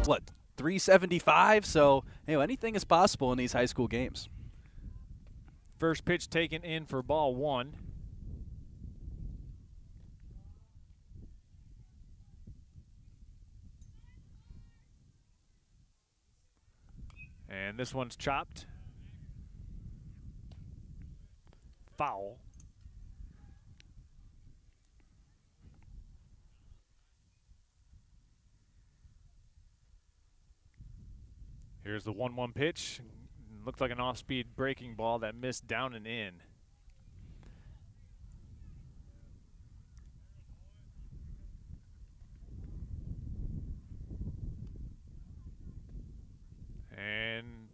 what, 375? So, anything is possible in these high school games. First pitch taken in for ball 1. And this one's chopped. Foul. Here's the 1-1 pitch. Looked like an off-speed breaking ball that missed down and in. And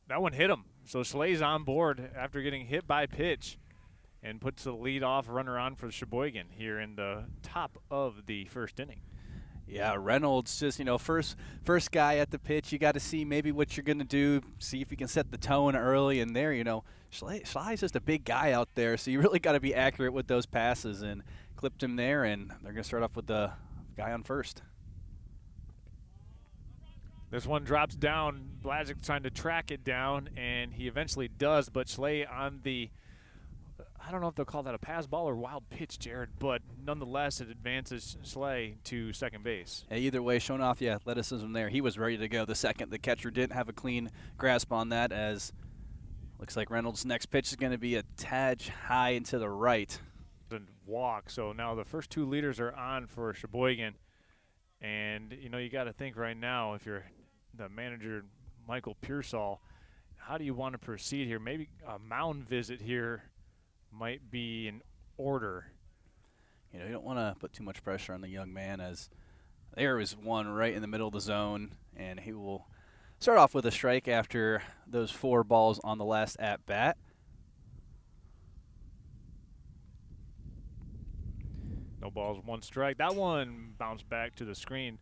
that one hit him. So Schlee's on board after getting hit by pitch and puts the lead-off runner on for Cheboygan here in the top of the first inning. Yeah, Reynolds just, first guy at the pitch. You got to see maybe what you're going to do, see if you can set the tone early. And there, Schlee's just a big guy out there, so you really got to be accurate with those passes, and clipped him there, and they're going to start off with the guy on first. This one drops down. Blazic trying to track it down, and he eventually does, but Schlee on the, I don't know if they'll call that a pass ball or wild pitch, Jared, but nonetheless it advances Schlee to second base. Yeah, either way, showing off the athleticism there. He was ready to go the second. The catcher didn't have a clean grasp on that, as looks like Reynolds' next pitch is going to be a tad high and to the right. And walk, so now the first two leaders are on for Cheboygan. And, you got to think right now, if you're the manager, Michael Pearsall, how do you want to proceed here? Maybe a mound visit here might be in order. You don't want to put too much pressure on the young man, as there is one right in the middle of the zone, and he will start off with a strike after those 4 balls on the last at-bat. No balls, 1 strike. That one bounced back to the screen.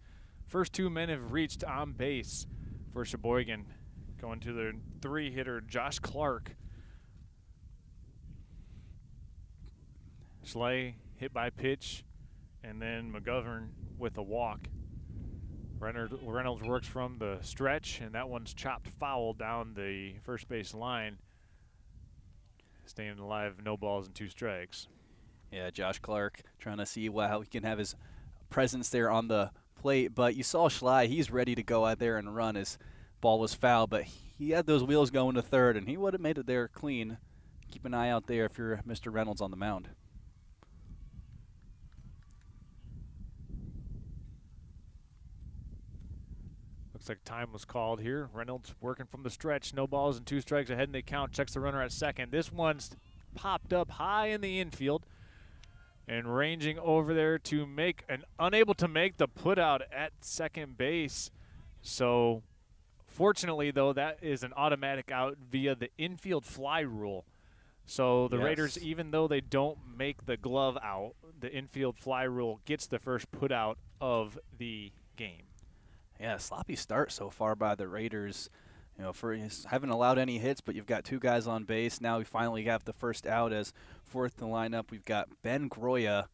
First 2 men have reached on base for Cheboygan. Going to their 3-hitter, Josh Clark. Schlee hit by pitch, and then McGovern with a walk. Reynolds works from the stretch, and that one's chopped foul down the first base line. Staying alive, no balls and 2 strikes. Yeah, Josh Clark trying to see how he can have his presence there on the plate. But you saw Schlee, he's ready to go out there and run. His ball was foul, but he had those wheels going to third, and he would have made it there clean. Keep an eye out there if you're Mr. Reynolds on the mound. Looks like time was called here. Reynolds working from the stretch. No balls and 2 strikes ahead in the count. Checks the runner at second. This one's popped up high in the infield and ranging over there to make and unable to make the put out at second base. So fortunately, though, that is an automatic out via the infield fly rule. So the Raiders, even though they don't make the glove out, the infield fly rule gets the first put out of the game. Yeah, sloppy start so far by the Raiders. Haven't allowed any hits, but you've got 2 guys on base. Now we finally have the first out, as fourth in the lineup. We've got Ben Groya,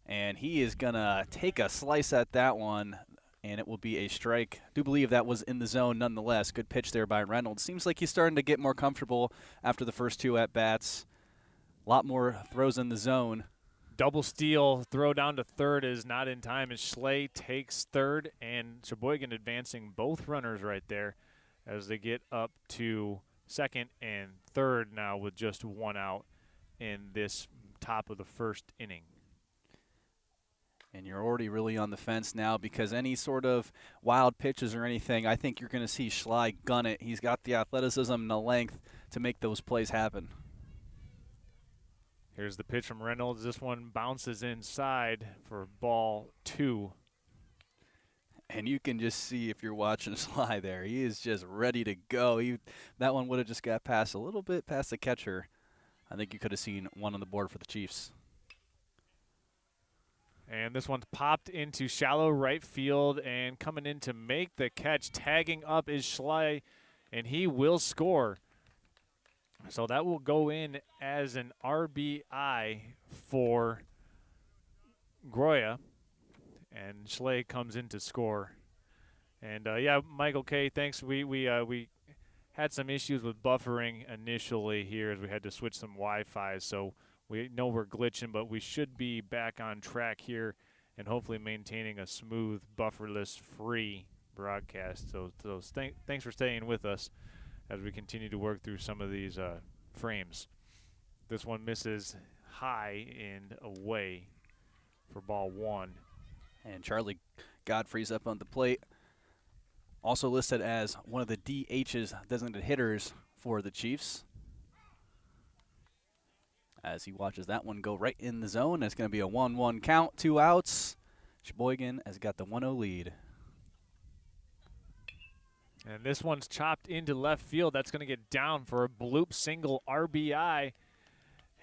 and he is going to take a slice at that one, and it will be a strike. I do believe that was in the zone nonetheless. Good pitch there by Reynolds. Seems like he's starting to get more comfortable after the first 2 at-bats. A lot more throws in the zone. Double steal, throw down to third is not in time as Schlee takes third, and Cheboygan advancing both runners right there as they get up to second and third now with just 1 out in this top of the first inning. And you're already really on the fence now, because any sort of wild pitches or anything, I think you're going to see Schlee gun it. He's got the athleticism and the length to make those plays happen. Here's the pitch from Reynolds. This one bounces inside for ball 2. And you can just see, if you're watching Schlee there, he is just ready to go. That one would have just got past a little bit past the catcher. I think you could have seen 1 on the board for the Chiefs. And this one's popped into shallow right field, and coming in to make the catch, tagging up is Schlee, and he will score. So that will go in as an RBI for Groya, and Schlee comes in to score And yeah, Michael K. Thanks. We had some issues with buffering initially here as we had to switch some Wi-Fi, so we know we're glitching, but we should be back on track here and hopefully maintaining a smooth, bufferless, free broadcast. So thanks for staying with us as we continue to work through some of these frames. This one misses high and away for ball 1. And Charlie Godfrey's up on the plate. Also listed as one of the DH's, designated hitters for the Chiefs. As he watches that one go right in the zone. It's going to be a 1-1 count, 2 outs. Cheboygan has got the 1-0 lead. And this one's chopped into left field. That's going to get down for a bloop single RBI.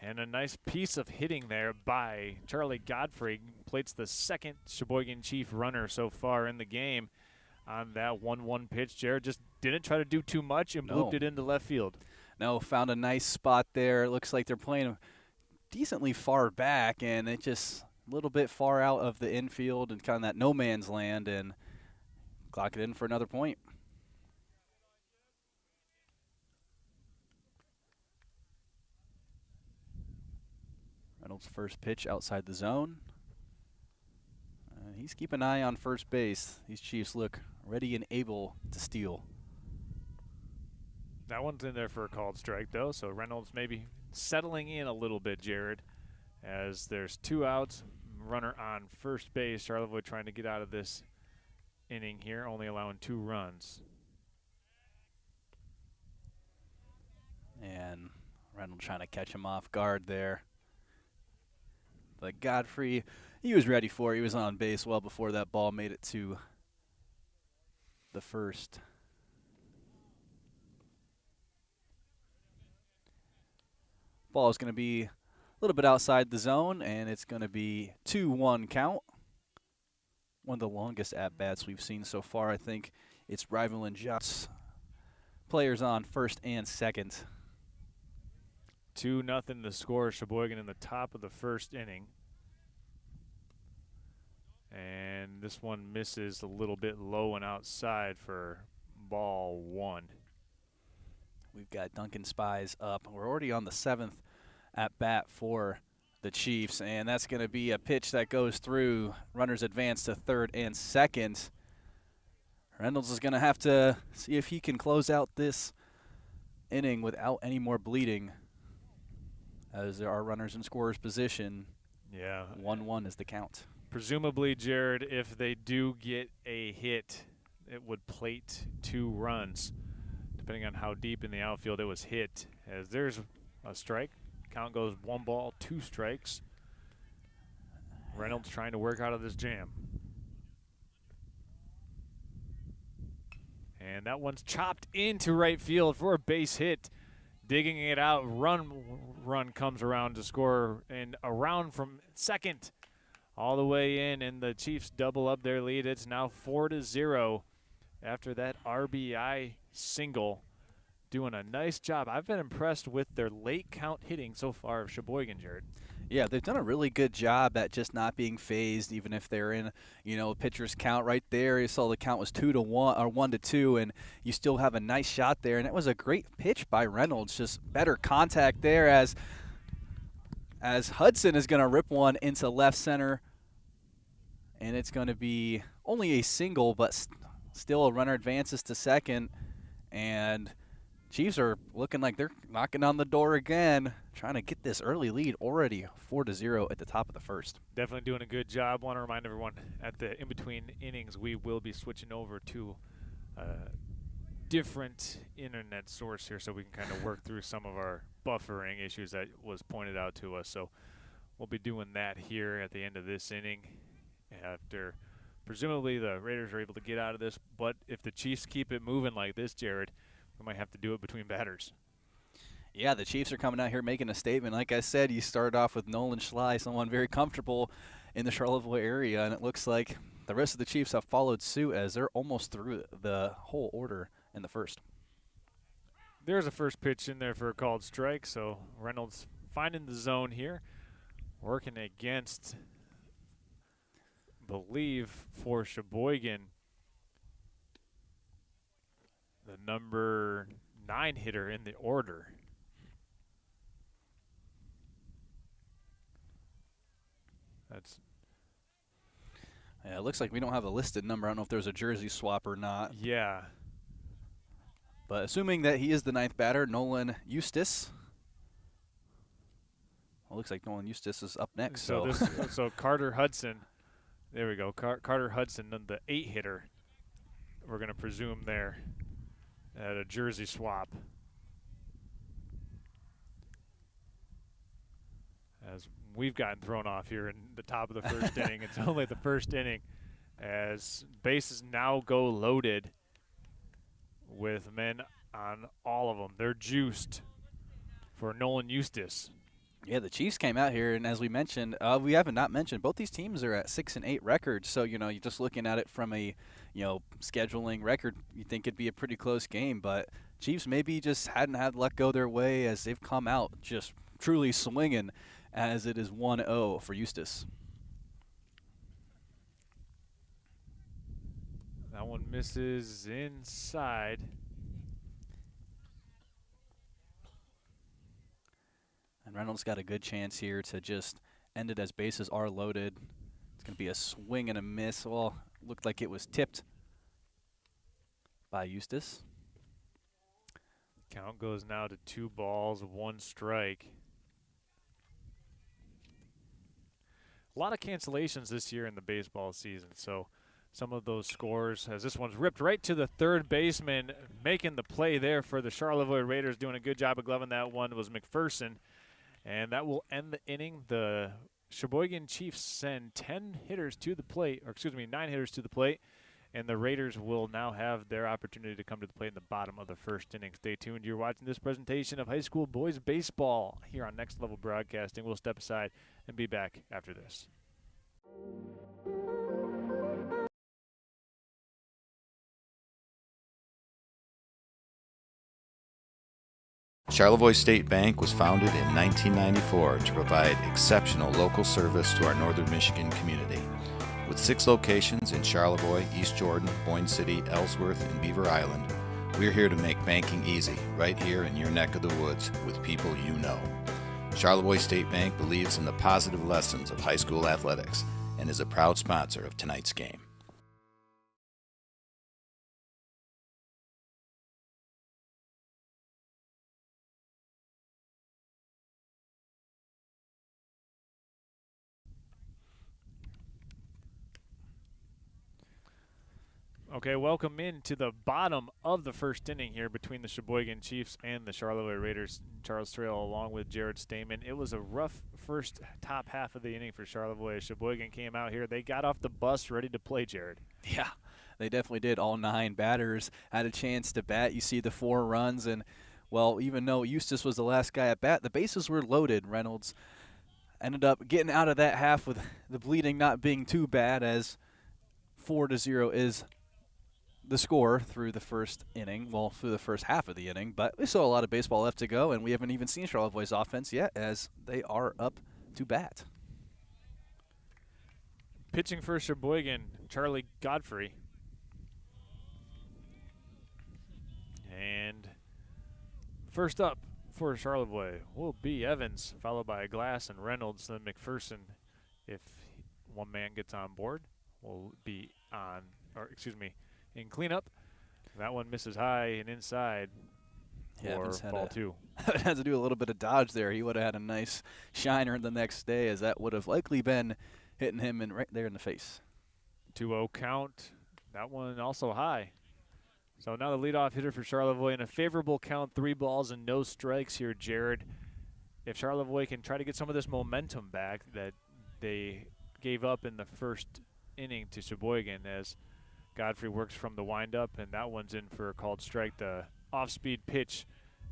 And a nice piece of hitting there by Charlie Godfrey. Plates the second Cheboygan Chief runner so far in the game on that 1-1 pitch. Jared just didn't try to do too much and blooped it into left field. No, found a nice spot there. It looks like they're playing decently far back, and it just a little bit far out of the infield and kind of that no man's land, and clock it in for another point. Reynolds' first pitch outside the zone. He's keeping an eye on first base. These Chiefs look ready and able to steal. That one's in there for a called strike, though, so Reynolds maybe settling in a little bit, Jared, as there's 2 outs, runner on first base. Charlevoix trying to get out of this inning here, only allowing 2 runs. And Reynolds trying to catch him off guard there. But Godfrey, he was ready for it. He was on base well before that ball made it to the first. Ball is going to be a little bit outside the zone, and it's going to be 2-1 count. One of the longest at-bats we've seen so far. I think it's rivaling Jots. Players on first and second. 2-0 the score. Cheboygan in the top of the first inning. And this one misses a little bit low and outside for ball 1. We've got Duncan Spies up. We're already on the 7th at-bat for the Chiefs, and that's going to be a pitch that goes through. Runners advance to third and second. Reynolds is going to have to see if he can close out this inning without any more bleeding, as there are runners in scorer's position. Yeah. 1-1 is the count. Presumably, Jared, if they do get a hit, it would plate 2 runs, depending on how deep in the outfield it was hit. As there's a strike. Count goes 1 ball, 2 strikes. Reynolds trying to work out of this jam. And that one's chopped into right field for a base hit. Digging it out, run comes around to score, and around from second all the way in, and the Chiefs double up their lead. It's now 4-0 after that RBI single. Doing a nice job. I've been impressed with their late count hitting so far of Cheboygan, Jared. Yeah, they've done a really good job at just not being phased, even if they're in, pitcher's count right there. You saw the count was 2-1 or 1-2, and you still have a nice shot there. And it was a great pitch by Reynolds. Just better contact there as Hudson is going to rip one into left center, and it's going to be only a single, but still a runner advances to second, and Chiefs are looking like they're knocking on the door again, trying to get this early lead already 4-0 at the top of the first. Definitely doing a good job. Want to remind everyone at the in-between innings, we will be switching over to a different internet source here so we can kind of work through some of our buffering issues that was pointed out to us. So we'll be doing that here at the end of this inning after presumably the Raiders are able to get out of this. But if the Chiefs keep it moving like this, Jared, we might have to do it between batters. Yeah, the Chiefs are coming out here making a statement. Like I said, you started off with Nolan Schley, someone very comfortable in the Charlevoix area, and it looks like the rest of the Chiefs have followed suit as they're almost through the whole order in the first. There's a first pitch in there for a called strike, so Reynolds finding the zone here, working against, believe, for Cheboygan, number 9 hitter in the order. Yeah, it looks like we don't have a listed number. I don't know if there's a jersey swap or not. Yeah. But assuming that he is the 9th batter, Nolan Eustace. Well, looks like Nolan Eustace is up next. So Carter Hudson, there we go. Carter Hudson, the 8 hitter. We're going to presume there at a jersey swap. As we've gotten thrown off here in the top of the first inning. It's only the first inning as bases now go loaded with men on all of them. They're juiced for Nolan Eustace. Yeah, the Chiefs came out here, and as we mentioned, we haven't not mentioned, both these teams are at 6-8 records. So, you're just looking at it from a, scheduling record, you think it'd be a pretty close game. But Chiefs maybe just hadn't had luck go their way as they've come out just truly swinging, as it is 1-0 for Eustace. That one misses inside. And Reynolds got a good chance here to just end it as bases are loaded. It's going to be a swing and a miss. Well, looked like it was tipped by Eustace. Count goes now to 2 balls, 1 strike. A lot of cancellations this year in the baseball season, so some of those scores, as this one's ripped right to the third baseman, making the play there for the Charlevoix Raiders, doing a good job of gloving that one, was McPherson. And that will end the inning. The Cheboygan Chiefs send 9 hitters to the plate, and the Raiders will now have their opportunity to come to the plate in the bottom of the first inning. Stay tuned. You're watching this presentation of high school boys baseball here on Next Level Broadcasting. We'll step aside and be back after this. Charlevoix State Bank was founded in 1994 to provide exceptional local service to our northern Michigan community. With 6 locations in Charlevoix, East Jordan, Boyne City, Ellsworth, and Beaver Island, we're here to make banking easy, right here in your neck of the woods with people you know. Charlevoix State Bank believes in the positive lessons of high school athletics and is a proud sponsor of tonight's game. Okay, welcome into the bottom of the first inning here between the Cheboygan Chiefs and the Charlevoix Raiders. Charles Trail along with Jared Stamen. It was a rough first top half of the inning for Charlevoix. Cheboygan came out here. They got off the bus ready to play, Jared. Yeah, they definitely did. All 9 batters had a chance to bat. You see the 4 runs, and, well, even though Eustace was the last guy at bat, the bases were loaded. Reynolds ended up getting out of that half with the bleeding not being too bad, as 4-0 is the score through the first inning, well, through the first half of the inning. But we still have a lot of baseball left to go, and we haven't even seen Charlevoix's offense yet, as they are up to bat. Pitching for Cheboygan, Charlie Godfrey. And first up for Charlevoix will be Evans, followed by Glass and Reynolds. Then McPherson, if one man gets on board, will be on, in cleanup. That one misses high and inside for ball 2. Had to do a little bit of dodge there. He would have had a nice shiner the next day, as that would have likely been hitting him right there in the face. 2-0 count. That one also high. So now the leadoff hitter for Charlevoix in a favorable count, 3 balls and no strikes here, Jared. If Charlevoix can try to get some of this momentum back that they gave up in the first inning to Cheboygan, as Godfrey works from the windup, and that one's in for a called strike, the off-speed pitch,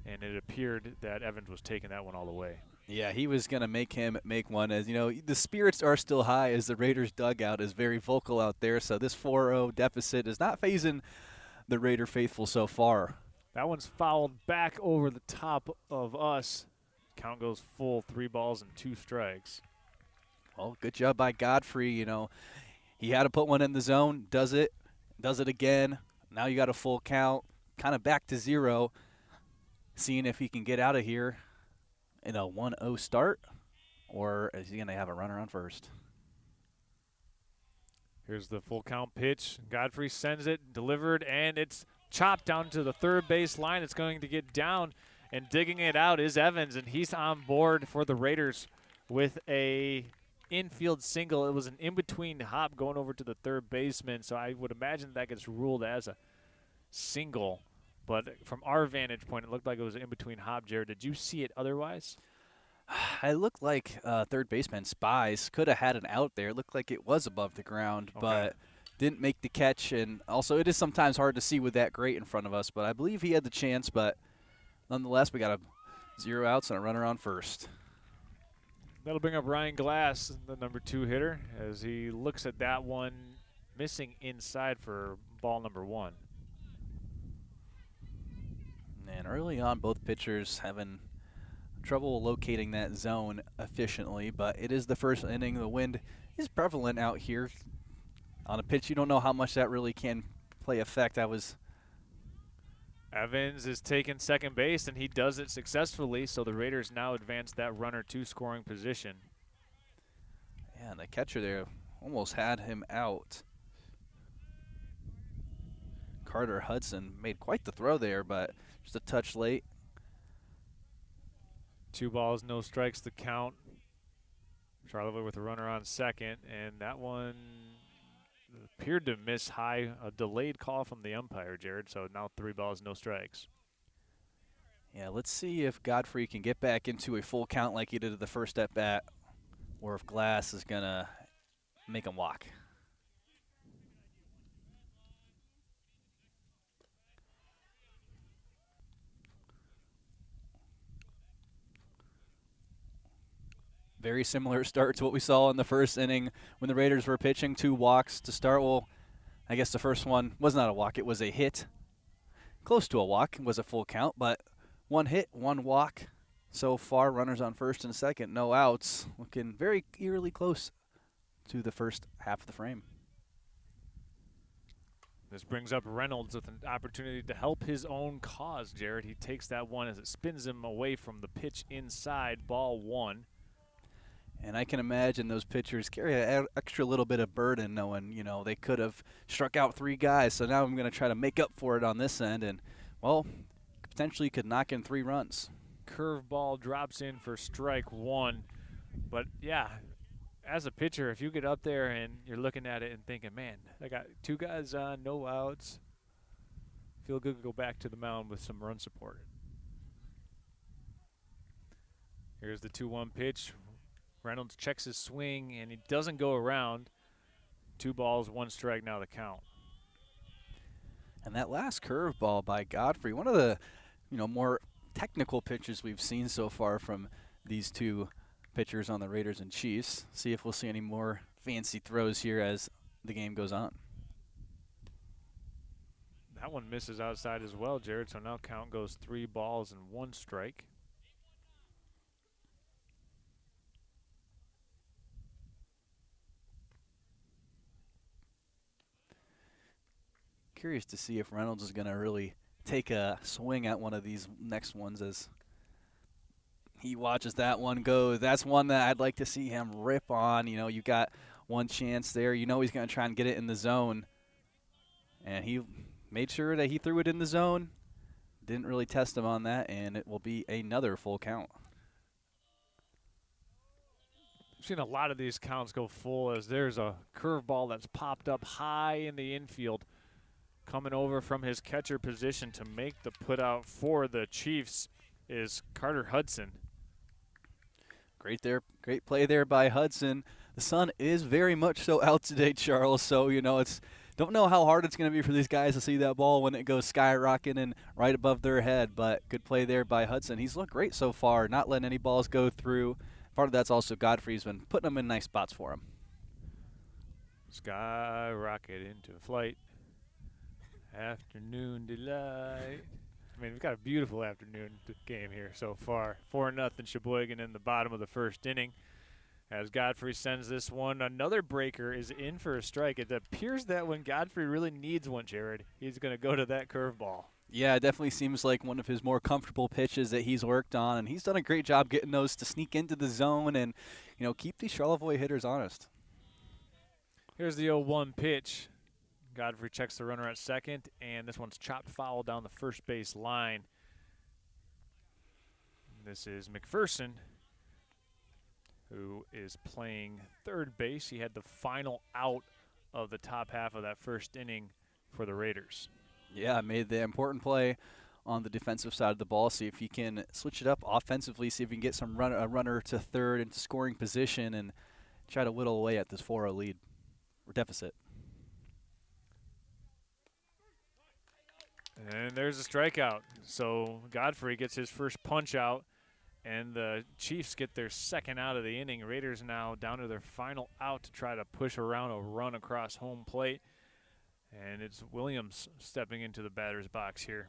and it appeared that Evans was taking that one all the way. Yeah, he was going to make him make one. As you know, the spirits are still high, as the Raiders dugout is very vocal out there, so this 4-0 deficit is not phasing the Raider faithful so far. That one's fouled back over the top of us. Count goes full, 3 balls and 2 strikes. Well, good job by Godfrey. He had to put one in the zone, does it again. Now you got a full count. kind of back to zero, seeing if he can get out of here in a 1-0 start, or is he going to have a runner on first? Here's the full count pitch. Godfrey sends it, delivered, and it's chopped down to the third base line. It's going to get down, and digging it out is Evans, and he's on board for the Raiders with a infield single. It was an in-between hop going over to the third baseman, so I would imagine that gets ruled as a single. But from our vantage point, it looked like it was an in-between hop. Jared, did you see it otherwise? It looked like third baseman Spies could have had an out there. It looked like it was above the ground, but didn't make the catch. And also, it is sometimes hard to see with that grate in front of us, but I believe he had the chance. But nonetheless, we got a 0 outs and a runner on first. That'll bring up Ryan Glass, the number 2 hitter, as he looks at that one missing inside for ball number 1. And early on, both pitchers having trouble locating that zone efficiently, but it is the first inning. The wind is prevalent out here. On a pitch, you don't know how much that really can play effect. Evans is taking second base, and he does it successfully, so the Raiders now advance that runner to scoring position. Yeah, and the catcher there almost had him out. Carter Hudson made quite the throw there, but just a touch late. 2 balls, no strikes the count. Charlevoix with a runner on second, and that one appeared to miss high. A delayed call from the umpire, Jared, so now 3 balls, no strikes. Yeah, let's see if Godfrey can get back into a full count like he did at the first at-bat, or if Glass is going to make him walk. Very similar start to what we saw in the first inning when the Raiders were pitching. 2 walks to start. Well, I guess the first one was not a walk. It was a hit. Close to a walk. It was a full count, but 1 hit, 1 walk. So far, runners on first and second, no outs. Looking very eerily close to the first half of the frame. This brings up Reynolds with an opportunity to help his own cause, Jared. He takes that one as it spins him away from the pitch inside, ball 1. And I can imagine those pitchers carry an extra little bit of burden knowing, you know, they could have struck out 3 guys. So now I'm going to try to make up for it on this end. And, well, potentially could knock in 3 runs. Curveball drops in for strike 1. But, yeah, as a pitcher, if you get up there and you're looking at it and thinking, man, I got 2 guys on, no outs, feel good to go back to the mound with some run support. Here's the 2-1 pitch. Reynolds checks his swing, and he doesn't go around. 2 balls, 1 strike, now the count. And that last curveball by Godfrey, one of the, you know, more technical pitches we've seen so far from these 2 pitchers on the Raiders and Chiefs. See if we'll see any more fancy throws here as the game goes on. That one misses outside as well, Jared, so now count goes 3 balls and 1 strike. Curious to see if Reynolds is going to really take a swing at one of these next ones as he watches that one go. That's one that I'd like to see him rip on. You know, you got 1 chance there. You know he's going to try and get it in the zone. And he made sure that he threw it in the zone. Didn't really test him on that, and it will be another full count. We've seen a lot of these counts go full as there's a curveball that's popped up high in the infield. Coming over from his catcher position to make the put out for the Chiefs is Carter Hudson. Great play there by Hudson. The sun is very much so out today, Charles, so, you know, don't know how hard it's going to be for these guys to see that ball when it goes skyrocketing right above their head, but good play there by Hudson. He's looked great so far, not letting any balls go through. Part of that's also Godfrey's been putting them in nice spots for him. Skyrocket into flight. Afternoon delight. I mean, we've got a beautiful afternoon game here so far. 4-0 Cheboygan in the bottom of the first inning. As Godfrey sends this one, another breaker is in for a strike. It appears that when Godfrey really needs one, Jared, he's going to go to that curveball. Yeah, it definitely seems like one of his more comfortable pitches that he's worked on, and he's done a great job getting those to sneak into the zone and, keep these Charlevoix hitters honest. Here's the 0-1 pitch. Godfrey checks the runner at second, and this one's chopped foul down the first base line. This is McPherson, who is playing third base. He had the final out of the top half of that first inning for the Raiders. Yeah, made the important play on the defensive side of the ball. See if he can switch it up offensively, see if he can get a runner to third into scoring position and try to whittle away at this 4-0 lead or deficit. And there's a strikeout. So Godfrey gets his first punch out, and the Chiefs get their second out of the inning. Raiders now down to their final out to try to push around a run across home plate. And it's Williams stepping into the batter's box here.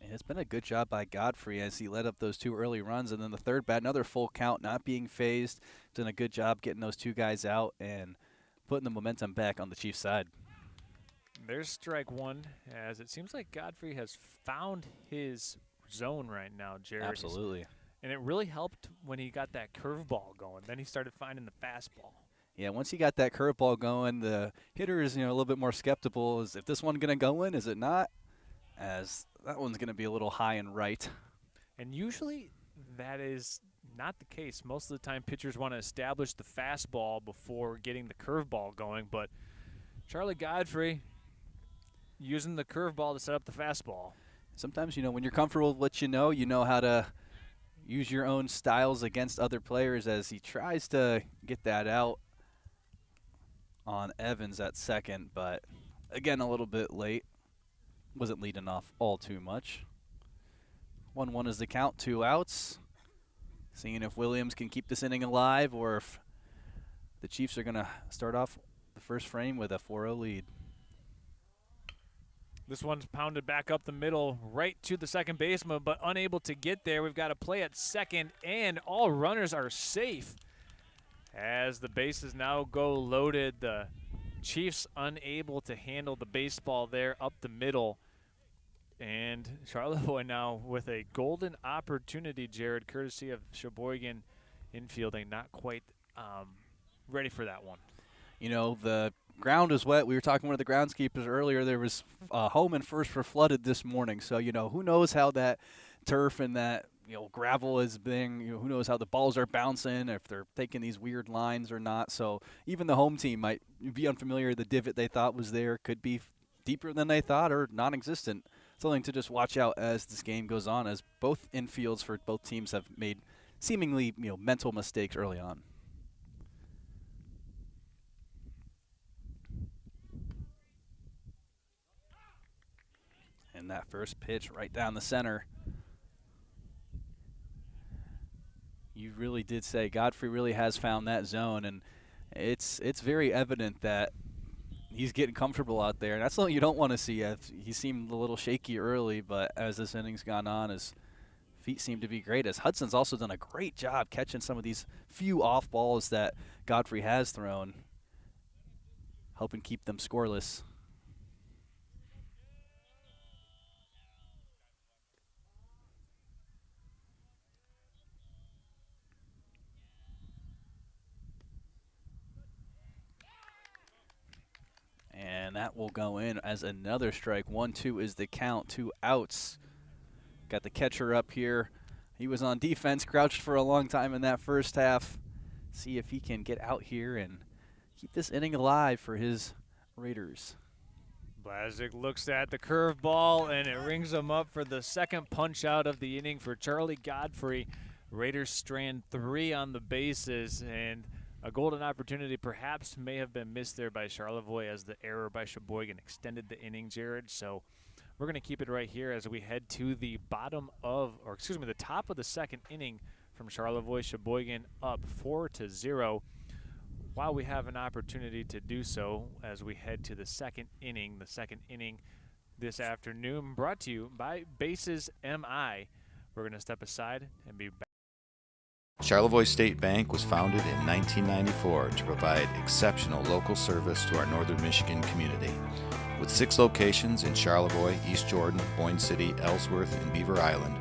And it's been a good job by Godfrey as he led up those two early runs. And then the third bat, another full count, not being phased. Done a good job getting those two guys out and putting the momentum back on the Chiefs' side. There's strike one, as it seems like Godfrey has found his zone right now, Jared. Absolutely. And it really helped when he got that curveball going. Then he started finding the fastball. Yeah, once he got that curveball going, the hitter is a little bit more skeptical. Is if this one going to go in? Is it not? As that one's going to be a little high and right. And usually that is not the case. Most of the time pitchers want to establish the fastball before getting the curveball going. But Charlie Godfrey using the curveball to set up the fastball. Sometimes, when you're comfortable with what you know how to use your own styles against other players as he tries to get that out on Evans at second, but again, a little bit late. Wasn't leading off all too much. 1-1 is the count, 2 outs. Seeing if Williams can keep this inning alive or if the Chiefs are going to start off the first frame with a 4-0 lead. This one's pounded back up the middle, right to the second baseman, but unable to get there. We've got a play at second, and all runners are safe. As the bases now go loaded, the Chiefs unable to handle the baseball there up the middle. And Charlevoix now with a golden opportunity, Jared, courtesy of Cheboygan infielding, not quite ready for that one. The ground is wet. We were talking with the groundskeepers earlier. There was home and first were flooded this morning. So, who knows how that turf and that, gravel is being, who knows how the balls are bouncing, if they're taking these weird lines or not. So even the home team might be unfamiliar. The divot they thought was there could be deeper than they thought or non-existent. Something to just watch out as this game goes on, as both infields for both teams have made seemingly, mental mistakes early on. And that first pitch right down the center. You really did say Godfrey really has found that zone, and it's very evident that he's getting comfortable out there. And that's something you don't want to see. He seemed a little shaky early, but as this inning's gone on, his feet seem to be great. As Hudson's also done a great job catching some of these few off balls that Godfrey has thrown, helping keep them scoreless. And that will go in as another strike. 1-2 is the count, 2 outs. Got the catcher up here. He was on defense, crouched for a long time in that first half. See if he can get out here and keep this inning alive for his Raiders. Blazik looks at the curveball, and it rings him up for the second punch out of the inning for Charlie Godfrey. Raiders strand 3 on the bases, and a golden opportunity perhaps may have been missed there by Charlevoix as the error by Cheboygan extended the inning, Jared. So we're going to keep it right here as we head to the the top of the second inning from Charlevoix. Cheboygan up 4-0. While we have an opportunity to do so as we head to the second inning this afternoon, brought to you by Bases MI. We're going to step aside and be back. Charlevoix State Bank was founded in 1994 to provide exceptional local service to our northern Michigan community. With With 6 locations in Charlevoix, East Jordan, Boyne City, Ellsworth, and Beaver Island,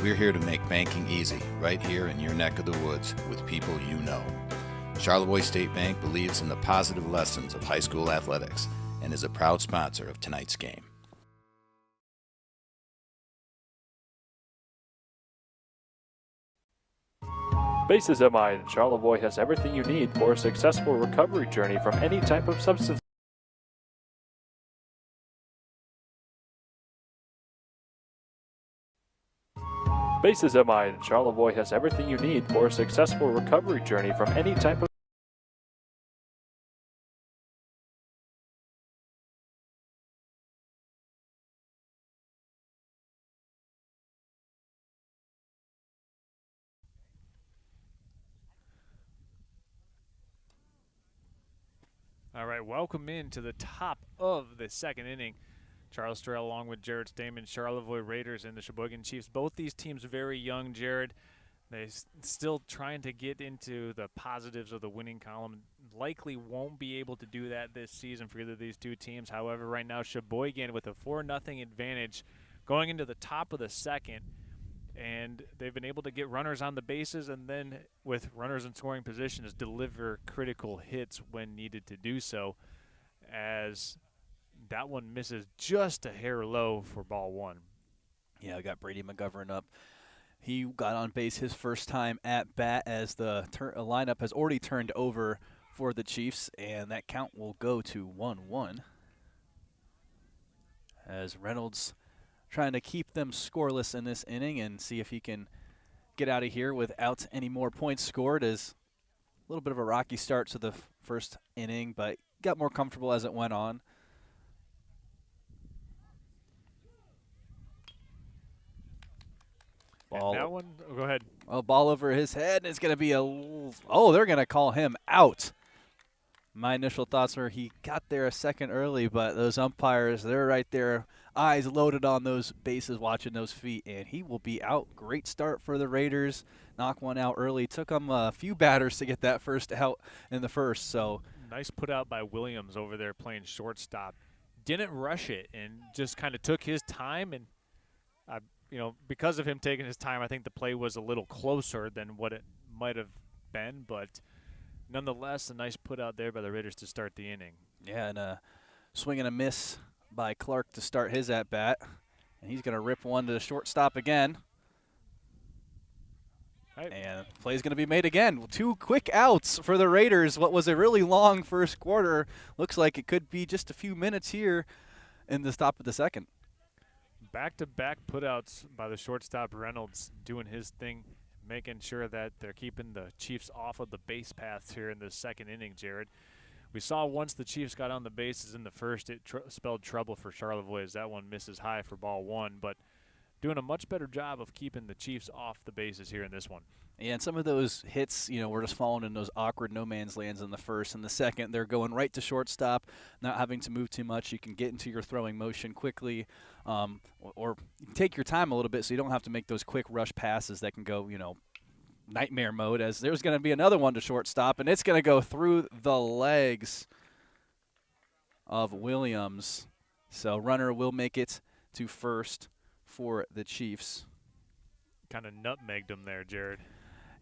we're here to make banking easy, right here in your neck of the woods, with people you know. Charlevoix State Bank believes in the positive lessons of high school athletics and is a proud sponsor of tonight's game. Bases MI in Charlevoix has everything you need for a successful recovery journey from any type of substance. Bases MI in Charlevoix has everything you need for a successful recovery journey from any type of All right, welcome in to the top of the second inning. Charles Terrell along with Jared Stamen, Charlevoix Raiders and the Cheboygan Chiefs. Both these teams very young, Jared. They still trying to get into the positives of the winning column. Likely won't be able to do that this season for either of these two teams. However, right now Cheboygan with a 4-0 advantage going into the top of the second. And they've been able to get runners on the bases and then with runners in scoring positions deliver critical hits when needed to do so, as that one misses just a hair low for ball one. Yeah, I got Brady McGovern up. He got on base his first time at bat as the lineup has already turned over for the Chiefs, and that count will go to 1-1 as Reynolds trying to keep them scoreless in this inning and see if he can get out of here without any more points scored. As a little bit of a rocky start to the first inning, but got more comfortable as it went on. Ball. And that one, go ahead. A ball over his head, and it's going to be they're going to call him out. My initial thoughts were he got there a second early, but those umpires, they're right there, eyes loaded on those bases, watching those feet, and he will be out. Great start for the Raiders. Knock one out early. Took them a few batters to get that first out in the first. So nice put out by Williams over there playing shortstop. Didn't rush it and just kind of took his time. And, because of him taking his time, I think the play was a little closer than what it might have been, but nonetheless, a nice put out there by the Raiders to start the inning. Yeah, and a swing and a miss by Clark to start his at-bat. And he's going to rip one to the shortstop again. Right. And play's going to be made again. 2 quick outs for the Raiders. What was a really long first quarter looks like it could be just a few minutes here in the top of the second. Back-to-back putouts by the shortstop Reynolds doing his thing, making sure that they're keeping the Chiefs off of the base paths here in the second inning, Jared. We saw once the Chiefs got on the bases in the first, it spelled trouble for Charlevoix as that one misses high for ball one, but doing a much better job of keeping the Chiefs off the bases here in this one. Yeah, and some of those hits, were just falling in those awkward no-man's lands in the first. In the second, they're going right to shortstop, not having to move too much. You can get into your throwing motion quickly, or take your time a little bit so you don't have to make those quick rush passes that can go, nightmare mode, as there's going to be another one to shortstop, and it's going to go through the legs of Williams. So runner will make it to first for the Chiefs. Kind of nutmegged him there, Jared.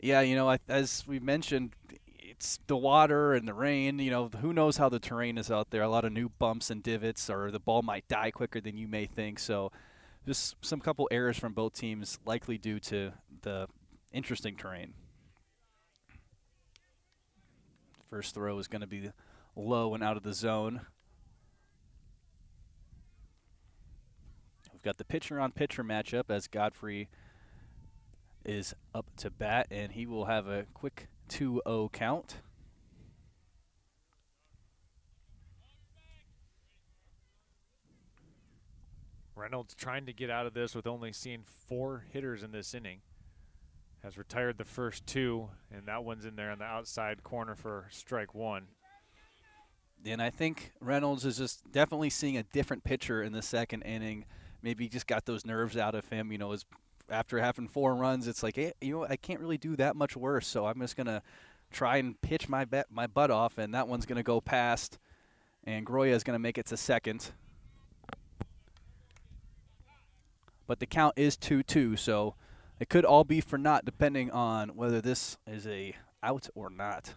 Yeah, as we mentioned, it's the water and the rain. Who knows how the terrain is out there. A lot of new bumps and divots, or the ball might die quicker than you may think. So just some couple errors from both teams, likely due to the interesting terrain. First throw is going to be low and out of the zone. We've got the pitcher-on-pitcher matchup as Godfrey is up to bat, and he will have a quick 2-0 count. Reynolds trying to get out of this with only seeing 4 hitters in this inning. Has retired the first 2, and that one's in there on the outside corner for strike 1. And I think Reynolds is just definitely seeing a different pitcher in the second inning. Maybe just got those nerves out of him, after having 4 runs, it's like, hey, I can't really do that much worse, so I'm just going to try and pitch my butt off, and that one's going to go past, and Groya is going to make it to second. but the count is 2-2, so it could all be for naught depending on whether this is a out or not.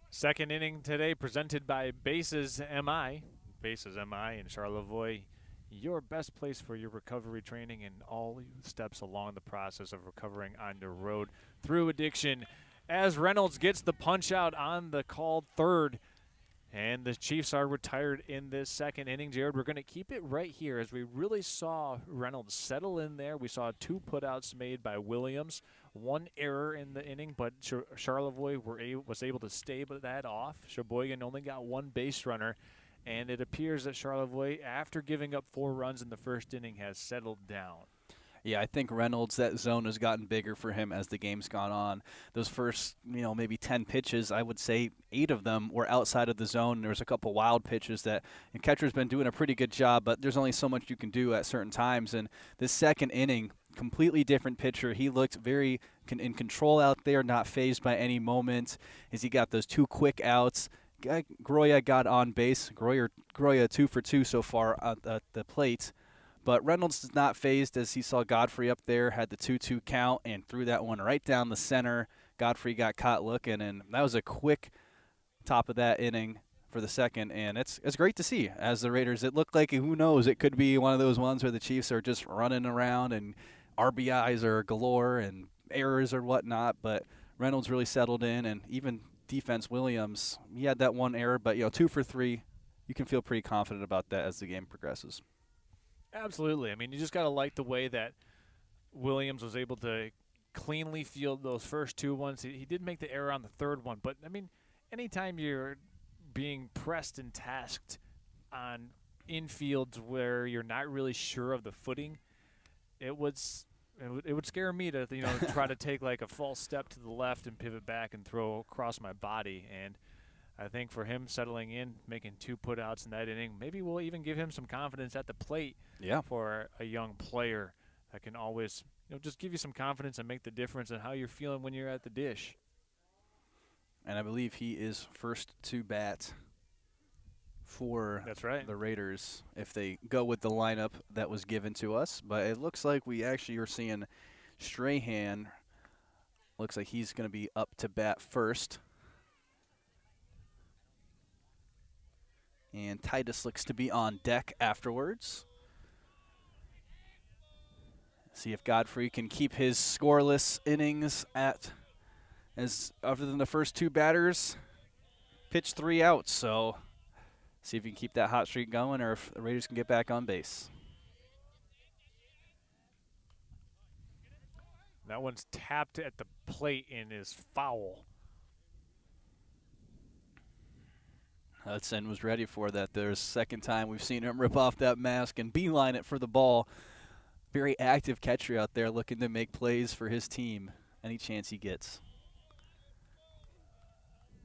Second inning today presented by Bases MI. Bases MI in Charlevoix, your best place for your recovery training and all steps along the process of recovering on your road through addiction. As Reynolds gets the punch out on the called third, and the Chiefs are retired in this second inning. Jared, we're going to keep it right here as we really saw Reynolds settle in there. We saw 2 putouts made by Williams, 1 error in the inning, but Charlevoix was able to stave that off. Cheboygan only got 1 base runner, and it appears that Charlevoix, after giving up 4 runs in the first inning, has settled down. Yeah, I think Reynolds, that zone has gotten bigger for him as the game's gone on. Those first, maybe 10 pitches, I would say 8 of them were outside of the zone. There was a couple wild pitches that, and catcher's been doing a pretty good job, but there's only so much you can do at certain times. And this second inning, completely different pitcher. He looked very in control out there, not fazed by any moment as he got those 2 quick outs. Groya got on base. Groya 2 for 2 so far at the plate. But Reynolds is not phased as he saw Godfrey up there, had the 2-2 count, and threw that one right down the center. Godfrey got caught looking, and that was a quick top of that inning for the second. And it's great to see as the Raiders. It looked like, who knows, it could be one of those ones where the Chiefs are just running around and RBIs are galore and errors or whatnot. But Reynolds really settled in, and even defense Williams, he had that 1 error, but 2 for 3. You can feel pretty confident about that as the game progresses. Absolutely. I mean, you just got to like the way that Williams was able to cleanly field those first 2 ones. He did make the error on the third one, but, I mean, anytime you're being pressed and tasked on infields where you're not really sure of the footing, it would scare me to, try to take like a false step to the left and pivot back and throw across my body. And I think for him settling in, making 2 putouts in that inning, maybe we'll even give him some confidence at the plate. Yeah. For a young player that can always, just give you some confidence and make the difference in how you're feeling when you're at the dish. And I believe he is first to bat for the Raiders if they go with the lineup that was given to us. But it looks like we actually are seeing Strahan. Looks like he's going to be up to bat first. And Titus looks to be on deck afterwards. See if Godfrey can keep his scoreless innings other than the first 2 batters pitched 3 outs. So see if he can keep that hot streak going or if the Raiders can get back on base. That one's tapped at the plate and is foul. Hudson was ready for that. There's second time we've seen him rip off that mask and beeline it for the ball. Very active catcher out there looking to make plays for his team any chance he gets.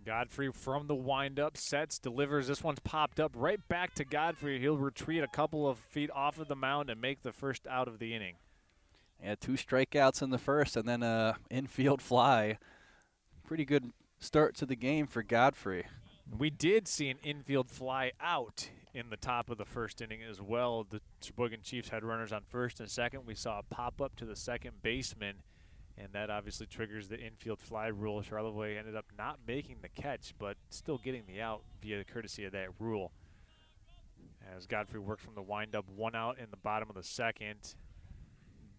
Godfrey from the windup, sets, delivers. This one's popped up right back to Godfrey. He'll retreat a couple of feet off of the mound and make the first out of the inning. Yeah, 2 strikeouts in the first and then a infield fly. Pretty good start to the game for Godfrey. We did see an infield fly out in the top of the first inning as well. The Cheboygan Chiefs had runners on first and second. We saw a pop-up to the second baseman, and that obviously triggers the infield fly rule. Charlevoix ended up not making the catch, but still getting the out via the courtesy of that rule. As Godfrey worked from the windup, 1 out in the bottom of the second.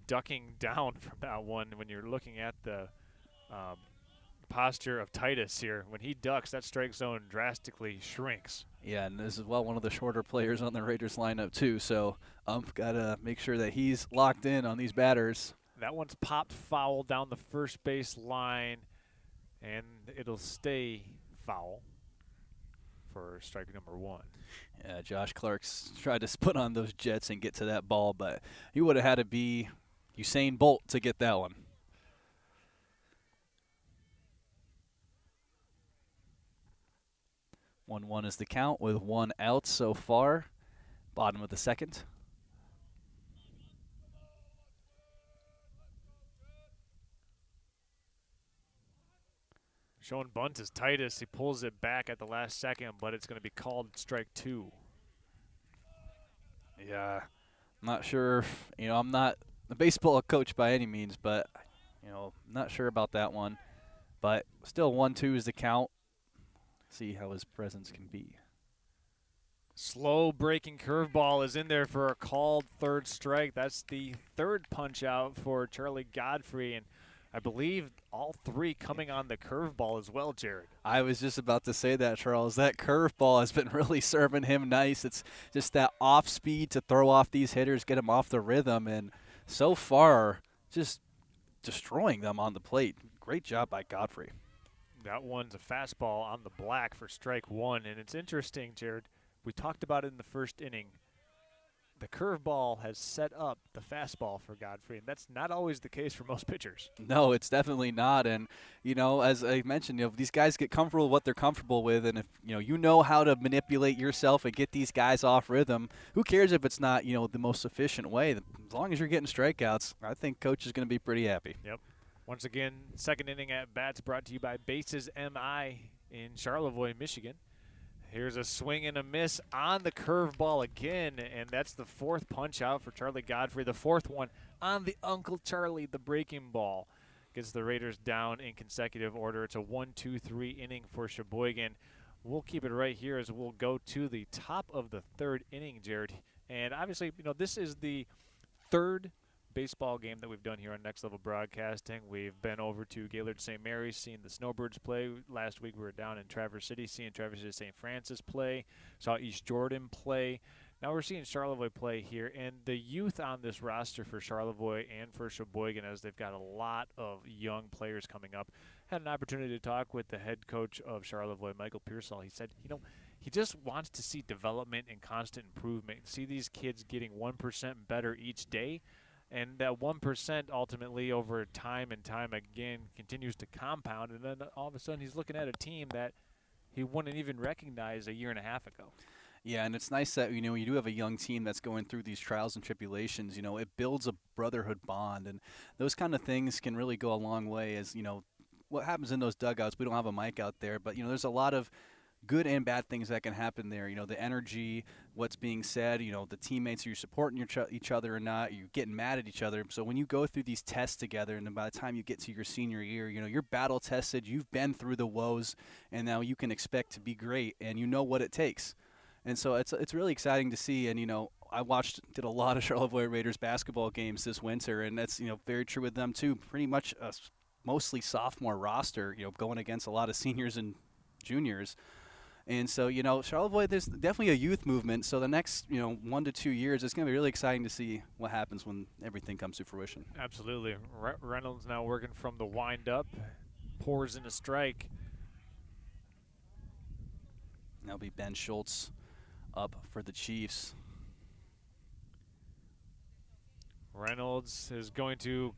Ducking down from that one when you're looking at the posture of Titus here. When he ducks, that strike zone drastically shrinks. Yeah, and this is one of the shorter players on the Raiders lineup too, so got to make sure that he's locked in on these batters. That one's popped foul down the first base line, and it'll stay foul for strike number 1. Yeah, Josh Clark's tried to put on those jets and get to that ball, but he would have had to be Usain Bolt to get that one. 1-1 is the count with 1 out so far. Bottom of the second. Showing bunt is Titus. He pulls it back at the last second, but it's going to be called strike 2. Yeah, I'm not sure. I'm not a baseball coach by any means, but not sure about that one. But still, 1-2 is the count. See how his presence can be. Slow breaking curveball is in there for a called third strike. That's the third punch out for Charlie Godfrey, and I believe all 3 coming on the curveball as well, Jared. I was just about to say that, Charles. That curveball has been really serving him nice. It's just that off speed to throw off these hitters, get them off the rhythm, and so far just destroying them on the plate. Great job by Godfrey. That one's a fastball on the black for strike 1, and it's interesting, Jared. We talked about it in the first inning. The curveball has set up the fastball for Godfrey, and that's not always the case for most pitchers. No, it's definitely not. And, as I mentioned, these guys get comfortable with what they're comfortable with. And if, you know how to manipulate yourself and get these guys off rhythm, who cares if it's not, the most efficient way? As long as you're getting strikeouts, I think coach is going to be pretty happy. Yep. Once again, second inning at bats brought to you by Bases MI in Charlevoix, Michigan. Here's a swing and a miss on the curveball again, and that's the 4th punch out for Charlie Godfrey. The 4th one on the Uncle Charlie, the breaking ball. Gets the Raiders down in consecutive order. It's a 1-2-3 inning for Cheboygan. We'll keep it right here as we'll go to the top of the 3rd inning, Jared. And obviously, this is the 3rd baseball game that we've done here on Next Level Broadcasting. We've been over to Gaylord St. Mary's, seeing the Snowbirds play. Last week we were down in Traverse City, seeing Traverse City St. Francis play. Saw East Jordan play. Now we're seeing Charlevoix play here, and the youth on this roster for Charlevoix and for Cheboygan, as they've got a lot of young players coming up. Had an opportunity to talk with the head coach of Charlevoix, Michael Pearsall. He said, he just wants to see development and constant improvement, see these kids getting 1% better each day. And that 1% ultimately over time and time again continues to compound. And then all of a sudden he's looking at a team that he wouldn't even recognize a year and a half ago. Yeah, and it's nice that, you do have a young team that's going through these trials and tribulations. It builds a brotherhood bond. And those kind of things can really go a long way as, what happens in those dugouts. We don't have a mic out there, but, there's a lot of good and bad things that can happen there. The energy, what's being said, the teammates, are you supporting each other or not? Are you getting mad at each other? So when you go through these tests together, and then by the time you get to your senior year, you're battle tested, you've been through the woes, and now you can expect to be great, and you know what it takes. And so it's really exciting to see. And, I did a lot of Charlevoix Raiders basketball games this winter, and that's, very true with them too. Pretty much a mostly sophomore roster, going against a lot of seniors and juniors. And so, Charlevoix, there's definitely a youth movement. So the next, 1 to 2 years, it's going to be really exciting to see what happens when everything comes to fruition. Absolutely. Reynolds now working from the wind-up, pours in a strike. That'll be Ben Schultz up for the Chiefs. Reynolds is going to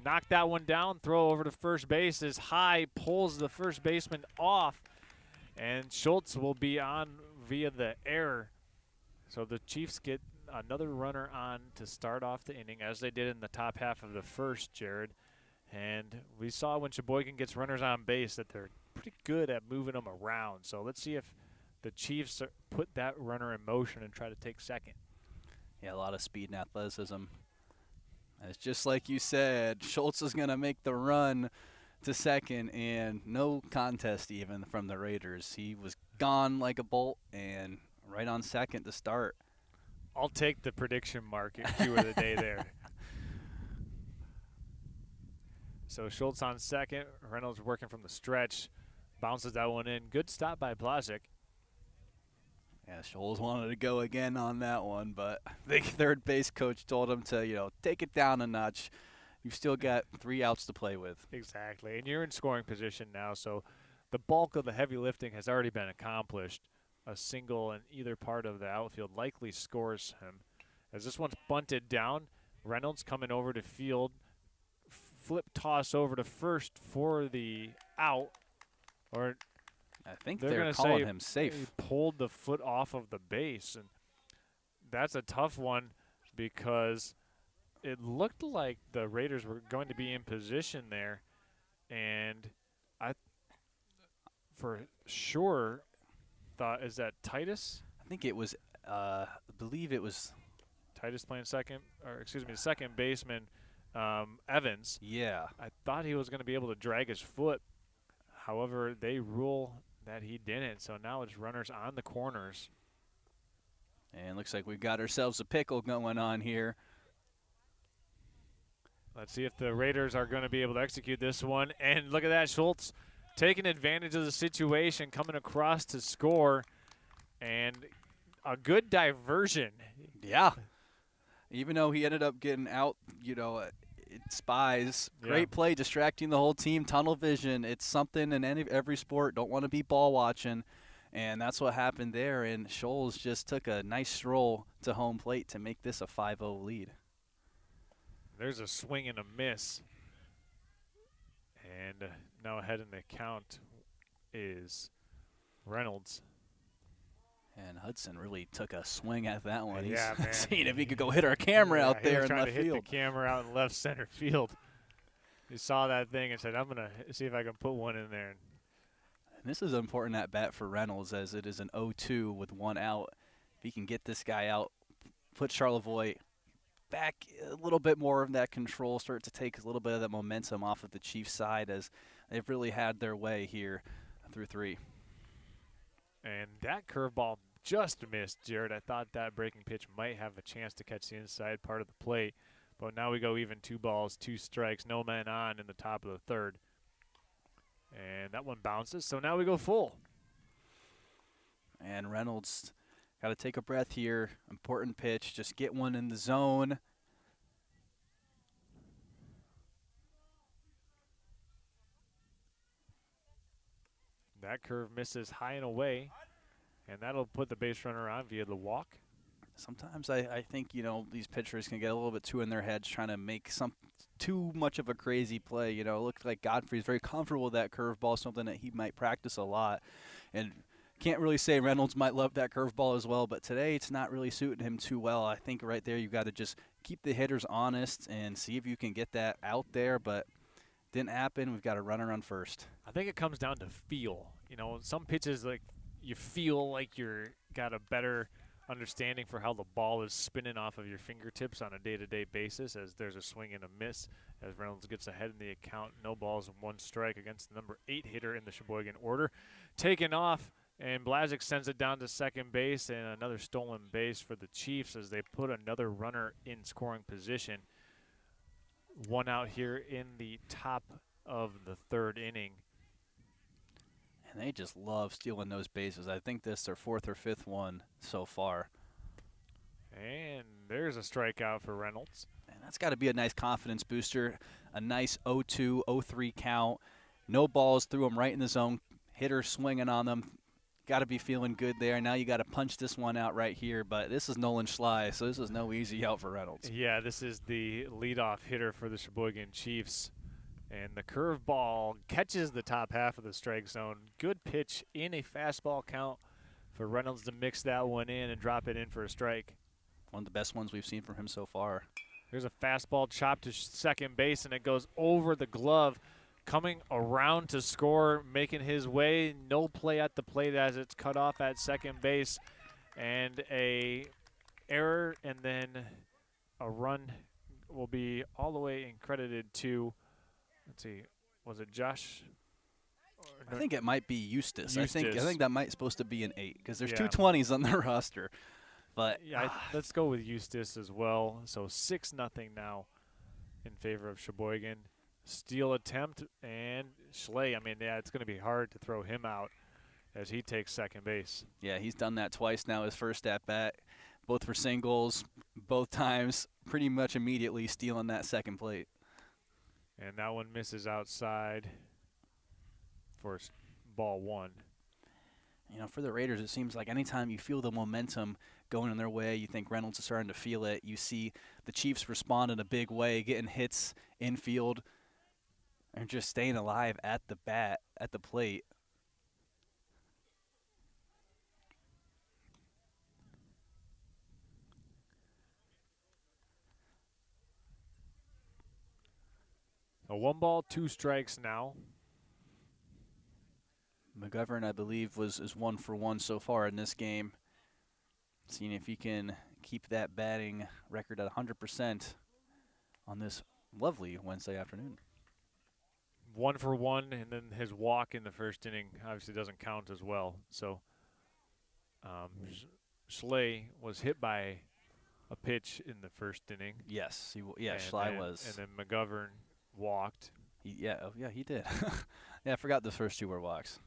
knock that one down, throw over to first base. Is high, pulls the first baseman off. And Schultz will be on via the error. So the Chiefs get another runner on to start off the inning, as they did in the top half of the first, Jared. And we saw when Cheboygan gets runners on base that they're pretty good at moving them around. So let's see if the Chiefs put that runner in motion and try to take second. Yeah, a lot of speed and athleticism. And it's just like you said, Schultz is going to make the run to second, and no contest even from the Raiders. He was gone like a bolt and right on second to start. I'll take the prediction market cue of the day there. So Schultz on second. Reynolds working from the stretch. Bounces that one in. Good stop by Blasick. Yeah, Schultz wanted to go again on that one, but the third base coach told him to, take it down a notch. You've still got 3 outs to play with. Exactly, and you're in scoring position now, so the bulk of the heavy lifting has already been accomplished. A single in either part of the outfield likely scores him. As this one's bunted down, Reynolds coming over to field, flip toss over to first for the out. Or I think they're calling him safe. He pulled the foot off of the base, and that's a tough one because it looked like the Raiders were going to be in position there, and for sure thought, is that Titus? I think it was, I believe it was. Titus playing second, or excuse me, the second baseman, Evans. Yeah. I thought he was going to be able to drag his foot. However, they rule that he didn't. So now it's runners on the corners. And looks like we've got ourselves a pickle going on here. Let's see if the Raiders are going to be able to execute this one. And look at that, Schultz taking advantage of the situation, coming across to score. And a good diversion. Yeah. Even though he ended up getting out, it spies. Great play, distracting the whole team. Tunnel vision. It's something in every sport. Don't want to be ball watching. And that's what happened there. And Scholes just took a nice stroll to home plate to make this a 5-0 lead. There's a swing and a miss. And now ahead in the count is Reynolds. And Hudson really took a swing at that one. Yeah, He's man. seeing if he could go hit our camera out there in left He was trying to field. hit the camera out in left center field. He saw that thing and said, I'm going to see if I can put one in there. And this is an important at bat for Reynolds, as it is an 0-2 with one out. If he can get this guy out, put Charlevoix back a little bit more of that control, start to take a little bit of that momentum off of the Chiefs' side, as they've really had their way here through 3. And that curveball just missed, Jared. I thought that breaking pitch might have a chance to catch the inside part of the plate. But now we go even 2 balls, 2 strikes, no men on in the top of the third. And that one bounces, so now we go full. And Reynolds got to take a breath here. Important pitch. Just get one in the zone. That curve misses high and away, and that'll put the base runner on via the walk. Sometimes I think, these pitchers can get a little bit too in their heads trying to make too much of a crazy play. It looked like Godfrey's very comfortable with that curveball, something that he might practice a lot. And can't really say Reynolds might love that curveball as well, but today it's not really suiting him too well. I think right there you've got to just keep the hitters honest and see if you can get that out there, but didn't happen. We've got a runner on first. I think it comes down to feel. Some pitches, like, you feel like you're got a better understanding for how the ball is spinning off of your fingertips on a day-to-day basis, as there's a swing and a miss as Reynolds gets ahead in the account. No balls and 1 strike against the number 8 hitter in the Cheboygan order. Taken off, and Blazic sends it down to second base, and another stolen base for the Chiefs as they put another runner in scoring position. 1 out here in the top of the 3rd inning. And they just love stealing those bases. I think this is their 4th or 5th one so far. And there's a strikeout for Reynolds. And that's got to be a nice confidence booster. A nice 0-2, 0-3 count. No balls, threw them right in the zone. Hitter swinging on them. Got to be feeling good there. Now you got to punch this one out right here. But this is Nolan Schley, so this is no easy out for Reynolds. Yeah, this is the leadoff hitter for the Cheboygan Chiefs. And the curveball catches the top half of the strike zone. Good pitch in a fastball count for Reynolds to mix that one in and drop it in for a strike. One of the best ones we've seen from him so far. There's a fastball chopped to second base, and it goes over the glove. Coming around to score, making his way. No play at the plate as it's cut off at second base. And a error, and then a run will be all the way and credited to, let's see, was it Josh? I think it might be Eustace. I think that might supposed to be an 8 because there's 2 Yeah. 20s on the roster. But yeah, let's go with Eustace as well. So 6-0 now in favor of Cheboygan. Steal attempt, and Schley, it's going to be hard to throw him out as he takes second base. yeah, he's done that twice now. His first at bat, both for singles, both times, pretty much immediately stealing that second plate. And that one misses outside for ball 1. For the Raiders, it seems like anytime you feel the momentum going in their way, you think Reynolds is starting to feel it. You see the Chiefs respond in a big way, getting hits infield, and just staying alive at the bat, at the plate. A 1 ball, 2 strikes now. McGovern, I believe, is 1 for 1 so far in this game. Seeing if he can keep that batting record at 100% on this lovely Wednesday afternoon. 1 for 1, and then his walk in the first inning obviously doesn't count as well. So Schley was hit by a pitch in the first inning. Yes, Schley was. And then McGovern walked. He did. Yeah, I forgot the first 2 were walks.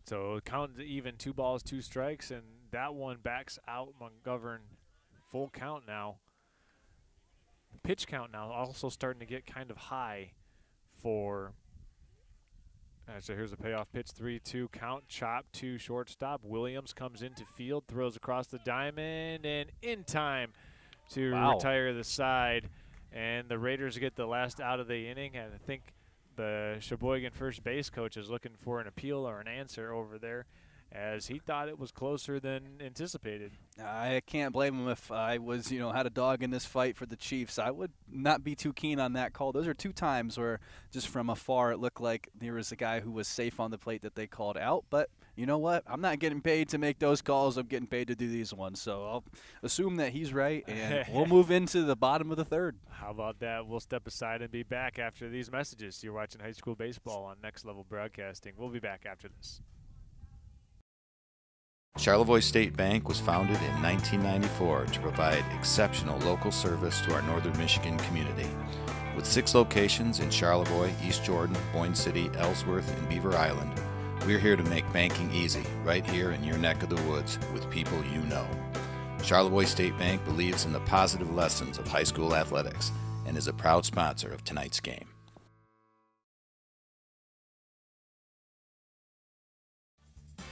So count even, 2 balls, 2 strikes, and that one backs out McGovern. Full count now. Pitch count now also starting to get kind of high for. So here's a payoff pitch, 3-2 count, chop to shortstop. Williams comes into field, throws across the diamond, and in time to retire the side. And the Raiders get the last out of the inning, and I think the Cheboygan first base coach is looking for an appeal or an answer over there, as he thought it was closer than anticipated. I can't blame him. If I was, had a dog in this fight for the Chiefs, I would not be too keen on that call. Those are 2 times where just from afar it looked like there was a guy who was safe on the plate that they called out. But you know what? I'm not getting paid to make those calls. I'm getting paid to do these ones. So I'll assume that he's right, and we'll move into the bottom of the 3rd. How about that? We'll step aside and be back after these messages. You're watching High School Baseball on Next Level Broadcasting. We'll be back after this. Charlevoix State Bank was founded in 1994 to provide exceptional local service to our northern Michigan community. With 6 locations in Charlevoix, East Jordan, Boyne City, Ellsworth, and Beaver Island, we're here to make banking easy right here in your neck of the woods with people you know. Charlevoix State Bank believes in the positive lessons of high school athletics and is a proud sponsor of tonight's game.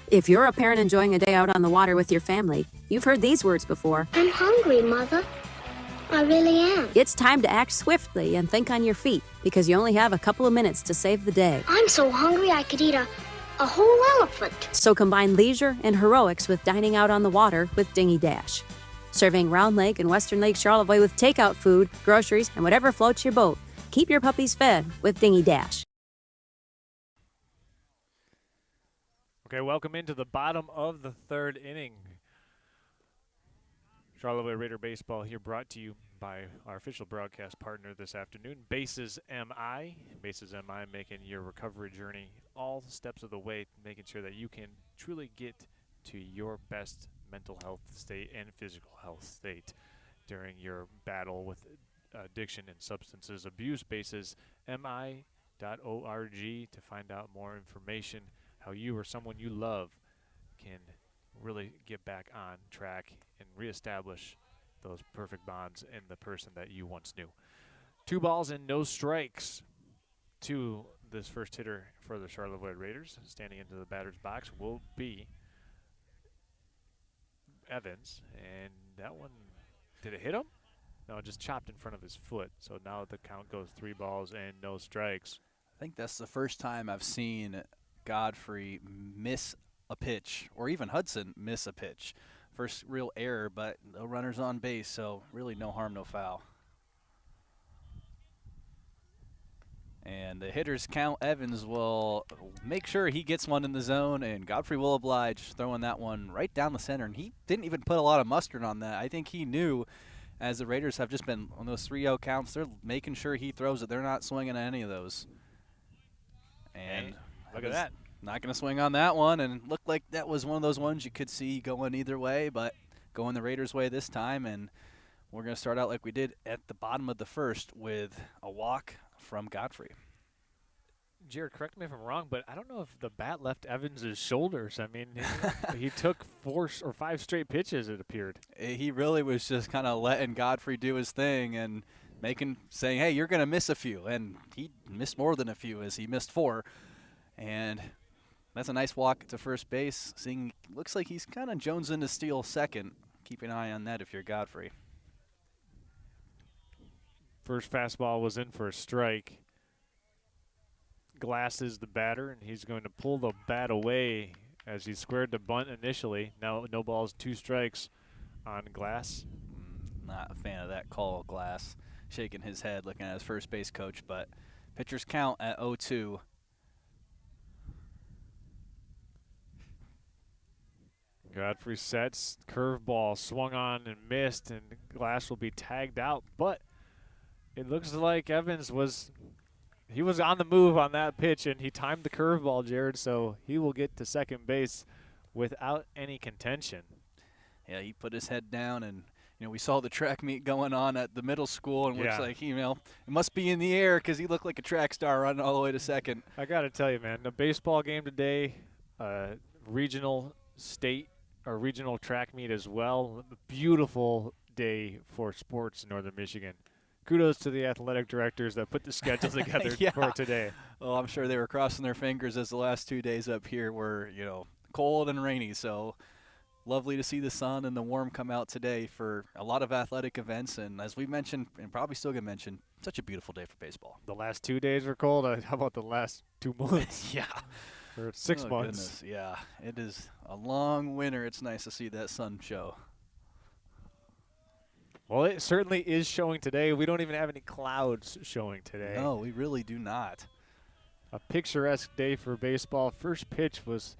If you're a parent enjoying a day out on the water with your family, you've heard these words before. I'm hungry, Mother. I really am. It's time to act swiftly and think on your feet, because you only have a couple of minutes to save the day. I'm so hungry I could eat a whole elephant. So combine leisure and heroics with dining out on the water with Dingy Dash. Serving Round Lake and Western Lake Charlevoix with takeout food, groceries, and whatever floats your boat. Keep your puppies fed with Dingy Dash. Okay, welcome into the bottom of the 3rd inning. Charlevoix Raider Baseball here, brought to you by our official broadcast partner this afternoon, Bases MI. Bases MI making your recovery journey all steps of the way, making sure that you can truly get to your best mental health state and physical health state during your battle with addiction and substances abuse. Bases MI.org to find out more information, how you or someone you love can really get back on track and reestablish those perfect bonds in the person that you once knew. 2 balls and no strikes to this first hitter for the Charlevoix Raiders. Standing into the batter's box will be Evans, and that one, did it hit him? No, it just chopped in front of his foot. So now the count goes 3 balls and no strikes. I think that's the first time I've seen Godfrey miss a pitch, or even Hudson miss a pitch. First real error, but no runners on base, so really no harm, no foul. And the hitters count. Evans will make sure he gets one in the zone, and Godfrey will oblige, throwing that one right down the center. And he didn't even put a lot of mustard on that. I think he knew, as the Raiders have just been on those 3-0 counts, they're making sure he throws it. They're not swinging at any of those. And look at that. Not going to swing on that one, and looked like that was one of those ones you could see going either way, but going the Raiders' way this time. And we're going to start out like we did at the bottom of the first with a walk from Godfrey. Jared, correct me if I'm wrong, but I don't know if the bat left Evans' shoulders. I mean, he took 4 or 5 straight pitches, it appeared. He really was just kind of letting Godfrey do his thing and saying, hey, you're going to miss a few. And he missed more than a few, as he missed 4. And that's a nice walk to first base. Looks like he's kind of jonesing to steal second. Keep an eye on that if you're Godfrey. First fastball was in for a strike. Glass is the batter, and he's going to pull the bat away as he squared the bunt initially. Now no balls, 2 strikes on Glass. Not a fan of that call, Glass. Shaking his head, looking at his first base coach, but pitchers count at 0-2. Godfrey sets, curveball swung on and missed, and Glass will be tagged out. But it looks like Evans was on the move on that pitch, and he timed the curveball, Jared, so he will get to second base without any contention. Yeah, he put his head down, and we saw the track meet going on at the middle school, and looks like it must be in the air because he looked like a track star running all the way to second. I got to tell you, man, the baseball game today, regional, state, or regional track meet as well. Beautiful day for sports in Northern Michigan. Kudos to the athletic directors that put the schedule together for today. Well, I'm sure they were crossing their fingers as the last 2 days up here were, cold and rainy. So lovely to see the sun and the warm come out today for a lot of athletic events. And as we mentioned, and probably still going to mention, such a beautiful day for baseball. The last 2 days were cold. How about the last 2 months? Yeah. Or 6 months. Goodness. Yeah, it is a long winter. It's nice to see that sun show. Well, it certainly is showing today. We don't even have any clouds showing today. No, we really do not. A picturesque day for baseball. First pitch was,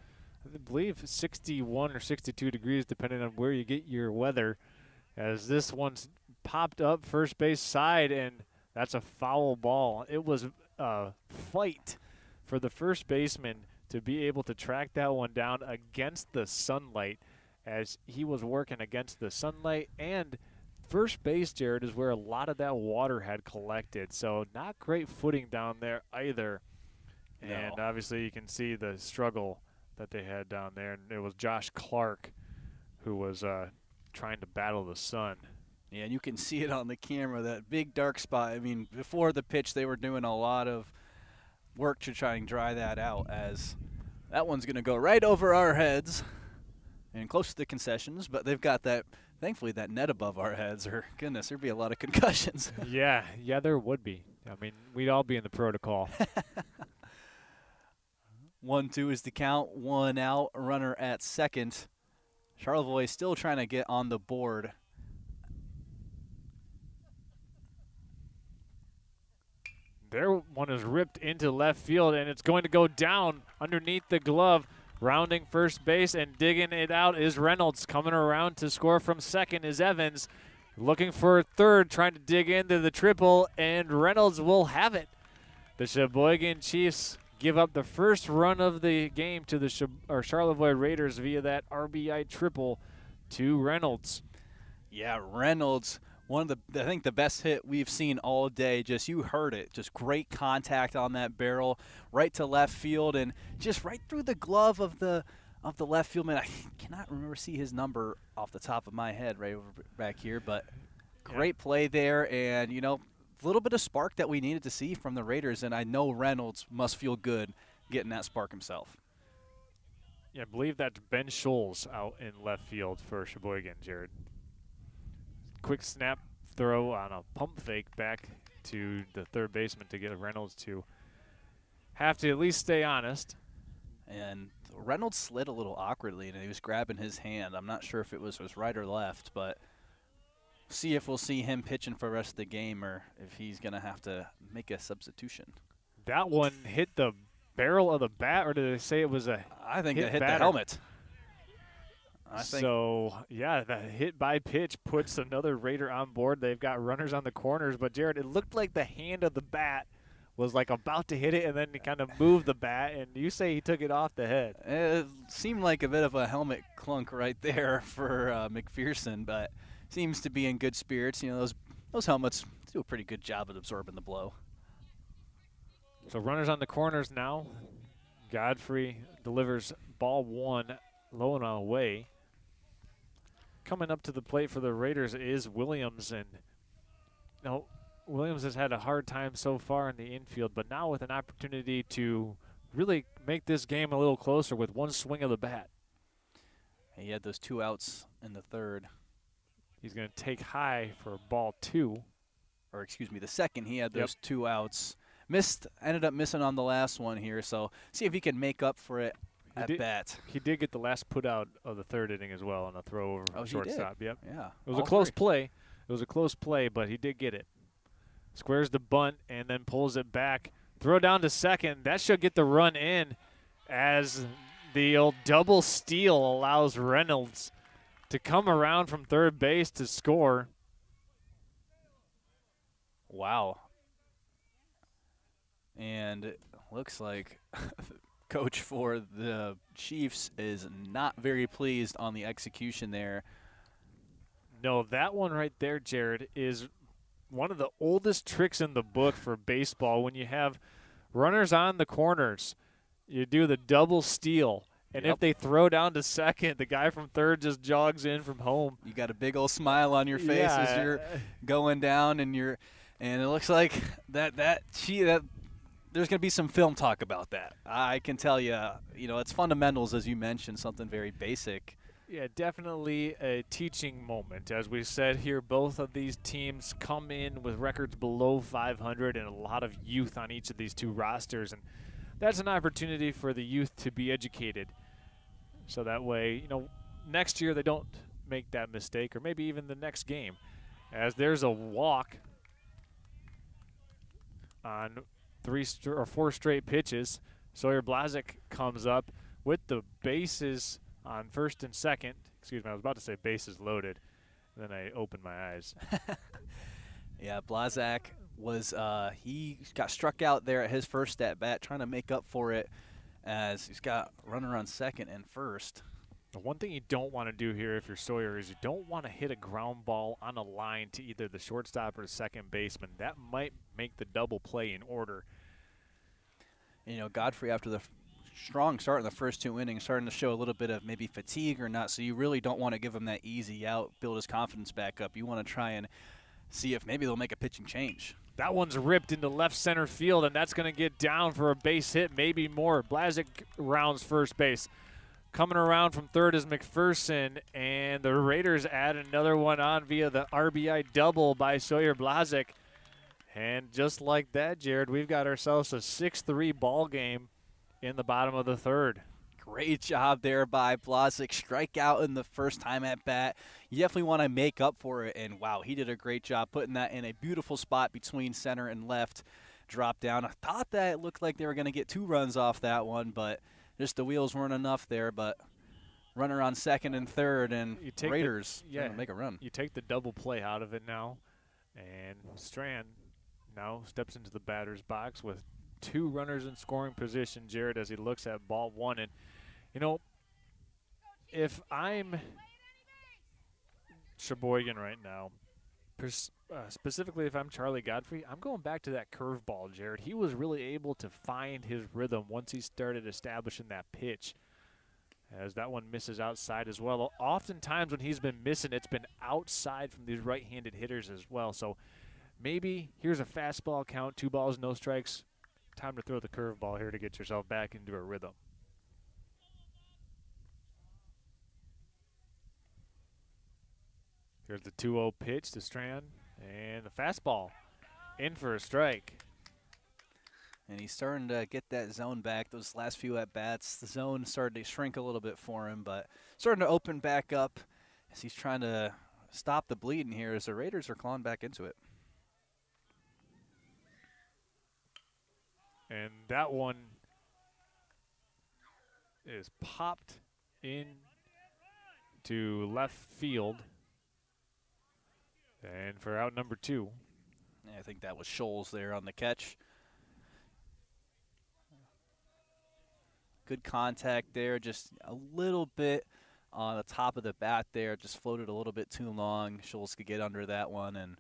I believe, 61 or 62 degrees, depending on where you get your weather, as this one's popped up first base side, and that's a foul ball. It was a fight for the first baseman to be able to track that one down against the sunlight, as he was working against the sunlight. And first base, Jared, is where a lot of that water had collected, so not great footing down there either. No. And obviously you can see the struggle that they had down there, and it was Josh Clark who was trying to battle the sun. Yeah, and you can see it on the camera, that big dark spot. I mean, before the pitch, they were doing a lot of work to try and dry that out, as that one's going to go right over our heads and close to the concessions, but they've got that, thankfully, that net above our heads, or goodness, there'd be a lot of concussions. Yeah, there would be. I mean, we'd all be in the protocol. 1-2 is the count, 1 out, runner at second. Charlevoix still trying to get on the board. Their one is ripped into left field, and it's going to go down underneath the glove. Rounding first base and digging it out is Reynolds. Coming around to score from second is Evans. Looking for third, trying to dig into the triple, and Reynolds will have it. The Cheboygan Chiefs give up the first run of the game to the Charlevoix Raiders via that RBI triple to Reynolds. Yeah, Reynolds, one of the, I think the best hit we've seen all day. Just, you heard it, just great contact on that barrel, right to left field, and just right through the glove of the left field man. I cannot see his number off the top of my head right over back here, but great play there, and a little bit of spark that we needed to see from the Raiders, and I know Reynolds must feel good getting that spark himself. Yeah, I believe that's Ben Scholes out in left field for Cheboygan, Jared. Quick snap throw on a pump fake back to the third baseman to get Reynolds to have to at least stay honest. And Reynolds slid a little awkwardly, and he was grabbing his hand. I'm not sure if it was right or left, but see if we'll see him pitching for the rest of the game, or if he's going to have to make a substitution. That one hit the barrel of the bat, or did they say it was a I think it hit batter? the helmet. So, yeah, the hit by pitch puts another Raider on board. They've got runners on the corners, but, Jared, it looked like the hand of the bat was like about to hit it, and then he kind of moved the bat, and you say he took it off the head. It seemed like a bit of a helmet clunk right there for McPherson, but seems to be in good spirits. Those helmets do a pretty good job at absorbing the blow. So runners on the corners now. Godfrey delivers ball one, low and away. Coming up to the plate for the Raiders is Williams, and Williams has had a hard time so far in the infield, but now with an opportunity to really make this game a little closer with one swing of the bat. He had those 2 outs in the third. He's going to take high for ball 2. Or excuse me, the second. He had those 2 outs. Ended up missing on the last one here, so see if he can make up for it at bat. He did get the last put out of the third inning as well on a throw over shortstop. Yep. Yeah. It was a close play. It was a close play, but he did get it. Squares the bunt and then pulls it back. Throw down to second. That should get the run in, as The old double steal allows Reynolds to come around from third base to score. Wow. And it looks like coach for the Chiefs is not very pleased on the execution there. No, that one right there, Jared, is one of the oldest tricks in the book for baseball. When you have runners on the corners, you do the double steal. And if they throw down to second, the guy from third just jogs in from home. You got a big old smile on your face as you're going down, and it looks like that there's going to be some film talk about that. I can tell you, it's fundamentals, as you mentioned, something very basic. Yeah, definitely a teaching moment. As we said here, both of these teams come in with records below 500 and a lot of youth on each of these two rosters. And that's an opportunity for the youth to be educated. So that way, next year they don't make that mistake, or maybe even the next game. As there's a walk on 3 or 4 straight pitches, Sawyer Blazik comes up with the bases on first and second. Excuse me, I was about to say bases loaded. Then I opened my eyes. Yeah, Blazak was he got struck out there at his first at bat, trying to make up for it as he's got runner on second and first. The one thing you don't want to do here if you're Sawyer is you don't want to hit a ground ball on a line to either the shortstop or the second baseman. That might make the double play in order. Godfrey, after the strong start in the first 2 innings, starting to show a little bit of maybe fatigue or not, so you really don't want to give him that easy out, build his confidence back up. You want to try and see if maybe they'll make a pitching change. That one's ripped into left center field, and that's going to get down for a base hit, maybe more. Blazik rounds first base. Coming around from third is McPherson, and the Raiders add another one on via the RBI double by Sawyer Blazik. And just like that, Jared, we've got ourselves a 6-3 ball game in the bottom of the third. Great job there by Blazik. Strikeout in the first time at bat. You definitely want to make up for it, and wow, he did a great job putting that in a beautiful spot between center and left. Drop down. I thought that it looked like they were going to get 2 runs off that one, but just the wheels weren't enough there. But runner on second and third, and Raiders make a run. You take the double play out of it now, and Strand now steps into the batter's box with 2 runners in scoring position, Jared, as he looks at ball 1. And, if I'm Cheboygan right now, specifically if I'm Charlie Godfrey, I'm going back to that curveball, Jared. He was really able to find his rhythm once he started establishing that pitch, as that one misses outside as well. Oftentimes when he's been missing, it's been outside from these right-handed hitters as well. So maybe here's a fastball count, 2 balls, no strikes. Time to throw the curveball here to get yourself back into a rhythm. Here's the 2-0 pitch to Strand, and the fastball in for a strike. And he's starting to get that zone back. Those last few at-bats, the zone started to shrink a little bit for him, but starting to open back up as he's trying to stop the bleeding here as the Raiders are clawing back into it. And that one is popped in to left field. And for out number 2. I think that was Scholes there on the catch. Good contact there, just a little bit on the top of the bat there. Just floated a little bit too long. Scholes could get under that one and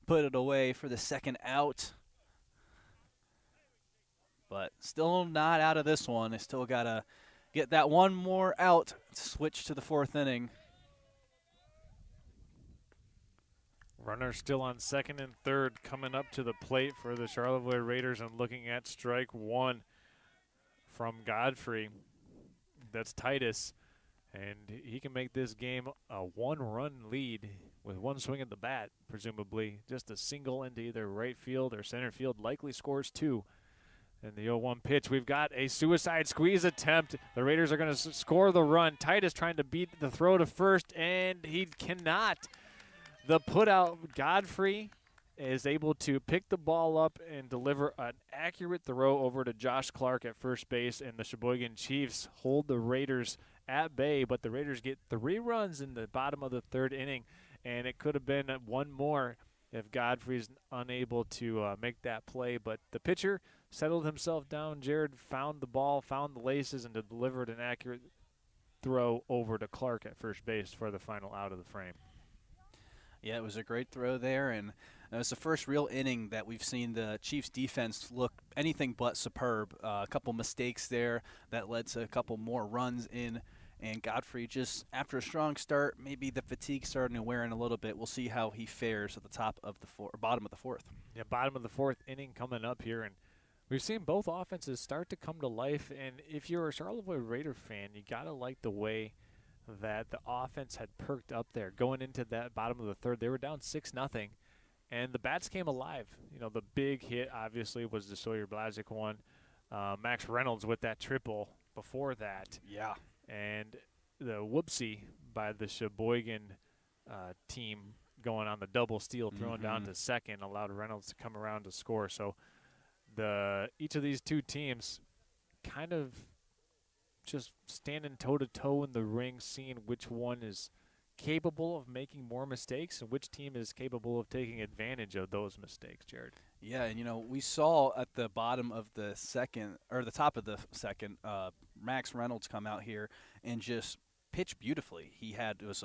put it away for the second out. But still not out of this one. They still got to get that one more out to switch to the 4th inning. Runner still on second and third, coming up to the plate for the Charlevoix Raiders and looking at strike 1 from Godfrey. That's Titus, and he can make this game a 1-run lead with 1 swing at the bat, presumably. Just a single into either right field or center field, likely scores 2. And the 0-1 pitch, we've got a suicide squeeze attempt. The Raiders are going to score the run. Titus trying to beat the throw to first, and he cannot. The put out, Godfrey is able to pick the ball up and deliver an accurate throw over to Josh Clark at first base, and the Cheboygan Chiefs hold the Raiders at bay, but the Raiders get 3 runs in the bottom of the 3rd inning, and it could have been one more if Godfrey's unable to make that play. But the pitcher settled himself down. Jared found the ball, found the laces, and delivered an accurate throw over to Clark at first base for the final out of the frame. Yeah, it was a great throw there, and it was the first real inning that we've seen the Chiefs' defense look anything but superb. A couple mistakes there that led to a couple more runs in, and Godfrey just, after a strong start, maybe the fatigue starting to wear in a little bit. We'll see how he fares at the bottom of the 4th. Yeah, bottom of the 4th inning coming up here, and we've seen both offenses start to come to life, and if you're a Charlevoix Raider fan, you got to like the way that the offense had perked up there. Going into that bottom of the 3rd, they were down 6-0, and the bats came alive. You know, the big hit, obviously, was the Sawyer Blazic one. Max Reynolds with that triple before that. Yeah. And the whoopsie by the Cheboygan team going on the double steal, throwing down to second, allowed Reynolds to come around to score. So each of these two teams kind of just standing toe-to-toe in the ring, seeing which one is capable of making more mistakes and which team is capable of taking advantage of those mistakes, Jared. Yeah, and, we saw at the bottom of the 2nd, or the top of the 2nd, Max Reynolds come out here and just pitch beautifully. It was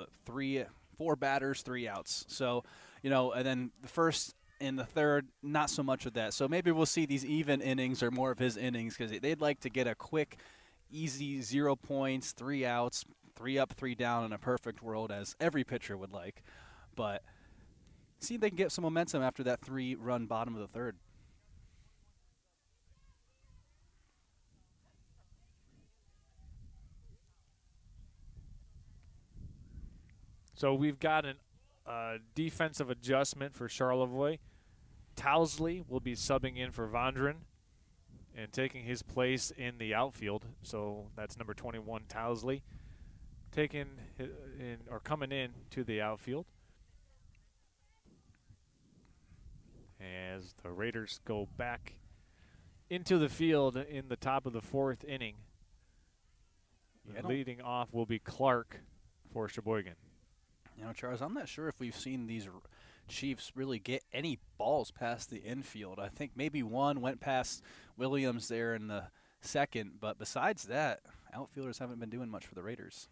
4 batters, 3 outs. So, and then the 1st and the 3rd, not so much of that. So maybe we'll see these even innings or more of his innings, because they'd like to get a quick, easy 0 points, 3 outs, 3 up, 3 down in a perfect world, as every pitcher would like. But see if they can get some momentum after that 3-run bottom of the 3rd. So we've got a defensive adjustment for Charlevoix. Towsley will be subbing in for Vondran and taking his place in the outfield. So that's number 21, Towsley, coming in to the outfield as the Raiders go back into the field in the top of the 4th inning. Leading off will be Clark for Cheboygan. Charles, I'm not sure if we've seen these Chiefs really get any balls past the infield. I think maybe one went past Williams there in the 2nd, but besides that, outfielders haven't been doing much for the Raiders.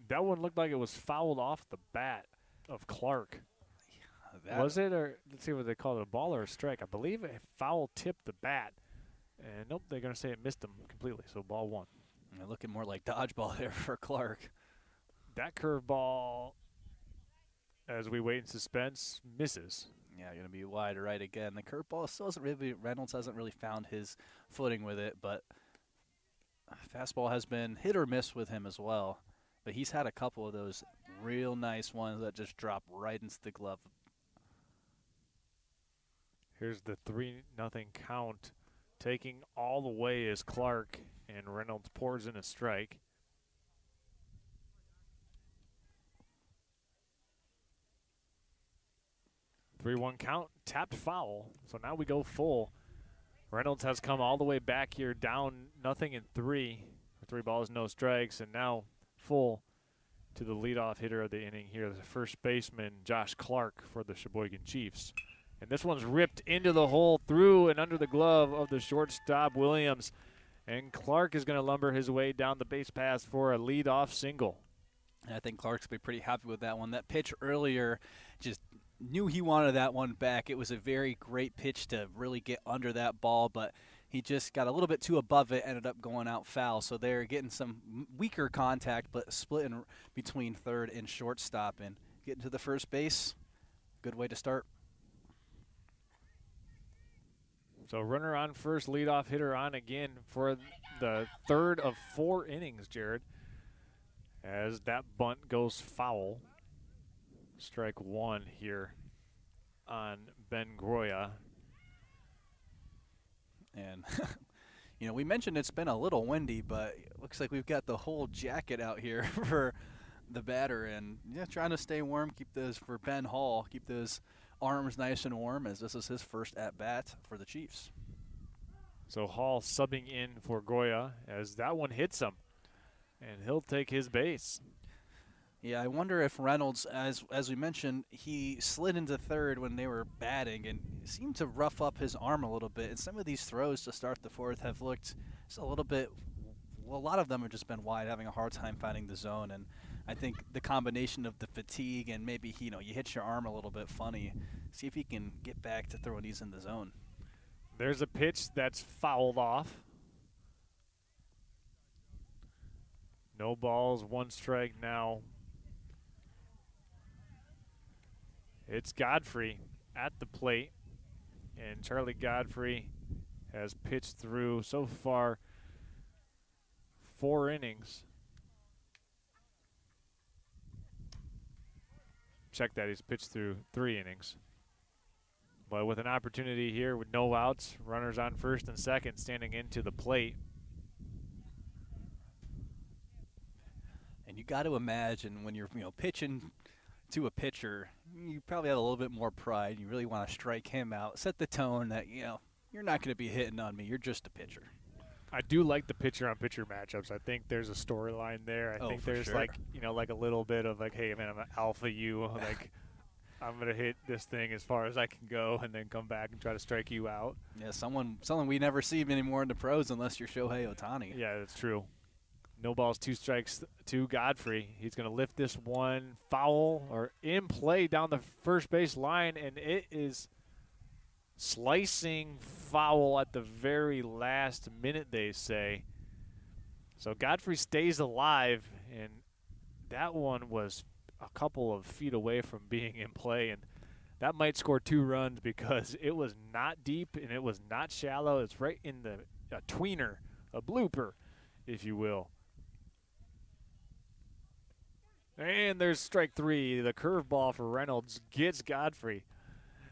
That one looked like it was fouled off the bat of Clark. Was it? Or let's see what they call it, a ball or a strike. I believe it foul tipped the bat. And nope, they're going to say it missed him completely, so ball 1. Looking more like dodgeball there for Clark. That curveball, as we wait in suspense, misses. Yeah, going to be wide right again. The curveball still hasn't really, Reynolds hasn't really found his footing with it, but fastball has been hit or miss with him as well. But he's had a couple of those real nice ones that just drop right into the glove. Here's the 3-0 count. Taking all the way is Clark, and Reynolds pours in a strike. Three-one count, tapped foul. So now we go full. Reynolds has come all the way back here, down 0-3. 3 balls, no strikes, and now full to the leadoff hitter of the inning here, the first baseman, Josh Clark, for the Cheboygan Chiefs. And this one's ripped into the hole, through and under the glove of the shortstop, Williams. And Clark is going to lumber his way down the base path for a leadoff single. And I think Clark's going to be pretty happy with that one. That pitch earlier, just knew he wanted that one back. It was a very great pitch to really get under that ball, but he just got a little bit too above it, ended up going out foul. So they're getting some weaker contact, but splitting between third and shortstop. And getting to the first base, good way to start. So runner on first, leadoff hitter on again for the 3rd of 4 innings, Jared. As that bunt goes foul. Strike 1 here on Ben Groya. And, we mentioned it's been a little windy, but it looks like we've got the whole jacket out here for the batter. And, trying to stay warm, keep those for Ben Hall, keep those arms nice and warm as this is his first at-bat for the Chiefs. So Hall subbing in for Goya as that one hits him, and he'll take his base. Yeah, I wonder if Reynolds, as we mentioned, he slid into third when they were batting and seemed to rough up his arm a little bit. And some of these throws to start the fourth have looked just a little bit, well, a lot of them have just been wide, having a hard time finding the zone. And I think the combination of the fatigue and maybe, you hit your arm a little bit funny, see if he can get back to throwing these in the zone. There's a pitch that's fouled off. No balls, 1 strike now. It's Godfrey at the plate, and Charlie Godfrey has pitched through so far 4 innings. Check that, he's pitched through 3 innings. But with an opportunity here with no outs, runners on first and second standing into the plate. And you got to imagine when you're pitching to a pitcher, you probably have a little bit more pride. You really want to strike him out, set the tone that you're not going to be hitting on me. You're just a pitcher. I do like the pitcher-on-pitcher matchups. I think there's a storyline there. I think there's sure. like a little bit of like, hey man, I'm an alpha you. Like I'm gonna hit this thing as far as I can go, and then come back and try to strike you out. Yeah, someone we never see anymore in the pros unless you're Shohei Ohtani. Yeah, that's true. No balls, 2 strikes to Godfrey. He's going to lift this one foul or in play down the first base line, and it is slicing foul at the very last minute, they say. So Godfrey stays alive, and that one was a couple of feet away from being in play, and that might score 2 runs because it was not deep and it was not shallow. It's right in a tweener, a blooper, if you will. And there's strike 3. The curveball for Reynolds gets Godfrey.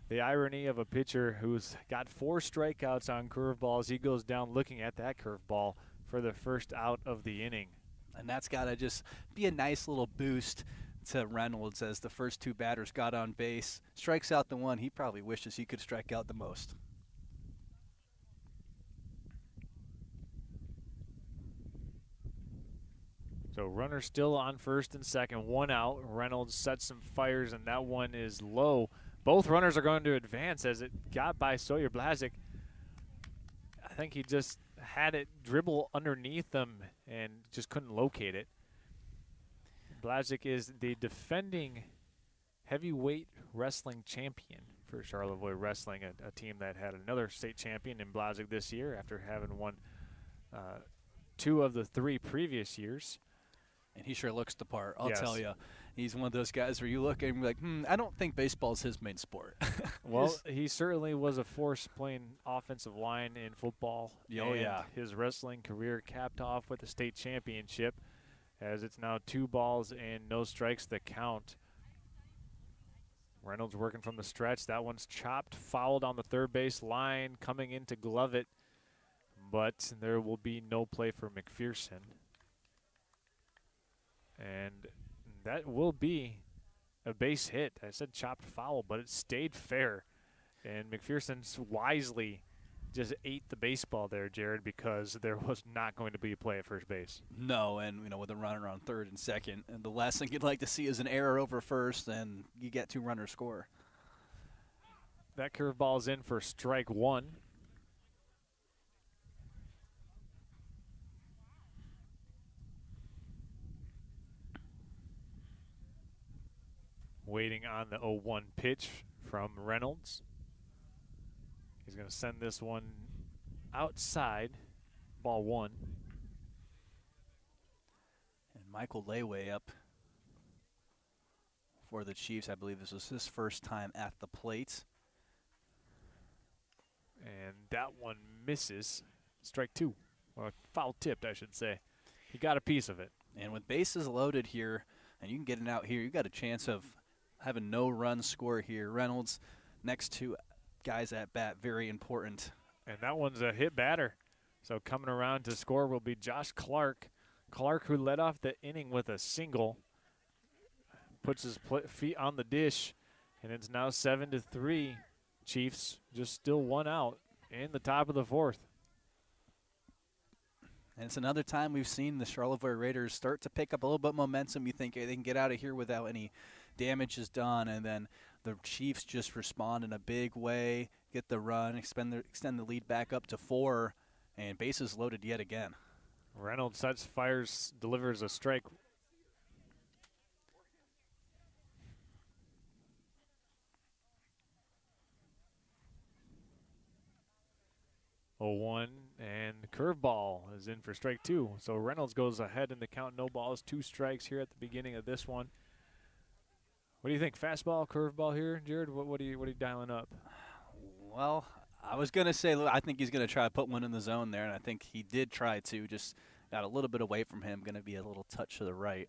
The irony of a pitcher who's got 4 strikeouts on curveballs. He goes down looking at that curveball for the first out of the inning. And that's got to just be a nice little boost to Reynolds as the first 2 batters got on base. Strikes out the one he probably wishes he could strike out the most. So runner still on first and second, 1 out. Reynolds sets some fires, and that one is low. Both runners are going to advance as it got by Sawyer Blazik. I think he just had it dribble underneath them and just couldn't locate it. Blazik is the defending heavyweight wrestling champion for Charlevoix Wrestling, a team that had another state champion in Blazik this year after having won 2 of the 3 previous years. And he sure looks the part, I'll Yes. tell you. He's one of those guys where you look at him like, I don't think baseball's his main sport. Well, he certainly was a force playing offensive line in football. Oh, and yeah. his wrestling career capped off with the state championship, as it's now 2 balls and no strikes to count. Reynolds working from the stretch. That one's chopped, fouled on the third base line, coming in to glove it. But there will be no play for McPherson. And that will be a base hit. I said chopped foul, but it stayed fair. And McPherson wisely just ate the baseball there, Jared, because there was not going to be a play at first base. No, and with a runner on third and second, and the last thing you'd like to see is an error over first, and you get 2 runners score. That curveball is in for strike 1. Waiting on the 0-1 pitch from Reynolds. He's going to send this one outside, ball 1. And Michael Layway up for the Chiefs. I believe this was his first time at the plate. And that one misses. Strike 2. Or foul tipped, I should say. He got a piece of it. And with bases loaded here, and you can get it out here, you got a chance of having no run score here. Reynolds, next 2 guys at bat, very important. And that one's a hit batter. So coming around to score will be Josh Clark. Clark, who led off the inning with a single, puts his feet on the dish And it's now 7-3. Chiefs just still one out in the top of the fourth. And it's another time we've seen the Charlevoix Raiders start to pick up a little bit of momentum. You think hey, they can get out of here without any damage is done, and then the Chiefs just respond in a big way, get the run, extend the lead back up to 4, and bases loaded yet again. Reynolds sets, fires, delivers a strike. Oh, 1, and curveball is in for strike 2. So Reynolds goes ahead in the count, no balls, 2 strikes here at the beginning of this one. What do you think, fastball, curveball here, Jared? What are you dialing up? Well, I was going to say, I think he's going to try to put one in the zone there, and I think he did try to, just got a little bit away from him, going to be a little touch to the right.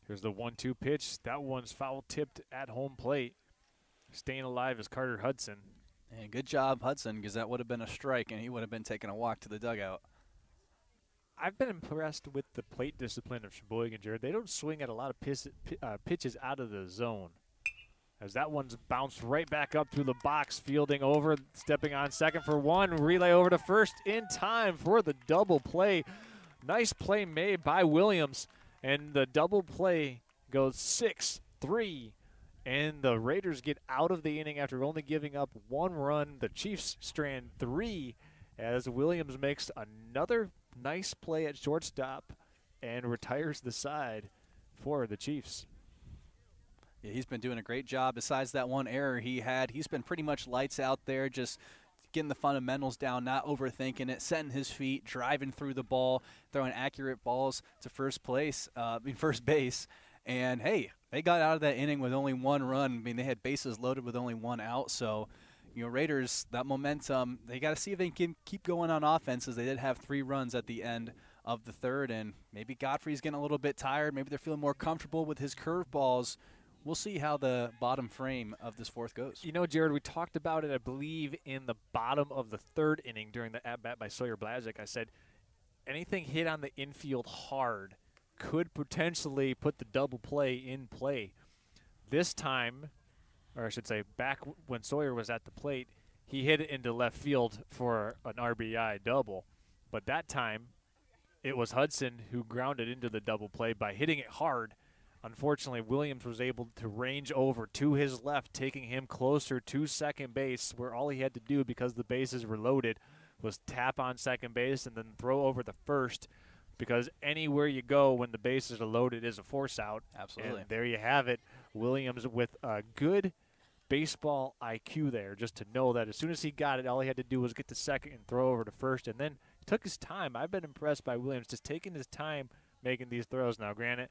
Here's the 1-2 pitch. That one's foul tipped at home plate. Staying alive is Carter Hudson. And good job, Hudson, because that would have been a strike, and he would have been taking a walk to the dugout. I've been impressed with the plate discipline of Cheboygan, Jared. They don't swing at a lot of pitches out of the zone. As that one's bounced right back up through the box, fielding over, stepping on second for 1, relay over to first in time for the double play. Nice play made by Williams, and the double play goes 6-3. And the Raiders get out of the inning after only giving up 1 run. The Chiefs strand 3 as Williams makes another nice play at shortstop and retires the side for the Chiefs. Yeah, he's been doing a great job. Besides that one error he had, he's been pretty much lights out there, just getting the fundamentals down, not overthinking it, setting his feet, driving through the ball, throwing accurate balls to first base. And, hey, they got out of that inning with only 1 run. I mean, they had bases loaded with only 1 out. So, Raiders, that momentum, they got to see if they can keep going on offense, as they did have 3 runs at the end of the third. And maybe Godfrey's getting a little bit tired. Maybe they're feeling more comfortable with his curveballs. We'll see how the bottom frame of this fourth goes. Jared, we talked about it, I believe, in the bottom of the 3rd inning during the at-bat by Sawyer Blazic. I said anything hit on the infield hard could potentially put the double play in play. This time, or I should say back when Sawyer was at the plate, he hit it into left field for an RBI double. But that time, it was Hudson who grounded into the double play by hitting it hard. Unfortunately, Williams was able to range over to his left, taking him closer to second base, where all he had to do, because the bases were loaded, was tap on second base and then throw over the first, because anywhere you go when the bases are loaded is a force out. Absolutely. And there you have it. Williams with a good baseball IQ there, just to know that as soon as he got it, all he had to do was get to second and throw over to first, and then took his time. I've been impressed by Williams, just taking his time making these throws. Now, granted,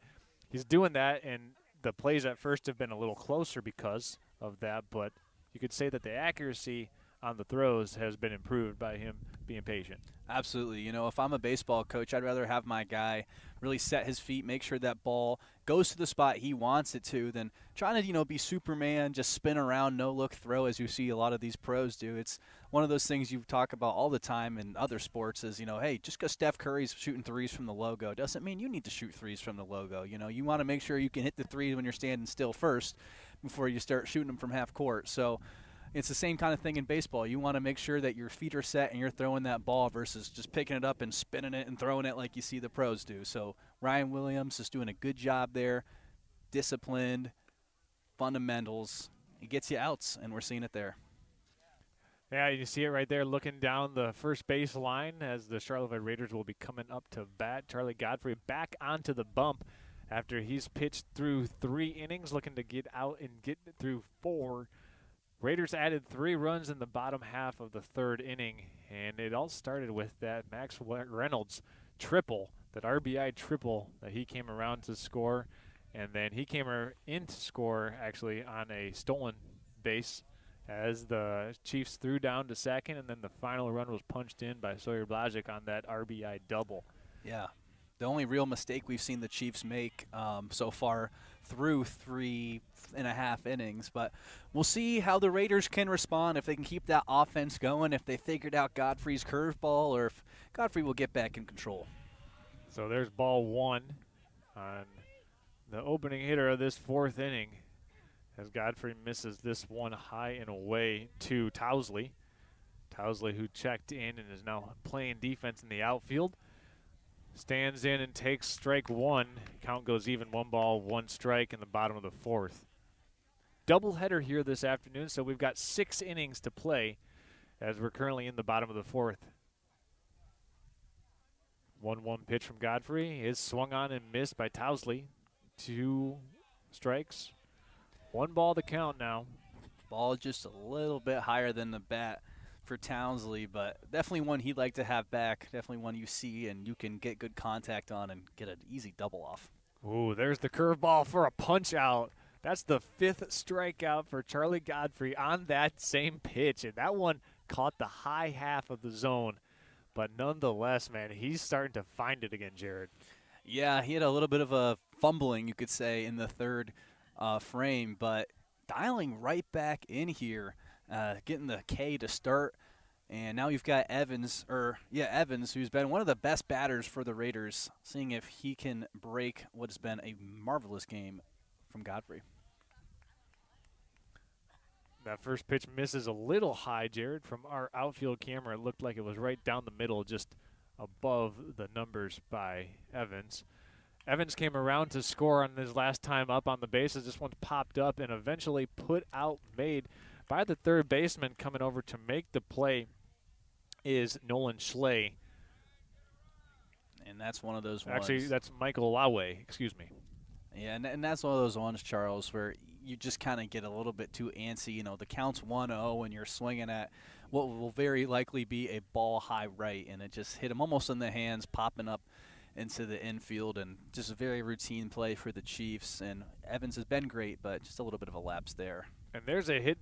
he's doing that, and the plays at first have been a little closer because of that, but you could say that the accuracy on the throws has been improved by him being patient. Absolutely. If I'm a baseball coach, I'd rather have my guy really set his feet, make sure that ball goes to the spot he wants it to, than trying to, be Superman, just spin around, no-look throw, as you see a lot of these pros do. It's one of those things you talk about all the time in other sports is, hey, just because Steph Curry's shooting threes from the logo doesn't mean you need to shoot threes from the logo. You want to make sure you can hit the three when you're standing still first before you start shooting them from half court. So it's the same kind of thing in baseball. You want to make sure that your feet are set and you're throwing that ball versus just picking it up and spinning it and throwing it like you see the pros do. So Ryan Williams is doing a good job there, disciplined, fundamentals. He gets you outs, and we're seeing it there. Yeah, you see it right there looking down the first base line as the Charlevoix Raiders will be coming up to bat. Charlie Godfrey back onto the bump after he's pitched through 3 innings, looking to get out and get through 4. Raiders added 3 runs in the bottom half of the 3rd inning, and it all started with that Max Reynolds triple, that RBI triple that he came around to score, and then he came in to score actually on a stolen base as the Chiefs threw down to second, and then the final run was punched in by Sawyer Blazic on that RBI double. Yeah. The only real mistake we've seen the Chiefs make so far through 3.5 innings. But we'll see how the Raiders can respond, if they can keep that offense going, if they figured out Godfrey's curveball, or if Godfrey will get back in control. So there's ball 1 on the opening hitter of this 4th inning, as Godfrey misses this one high and away to Tousley. Tousley, who checked in and is now playing defense in the outfield, stands in and takes strike 1. Count goes even, 1 ball, 1 strike in the bottom of the 4th. Doubleheader here this afternoon, so we've got 6 innings to play as we're currently in the bottom of the 4th. 1-1 pitch from Godfrey is swung on and missed by Tousley. 2 strikes. 1 ball to count now. Ball just a little bit higher than the bat for Townsley, but definitely one he'd like to have back. Definitely one you see and you can get good contact on and get an easy double off. Ooh, there's the curveball for a punch out. That's the 5th strikeout for Charlie Godfrey on that same pitch, and that one caught the high half of the zone. But nonetheless, man, he's starting to find it again, Jared. Yeah, he had a little bit of a fumbling, you could say, in the 3rd frame, but dialing right back in here, getting the K to start. And now you've got Evans, who's been one of the best batters for the Raiders, seeing if he can break what has been a marvelous game from Godfrey. That first pitch misses a little high, Jared. From our outfield camera, it looked like it was right down the middle, just above the numbers by Evans. Evans came around to score on his last time up on the bases. This one's popped up and eventually put out, made by the 3rd baseman. Coming over to make the play is Nolan Schley. And that's one of those ones. Actually, that's Michael Lawe, excuse me. Yeah, and that's one of those ones, Charles, where you just kind of get a little bit too antsy. You know, the count's 1-0 and you're swinging at what will very likely be a ball high right, and it just hit him almost in the hands, popping up into the infield, and just a very routine play for the Chiefs. And Evans has been great, but just a little bit of a lapse there. And there's a hit.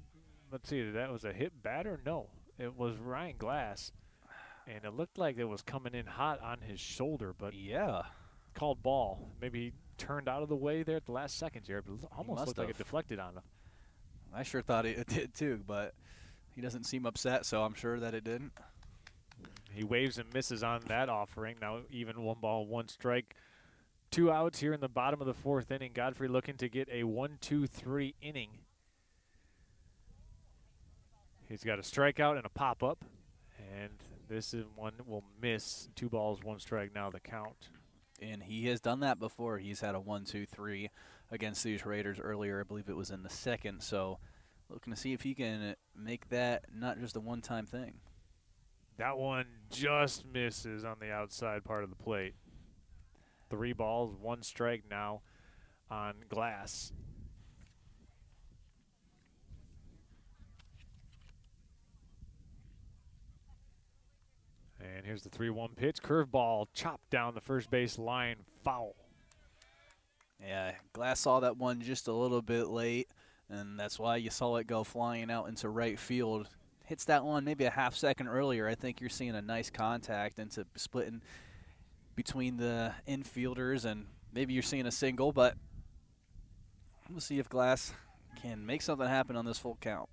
Let's see, that was a hit batter? No, it was Ryan Glass, and it looked like it was coming in hot on his shoulder, but yeah, called ball. Maybe he turned out of the way there at the last second, Jared, but it almost looked like it deflected on him. I sure thought it did too, but he doesn't seem upset, so I'm sure that it didn't. He waves and misses on that offering. Now even 1 ball, 1 strike. 2 outs here in the bottom of the 4th inning. Godfrey looking to get a 1-2-3 inning. He's got a strikeout and a pop-up, and this is one will miss. 2 balls, 1 strike now the count. And he has done that before. He's had a 1-2-3 against these Raiders earlier. I believe it was in the 2nd. So looking to see if he can make that not just a one-time thing. That one just misses on the outside part of the plate. 3 balls, 1 strike now on Glass. And here's the 3-1 pitch. Curveball chopped down the first base line, foul. Yeah, Glass saw that one just a little bit late, and that's why you saw it go flying out into right field. Hits that one maybe a half second earlier. I think you're seeing a nice contact into splitting between the infielders, and maybe you're seeing a single, but we'll see if Glass can make something happen on this full count.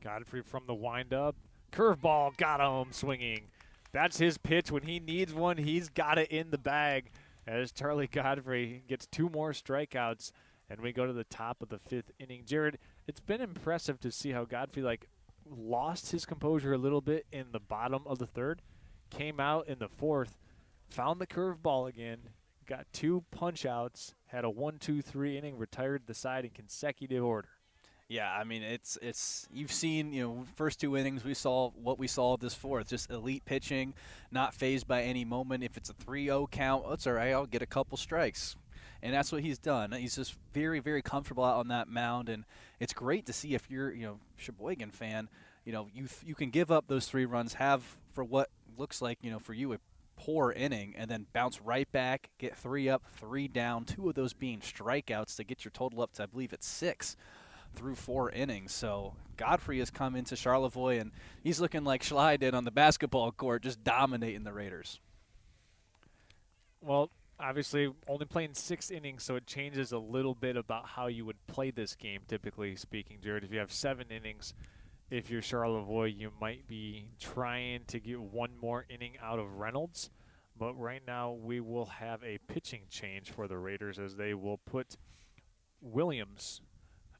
Godfrey from the windup. Curveball got him swinging. That's his pitch. When he needs one, he's got it in the bag. As Charlie Godfrey gets 2 more strikeouts, and we go to the top of the 5th inning. Jared, it's been impressive to see how Godfrey lost his composure a little bit in the bottom of the 3rd, came out in the 4th, found the curveball again, got 2 punch outs, had a 1-2-3 inning, retired the side in consecutive order. Yeah, I mean, it's you've seen, first 2 innings we saw what we saw this 4th, just elite pitching, not phased by any moment. If it's a 3-0 count, it's all right, I'll get a couple strikes. And that's what he's done. He's just very, very comfortable out on that mound, and it's great to see if you're, Cheboygan fan, you can give up those 3 runs, have for what looks like, for you a poor inning, and then bounce right back, get 3 up, 3 down, 2 of those being strikeouts to get your total up to, I believe it's 6. Through 4 innings. So Godfrey has come into Charlevoix, and he's looking like Schley did on the basketball court, just dominating the Raiders. Well, obviously only playing 6 innings, so it changes a little bit about how you would play this game, typically speaking, Jared. If you have 7 innings, if you're Charlevoix, you might be trying to get 1 more inning out of Reynolds. But right now we will have a pitching change for the Raiders as they will put Williams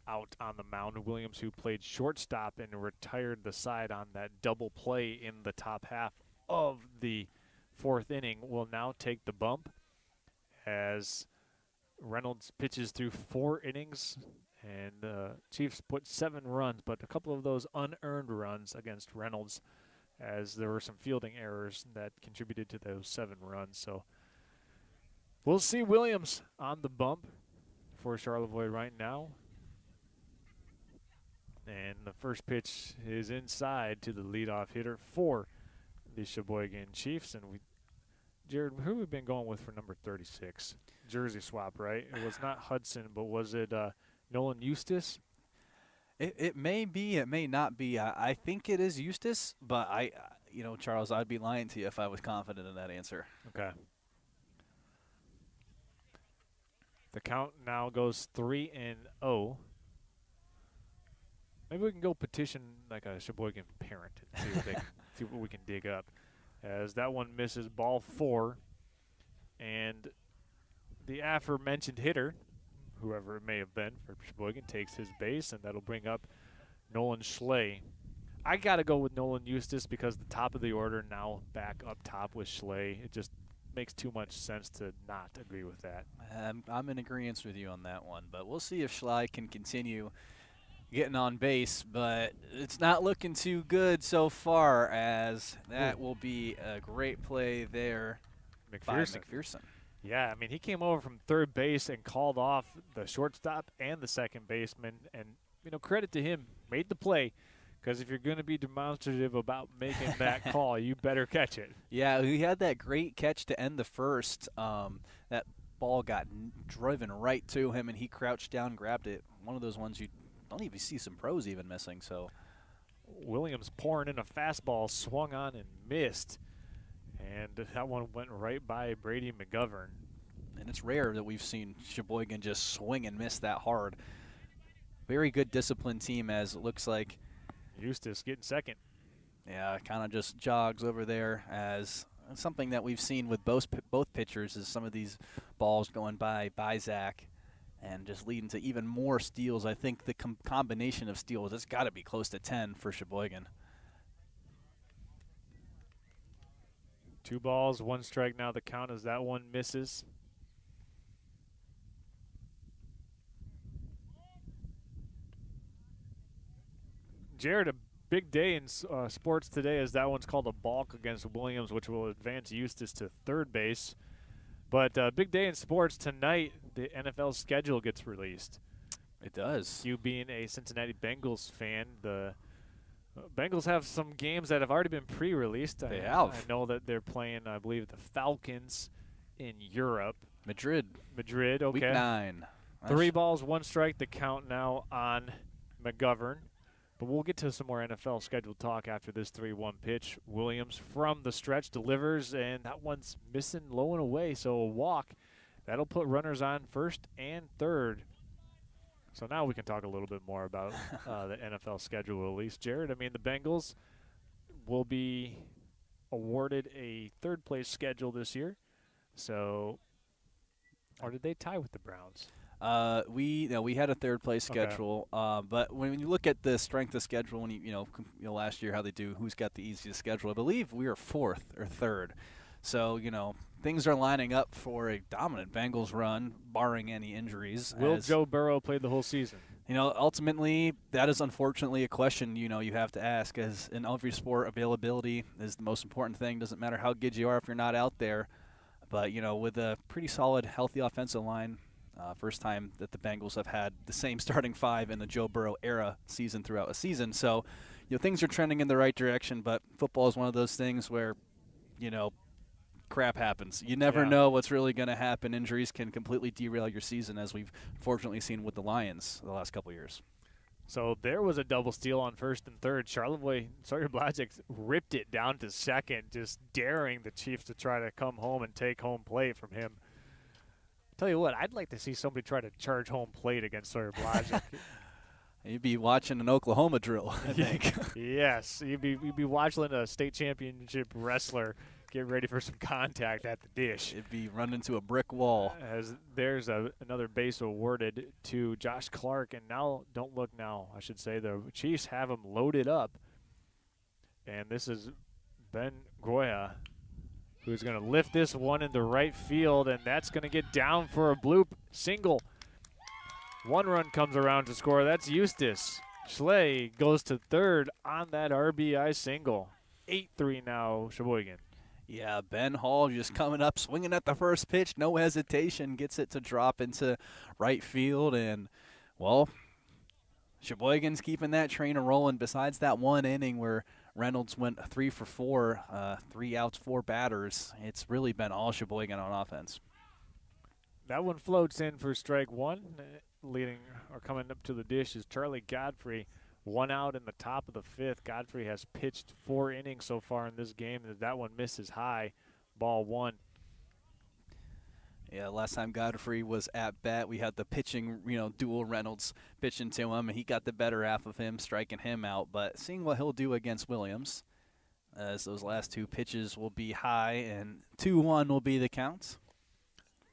out on the mound. Williams, who played shortstop and retired the side on that double play in the top half of the 4th inning, will now take the bump as Reynolds pitches through 4 innings. And Chiefs put 7 runs, but a couple of those unearned runs against Reynolds, as there were some fielding errors that contributed to those 7 runs. So we'll see Williams on the bump for Charlevoix right now. And the first pitch is inside to the leadoff hitter for the Cheboygan Chiefs. And Jared, who have we been going with for number 36? Jersey swap, right? It was not Hudson, but was it Nolan Eustace? It may be, it may not be. I think it is Eustace, but Charles, I'd be lying to you if I was confident in that answer. Okay. The count now goes 3-0. Maybe we can go petition like a Cheboygan parent and see what we can dig up. As that one misses, ball 4, and the aforementioned hitter, whoever it may have been for Cheboygan, takes his base, and that'll bring up Nolan Schley. I got to go with Nolan Eustace because the top of the order now back up top with Schley. It just makes too much sense to not agree with that. I'm in agreement with you on that one, but we'll see if Schley can continue getting on base, but it's not looking too good so far, as that will be a great play there by McPherson. Yeah, I mean, he came over from third base and called off the shortstop and the second baseman. And, credit to him, made the play, because if you're going to be demonstrative about making that call, you better catch it. Yeah, he had that great catch to end the first. That ball got driven right to him, and he crouched down, grabbed it. One of those ones you don't even see some pros even missing. So Williams pouring in a fastball, swung on and missed. And that one went right by Brady McGovern. And it's rare that we've seen Cheboygan just swing and miss that hard. Very good disciplined team, as it looks like. Eustace getting second. Yeah, kind of just jogs over there, as something that we've seen with both pitchers is some of these balls going by Zach and just leading to even more steals. I think the combination of steals, it's got to be close to 10 for Cheboygan. 2 balls, 1 strike now the count as that one misses. Jared, a big day in sports today, as that one's called a balk against Williams, which will advance Eustace to third base. But big day in sports tonight, the NFL schedule gets released. It does. You being a Cincinnati Bengals fan, the Bengals have some games that have already been pre-released. They have. I know that they're playing, I believe, the Falcons in Europe. Madrid, okay. Week 9. 3 balls, 1 strike, the count now on McGovern. But we'll get to some more NFL scheduled talk after this 3-1 pitch. Williams from the stretch delivers, and that one's missing low and away, so a walk. That'll put runners on first and third. So now we can talk a little bit more about the NFL schedule release. Jared, I mean, the Bengals will be awarded a third-place schedule this year. So, or did they tie with the Browns? We had a third-place schedule, but when you look at the strength of schedule, when you know last year how they do, who's got the easiest schedule, I believe we are 4th or 3rd. So, things are lining up for a dominant Bengals run, barring any injuries. Will Joe Burrow play the whole season? Ultimately, that is unfortunately a question, you have to ask. As in every sport, availability is the most important thing. Doesn't matter how good you are if you're not out there. But, with a pretty solid, healthy offensive line, first time that the Bengals have had the same starting 5 in the Joe Burrow era season throughout a season. So, things are trending in the right direction, but football is one of those things where, crap happens. You never know what's really going to happen. Injuries can completely derail your season, as we've fortunately seen with the Lions the last couple of years. So there was a double steal on first and third. Charlevoix, Sawyer Blazek ripped it down to second, just daring the Chiefs to try to come home and take home plate from him. Tell you what, I'd like to see somebody try to charge home plate against Sawyer Blazek. You'd be watching an Oklahoma drill, I think. Yes, you'd be watching a state championship wrestler get ready for some contact at the dish. It'd be run into a brick wall. As there's another base awarded to Josh Clark, and now, don't look now, I should say, the Chiefs have him loaded up. And this is Ben Goya, who's going to lift this one into right field, and that's going to get down for a bloop single. One run comes around to score. That's Eustace. Schley goes to third on that RBI single. 8-3 now, Cheboygan. Yeah, Ben Hall just coming up, swinging at the first pitch, no hesitation, gets it to drop into right field. And, well, Cheboygan's keeping that train rolling. Besides that one inning where Reynolds went 3 for 4, 3 outs, 4 batters, it's really been all Cheboygan on offense. That one floats in for strike one. Leading or coming up to the dish is Charlie Godfrey. 1 out in the top of the 5th. Godfrey has pitched 4 innings so far in this game. That one misses high. Ball 1. Yeah, last time Godfrey was at bat, we had the pitching, dual Reynolds pitching to him, and he got the better half of him, striking him out. But seeing what he'll do against Williams, as those last 2 pitches will be high, and 2-1 will be the counts.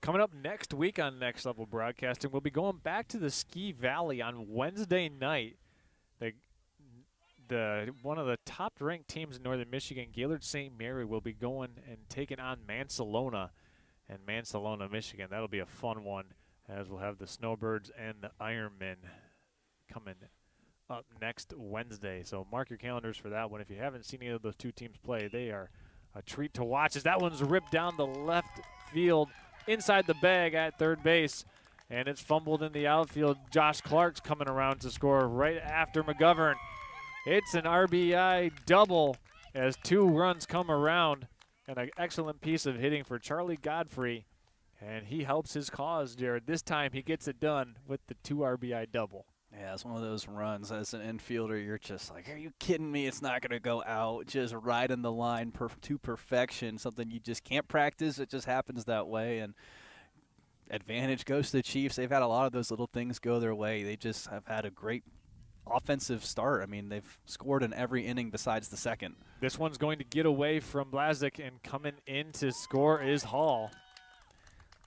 Coming up next week on Next Level Broadcasting, we'll be going back to the Ski Valley on Wednesday night. The one of the top-ranked teams in Northern Michigan, Gaylord St. Mary, will be going and taking on Mansalona and Mansalona, Michigan. That'll be a fun one, as we'll have the Snowbirds and the Ironmen coming up next Wednesday. So mark your calendars for that one. If you haven't seen either of those 2 teams play, they are a treat to watch, as that one's ripped down the left field inside the bag at third base, and it's fumbled in the outfield. Josh Clark's coming around to score right after McGovern. It's an RBI double as 2 runs come around, and an excellent piece of hitting for Charlie Godfrey, and he helps his cause, Jared. This time he gets it done with the 2 RBI double. Yeah, it's one of those runs as an infielder, you're just like, are you kidding me? It's not going to go out. Just right in the line to perfection, something you just can't practice. It just happens that way, and advantage goes to the Chiefs. They've had a lot of those little things go their way. They just have had a great offensive start. I mean, they've scored in every inning besides the second. This one's going to get away from Blazik, and coming in to score is Hall.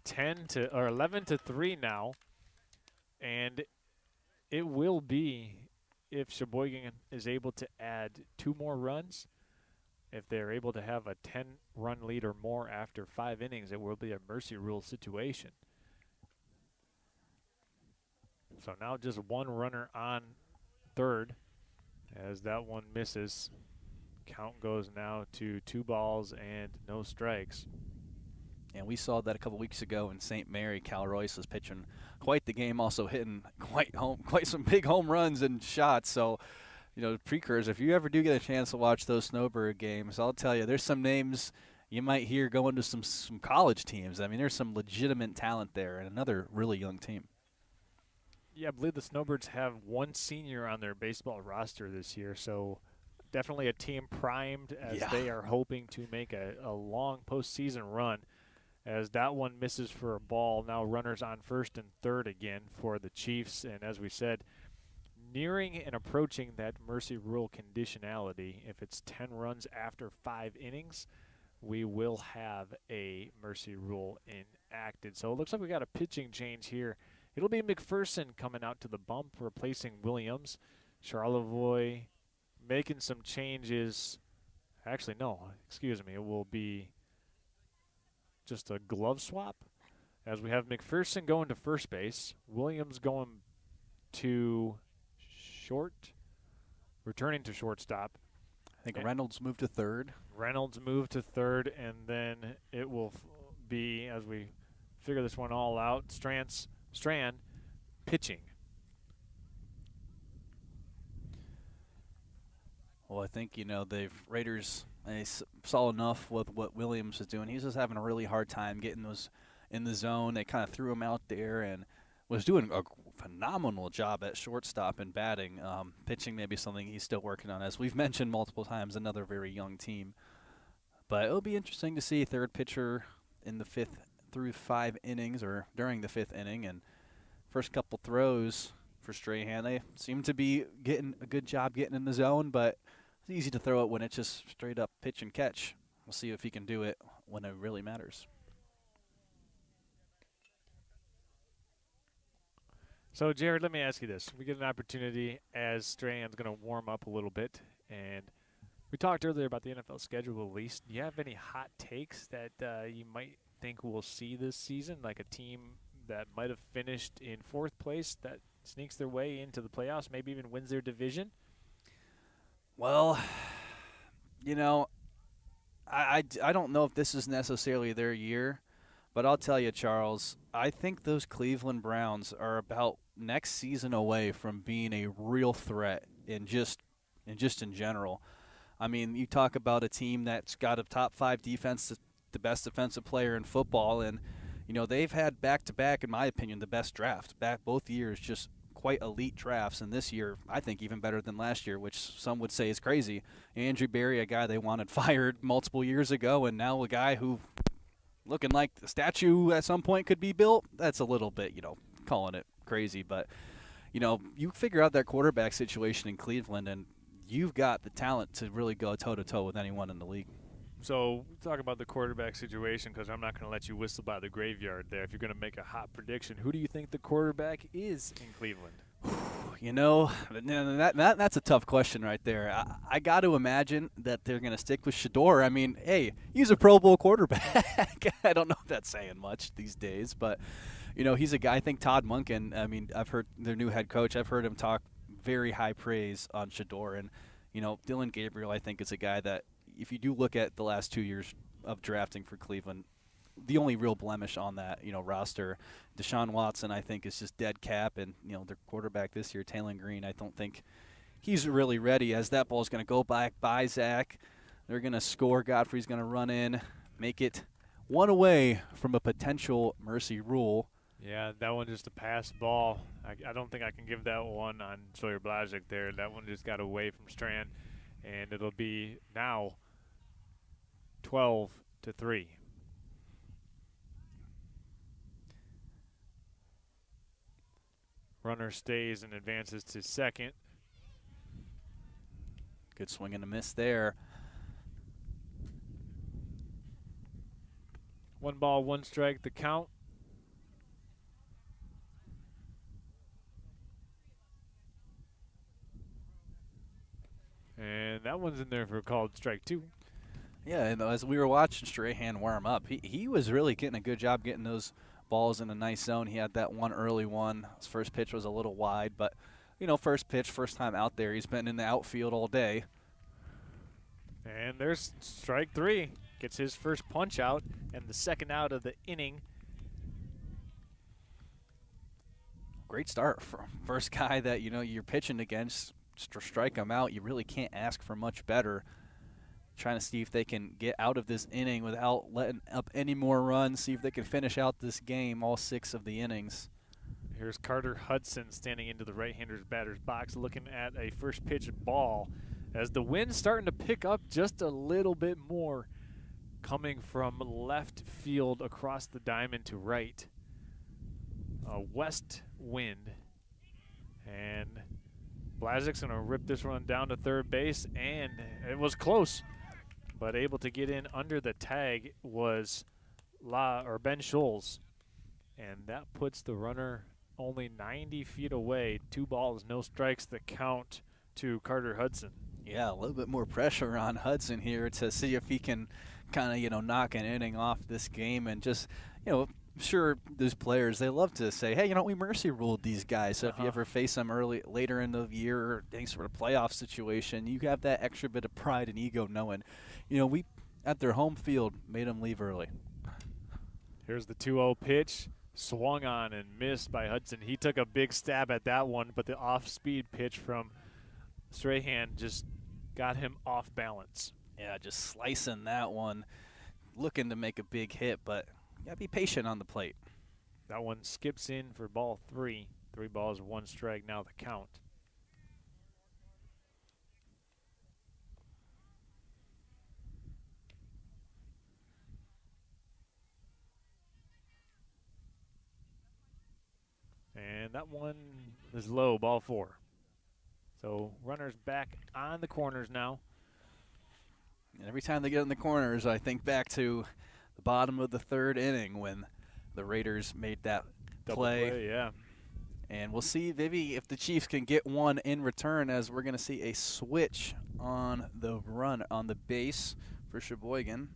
11-3 now, and it will be, if Cheboygan is able to add 2 more runs, if they're able to have a 10-run lead or more after 5 innings, it will be a mercy rule situation. So now just 1 runner on third, as that one misses. Count goes now to 2 balls and no strikes. And we saw that a couple weeks ago in St. Mary. Cal Royce was pitching quite the game, also hitting quite some big home runs and shots. So, precursor, if you ever do get a chance to watch those Snowbird games, I'll tell you, there's some names you might hear going to some college teams. I mean, there's some legitimate talent there, and another really young team. Yeah, I believe the Snowbirds have 1 senior on their baseball roster this year, so definitely a team primed as they are hoping to make a long postseason run. As that one misses for a ball, now runners on first and third again for the Chiefs. And as we said, nearing and approaching that mercy rule conditionality. If it's 10 runs after 5 innings, we will have a mercy rule enacted. So it looks like we got a pitching change here. It'll be McPherson coming out to the bump, replacing Williams. Charlevoix making some changes. Actually, no, excuse me. It will be just a glove swap, as we have McPherson going to first base, Williams going to returning to shortstop. I think Reynolds moved to third. Reynolds moved to third, and then it will be, as we figure this one all out, Strand pitching. Well, I think, Raiders, they saw enough with what Williams is doing. He's just having a really hard time getting those in the zone. They kind of threw him out there and was doing a phenomenal job at shortstop and batting. Pitching maybe something he's still working on. As we've mentioned multiple times, another very young team. But it'll be interesting to see third pitcher in the 5th through 5 innings, or during the 5th inning. And first couple throws for Strahan, they seem to be getting a good job getting in the zone, but it's easy to throw it when it's just straight up pitch and catch. we'll see if he can do it when it really matters. So, Jared, let me ask you this. We get an opportunity as Strahan's going to warm up a little bit, and we talked earlier about the NFL schedule release. Do you have any hot takes that you might think we'll see this season, like a team that might have finished in 4th place that sneaks their way into the playoffs, maybe even wins their division? Well, you know, I don't know if this is necessarily their year, but I'll tell you, Charles, I think those Cleveland Browns are about next season away from being a real threat in general. I mean, you talk about a team that's got a top 5 defense, the best defensive player in football, and they've had back-to-back, in my opinion, the best draft. Back both years, just quite elite drafts, and this year, I think, even better than last year, which some would say is crazy. Andrew Berry, a guy they wanted fired multiple years ago, and now a guy who, looking like the statue at some point could be built. That's a little bit, calling it crazy, but you figure out that quarterback situation in Cleveland, and you've got the talent to really go toe-to-toe with anyone in the league. So talk about the quarterback situation, because I'm not going to let you whistle by the graveyard there. If you're going to make a hot prediction, who do you think the quarterback is in Cleveland? That's a tough question right there. I got to imagine that they're going to stick with Shedeur. I mean, hey, he's a Pro Bowl quarterback. I don't know if that's saying much these days, but, he's a guy. I think Todd Monken, I've heard their new head coach, I've heard him talk very high praise on Shedeur. And, Dylan Gabriel, I think, is a guy that, if you do look at the last 2 years of drafting for Cleveland, the only real blemish on that, roster, Deshaun Watson, I think, is just dead cap. And, their quarterback this year, Taylor Green, I don't think he's really ready, as that ball is going to go back by Zach. They're going to score. Godfrey's going to run in, make it one away from a potential mercy rule. Yeah, that one just a pass ball. I don't think I can give that one on Sawyer Blazic there. That one just got away from Strand, and it'll be now 12-3. Runner stays and advances to second. Good swing and a miss there. 1 ball, 1 strike, the count. And that one's in there for a called strike 2. Yeah, and as we were watching Strahan warm up, he was really getting a good job getting those balls in a nice zone. He had that one early one. His first pitch was a little wide, but, first pitch, first time out there. He's been in the outfield all day. And there's strike 3. Gets his first punch out and the second out of the inning. Great start for first guy that, you're pitching against. To strike him out, you really can't ask for much better. Trying to see if they can get out of this inning without letting up any more runs, see if they can finish out this game, all 6 of the innings. Here's Carter Hudson standing into the right-hander's batter's box, looking at a first pitch ball as the wind's starting to pick up just a little bit more, coming from left field across the diamond to right. A west wind, and Blazic's going to rip this one down to third base, and it was close, but able to get in under the tag was Ben Scholes, and that puts the runner only 90 feet away. 2 balls, no strikes, the count to Carter Hudson. Yeah, a little bit more pressure on Hudson here to see if he can kind of, knock an inning off this game, and just, sure, those players, they love to say, hey, we mercy ruled these guys. So if you ever face them later in the year or any sort of playoff situation, you have that extra bit of pride and ego knowing, we at their home field made them leave early. Here's the 2-0 pitch, swung on and missed by Hudson. He took a big stab at that one, but the off-speed pitch from Strahan just got him off balance. Yeah, just slicing that one, looking to make a big hit, but you got to be patient on the plate. That one skips in for ball 3. 3 balls, 1 strike, now the count. And that one is low, ball 4. So runners back on the corners now. And every time they get in the corners, I think back to the bottom of the third inning when the Raiders made that Double play, yeah. And we'll see maybe if the Chiefs can get one in return, as we're going to see a switch on the run on the base for Cheboygan.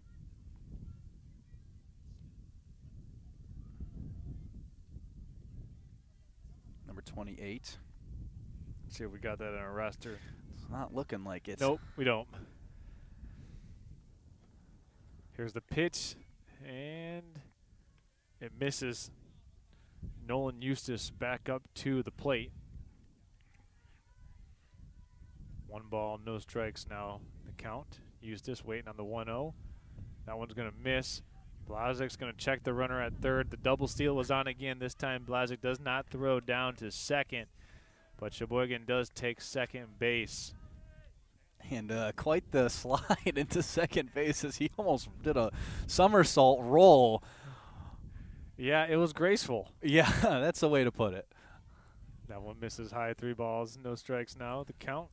Number 28. Let's see if we got that in our roster. It's not looking like it. Nope, we don't. Here's the pitch, and it misses. Nolan Eustace back up to the plate. 1 ball, no strikes now the count. Eustace waiting on the 1-0. That one's going to miss. Blazek's going to check the runner at third. The double steal was on again. This time Blazek does not throw down to second, but Cheboygan does take second base. And quite the slide into second base as he almost did a somersault roll. Yeah, it was graceful. Yeah, that's the way to put it. That one misses high. 3 balls, no strikes now, the count.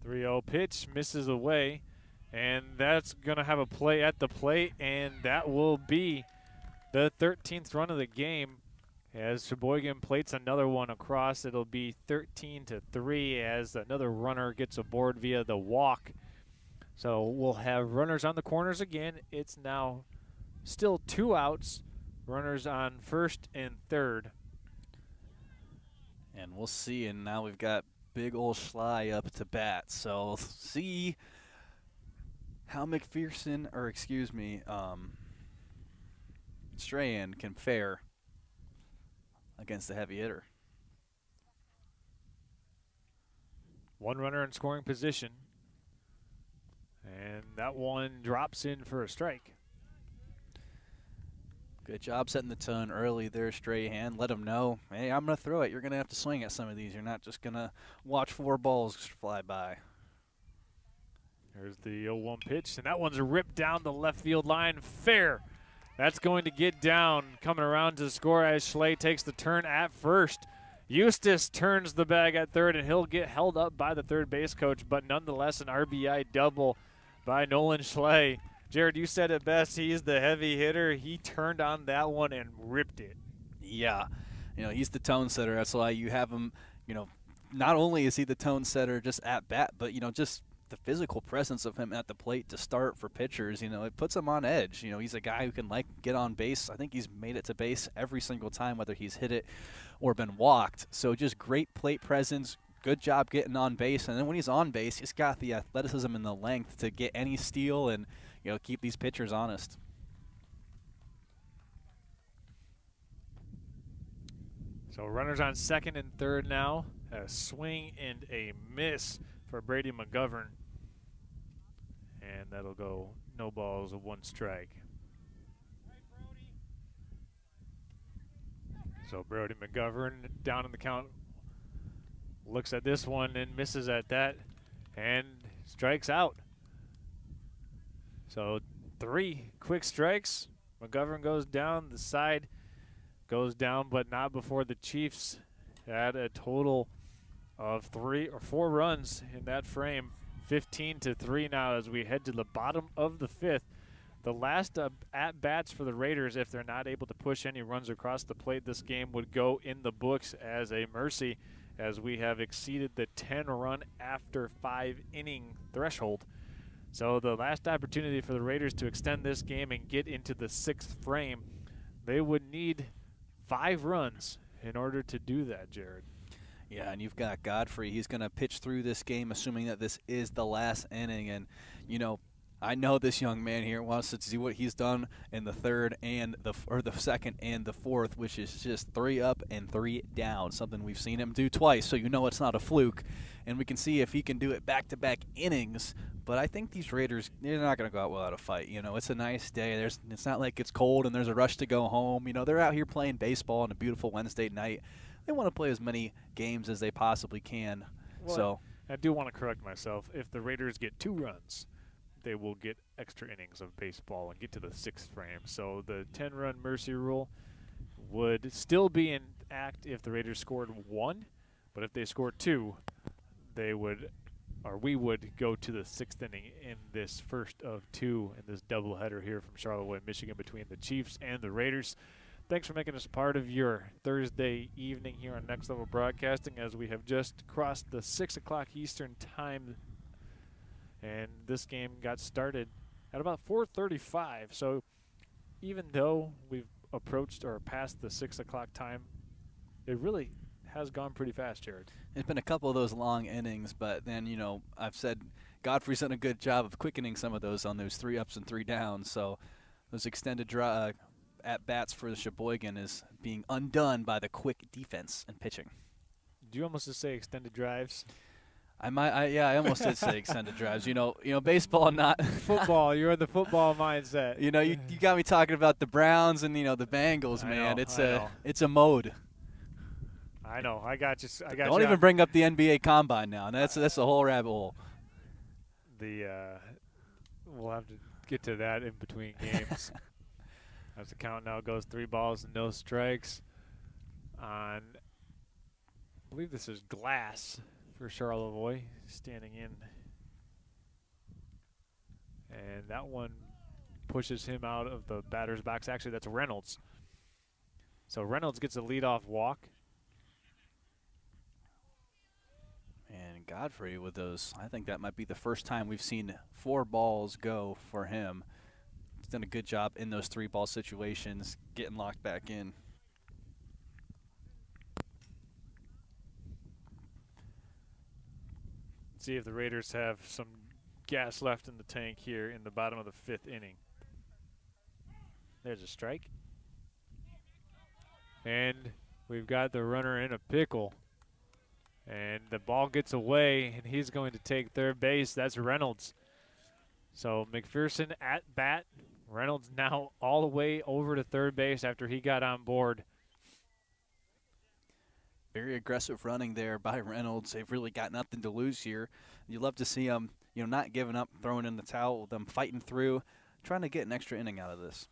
The 3-0 pitch misses away, and that's going to have a play at the plate, and that will be the 13th run of the game. As Cheboygan plates another one across, it'll be 13-3 as another runner gets aboard via the walk. So we'll have runners on the corners again. It's now still 2 outs, runners on first and third. And we'll see, and now we've got big old Schley up to bat. So see how Strahan can fare against the heavy hitter. 1 runner in scoring position. And that one drops in for a strike. Good job setting the tone early there, Strahan. Let him know, hey, I'm going to throw it. You're going to have to swing at some of these. You're not just going to watch 4 balls fly by. There's the 0-1 pitch, and that one's ripped down the left field line. Fair. That's going to get down. Coming around to score as Schley takes the turn at first. Eustace turns the bag at third, and he'll get held up by the third base coach, but nonetheless an RBI double by Nolan Schley. Jared, you said it best. He's the heavy hitter. He turned on that one and ripped it. Yeah. He's the tone setter. That's why you have him, not only is he the tone setter just at bat, but, just the physical presence of him at the plate to start for pitchers, it puts him on edge. He's a guy who can get on base. I think he's made it to base every single time, whether he's hit it or been walked. So just great plate presence, good job getting on base. And then when he's on base, he's got the athleticism and the length to get any steal and, keep these pitchers honest. So runners on second and third now. A swing and a miss for Brady McGovern. And that'll go no balls, 1 strike. So Brody McGovern down in the count, looks at this one and misses at that and strikes out. So 3 quick strikes. McGovern goes down, the side goes down, but not before the Chiefs had a total of 3 or 4 runs in that frame. 15-3 now as we head to the bottom of the 5th. The last at-bats for the Raiders, if they're not able to push any runs across the plate, this game would go in the books as a mercy, as we have exceeded the 10-run after 5-inning threshold. So the last opportunity for the Raiders to extend this game and get into the 6th frame, they would need 5 runs in order to do that, Jared. Yeah, and you've got Godfrey. He's going to pitch through this game, assuming that this is the last inning. And, I know this young man here wants to see what he's done in the third and the second and the fourth, which is just 3 up and 3 down, something we've seen him do twice, so it's not a fluke. And we can see if he can do it back-to-back innings. But I think these Raiders, they're not going to go out without a fight. It's a nice day. It's not like it's cold and there's a rush to go home. They're out here playing baseball on a beautiful Wednesday night. They want to play as many games as they possibly can. Well, so I do want to correct myself. If the Raiders get 2 runs, they will get extra innings of baseball and get to the 6th frame. So the 10-run mercy rule would still be in act if the Raiders scored 1, but if they scored 2, they would, or we would go to the 6th inning in this first of 2 in this doubleheader here from Charlevoix, Michigan, between the Chiefs and the Raiders. Thanks for making us part of your Thursday evening here on Next Level Broadcasting, as we have just crossed the 6 o'clock Eastern time, and this game got started at about 4:35. So even though we've approached or passed the 6 o'clock time, it really has gone pretty fast, Jared. It's been a couple of those long innings, but then, you know, I've said Godfrey's done a good job of quickening some of those on those 3 ups and 3 downs. So those extended at-bats for the Cheboygan is being undone by the quick defense and pitching. Do you almost just say extended drives? I almost did say extended drives. You know, baseball, not football. You're in the football mindset. You know, you got me talking about the Browns and, you know, the Bengals, man. It's a mode. I know. I got you. Don't even bring up the NBA Combine now. That's a whole rabbit hole. We'll have to get to that in between games. As the count now goes 3 balls and no strikes on, I believe this is Glass for Charlevoix, standing in. And that one pushes him out of the batter's box. Actually, that's Reynolds. So Reynolds gets a leadoff walk. And Godfrey with those, I think that might be the first time we've seen 4 balls go for him. He's done a good job in those 3-ball situations, getting locked back in. See if the Raiders have some gas left in the tank here in the bottom of the 5th inning. There's a strike. And we've got the runner in a pickle. And the ball gets away, and he's going to take third base. That's Reynolds. So McPherson at bat. Reynolds now all the way over to third base after he got on board. Very aggressive running there by Reynolds. They've really got nothing to lose here. You love to see them, you know, not giving up, throwing in the towel, them fighting through, trying to get an extra inning out of this.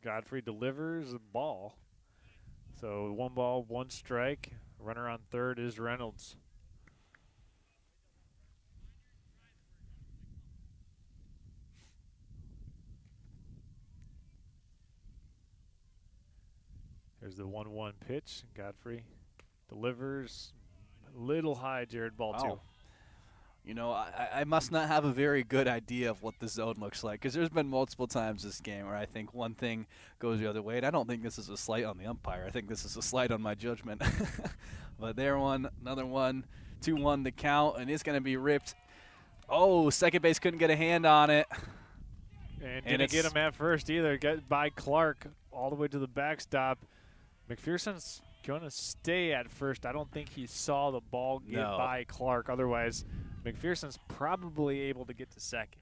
Godfrey delivers the ball. So 1 ball, 1 strike. Runner on third is Reynolds. There's the 1-1 pitch. Godfrey delivers a little high, Jared, ball 2. You know, I must not have a very good idea of what the zone looks like, because there's been multiple times this game where I think one thing goes the other way, and I don't think this is a slight on the umpire. I think this is a slight on my judgment. But there one, another one, 2-1 the count, and it's going to be ripped. Oh, second base couldn't get a hand on it. And didn't get him at first either. Get by Clark all the way to the backstop. McPherson's going to stay at first. I don't think he saw the ball get by Clark. Otherwise, McPherson's probably able to get to second.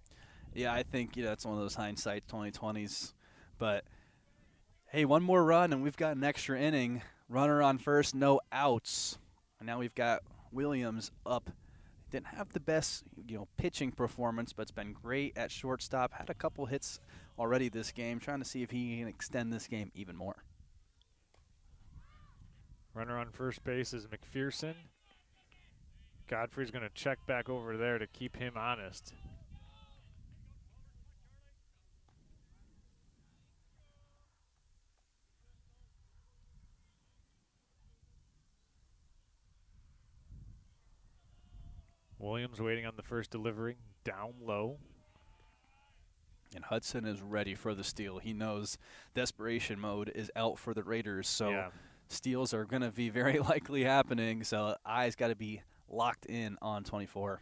Yeah, I think it's one of those hindsight 2020s. But, hey, 1 more run, and we've got an extra inning. Runner on first, no outs. And now we've got Williams up. Didn't have the best, pitching performance, but it's been great at shortstop. Had a couple hits already this game. Trying to see if he can extend this game even more. Runner on first base is McPherson. Godfrey's going to check back over there to keep him honest. Williams waiting on the first delivery, down low. And Hudson is ready for the steal. He knows desperation mode is out for the Raiders, so steals are going to be very likely happening, so eyes got to be locked in on 24.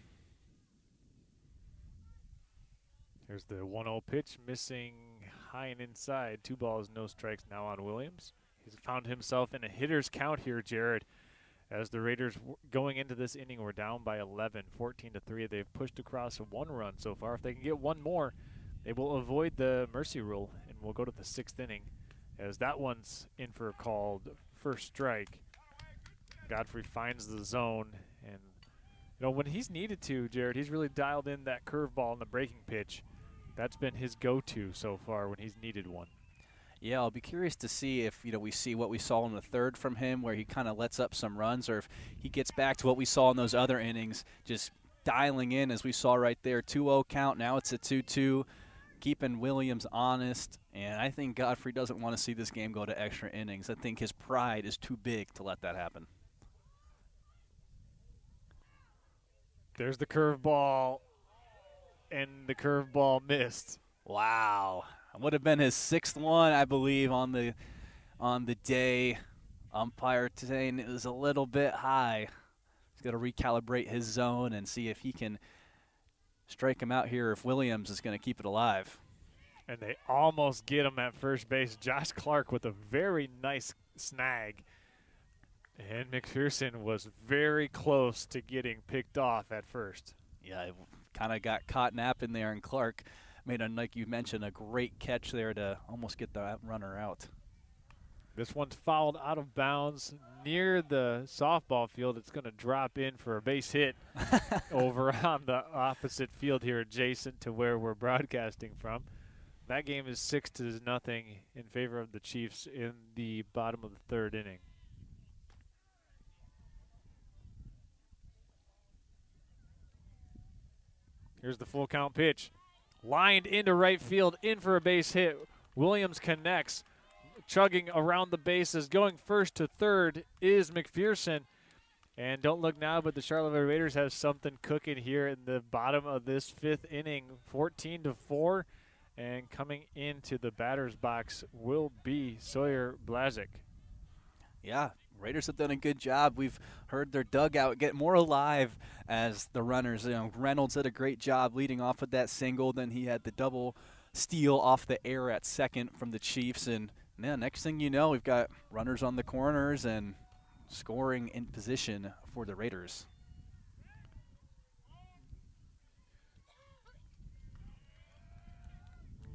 Here's the 1-0 pitch, missing high and inside. 2 balls, no strikes now on Williams. He's found himself in a hitter's count here, Jared. As the Raiders going into this inning were down by 11, 14-3. They've pushed across 1 run so far. If they can get 1 more, they will avoid the mercy rule, and we'll go to the 6th inning, as that one's in for a called first strike. Godfrey finds the zone, and when he's needed to, Jared, he's really dialed in that curveball and the breaking pitch. That's been his go-to so far when he's needed one. Yeah, I'll be curious to see if, we see what we saw in the third from him, where he kind of lets up some runs, or if he gets back to what we saw in those other innings, just dialing in, as we saw right there, 2-0 count. Now it's a 2-2, keeping Williams honest. And I think Godfrey doesn't want to see this game go to extra innings. I think his pride is too big to let that happen. There's the curveball, and the curveball missed. Wow. It would have been his 6th one, I believe, on the day. Umpire saying it was a little bit high. He's got to recalibrate his zone and see if he can strike him out here, if Williams is going to keep it alive. And they almost get him at first base. Josh Clark with a very nice snag. And McPherson was very close to getting picked off at first. Yeah, it kind of got caught napping there, and Clark made, like you mentioned, a great catch there to almost get the runner out. This one's fouled out of bounds near the softball field. It's going to drop in for a base hit over on the opposite field here, adjacent to where we're broadcasting from. That game is 6-0 in favor of the Chiefs in the bottom of the third inning. Here's the full count pitch. Lined into right field, in for a base hit. Williams connects, chugging around the bases. Going first to third is McPherson. And don't look now, but the Charlevoix Raiders have something cooking here in the bottom of this 5th inning, 14-4. And coming into the batter's box will be Sawyer Blazik. Yeah, Raiders have done a good job. We've heard their dugout get more alive as the runners. Reynolds did a great job leading off with that single. Then he had the double steal off the air at second from the Chiefs. And yeah, next thing you know, we've got runners on the corners and scoring in position for the Raiders.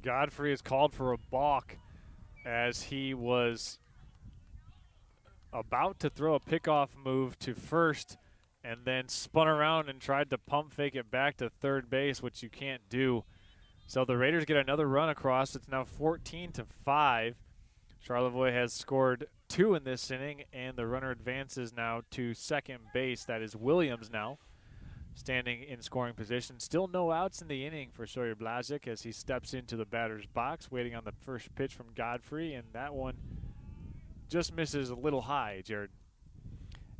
Godfrey is called for a balk as he was about to throw a pickoff move to first and then spun around and tried to pump fake it back to third base, which you can't do. So the Raiders get another run across. It's now 14-5. Charlevoix has scored 2 in this inning, and the runner advances now to second base. That is Williams now, standing in scoring position. Still no outs in the inning for Sawyer Blazik as he steps into the batter's box, waiting on the first pitch from Godfrey, and that one just misses a little high, Jared.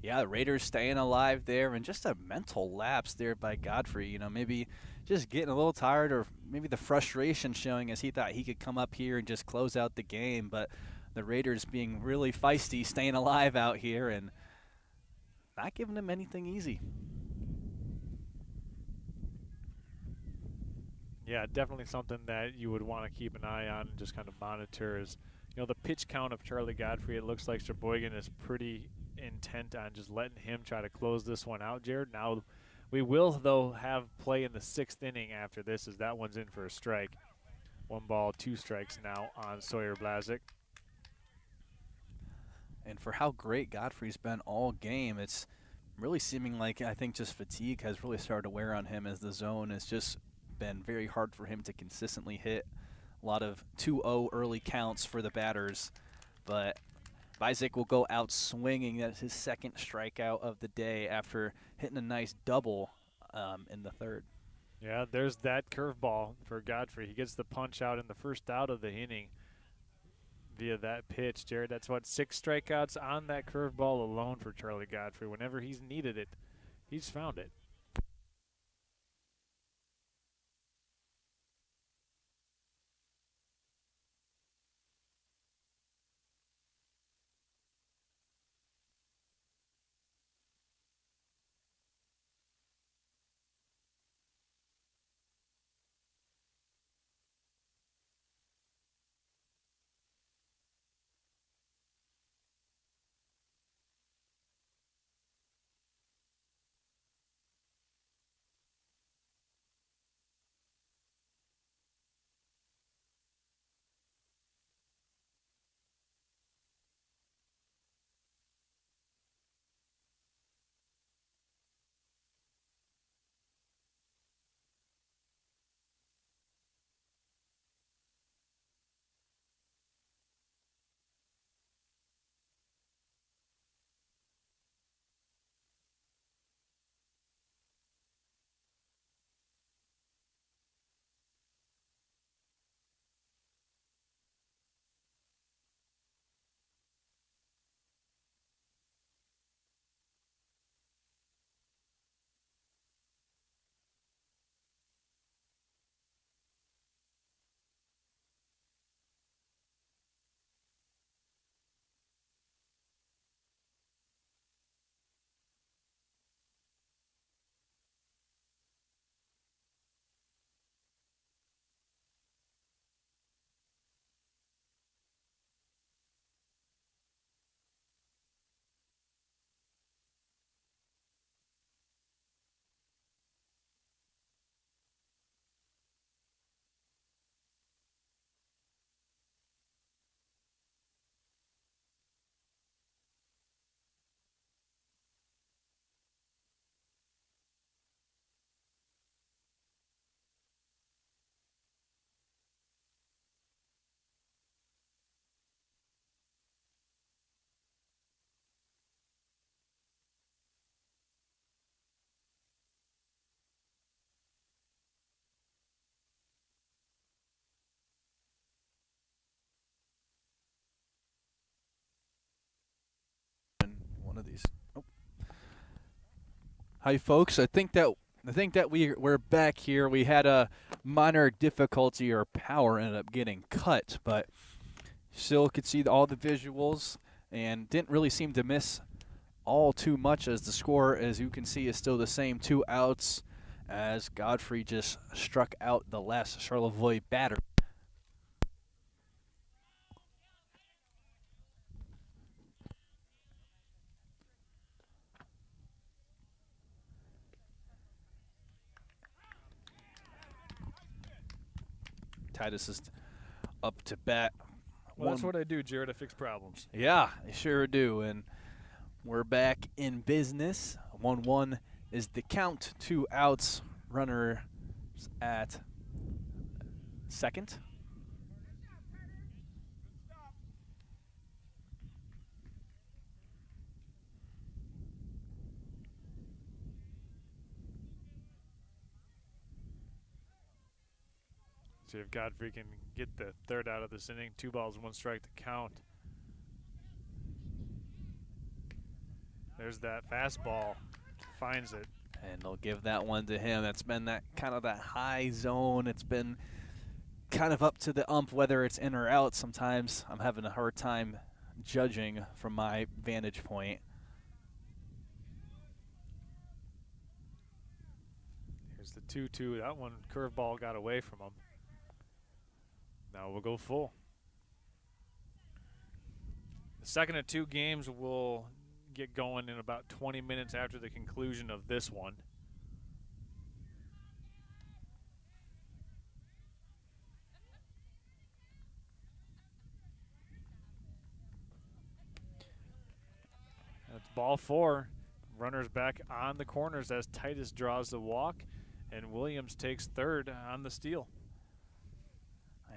Yeah, the Raiders staying alive there, and just a mental lapse there by Godfrey. Maybe just getting a little tired, or maybe the frustration showing as he thought he could come up here and just close out the game. But the Raiders being really feisty, staying alive out here, and not giving them anything easy. Yeah, definitely something that you would want to keep an eye on and just kind of monitor is, the pitch count of Charlie Godfrey. It looks like Cheboygan is pretty intent on just letting him try to close this one out, Jared. Now, we will, though, have play in the 6th inning after this, as that one's in for a strike. 1 ball, 2 strikes now on Sawyer Blazik. And for how great Godfrey's been all game, it's really seeming like, I think, just fatigue has really started to wear on him, as the zone has just been very hard for him to consistently hit. A lot of 2-0 early counts for the batters, but Blazik will go out swinging. That's his 2nd strikeout of the day after hitting a nice double in the 3rd. Yeah, there's that curveball for Godfrey. He gets the punch out in the first out of the inning via that pitch. Jared, that's 6 strikeouts on that curveball alone for Charlie Godfrey. Whenever he's needed it, he's found it. Hi, folks. I think that we're back here. We had a minor difficulty. Our power ended up getting cut, but still could see all the visuals and didn't really seem to miss all too much, as the score, as you can see, is still the same. 2 outs as Godfrey just struck out the last Charlevoix batter. Titus is up to bat. Well, that's what I do, Jared. I fix problems. Yeah, I sure do. And we're back in business. 1-1 is the count. 2 outs. Runner at second. See if Godfrey can get the third out of this inning. 2 balls, 1 strike to count. There's that fastball. Finds it. And they'll give that one to him. That's been that kind of that high zone. It's been kind of up to the ump whether it's in or out. Sometimes I'm having a hard time judging from my vantage point. Here's the 2-2. That one curveball got away from him. Now we'll go full. The second of 2 games will get going in about 20 minutes after the conclusion of this one. That's ball 4. Runners back on the corners as Titus draws the walk, and Williams takes third on the steal.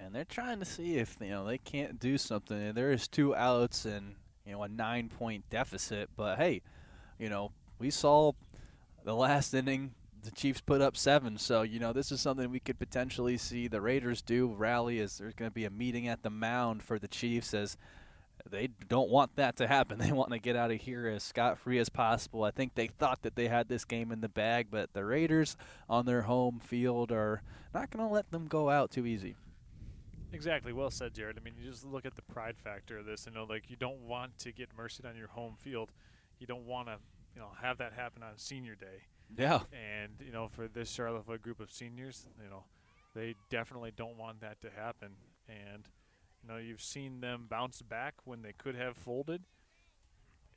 And they're trying to see if they can't do something. There is 2 outs and a 9-point deficit. But hey, we saw the last inning the Chiefs put up 7. So this is something we could potentially see the Raiders do, rally, as there's going to be a meeting at the mound for the Chiefs, as they don't want that to happen. They want to get out of here as scot-free as possible. I think they thought that they had this game in the bag, but the Raiders on their home field are not going to let them go out too easy. Exactly. Well said, Jared. I mean, you just look at the pride factor of this, you don't want to get mercied on your home field. You don't want to, have that happen on senior day. Yeah. And, for this Charlevoix group of seniors, they definitely don't want that to happen. And, you've seen them bounce back when they could have folded.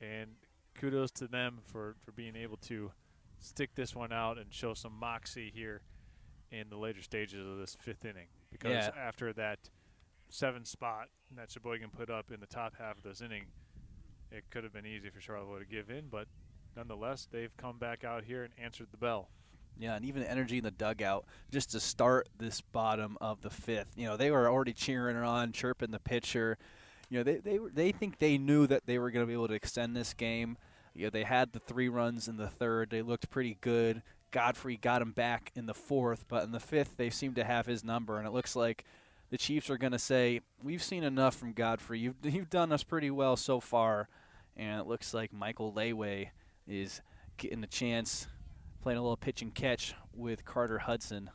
And kudos to them for being able to stick this one out and show some moxie here in the later stages of this 5th inning. Because after that 7 spot that Cheboygan put up in the top half of this inning, it could have been easy for Charlevoix to give in, but nonetheless, they've come back out here and answered the bell. Yeah, and even the energy in the dugout just to start this bottom of the 5th. They were already cheering her on, chirping the pitcher. They think they knew that they were going to be able to extend this game. They had the 3 runs in the 3rd. They looked pretty good. Godfrey got him back in the 4th, but in the 5th they seem to have his number, and it looks like the Chiefs are going to say, we've seen enough from Godfrey. You've done us pretty well so far, and it looks like Michael Layway is getting a chance, playing a little pitch and catch with Carter Hudson.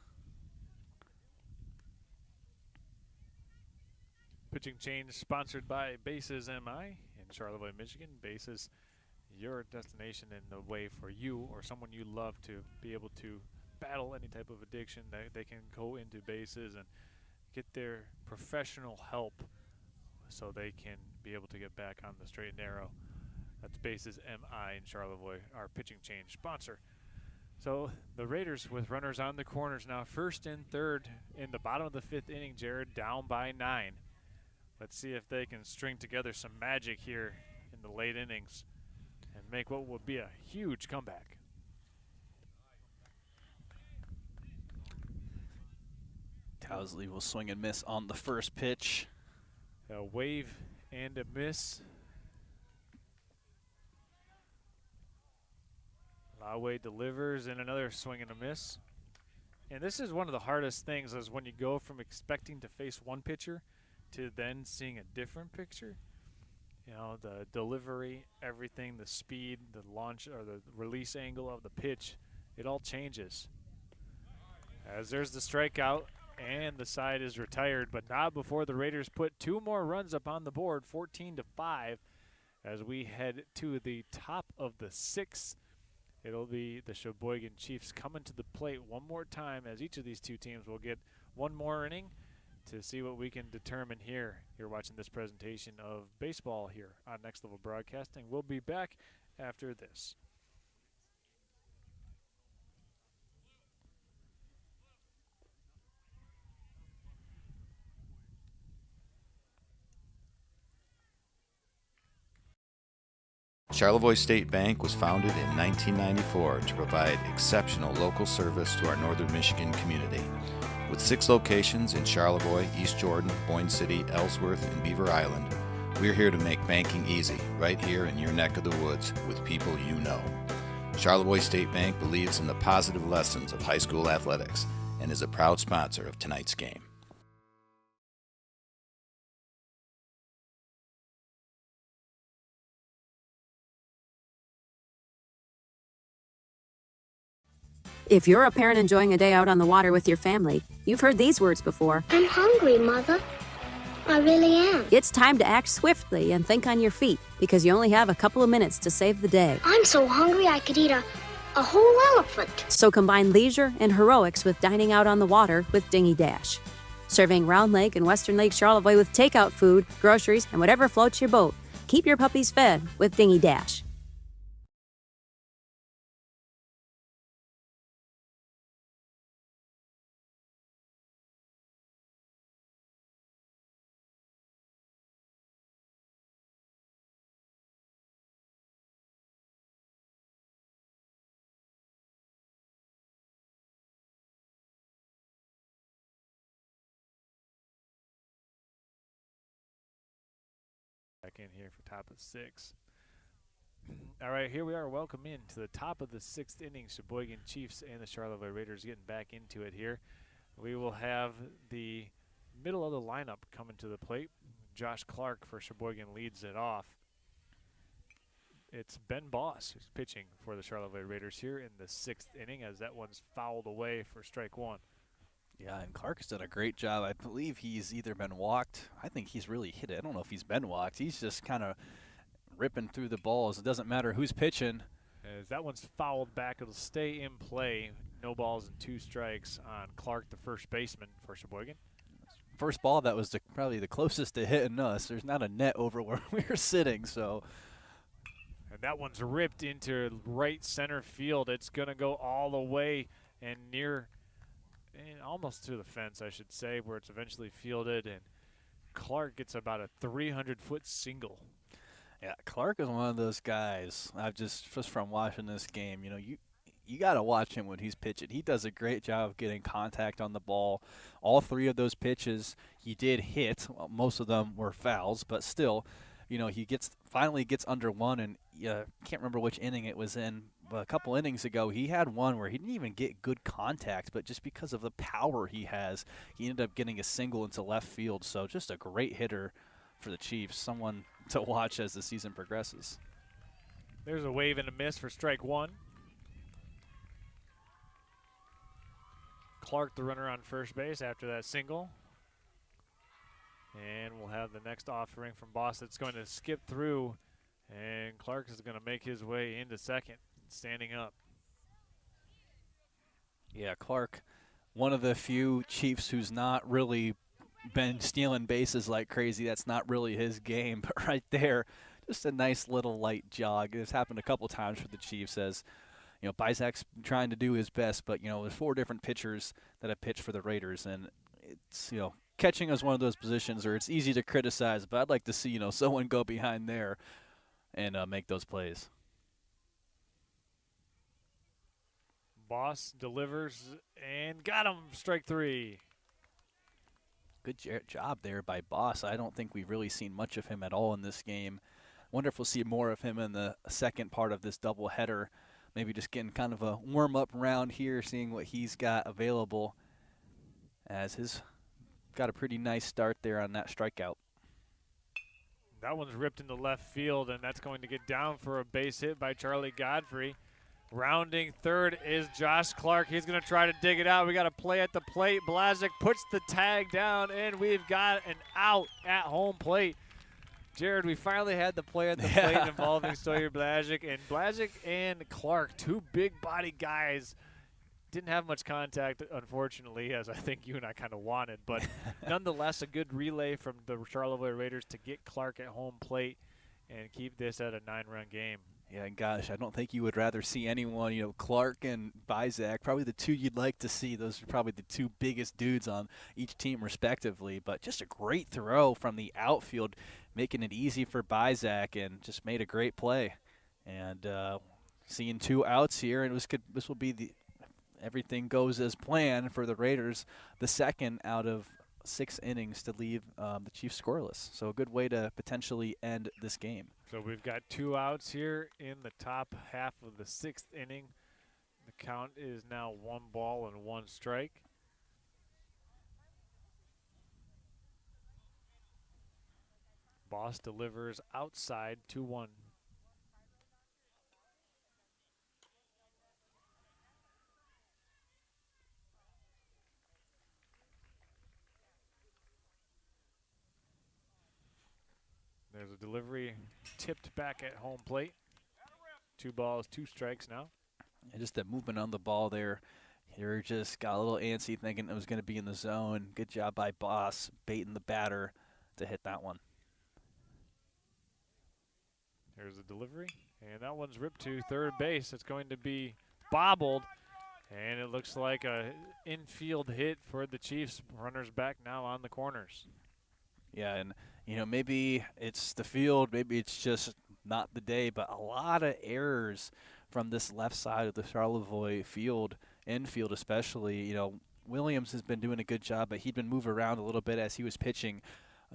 Pitching change sponsored by Bases MI in Charlevoix, Michigan. Bases, your destination and the way for you or someone you love to be able to battle any type of addiction. They can go into Bases and get their professional help so they can be able to get back on the straight and narrow. That's Bases MI in Charlevoix, our pitching change sponsor. So the Raiders with runners on the corners now, 1st and 3rd in the bottom of the 5th inning. Jared down by 9. Let's see if they can string together some magic here in the late innings and make what will be a huge comeback. Towsley will swing and miss on the first pitch. A wave and a miss. Laway delivers and another swing and a miss. And this is one of the hardest things, is when you go from expecting to face one pitcher to then seeing a different picture. You know, the delivery, everything, the speed, the launch or the release angle of the pitch, it all changes. As there's the strikeout, and the side is retired, but not before the Raiders put 2 more runs up on the board, 14-5, as we head to the top of the 6th. It'll be the Cheboygan Chiefs coming to the plate one more time, as each of these 2 teams will get one more inning to see what we can determine here. You're watching this presentation of baseball here on Next Level Broadcasting. We'll be back after this. Charlevoix State Bank was founded in 1994 to provide exceptional local service to our northern Michigan community. With 6 locations in Charlevoix, East Jordan, Boyne City, Ellsworth, and Beaver Island, we're here to make banking easy, right here in your neck of the woods with people you know. Charlevoix State Bank believes in the positive lessons of high school athletics and is a proud sponsor of tonight's game. If you're a parent enjoying a day out on the water with your family, you've heard these words before. I'm hungry, Mother. I really am. It's time to act swiftly and think on your feet, because you only have a couple of minutes to save the day. I'm so hungry I could eat a whole elephant. So combine leisure and heroics with dining out on the water with Dingy Dash. Serving Round Lake and Western Lake Charlevoix with takeout food, groceries, and whatever floats your boat. Keep your puppies fed with Dingy Dash. Back in here for top of 6. All right, here we are. Welcome in to the top of the 6th inning. Cheboygan Chiefs and the Charlevoix Raiders getting back into it here. We will have the middle of the lineup coming to the plate. Josh Clark for Cheboygan leads it off. It's Ben Boss who's pitching for the Charlevoix Raiders here in the 6th inning, as that one's fouled away for strike 1. Yeah, and Clark's done a great job. I believe he's either been walked. I think he's really hit it. I don't know if he's been walked. He's just kind of ripping through the balls. It doesn't matter who's pitching. As that one's fouled back, it'll stay in play. No balls and 2 strikes on Clark, the first baseman for Cheboygan. First ball that was probably the closest to hitting us. There's not a net over where we were sitting, so. And that one's ripped into right center field. It's going to go all the way and near, and almost to the fence, I should say, where it's eventually fielded. And Clark gets about a 300-foot single. Yeah, Clark is one of those guys. I've just from watching this game, you know, you got to watch him when he's pitching. He does a great job of getting contact on the ball. All 3 of those pitches he did hit. Well, most of them were fouls, but still, you know, he finally gets under one, and can't remember which inning it was in, but a couple innings ago he had one where he didn't even get good contact, but just because of the power he has, he ended up getting a single into left field. So just a great hitter for the Chiefs, someone to watch as the season progresses. There's a wave and a miss for strike 1. Clark, the runner on first base after that single. And we'll have the next offering from Boss that's going to skip through, and Clark is going to make his way into second, standing up. Yeah, Clark, one of the few Chiefs who's not really been stealing bases like crazy. That's not really his game, but right there, just a nice little light jog. This happened a couple times for the Chiefs, as you know, Bizak's trying to do his best, but you know, there's 4 different pitchers that have pitched for the Raiders, and it's, you know, catching is one of those positions where it's easy to criticize, but I'd like to see, you know, someone go behind there and make those plays. Boss delivers and got him, strike 3. Good job there by Boss. I don't think we've really seen much of him at all in this game. Wonder if we'll see more of him in the second part of this doubleheader. Maybe just getting kind of a warm-up round here, seeing what he's got available, as his got a pretty nice start there on that strikeout. That one's ripped into left field, and that's going to get down for a base hit by Charlie Godfrey. Rounding third is Josh Clark. He's going to try to dig it out. We got a play at the plate. Blazic puts the tag down, and we've got an out at home plate. Jared, we finally had the play at the plate involving Sawyer Blazic. And Blazic and Clark, two big body guys, didn't have much contact, unfortunately, as I think you and I kind of wanted. But nonetheless, a good relay from the Charlevoix Raiders to get Clark at home plate and keep this at a 9-run game. Yeah, and gosh, I don't think you would rather see anyone, Clark and Bizak, probably the two you'd like to see. Those are probably the two biggest dudes on each team respectively. But just a great throw from the outfield, making it easy for Bizak, and just made a great play. And seeing 2 outs here, and this will be the everything goes as planned for the Raiders, the second out of 6 innings to leave the Chiefs scoreless. So a good way to potentially end this game. So we've got 2 outs here in the top half of the 6th inning. The count is now 1 ball and 1 strike. Boss delivers outside 2-1. There's a delivery tipped back at home plate. 2 balls, 2 strikes now. And just the movement on the ball there. You're just got a little antsy thinking it was going to be in the zone. Good job by Boss baiting the batter to hit that one. Here's a delivery, and that one's ripped to third base. It's going to be bobbled, and it looks like a infield hit for the Chiefs. Runners back now on the corners. Yeah, and maybe it's the field, maybe it's just not the day, but a lot of errors from this left side of the Charlevoix field, infield especially. Williams has been doing a good job, but he'd been moved around a little bit as he was pitching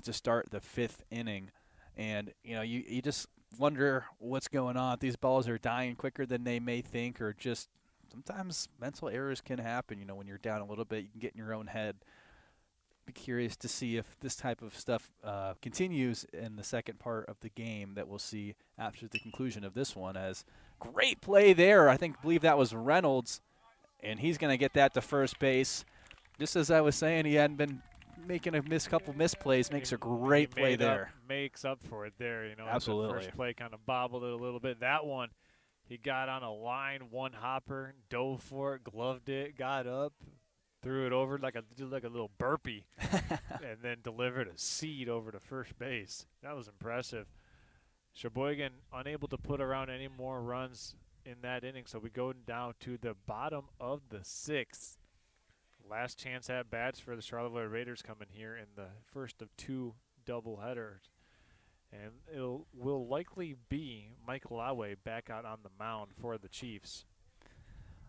to start the 5th inning. And, you just wonder what's going on. If these balls are dying quicker than they may think, or just sometimes mental errors can happen. When you're down a little bit, you can get in your own head. Be curious to see if this type of stuff continues in the second part of the game that we'll see after the conclusion of this one. As great play there. Believe that was Reynolds, and he's going to get that to first base. Just as I was saying, he hadn't been making a couple misplays. Makes a great play there. Makes up for it there. Absolutely. The first play kind of bobbled it a little bit. That one, he got on a line, 1 hopper, dove for it, gloved it, got up, threw it over like a little burpee, and then delivered a seed over to first base. That was impressive. Cheboygan unable to put around any more runs in that inning, so we go down to the bottom of the 6th. Last chance at bats for the Charlevoix Raiders coming here in the first of 2 doubleheaders. And it will likely be Mike Laue back out on the mound for the Chiefs.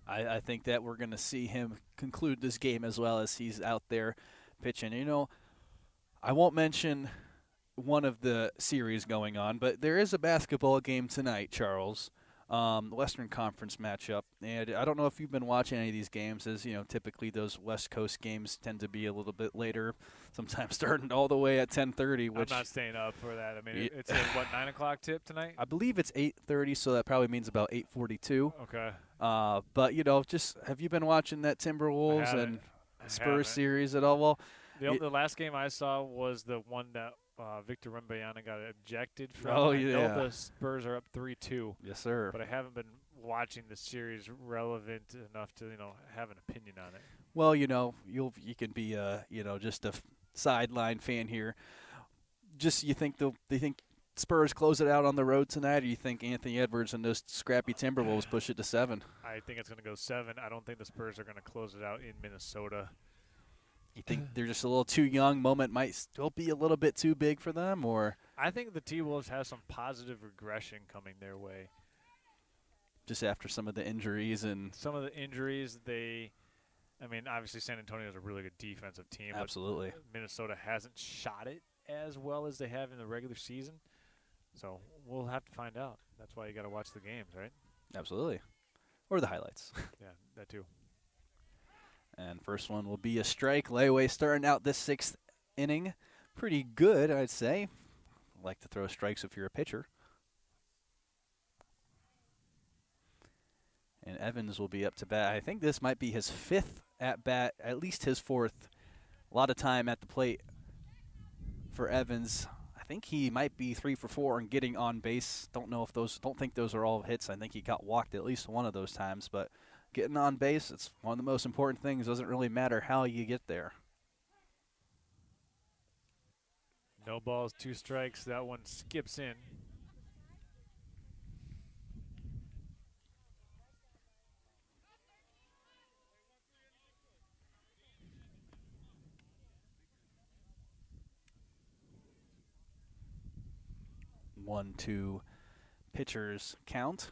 I think that we're going to see him conclude this game as well as he's out there pitching. I won't mention one of the series going on, but there is a basketball game tonight, Charles, Western Conference matchup. And I don't know if you've been watching any of these games, as typically those West Coast games tend to be a little bit later, sometimes starting all the way at 10:30. I'm not staying up for that. It's a 9 o'clock tip tonight? I believe it's 8:30, so that probably means about 8:42. Okay. But just have you been watching that Timberwolves and Spurs series at all? Well, the last game I saw was the one that Victor Wembanyama got ejected from. Oh, I yeah. know the Spurs are up 3-2. Yes, sir. But I haven't been watching the series relevant enough to have an opinion on it. Well, you can be just a sideline fan here. Just you think they think Spurs close it out on the road tonight, or you think Anthony Edwards and those scrappy Timberwolves push it to 7? I think it's going to go 7. I don't think the Spurs are going to close it out in Minnesota. You think they're just a little too young? Moment might still be a little bit too big for them, or I think the T-Wolves have some positive regression coming their way. Just after some of the injuries obviously San Antonio is a really good defensive team. Absolutely. But Minnesota hasn't shot it as well as they have in the regular season. So we'll have to find out. That's why you got to watch the games, right? Absolutely. Or the highlights. Yeah, that too. And first one will be a strike. Laue starting out this 6th inning. Pretty good, I'd say. like to throw strikes if you're a pitcher. And Evans will be up to bat. I think this might be his 5th at bat, at least his 4th. A lot of time at the plate for Evans. I think he might be 3 for 4 and getting on base. Don't think those are all hits. I think he got walked at least one of those times, but getting on base, it's one of the most important things. Doesn't really matter how you get there. No balls, 2 strikes. That one skips in. One, two pitchers count.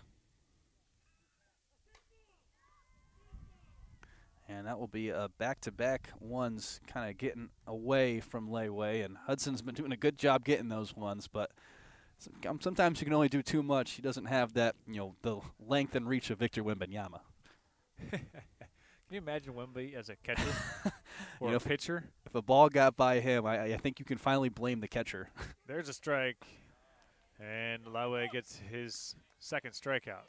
And that will be a back-to-back ones, kind of getting away from Layway. And Hudson's been doing a good job getting those ones, but sometimes you can only do too much. He doesn't have that, the length and reach of Victor Wembanyama. Can you imagine Wemby as a catcher or a pitcher? If a ball got by him, I think you can finally blame the catcher. There's a strike, and Lawe gets his 2nd strikeout.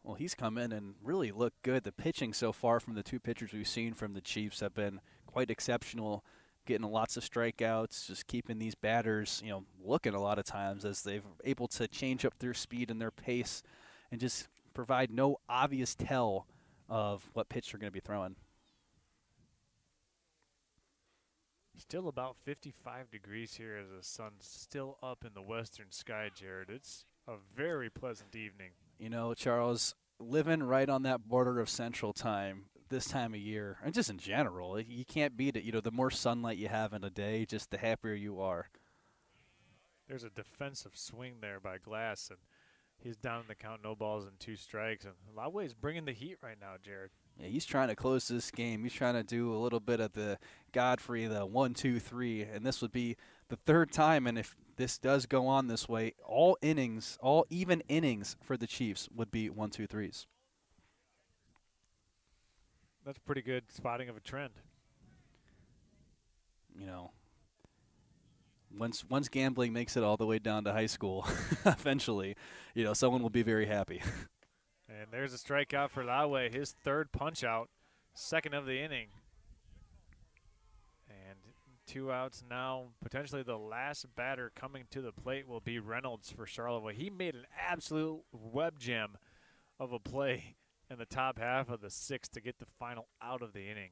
Well, he's come in and really looked good. The pitching so far from the 2 pitchers we've seen from the Chiefs have been quite exceptional, getting lots of strikeouts, just keeping these batters, looking a lot of times as they've able to change up their speed and their pace and just provide no obvious tell of what pitch they're going to be throwing. Still about 55 degrees here as the sun's still up in the western sky, Jared. It's a very pleasant evening. Charles, living right on that border of Central Time this time of year, and just in general, you can't beat it. The more sunlight you have in a day, just the happier you are. There's a defensive swing there by Glass, and he's down in the count, no balls and 2 strikes. And Lawe bringing the heat right now, Jared. Yeah, he's trying to close this game. He's trying to do a little bit of the Godfrey, the 1, 2, 3, and this would be the 3rd time. And if this does go on this way, all even innings for the Chiefs would be 1, 2, 3s. That's pretty good spotting of a trend. Once gambling makes it all the way down to high school, eventually, someone will be very happy. And there's a strikeout for Lawe, his 3rd punch out, 2nd of the inning. And 2 outs now. Potentially the last batter coming to the plate will be Reynolds for Charlevoix. He made an absolute web gem of a play in the top half of the 6th to get the final out of the inning.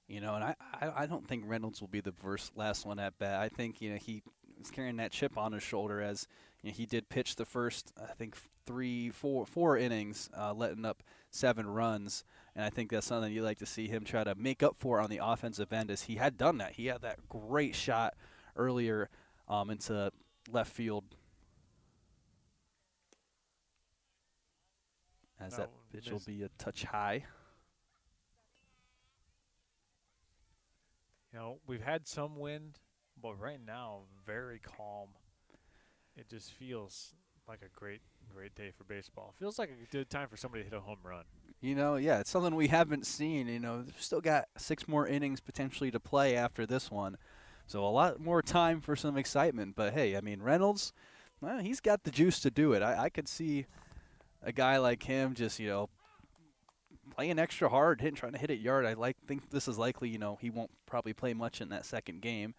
And I don't think Reynolds will be the last one at bat. I think, he was carrying that chip on his shoulder as he did pitch the first, I think, 4 innings, letting up 7 runs. And I think that's something you like to see him try to make up for on the offensive end, as he had done that. He had that great shot earlier into left field. As that pitch will be a touch high. We've had some wind, but right now, very calm. It just feels like a great day for baseball. Feels like a good time for somebody to hit a home run. Yeah, it's something we haven't seen. We've still got 6 more innings potentially to play after this one. So a lot more time for some excitement. But, hey, Reynolds, he's got the juice to do it. I could see a guy like him just, playing extra hard, trying to hit it yard. Think this is likely, he won't probably play much in that 2nd game.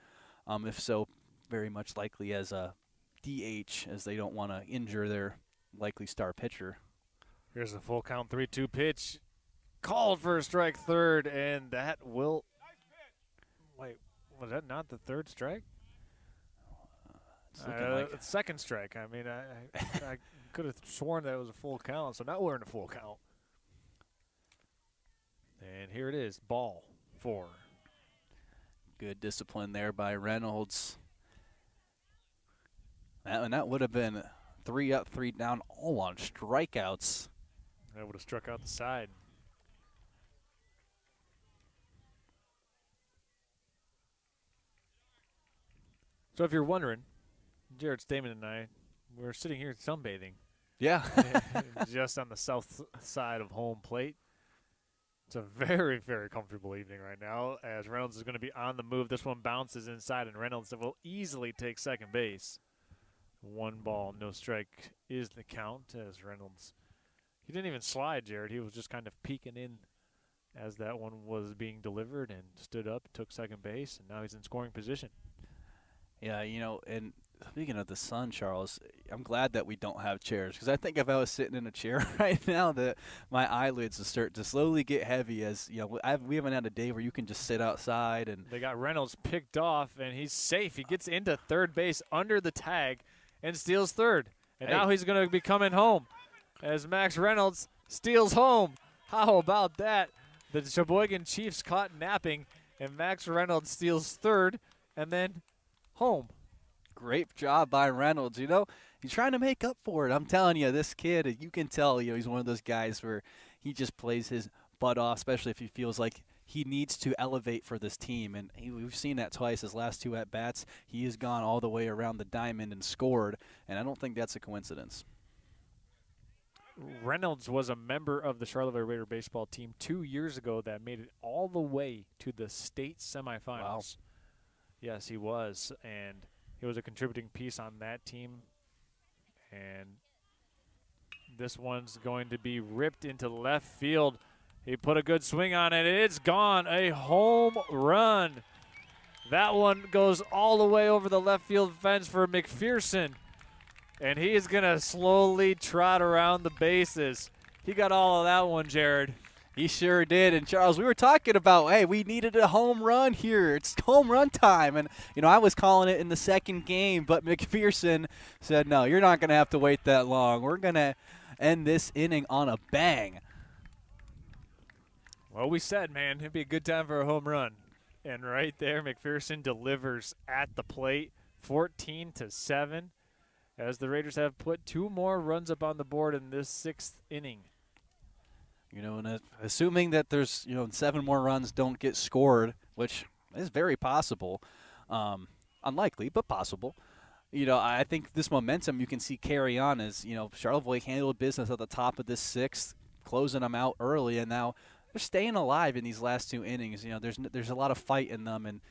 If so, very much likely as a DH, as they don't want to injure their likely star pitcher. Here's a full count 3-2 pitch. Called for a strike 3rd, and that will – wait, was that not the 3rd strike? It's looking like 2nd strike. I could have sworn that it was a full count, so now we're in a full count. And here it is, ball 4. Good discipline there by Reynolds. And that would have been 3 up, 3 down, all on strikeouts. That would have struck out the side. So if you're wondering, Jared Stamen and I, we're sitting here sunbathing. Yeah. Just on the south side of home plate. It's a very, very comfortable evening right now as Reynolds is going to be on the move. This one bounces inside, and Reynolds will easily take second base. 1 ball, no strike is the count as Reynolds. He didn't even slide, Jared. He was just kind of peeking in as that one was being delivered and stood up, took second base, and now he's in scoring position. Yeah, you know, and speaking of the sun, Charles, I'm glad that we don't have chairs, because I think if I was sitting in a chair right now, that my eyelids would start to slowly get heavy. As you know, we haven't had a day where you can just sit outside. And they got Reynolds picked off, and he's safe. He gets into third base under the tag and steals third. And now he's going to be coming home as Max Reynolds steals home. How about that? The Cheboygan Chiefs caught napping, and Max Reynolds steals third and then home. Great job by Reynolds. You know, he's trying to make up for it. I'm telling you, this kid, you can tell, you know, he's one of those guys where he just plays his butt off, especially if he feels like he needs to elevate for this team. And we've seen that twice. His last 2 at-bats, he has gone all the way around the diamond and scored, and I don't think that's a coincidence. Reynolds was a member of the Charlevoix Raider baseball team 2 years ago that made it all the way to the state semifinals. Wow. Yes, he was, and he was a contributing piece on that team. And this one's going to be ripped into left field. He put a good swing on it. It's gone. A home run. That one goes all the way over the left field fence for McPherson. And he is going to slowly trot around the bases. He got all of that one, Jared. He sure did. And, Charles, we were talking about, hey, we needed a home run here. It's home run time. And, you know, I was calling it in the second game, but McPherson said, no, you're not going to have to wait that long. We're going to end this inning on a bang. Well, we said, man, it'd be a good time for a home run. And right there, McPherson delivers at the plate, 14-7, as the Raiders have put 2 more runs up on the board in this 6th inning. You know, and assuming that there's, 7 more runs don't get scored, which is very possible, unlikely, but possible. You know, I think this momentum you can see carry on as, Charlevoix handled business at the top of this 6th, closing them out early, and now they're staying alive in these last 2 innings. You know, there's a lot of fight in them, and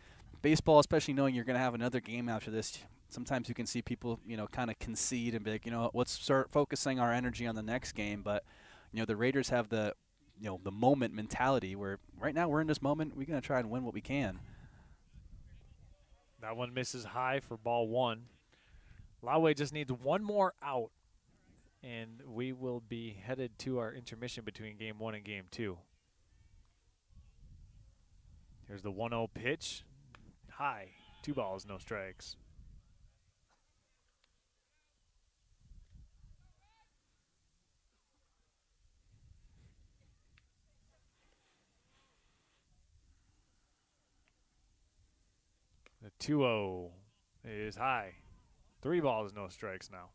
baseball, especially knowing you're going to have another game after this, sometimes you can see people, kind of concede and be like, let's start focusing our energy on the next game, but the Raiders have the moment mentality where right now we're in this moment. We're going to try and win what we can. That one misses high for ball 1. Laue just needs 1 more out, and we will be headed to our intermission between game 1 and game 2. Here's the 1-0 pitch. High. 2 balls, no strikes. The 2-0 is high. 3 balls, no strikes now.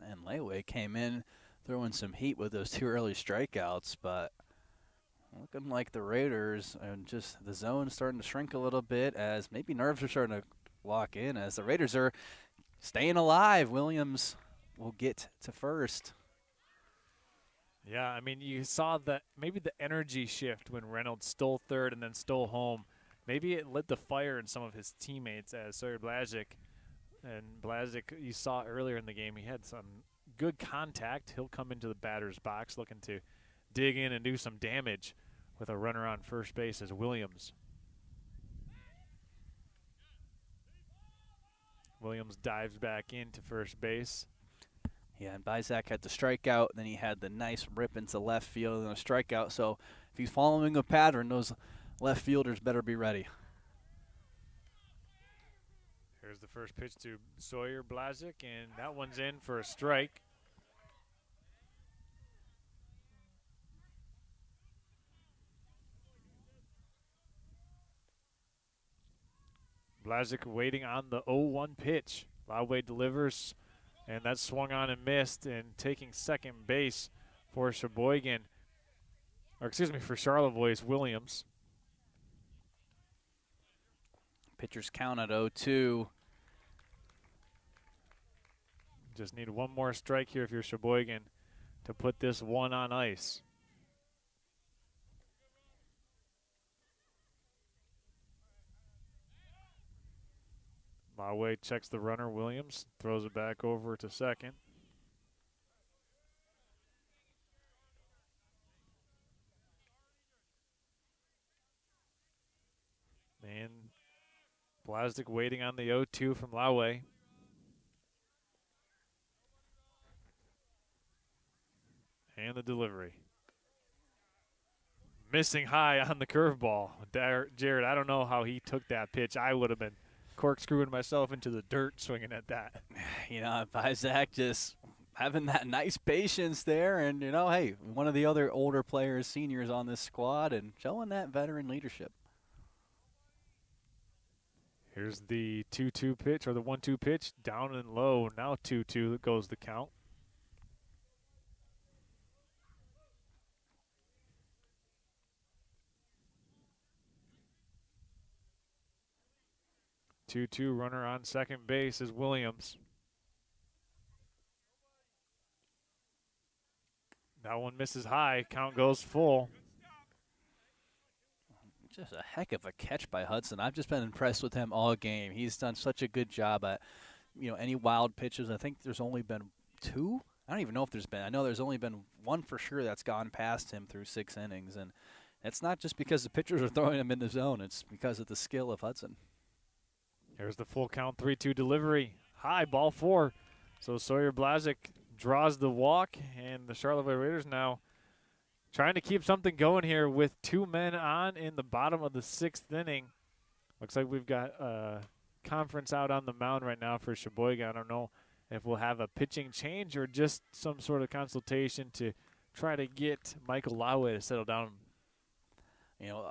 And Laue came in throwing some heat with those 2 early strikeouts, but looking like the Raiders and just the zone starting to shrink a little bit as maybe nerves are starting to lock in as the Raiders are staying alive. Williams will get to first. Yeah, I mean, you saw maybe the energy shift when Reynolds stole third and then stole home. Maybe it lit the fire in some of his teammates as Sawyer Blazik. And Blazik, you saw earlier in the game, he had some good contact. He'll come into the batter's box looking to dig in and do some damage with a runner on first base as Williams. Williams dives back into first base. Yeah, and Bizak had the strikeout, then he had the nice rip into left field and a strikeout. So if he's following a pattern, those left fielders better be ready. Here's the first pitch to Sawyer Blazik, and that one's in for a strike. Blazik waiting on the 0-1 pitch. Laue delivers, and that's swung on and missed, and taking second base for Cheboygan, or excuse me, for Charlevoix is Williams. Pitchers count at 0-2. Just need 1 more strike here if you're Cheboygan to put this one on ice. Laway checks the runner. Williams throws it back over to second. And Blasdick waiting on the 0-2 from Laway. And the delivery. Missing high on the curveball. Jared, I don't know how he took that pitch. I would have been corkscrewing myself into the dirt swinging at that. You know, by Zach just having that nice patience there, and, you know, hey, one of the other older players, seniors on this squad, and showing that veteran leadership. Here's the 2-2 pitch, or the 1-2 pitch, down and low. Now 2-2 goes the count. Two runner on second base is Williams. That one misses high. Count goes full. Just a heck of a catch by Hudson. I've just been impressed with him all game. He's done such a good job at, you know, any wild pitches. I think there's only been 2. I don't even know if there's been. I know there's only been 1 for sure that's gone past him through 6 innings. And it's not just because the pitchers are throwing him in the zone. It's because of the skill of Hudson. Here's the full count 3-2 delivery. High, ball 4. So Sawyer Blasdick draws the walk, and the Charlevoix Raiders now trying to keep something going here with 2 men on in the bottom of the 6th inning. Looks like we've got a conference out on the mound right now for Cheboygan. I don't know if we'll have a pitching change or just some sort of consultation to try to get Michael Laway to settle down. You know,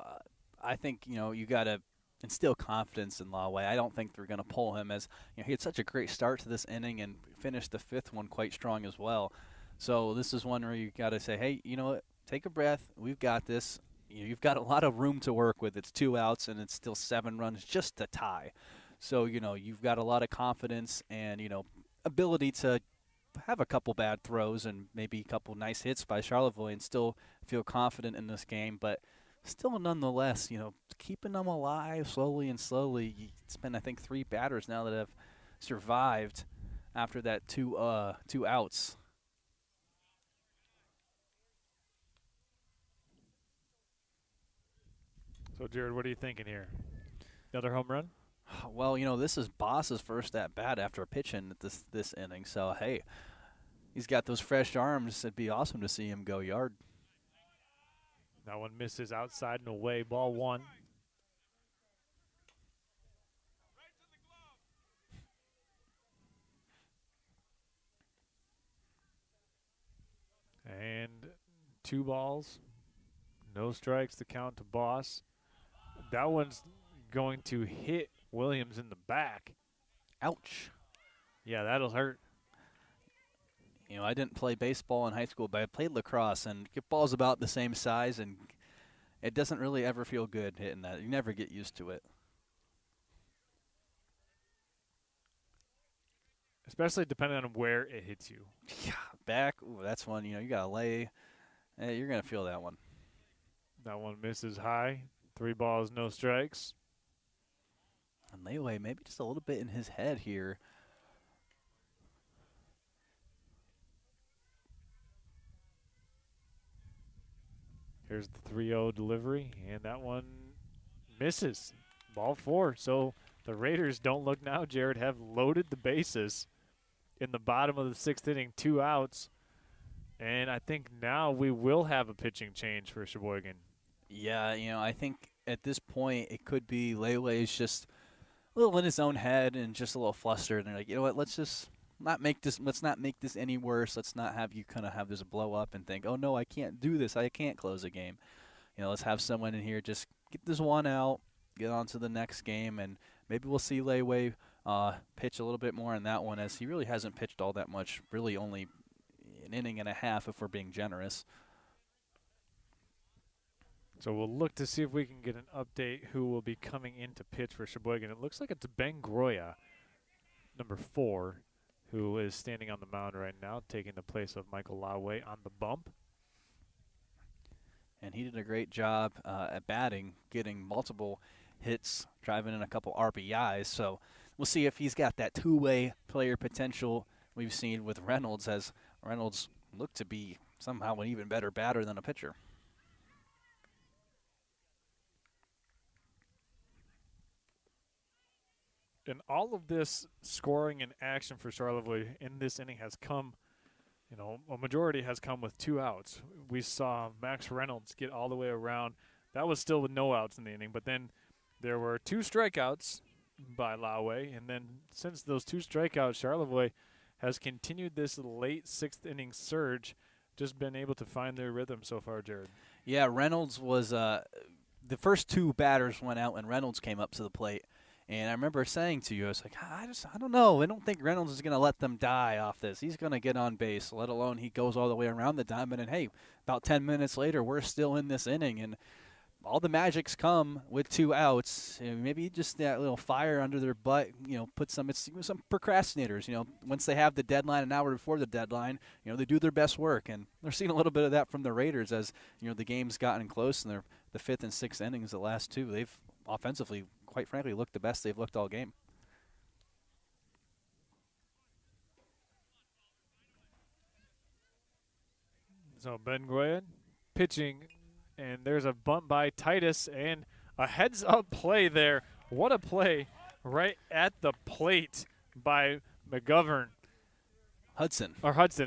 I think, you know, you got to instill confidence in Laway. I don't think they're going to pull him, as, you know, he had such a great start to this inning and finished the 5th one quite strong as well. So this is one where you got to say, hey, you know what, take a breath. We've got this. You've got a lot of room to work with. It's 2 outs and it's still 7 runs just to tie. So, you know, you've got a lot of confidence and, you know, ability to have a couple bad throws and maybe a couple nice hits by Charlevoix and still feel confident in this game. But still, nonetheless, you know, keeping them alive slowly and slowly. It's been, I think, 3 batters now that have survived after that 2 outs. So, Jared, what are you thinking here? Another home run? Well, you know, this is Boss's first at bat after pitching this inning. So, hey, he's got those fresh arms. It'd be awesome to see him go yard. That one misses outside and away. Ball 1. And 2 balls. No strikes to count to Boss. That one's going to hit Williams in the back. Ouch. Yeah, that'll hurt. You know, I didn't play baseball in high school, but I played lacrosse, and ball's about the same size, and it doesn't really ever feel good hitting that. You never get used to it. Especially depending on where it hits you. Yeah, back, ooh, that's one, you know, you got to lay. You're going to feel that one. That one misses high. 3 balls, no strikes. And Layway maybe just a little bit in his head here. Here's the 3-0 delivery, and that one misses. Ball 4. So the Raiders, don't look now, Jared, have loaded the bases in the bottom of the 6th inning, 2 outs. And I think now we will have a pitching change for Cheboygan. Yeah, you know, I think at this point it could be Layway's just a little in his own head and just a little flustered. And they're like, you know what, let's not make this any worse. Let's not have you kind of have this blow up and think, oh no, I can't do this. I can't close a game. You know, let's have someone in here just get this one out, get on to the next game, and maybe we'll see Layway pitch a little bit more in that one, as he really hasn't pitched all that much, really only an inning and a half if we're being generous. So we'll look to see if we can get an update who will be coming in to pitch for Cheboygan. It looks like it's Ben Groya, number 4, who is standing on the mound right now, taking the place of Michael Laway on the bump. And he did a great job at batting, getting multiple hits, driving in a couple RBIs. So we'll see if he's got that two-way player potential we've seen with Reynolds, as Reynolds looked to be somehow an even better batter than a pitcher. And all of this scoring and action for Charlevoix in this inning has come, a majority has come with 2 outs. We saw Max Reynolds get all the way around. That was still with no outs in the inning, but then there were 2 strikeouts by Laue, and then since those 2 strikeouts, Charlevoix has continued this late 6th inning surge, just been able to find their rhythm so far, Jared. Yeah, Reynolds was the first 2 batters went out, and Reynolds came up to the plate. And I remember saying to you, I was like, I don't know. I don't think Reynolds is going to let them die off this. He's going to get on base, let alone he goes all the way around the diamond. And, hey, about 10 minutes later, we're still in this inning. And all the magics come with 2 outs. Maybe just that little fire under their butt, put some procrastinators, once they have the deadline, an hour before the deadline, they do their best work. And they're seeing a little bit of that from the Raiders as, the game's gotten close. And the 5th and 6th innings, the last 2, they've offensively, quite frankly, looked the best they've looked all game. So Ben Goyen pitching, and there's a bunt by Titus and a heads-up play there. What a play right at the plate by McGovern. Hudson,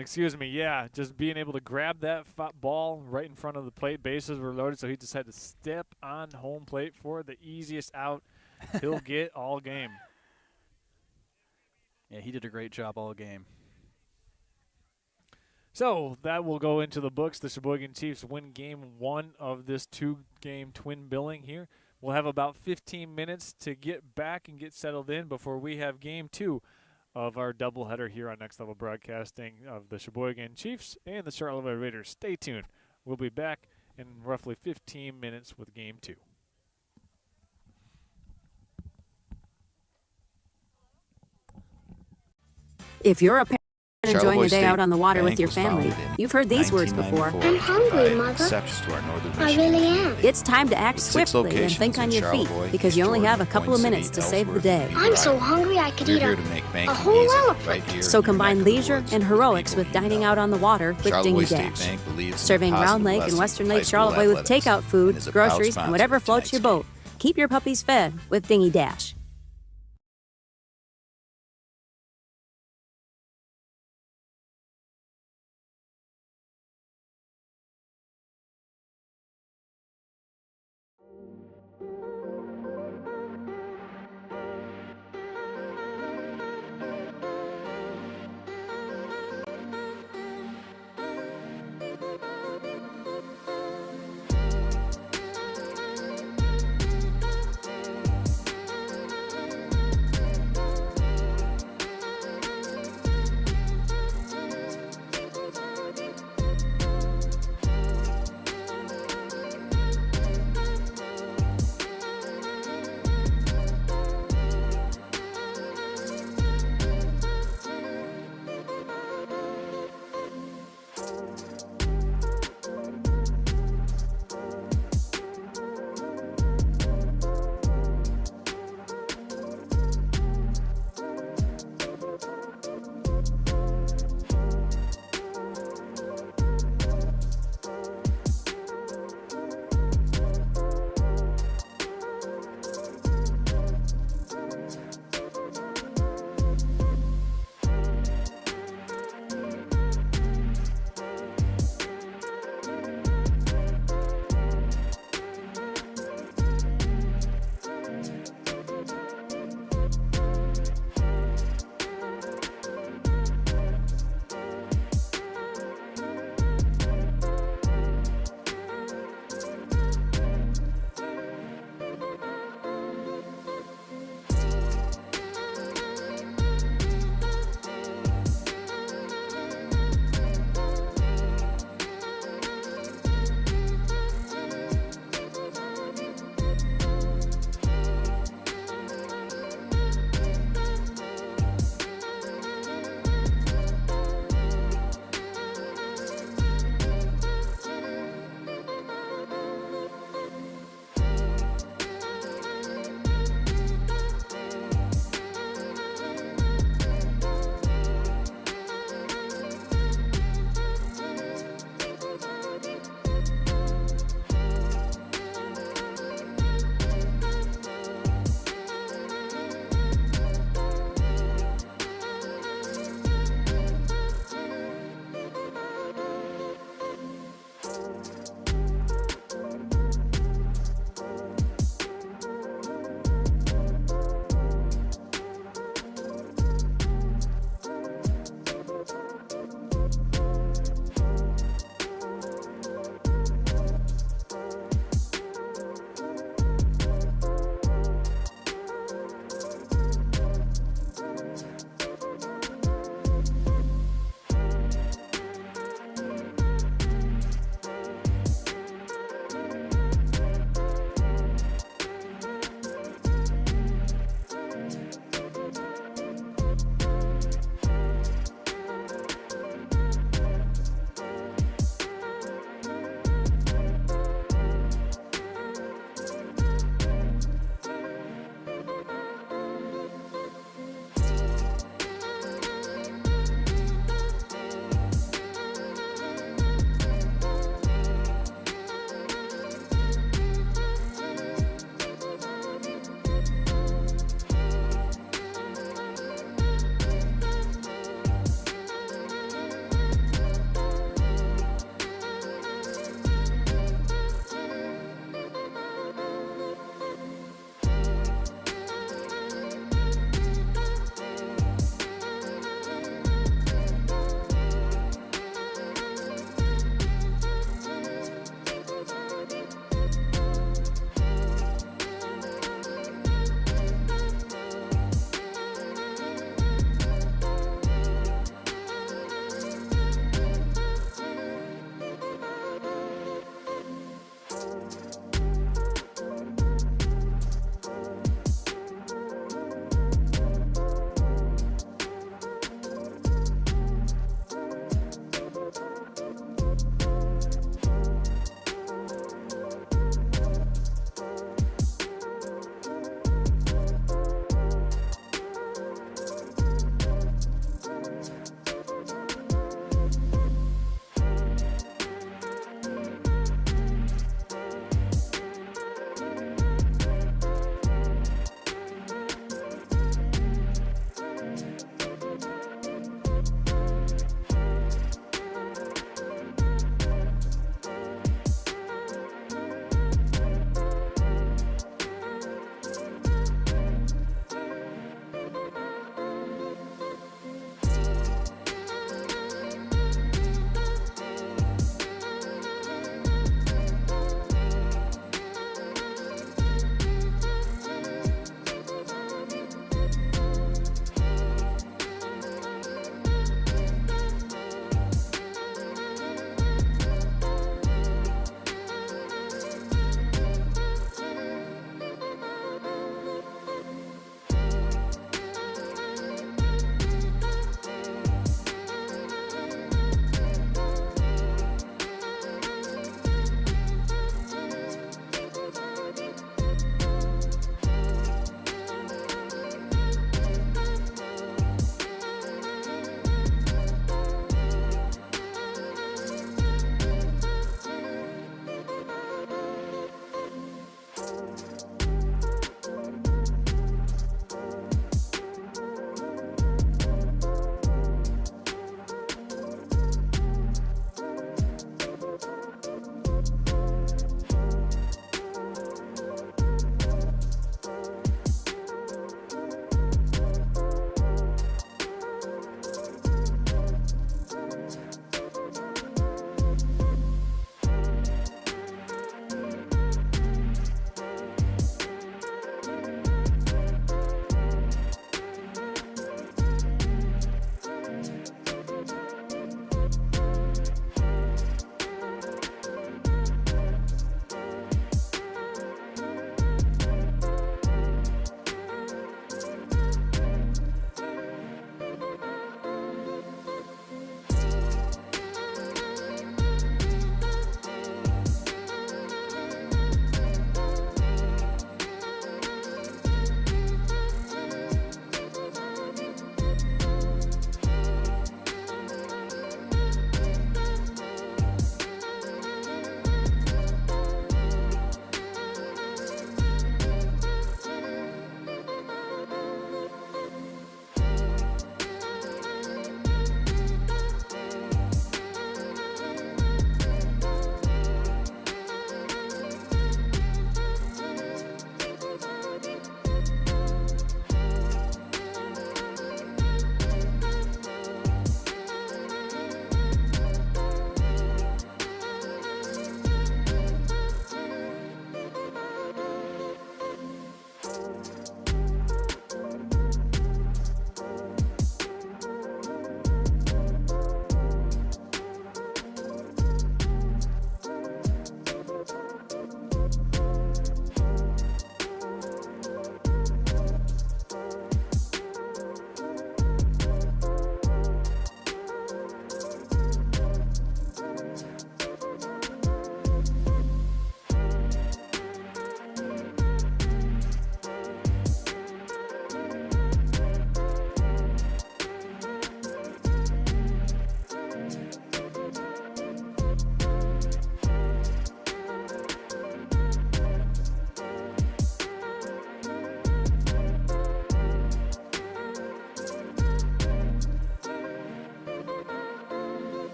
excuse me. Yeah, just being able to grab that ball right in front of the plate. Bases were loaded, so he just had to step on home plate for the easiest out he'll get all game. Yeah, he did a great job all game. So that will go into the books. The Cheboygan Chiefs win game 1 of this 2-game twin billing here. We'll have about 15 minutes to get back and get settled in before we have game 2 of our doubleheader here on Next Level Broadcasting of the Cheboygan Chiefs and the Charlevoix Raiders. Stay tuned. We'll be back in roughly 15 minutes with game 2. If you're a parent enjoying Charlevoix a day out State on the water with Bank your was family, founded in you've heard these words before. 1994 I'm hungry, to provide Mother. exceptions to our northern I Michigan really am. community. It's time to act With 6 swiftly and locations think on in your feet Charlevoix, because you only East have a Jordan, couple of Point minutes City, to save the Ellsworth, day. and I'm so Bryan. hungry I could We're eat here to make banking a whole easy, elephant. right here So in your combine neck of the leisure woods and with heroics people with you dining know. out on the water with Charlevoix Dingy State Dash. Bank believes in Serving the Round positive Lake and lessons Western of Lake high school Charlevoix with athletics takeout and food, is a proud groceries, and sponsor whatever of floats your tonight's boat. Keep your puppies fed with Dingy Dash.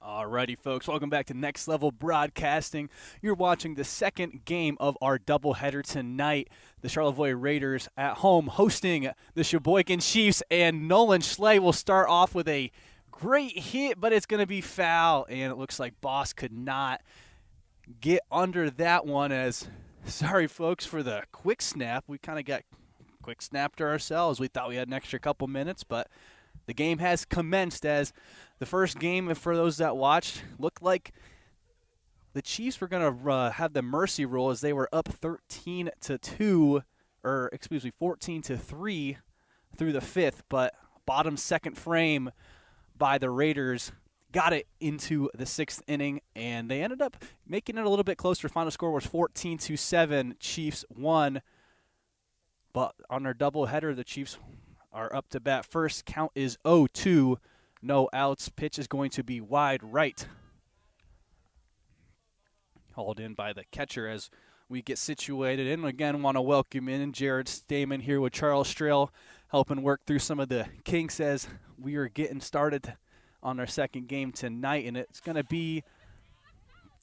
Alrighty, folks, welcome back to Next Level Broadcasting. You're watching the second game of our doubleheader tonight. The Charlevoix Raiders at home hosting the Cheboygan Chiefs, and Nolan Schley will start off with a great hit, but it's going to be foul, and it looks like Boss could not get under that one. As sorry, folks, for the quick snap. We kind of got quick snapped ourselves. We thought we had an extra couple minutes, but the game has commenced. As the first game, for those that watched, looked like the Chiefs were going to have the mercy rule, as they were up 13-2, or excuse me, 14-3 through the fifth. But bottom second frame by the Raiders got it into the sixth inning, and they ended up making it a little bit closer. Final score was 14-7. Chiefs won. But on their doubleheader, the Chiefs are up to bat first. Count is 0-2. No outs. Pitch is going to be wide right. Hauled in by the catcher as we get situated. And again, want to welcome in Jared Stamen here with Charles Strail, helping work through some of the kinks as we are getting started on our second game tonight. And it's going to be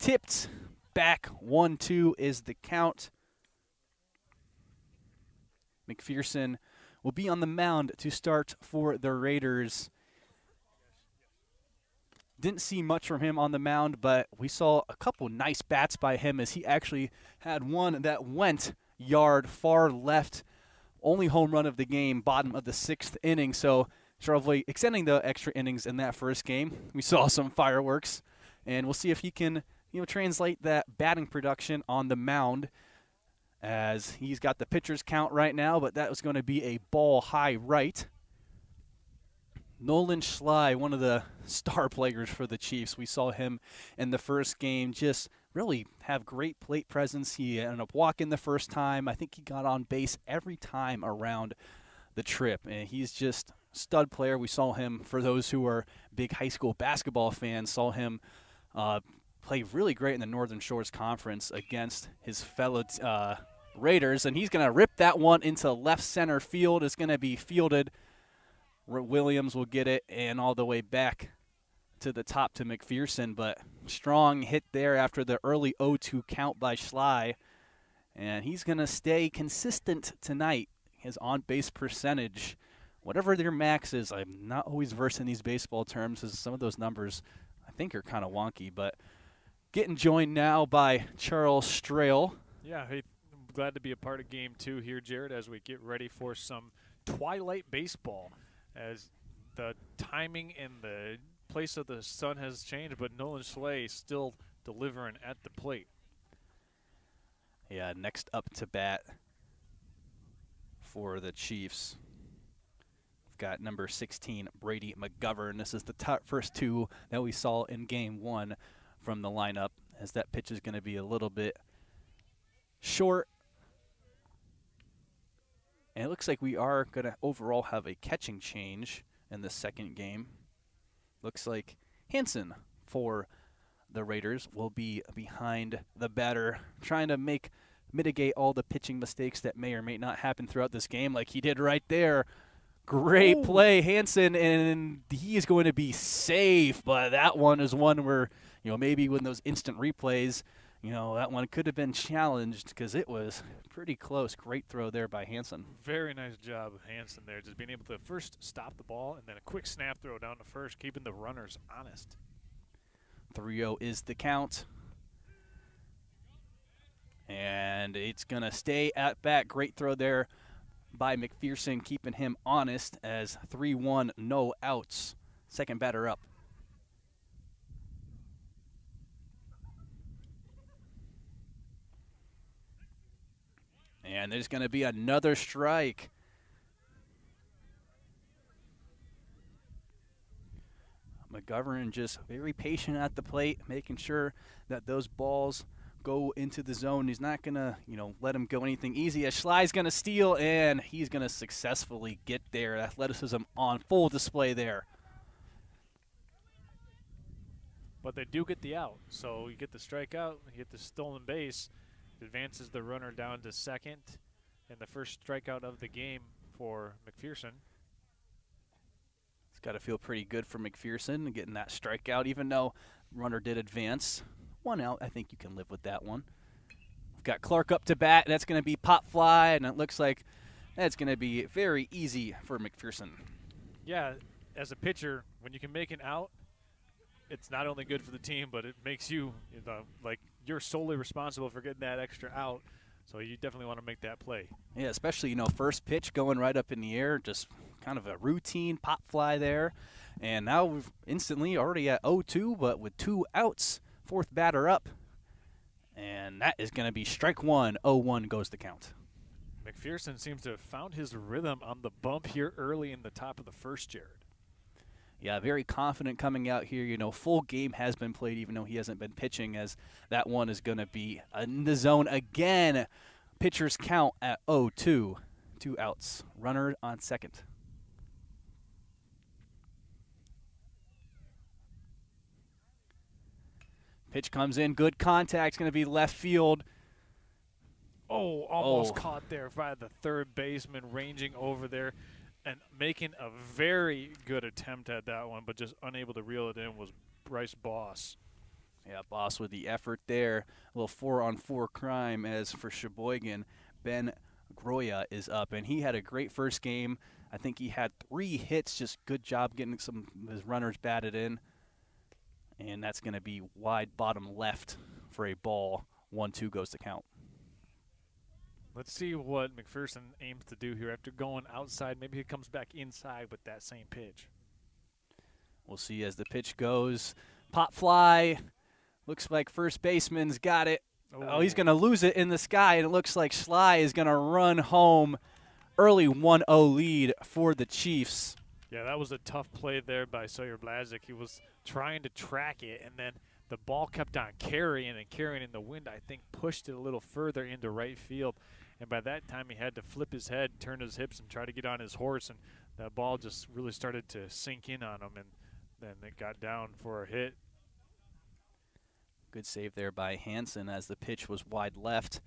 tipped back. 1-2 is the count. McPherson will be on the mound to start for the Raiders. Didn't see much from him on the mound, but we saw a couple nice bats by him, as he actually had one that went yard far left. Only home run of the game, bottom of the sixth inning. So Charlevoix extending the extra innings in that first game. We saw some fireworks, and we'll see if he can, translate that batting production on the mound, as he's got the pitcher's count right now, but that was going to be a ball high right. Nolan Schley, one of the star players for the Chiefs. We saw him in the first game just really have great plate presence. He ended up walking the first time. I think he got on base every time around the trip, and he's just stud player. We saw him, for those who are big high school basketball fans, saw him play really great in the Northern Shores Conference against his fellow Raiders, and he's going to rip that one into left center field. It's going to be fielded. Williams will get it, and all the way back to the top to McPherson, but strong hit there after the early 0-2 count by Schley, and he's going to stay consistent tonight. His on-base percentage, whatever their max is, I'm not always versed in these baseball terms, as some of those numbers I think are kind of wonky, but getting joined now by Charles Strail. Yeah, hey, I'm glad to be a part of Game 2 here, Jared, as we get ready for some twilight baseball, as the timing and the place of the sun has changed, but Nolan Schley still delivering at the plate. Yeah, next up to bat for the Chiefs, we've got number 16, Brady McGovern. This is the first two that we saw in Game 1 from the lineup, as that pitch is going to be a little bit short. And it looks like we are going to overall have a catching change in the second game. Looks like Hansen for the Raiders will be behind the batter, trying to mitigate all the pitching mistakes that may or may not happen throughout this game, like he did right there. Great play, Hansen, and he is going to be safe. But that one is one where, maybe when those instant replays, that one could have been challenged, because it was pretty close. Great throw there by Hansen. Very nice job of Hansen there, just being able to first stop the ball and then a quick snap throw down to first, keeping the runners honest. 3-0 is the count. And it's going to stay at bat. Great throw there by McPherson, keeping him honest, as 3-1, no outs. Second batter up. And there's going to be another strike. McGovern just very patient at the plate, making sure that those balls go into the zone. He's not going to, let him go anything easy, as Schley's going to steal, and he's going to successfully get there. Athleticism on full display there. But they do get the out. So you get the strikeout, you get the stolen base. It advances the runner down to second, and the first strikeout of the game for McPherson. got to feel pretty good for McPherson getting that strikeout, even though runner did advance. 1 out, I think you can live with that one. We've got Clark up to bat. That's going to be pop fly, and it looks like that's going to be very easy for McPherson. Yeah, as a pitcher, when you can make an out, it's not only good for the team, but it makes you, like you're solely responsible for getting that extra out. So you definitely want to make that play. Yeah, especially, first pitch going right up in the air, just kind of a routine pop fly there. And now we've instantly already at 0-2, but with 2 outs, 4th batter up. And that is going to be strike 1, 0-1 goes the count. McPherson seems to have found his rhythm on the bump here early in the top of the first, Jared. Yeah, very confident coming out here. Full game has been played even though he hasn't been pitching, as that one is going to be in the zone again. Pitchers count at 0-2. 2 outs. Runner on second. Pitch comes in. Good contact. It's going to be left field. Oh, almost caught there by the third baseman, ranging over there and making a very good attempt at that one, but just unable to reel it in was Bryce Boss. Yeah, Boss with the effort there. A little 4-on-4 crime as for Cheboygan. Ben Groya is up, and he had a great first game. I think he had 3 hits. Just good job getting some of his runners batted in. And that's going to be wide bottom left for a ball. 1-2 goes to count. Let's see what McPherson aims to do here after going outside. Maybe he comes back inside with that same pitch. We'll see as the pitch goes. Pop fly. Looks like first baseman's got it. Oh, he's going to lose it in the sky, and it looks like Schley is going to run home. Early 1-0 lead for the Chiefs. Yeah, that was a tough play there by Sawyer Blazik. He was trying to track it, and then the ball kept on carrying in the wind. I think pushed it a little further into right field. And by that time, he had to flip his head, turn his hips, and try to get on his horse. And that ball just really started to sink in on him, and then it got down for a hit. Good save there by Hansen as the pitch was wide left.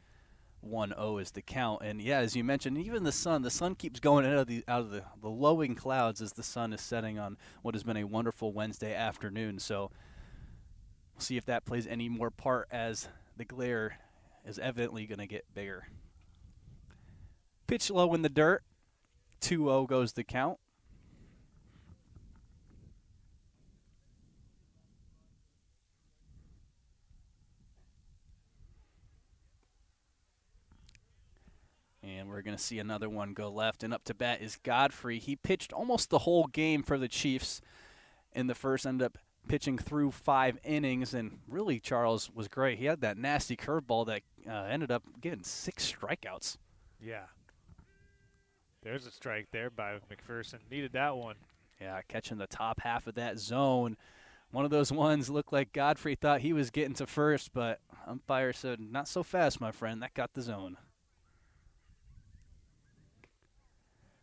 1-0 is the count. And, yeah, as you mentioned, even the sun keeps going out of the lowing clouds as the sun is setting on what has been a wonderful Wednesday afternoon. So we'll see if that plays any more part as the glare is evidently going to get bigger. Pitch low in the dirt. 2-0 goes the count. And we're going to see another one go left. And up to bat is Godfrey. He pitched almost the whole game for the Chiefs in the first, ended up pitching through 5 innings. And really, Charles was great. He had that nasty curveball that ended up getting 6 strikeouts. Yeah. There's a strike there by McPherson. Needed that one. Yeah, catching the top half of that zone. One of those ones looked like Godfrey thought he was getting to first, but umpire said, not so fast, my friend. That got the zone.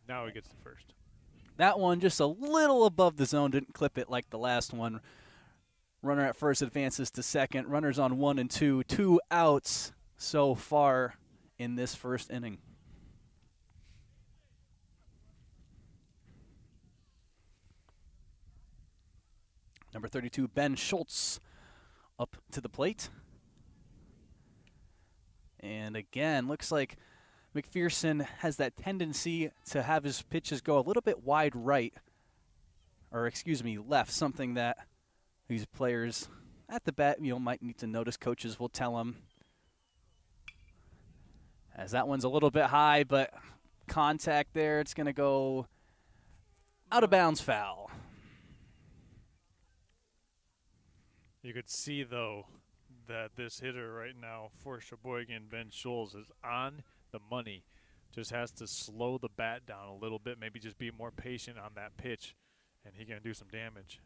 Now he gets to first. That one just a little above the zone. Didn't clip it like the last one. Runner at first advances to second. Runners on 1 and 2. 2 outs so far in this first inning. Number 32, Ben Schultz, up to the plate. And again, looks like McPherson has that tendency to have his pitches go a little bit wide right, or excuse me, left, something that these players at the bat, might need to notice. Coaches will tell them. As that one's a little bit high, but contact there, it's going to go out of bounds, foul. You could see, though, that this hitter right now for Cheboygan, Ben Schultz, is on the money. Just has to slow the bat down a little bit, maybe just be more patient on that pitch, and he can do some damage.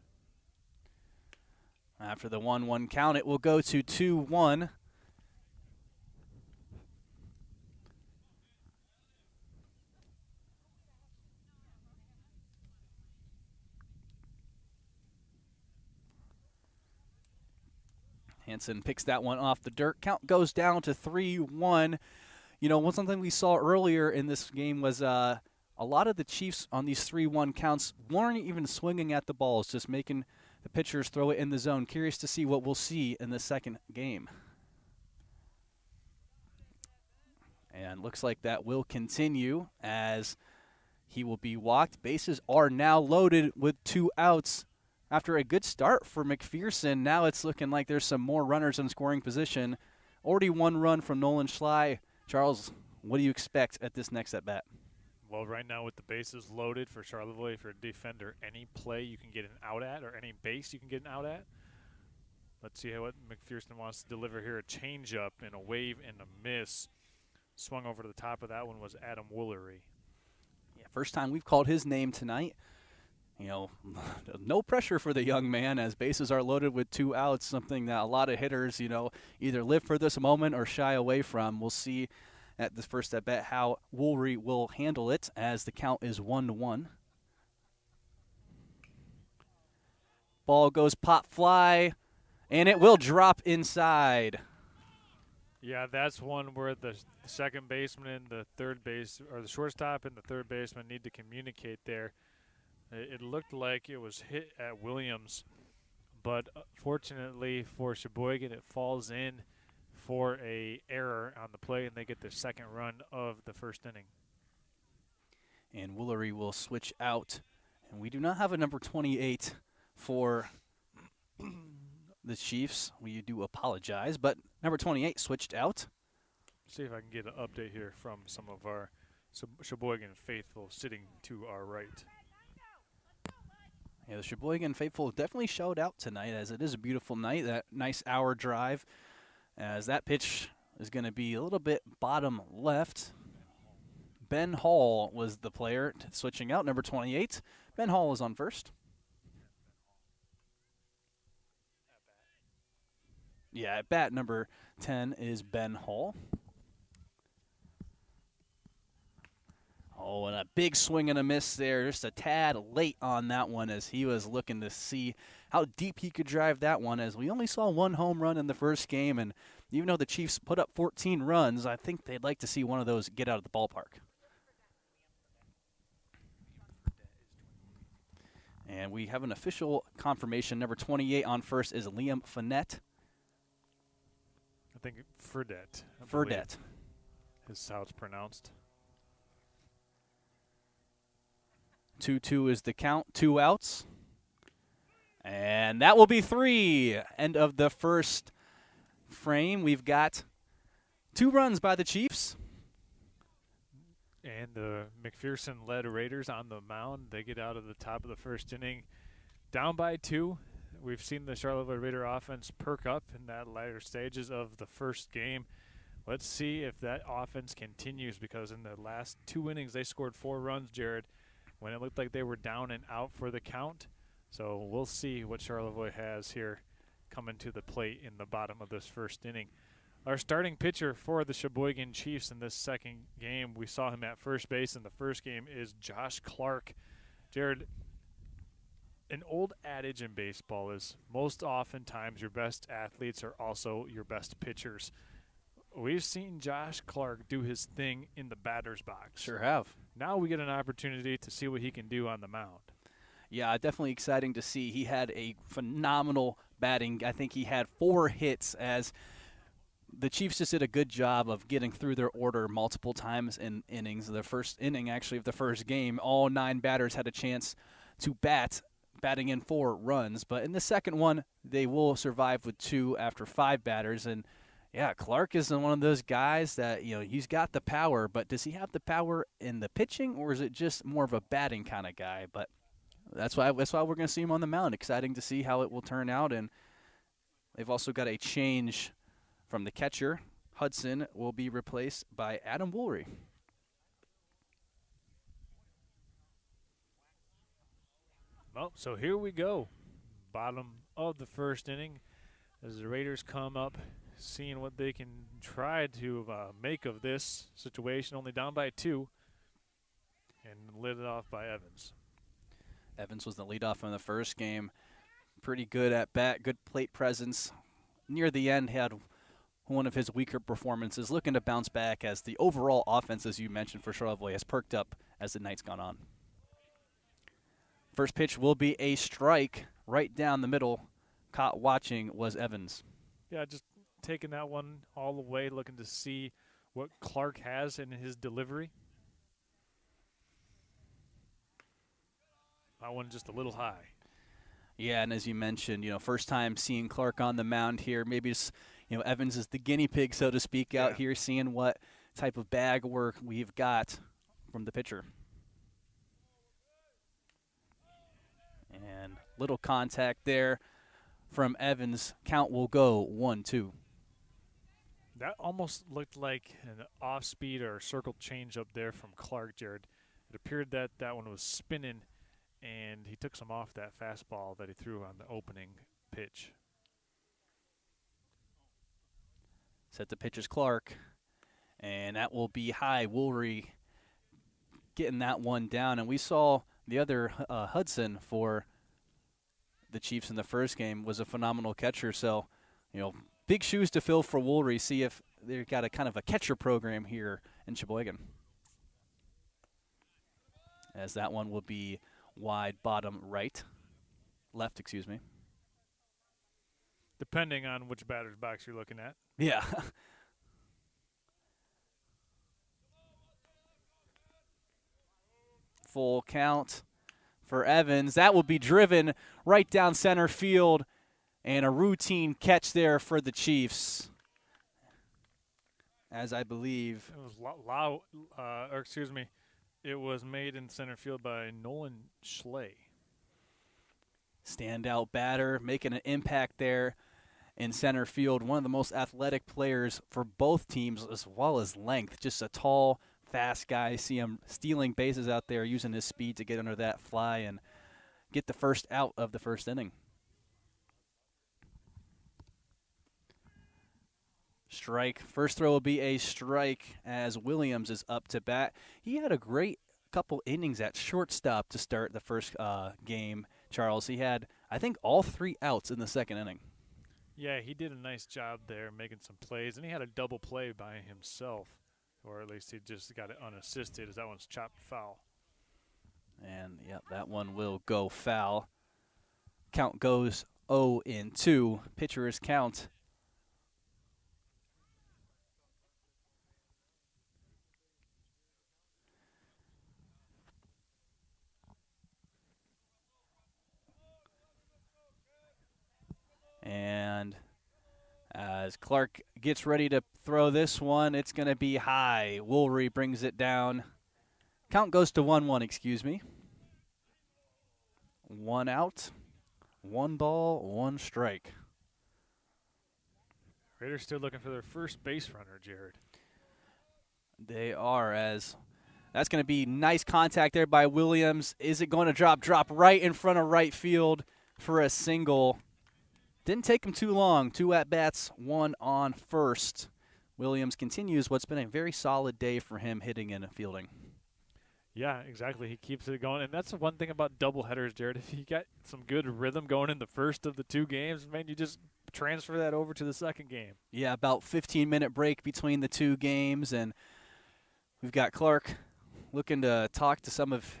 After the 1-1 count, it will go to 2-1. Hansen picks that one off the dirt. Count goes down to 3-1. Something we saw earlier in this game was a lot of the Chiefs on these 3-1 counts weren't even swinging at the balls, just making the pitchers throw it in the zone. Curious to see what we'll see in the second game. And looks like that will continue as he will be walked. Bases are now loaded with 2 outs. After a good start for McPherson, now it's looking like there's some more runners in scoring position. Already 1 run from Nolan Schley. Charles, what do you expect at this next at-bat? Well, right now with the bases loaded for Charlevoix, for a defender, any play you can get an out at or any base you can get an out at. Let's see what McPherson wants to deliver here. A changeup and a wave and a miss. Swung over to the top of that one was Adam Woolery. Yeah, first time we've called his name tonight. You know, no pressure for the young man as bases are loaded with 2 outs, something that a lot of hitters, you know, either live for this moment or shy away from. We'll see at this first at-bat how Woolery will handle it as the count is 1-1. Ball goes pop fly, and it will drop inside. Yeah, that's one where the second baseman and the third base, or the shortstop and the third baseman need to communicate there. It looked like it was hit at Williams, but fortunately for Cheboygan, it falls in for a error on the play, and they get their second run of the first inning. And Woolery will switch out. And we do not have a number 28 for the Chiefs. We do apologize, but number 28 switched out. See if I can get an update here from some of our Cheboygan faithful sitting to our right. Yeah, the Cheboygan faithful definitely showed out tonight, as it is a beautiful night. That nice hour drive, as that pitch is going to be a little bit bottom left. Ben Hall was the player switching out, number 28. Ben Hall is on first. Yeah, at bat number 10 is Ben Hall. Oh, and a big swing and a miss there. Just a tad late on that one as he was looking to see how deep he could drive that one, as we only saw 1 home run in the first game. And even though the Chiefs put up 14 runs, I think they'd like to see one of those get out of the ballpark. And we have an official confirmation. Number 28 on first is Liam Finette. I think Fredette. Fredette is how it's pronounced. 2-2 is the count, 2 outs. And that will be 3. End of the first frame. We've got 2 runs by the Chiefs. And the McPherson-led Raiders on the mound. They get out of the top of the first inning down by 2. We've seen the Charlevoix Raider offense perk up in that latter stages of the first game. Let's see if that offense continues, because in the last 2 innings they scored 4 runs, Jared, when it looked like they were down and out for the count. So we'll see what Charlevoix has here coming to the plate in the bottom of this first inning. Our starting pitcher for the Cheboygan Chiefs in this second game, we saw him at first base in the first game, is Josh Clark. Jared, an old adage in baseball is most oftentimes your best athletes are also your best pitchers. We've seen Josh Clark do his thing in the batter's box. Sure have. Now we get an opportunity to see what he can do on the mound. Yeah, definitely exciting to see. He had a phenomenal batting. I think he had 4 hits, as the Chiefs just did a good job of getting through their order multiple times in innings. The first inning, actually, of the first game, all 9 batters had a chance to batting in 4 runs. But in the second one, they will survive with 2 after 5 batters. And yeah, Clark is one of those guys that, you know, he's got the power, but does he have the power in the pitching, or is it just more of a batting kind of guy? But that's why we're going to see him on the mound. Exciting to see how it will turn out. And they've also got a change from the catcher. Hudson will be replaced by Adam Woolery. Well, so here we go. Bottom of the first inning as the Raiders come up, seeing what they can try to make of this situation. Only down by 2, and lit it off by Evans. Evans was the leadoff in the first game. Pretty good at bat, good plate presence. Near the end, had one of his weaker performances, looking to bounce back as the overall offense, as you mentioned, for Charlevoix has perked up as the night's gone on. First pitch will be a strike right down the middle. Caught watching was Evans. Yeah, just taking that one all the way, looking to see what Clark has in his delivery. That one just a little high. Yeah, and as you mentioned, first time seeing Clark on the mound here. Maybe it's, Evans is the guinea pig, so to speak, out here, seeing what type of bag work we've got from the pitcher. And little contact there from Evans. Count will go 1-2. That almost looked like an off-speed or circle change up there from Clark, Jared. It appeared that that one was spinning, and he took some off that fastball that he threw on the opening pitch. Set the pitch is Clark, and that will be high. Woolry getting that one down, and we saw the other Hudson for the Chiefs in the first game was a phenomenal catcher. So, big shoes to fill for Woolry. See if they've got a kind of a catcher program here in Cheboygan. As that one will be wide bottom left, excuse me. Depending on which batter's box you're looking at. Yeah. Full count for Evans. That will be driven right down center field, and a routine catch there for the Chiefs. As I believe it was it was made in center field by Nolan Schley. Standout batter, making an impact there in center field. One of the most athletic players for both teams, as well as length. Just a tall, fast guy. See him stealing bases out there, using his speed to get under that fly and get the first out of the first inning. Strike. First throw will be a strike as Williams is up to bat. He had a great couple innings at shortstop to start the first game, Charles. He had, I think, all 3 outs in the second inning. Yeah, he did a nice job there making some plays, and he had a double play by himself, or at least he just got it unassisted as that one's chopped foul. And, yep, that one will go foul. Count goes 0-2. Pitcher's count. And as Clark gets ready to throw this one, it's going to be high. Woolry brings it down. Count goes to 1-1, excuse me. 1 out, 1 ball, 1 strike. Raiders still looking for their first base runner, Jared. They are, as that's going to be nice contact there by Williams. Is it going to drop? Drop right in front of right field for a single. Didn't take him too long. 2 at-bats, 1 on first. Williams continues what's been a very solid day for him hitting and fielding. Yeah, exactly. He keeps it going. And that's the one thing about doubleheaders, Jared. If you got some good rhythm going in the first of the 2 games, man, you just transfer that over to the second game. Yeah, about 15-minute break between the 2 games. And we've got Clark looking to talk to some of,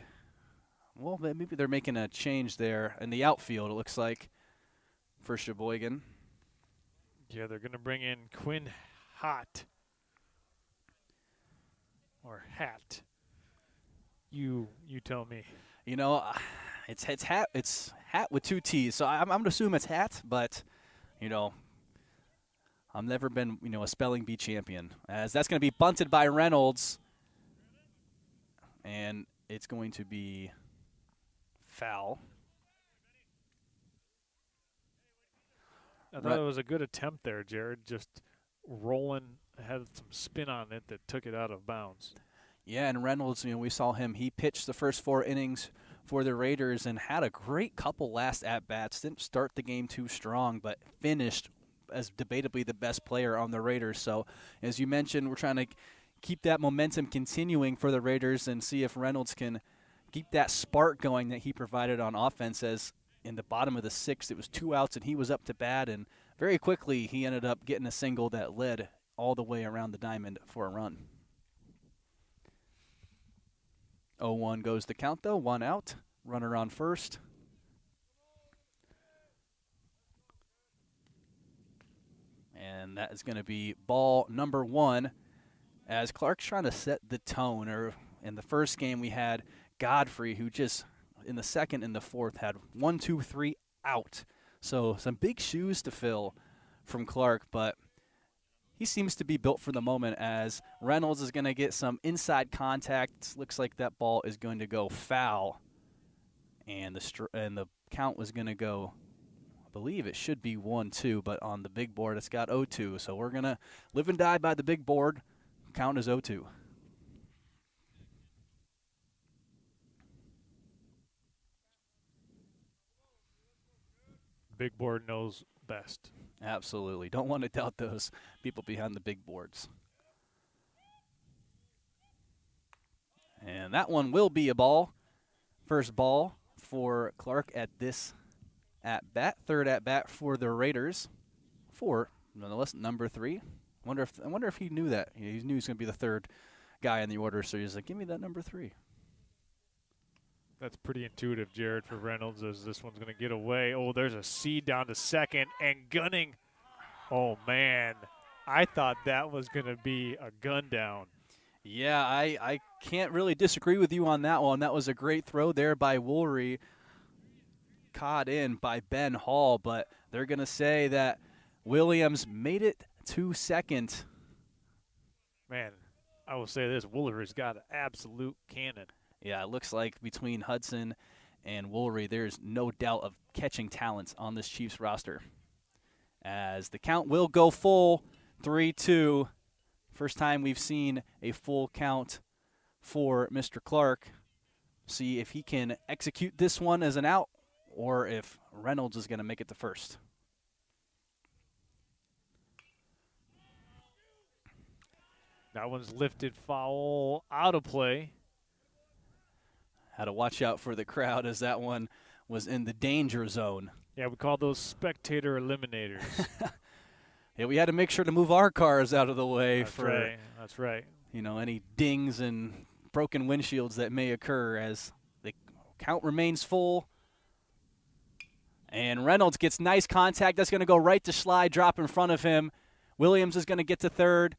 well, maybe they're making a change there in the outfield, it looks like, for Cheboygan. Yeah, they're going to bring in Quinn Hott. Or Hat. You tell me. It's Hat. It's Hat with 2 T's. So I'm going to assume it's Hat, but, I've never been, a spelling bee champion. As that's going to be bunted by Reynolds. And it's going to be foul. I thought it was a good attempt there, Jared. Just rolling, had some spin on it that took it out of bounds. Yeah, and Reynolds, we saw him. He pitched the first 4 innings for the Raiders and had a great couple last at-bats. Didn't start the game too strong, but finished as debatably the best player on the Raiders. So, as you mentioned, we're trying to keep that momentum continuing for the Raiders and see if Reynolds can keep that spark going that he provided on offense. As in the bottom of the 6th, it was 2 outs, and he was up to bat, and very quickly he ended up getting a single that led all the way around the diamond for a run. 0-1 goes the count, though. 1 out. Runner on first. And that is going to be ball number 1 as Clark's trying to set the tone. In the first game, we had Godfrey, who just in the second and the fourth had 1, 2, 3 out. So some big shoes to fill from Clark, but he seems to be built for the moment as Reynolds is going to get some inside contact. Looks like that ball is going to go foul. And the count was going to go, I believe it should be 1-2, but on the big board it's got 0-2. So we're going to live and die by the big board. Count is 0-2. Big board knows best. Absolutely. Don't want to doubt those people behind the big boards. And that one will be a ball. First ball for Clark at this at-bat. Third at-bat for the Raiders. For, nonetheless, number 3. I wonder if he knew that. He knew he was going to be the third guy in the order, so he's like, give me that number 3. That's pretty intuitive, Jared, for Reynolds, as this one's going to get away. Oh, there's a seed down to second, and gunning. Oh, man. I thought that was going to be a gun down. Yeah, I can't really disagree with you on that one. That was a great throw there by Woolery, caught in by Ben Hall, but they're going to say that Williams made it to second. Man, I will say this, Woolery's got an absolute cannon. Yeah, it looks like between Hudson and Woolery, there's no doubt of catching talents on this Chiefs roster. As the count will go full, 3-2. First time we've seen a full count for Mr. Clark. See if he can execute this one as an out or if Reynolds is going to make it to first. That one's lifted foul, out of play. Had to watch out for the crowd as that one was in the danger zone. Yeah, we call those spectator eliminators. Yeah, we had to make sure to move our cars out of the way That's right. You know, any dings and broken windshields that may occur as the count remains full. And Reynolds gets nice contact. That's going to go right to slide, drop in front of him. Williams is going to get to third,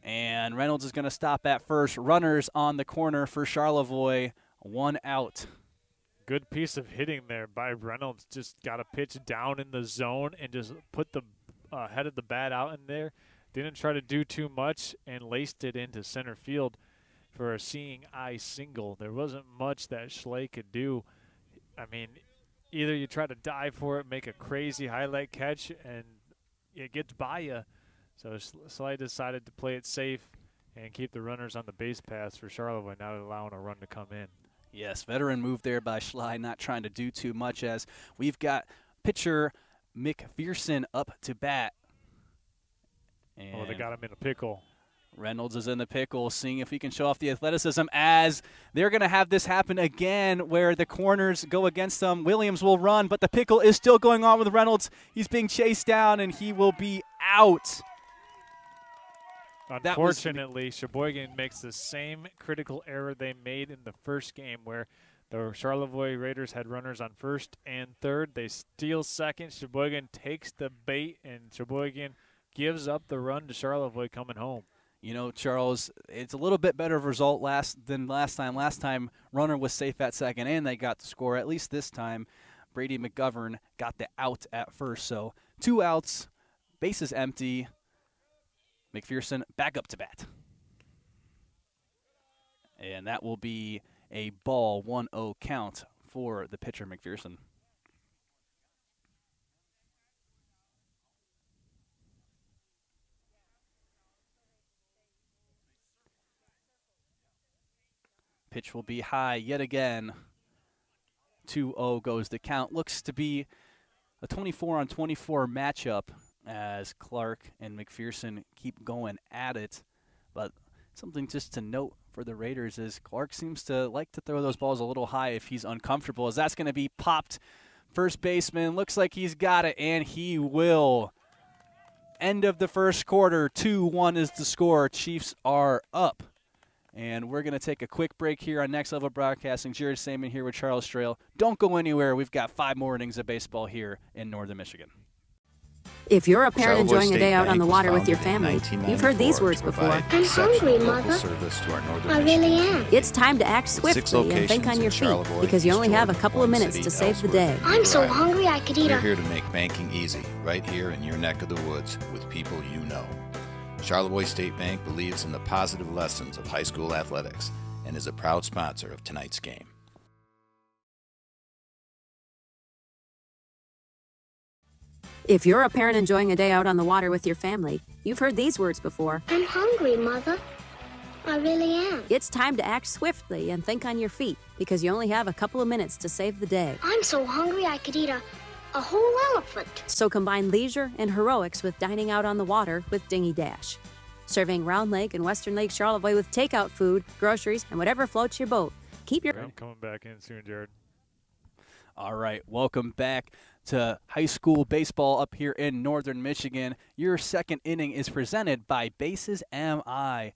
and Reynolds is going to stop at first. Runners on the corner for Charlevoix, 1 out. Good piece of hitting there by Reynolds. Just got a pitch down in the zone and just put the head of the bat out in there. Didn't try to do too much and laced it into center field for a seeing eye single. There wasn't much that Schley could do. I mean, either you try to dive for it, make a crazy highlight catch, and it gets by you. So Schley decided to play it safe and keep the runners on the base paths for Charlevoix, not allowing a run to come in. Yes, veteran move there by Schley, not trying to do too much as we've got pitcher McPherson up to bat. And they got him in a pickle. Reynolds is in the pickle, seeing if he can show off the athleticism as they're going to have this happen again where the corners go against them. Williams will run, but the pickle is still going on with Reynolds. He's being chased down, and he will be out. Unfortunately, Cheboygan makes the same critical error they made in the first game where the Charlevoix Raiders had runners on first and third. They steal second. Cheboygan takes the bait, and Cheboygan gives up the run to Charlevoix coming home. You know, Charles, it's a little bit better of a result than last time. Last time, runner was safe at second, and they got the score. At least this time, Brady McGovern got the out at first. So 2 outs, bases empty. McPherson back up to bat. And that will be a ball, 1-0 count for the pitcher, McPherson. Pitch will be high yet again. 2-0 goes the count. Looks to be a 24-on-24 matchup as Clark and McPherson keep going at it. But something just to note for the Raiders is Clark seems to like to throw those balls a little high if he's uncomfortable, as that's going to be popped. First baseman looks like he's got it, and he will. End of the first quarter, 2-1 is the score. Chiefs are up. And we're going to take a quick break here on Next Level Broadcasting. Jared Saman here with Charles Strail. Don't go anywhere. We've got 5 more innings of baseball here in Northern Michigan. If you're a parent Charlevoix enjoying a State day out on Bank the was water with your founded in family, you've heard these 1994 words to before. provide I'm hungry, exceptional local Mother. service to our Northern I Michigan really am. community. It's time to act With 6 swiftly and think locations on in your feet Charlevoix, because you East only have a Jordan, couple of Plain minutes City, to save the Ellsworth, day. and I'm so Beaver Island. hungry I could eat We're a... here to make banking easy, right here in your neck of the woods with people you know. Charlevoix State Bank believes in the positive lessons of high school athletics and is a proud sponsor of tonight's game. If you're a parent enjoying a day out on the water with your family, you've heard these words before. I'm hungry, Mother. I really am. It's time to act swiftly and think on your feet because you only have a couple of minutes to save the day. I'm so hungry I could eat a whole elephant. So combine leisure and heroics with dining out on the water with Dingy Dash. Serving Round Lake and Western Lake Charlevoix with takeout food, groceries, and whatever floats your boat. Keep your... I'm coming back in soon, Jared. All right, welcome back to high school baseball up here in Northern Michigan. Your second inning is presented by Bases MI.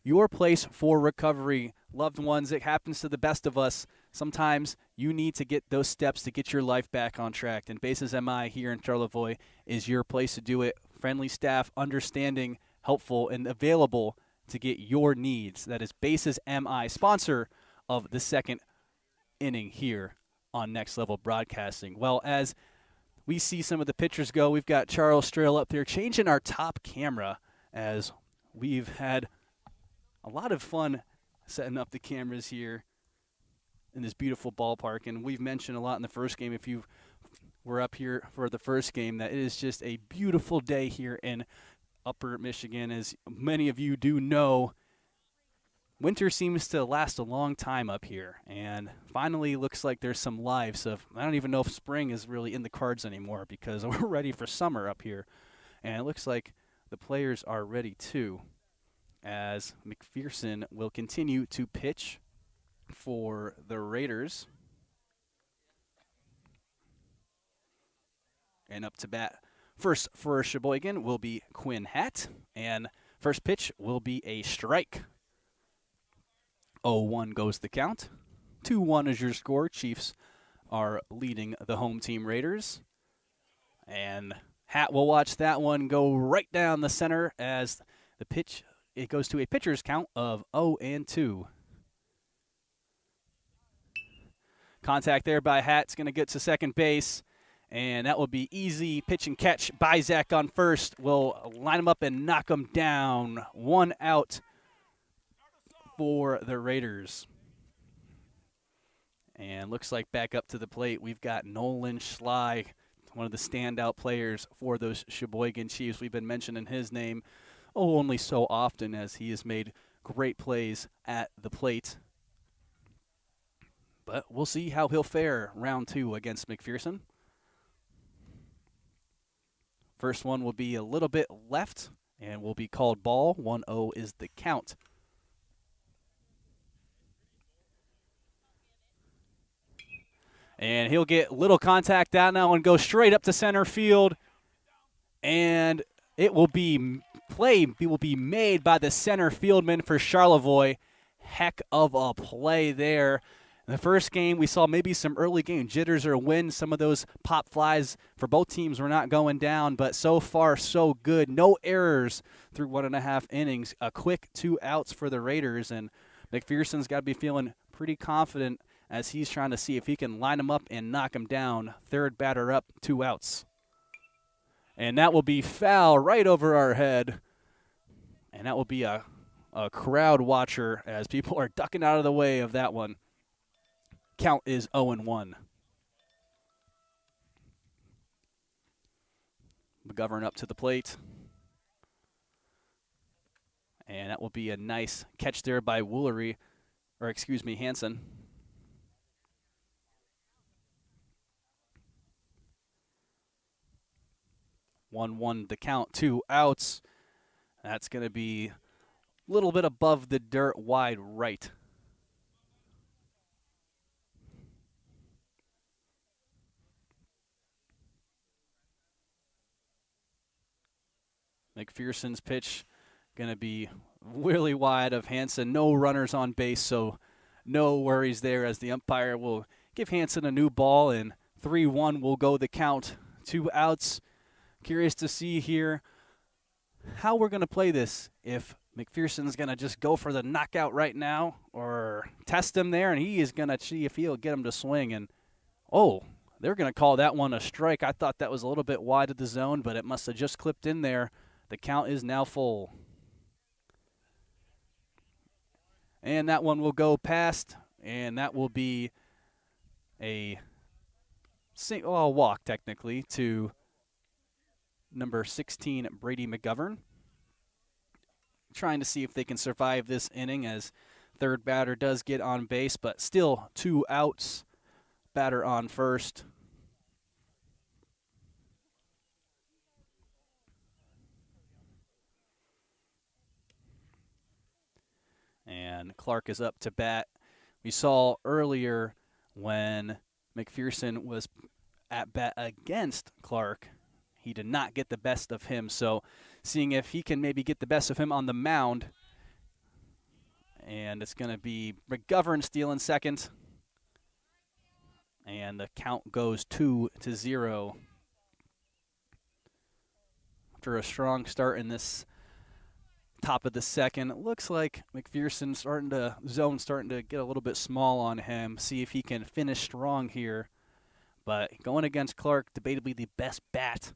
Your place for recovery. Loved ones, it happens to the best of us. Sometimes you need to get those steps to get your life back on track. And Bases MI here in Charlevoix is your place to do it. Friendly staff, understanding, helpful, and available to get your needs. That is Bases MI, sponsor of the second inning here on Next Level Broadcasting. Well, as we see some of the pitchers go, we've got Charles Strail up there changing our top camera as we've had a lot of fun setting up the cameras here in this beautiful ballpark. And we've mentioned a lot in the first game, if you were up here for the first game, that it is just a beautiful day here in Upper Michigan. As many of you do know, winter seems to last a long time up here, and finally looks like there's some life. So I don't even know if spring is really in the cards anymore because we're ready for summer up here. And it looks like the players are ready too, as McPherson will continue to pitch for the Raiders. And up to bat first for Cheboygan will be Quinn Hatt, and first pitch will be a strike. 0-1 goes the count. 2-1 is your score. Chiefs are leading the home team Raiders. And Hatt will watch that one go right down the center as the pitch, it goes to a pitcher's count of 0-2. Contact there by Hatt. It's going to get to second base. And that will be easy pitch and catch by Zach on first. Will line him up and knock him down. 1 out for the Raiders. And looks like back up to the plate, we've got Nolan Schley, one of the standout players for those Cheboygan Chiefs. We've been mentioning his name only so often, as he has made great plays at the plate. But we'll see how he'll fare round 2 against McPherson. First one will be a little bit left and will be called ball. 1-0 is the count. And he'll get little contact down now and go straight up to center field. And it will be made by the center fieldman for Charlevoix. Heck of a play there. In the first game, we saw maybe some early game jitters or wind. Some of those pop flies for both teams were not going down, but so far so good. No errors through 1.5 innings. A quick 2 outs for the Raiders, and McPherson's got to be feeling pretty confident as he's trying to see if he can line him up and knock him down. Third batter up, 2 outs. And that will be foul right over our head. And that will be a crowd watcher as people are ducking out of the way of that one. Count is 0-1. McGovern up to the plate. And that will be a nice catch there by Hansen. One the count, 2 outs. That's going to be a little bit above the dirt, wide right. McPherson's pitch going to be really wide of Hansen. No runners on base, so no worries there as the umpire will give Hansen a new ball, and 3-1 will go the count. 2 outs. Curious to see here how we're going to play this. If McPherson's going to just go for the knockout right now or test him there, and he is going to see if he'll get him to swing. And, oh, they're going to call that one a strike. I thought that was a little bit wide of the zone, but it must have just clipped in there. The count is now full. And that one will go past, and that will be a walk, technically, to number 16, Brady McGovern. Trying to see if they can survive this inning as third batter does get on base, but still 2 outs. Batter on first. And Clark is up to bat. We saw earlier when McPherson was at bat against Clark, he did not get the best of him. So seeing if he can maybe get the best of him on the mound. And it's going to be McGovern stealing second. And the count goes 2-0. After a strong start in this top of the second, it looks like McPherson starting to get a little bit small on him. See if he can finish strong here. But going against Clark, debatably the best bat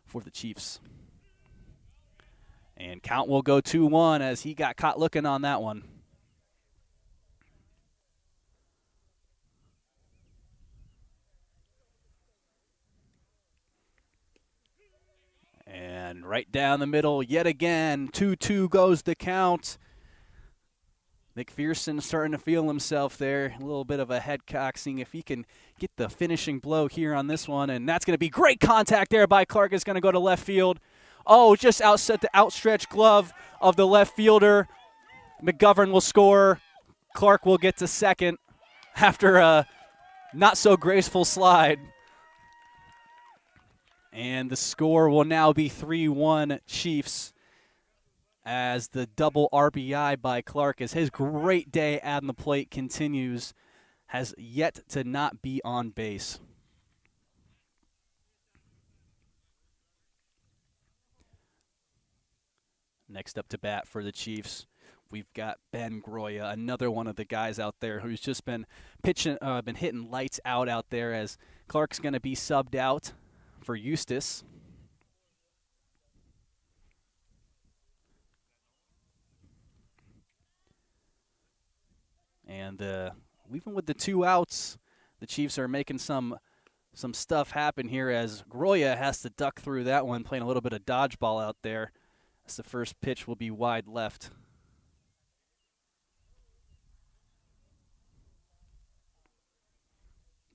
for the Chiefs. And count will go 2-1 as he got caught looking on that one. And right down the middle, yet again, 2-2 goes the count. McPherson starting to feel himself there. A little bit of a head cock, seeing if he can get the finishing blow here on this one. And that's going to be great contact there by Clark. It's going to go to left field. Oh, just outset the outstretched glove of the left fielder. McGovern will score. Clark will get to second after a not-so-graceful slide. And the score will now be 3-1 Chiefs as the double RBI by Clark as his great day at the plate continues, has yet to not be on base. Next up to bat for the Chiefs, we've got Ben Groya, another one of the guys out there who's just been hitting lights out there as Clark's going to be subbed out for Eustace. And even with the 2 outs, the Chiefs are making some stuff happen here as Groya has to duck through that one, playing a little bit of dodgeball out there. As the first pitch will be wide left.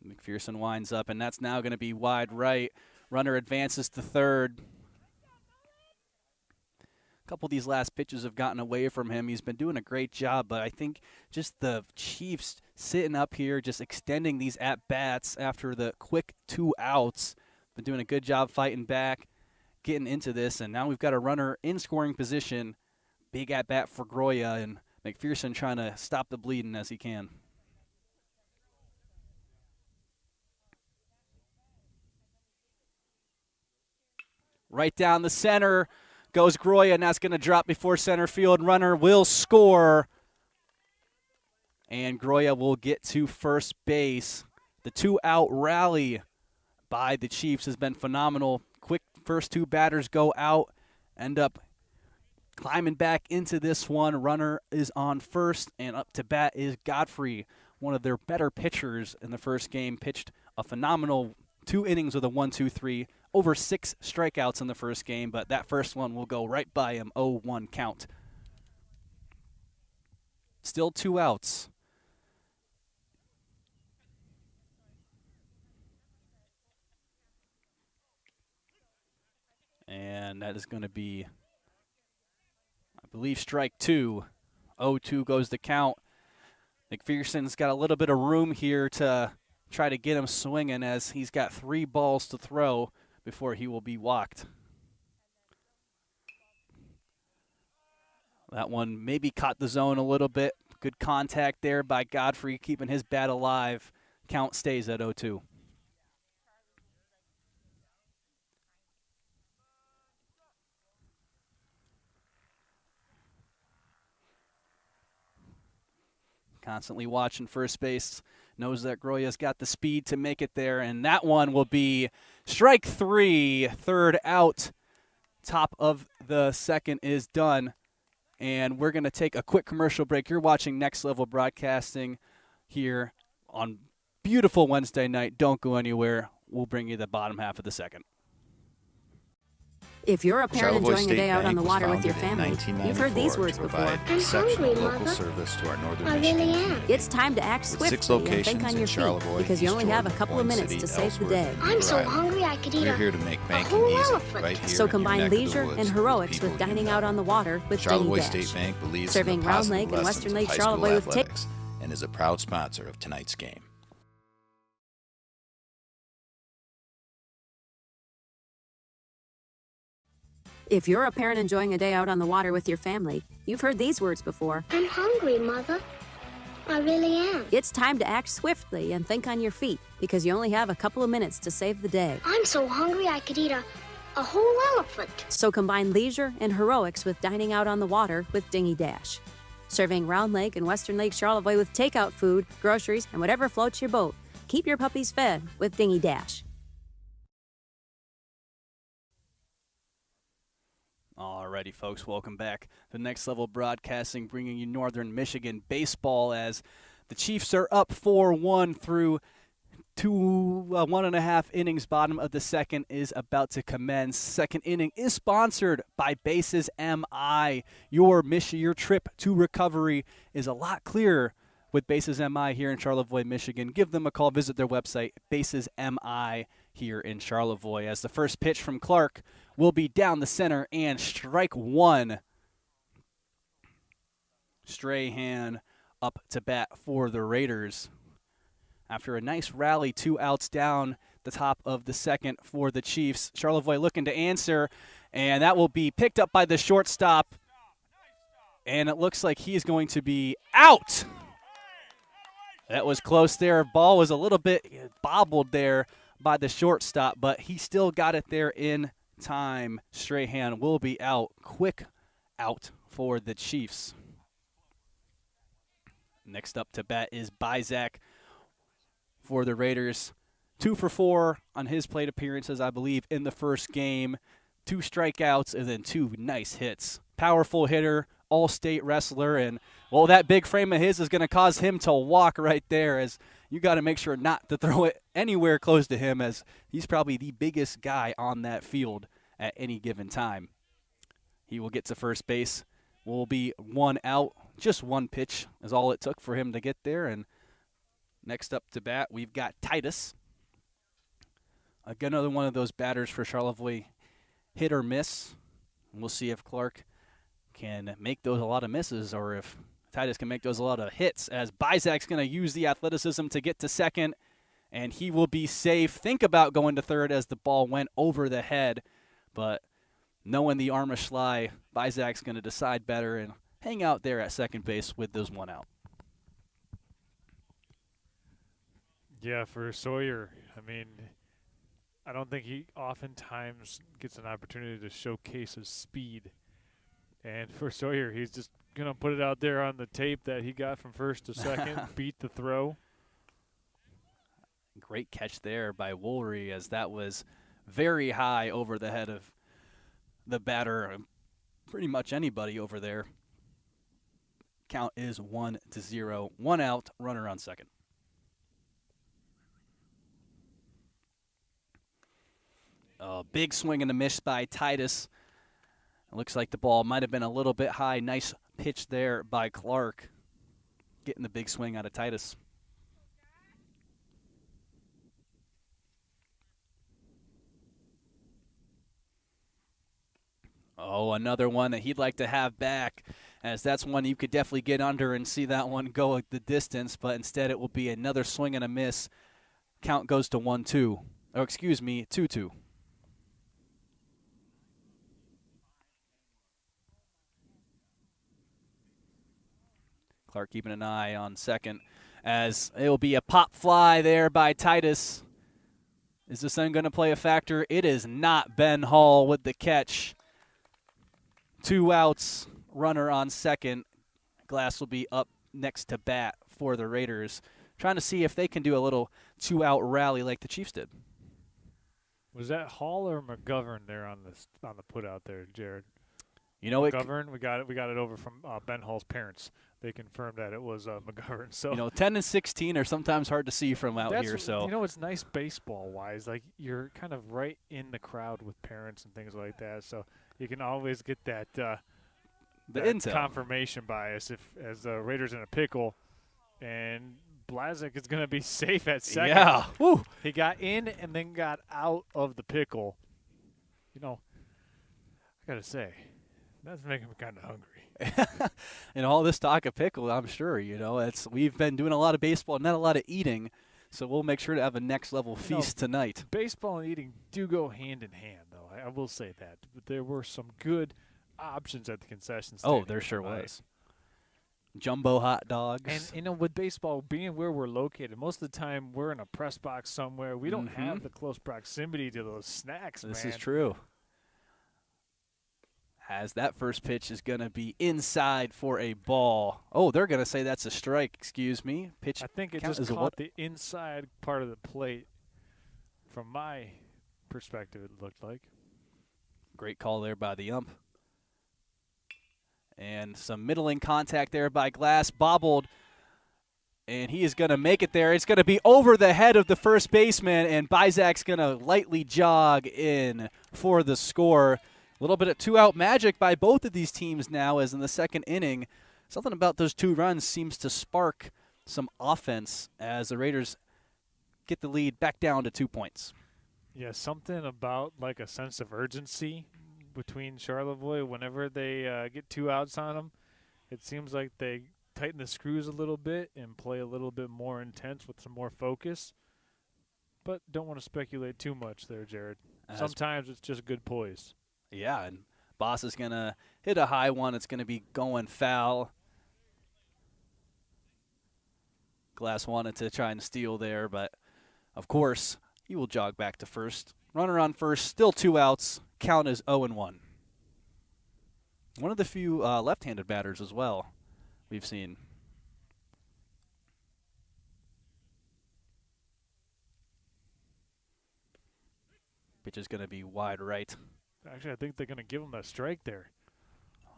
McPherson winds up, and that's now going to be wide right. Runner advances to third. A couple of these last pitches have gotten away from him. He's been doing a great job, but I think just the Chiefs sitting up here, just extending these at-bats after the quick 2 outs. Been doing a good job fighting back, getting into this, and now we've got a runner in scoring position. Big at-bat for Groya, and McPherson trying to stop the bleeding as he can. Right down the center goes Groya, and that's going to drop before center field. Runner will score, and Groya will get to first base. The 2-out rally by the Chiefs has been phenomenal. Quick first 2 batters go out, end up climbing back into this one. Runner is on first, and up to bat is Godfrey, one of their better pitchers in the first game. Pitched a phenomenal 2 innings with a 1-2-3. Over 6 strikeouts in the first game, but that first one will go right by him, 0-1 count. Still 2 outs. And that is going to be, I believe, strike 2. 0-2 goes the count. McPherson's got a little bit of room here to try to get him swinging as he's got 3 balls to throw before he will be walked. That one maybe caught the zone a little bit. Good contact there by Godfrey, keeping his bat alive. Count stays at 0-2. Constantly watching first base. Knows that Groya's got the speed to make it there, and that one will be strike 3. Third out. Top of the second is done. And we're going to take a quick commercial break. You're watching Next Level Broadcasting here on beautiful Wednesday night. Don't go anywhere. We'll bring you the bottom half of the second. If you're a parent Charlevoix enjoying a State day out on Bank the was water with your founded in family, you've heard these 1994 words to before. provide I'm exceptional hungry, local Mother. service to our northern I Michigan really am. community. It's time to act With swiftly 6 and think locations on in your feet Charlevoix, because you East only have a Jordan, couple of Point minutes City, to save the Ellsworth, day. and I'm so Rhode Island. hungry I could eat We're here a to make whole banking easy, elephant. right here So in your combine neck of the leisure woods and with heroics people with you dining know. out on the water with Charlevoix Dingy State Dash. Bank believes Serving in the Round positive Lake and lessons Western of Lake high school Charlevoix with athletics and is a proud sponsor of tonight's game. If you're a parent enjoying a day out on the water with your family, you've heard these words before. I'm hungry, Mother. I really am. It's time to act swiftly and think on your feet because you only have a couple of minutes to save the day. I'm so hungry I could eat a whole elephant. So combine leisure and heroics with dining out on the water with Dingy Dash. Serving Round Lake and Western Lake Charlevoix with takeout food, groceries, and whatever floats your boat. Keep your puppies fed with Dingy Dash. Alrighty, folks, welcome back to Next Level Broadcasting, bringing you Northern Michigan baseball as the Chiefs are up 4-1 through 1.5 innings. Bottom of the second is about to commence. Second inning is sponsored by Bases MI. Your trip to recovery is a lot clearer with Bases MI here in Charlevoix, Michigan. Give them a call. Visit their website, Bases MI here in Charlevoix. As the first pitch from Clark will be down the center and strike 1. Strahan up to bat for the Raiders. After a nice rally, 2 outs down the top of the second for the Chiefs. Charlevoix looking to answer, and that will be picked up by the shortstop. And it looks like he's going to be out. That was close there. Ball was a little bit bobbled there by the shortstop, but he still got it there in time. Strahan will be out. Quick out for the Chiefs. Next up to bat is Bizak for the Raiders. 2 for 4 on his plate appearances, I believe, in the first game. 2 strikeouts and then 2 nice hits. Powerful hitter, all-state wrestler, and, well, that big frame of his is going to cause him to walk right there, as you got to make sure not to throw it anywhere close to him, as he's probably the biggest guy on that field at any given time. He will get to first base. Will be 1 out. Just 1 pitch is all it took for him to get there. And next up to bat, we've got Titus. Again, another one of those batters for Charlevoix, hit or miss. And we'll see if Clark can make those a lot of misses or if Titus can make those a lot of hits, as Bizak's going to use the athleticism to get to second, and he will be safe. Think about going to third as the ball went over the head, but knowing the arm of Schley, Bizak's going to decide better and hang out there at second base with those 1 out. Yeah, for Sawyer, I mean, I don't think he oftentimes gets an opportunity to showcase his speed. And for Sawyer, he's just going to put it out there on the tape that he got from first to second, beat the throw. Great catch there by Woolry, as that was very high over the head of the batter, pretty much anybody over there. Count is 1-0. 1 out, runner on second. A big swing and a miss by Titus. It looks like the ball might have been a little bit high. Nice pitch there by Clark, getting the big swing out of Titus. Oh, another one that he'd like to have back, as that's one you could definitely get under and see that one go the distance, but instead it will be another swing and a miss. Count goes to 1-2. Oh, excuse me, 2-2. Clark keeping an eye on second, as it will be a pop fly there by Titus. Is the sun going to play a factor? It is not. Ben Hall with the catch. 2 outs, runner on second. Glass will be up next to bat for the Raiders, trying to see if they can do a little 2-out rally like the Chiefs did. Was that Hall or McGovern there on the put out there, Jared? You know, McGovern. We got it over from Ben Hall's parents. They confirmed that it was McGovern. So 10 and 16 are sometimes hard to see from out here. So it's nice baseball wise. Like, you're kind of right in the crowd with parents and things like that. So you can always get that the that intel confirmation bias as the Raiders in a pickle, and Blazek is going to be safe at second. Yeah, woo. He got in and then got out of the pickle. I got to say, that's making me kind of hungry. And all this talk of pickle, I'm sure, we've been doing a lot of baseball, not a lot of eating, so we'll make sure to have a next-level feast tonight. Baseball and eating do go hand in hand, though. I will say that. But there were some good options at the concession stand. Oh, there sure was. Jumbo hot dogs. And, with baseball being where we're located, most of the time we're in a press box somewhere. We don't have the close proximity to those snacks, This man. is true. As that first pitch is going to be inside for a ball. Oh, they're going to say that's a strike. Excuse me. Pitch. I think it just caught the inside part of the plate. From my perspective, it looked like. Great call there by the ump. And some middling contact there by Glass. Bobbled. And he is going to make it there. It's going to be over the head of the first baseman. And Bizak's going to lightly jog in for the score. A little bit of 2-out magic by both of these teams now, as in the second inning, something about those 2 runs seems to spark some offense as the Raiders get the lead back down to 2 points. Yeah, something about like a sense of urgency between Charlevoix. Whenever they get 2 outs on them, it seems like they tighten the screws a little bit and play a little bit more intense with some more focus. But don't want to speculate too much there, Jared. Sometimes it's just good poise. Yeah, and Boss is going to hit a high one. It's going to be going foul. Glass wanted to try and steal there, but, of course, he will jog back to first. Runner on first, still 2 outs. Count is 0-1. One of the few left-handed batters as well we've seen. Pitch is going to be wide right. Actually, I think they're going to give him a strike there.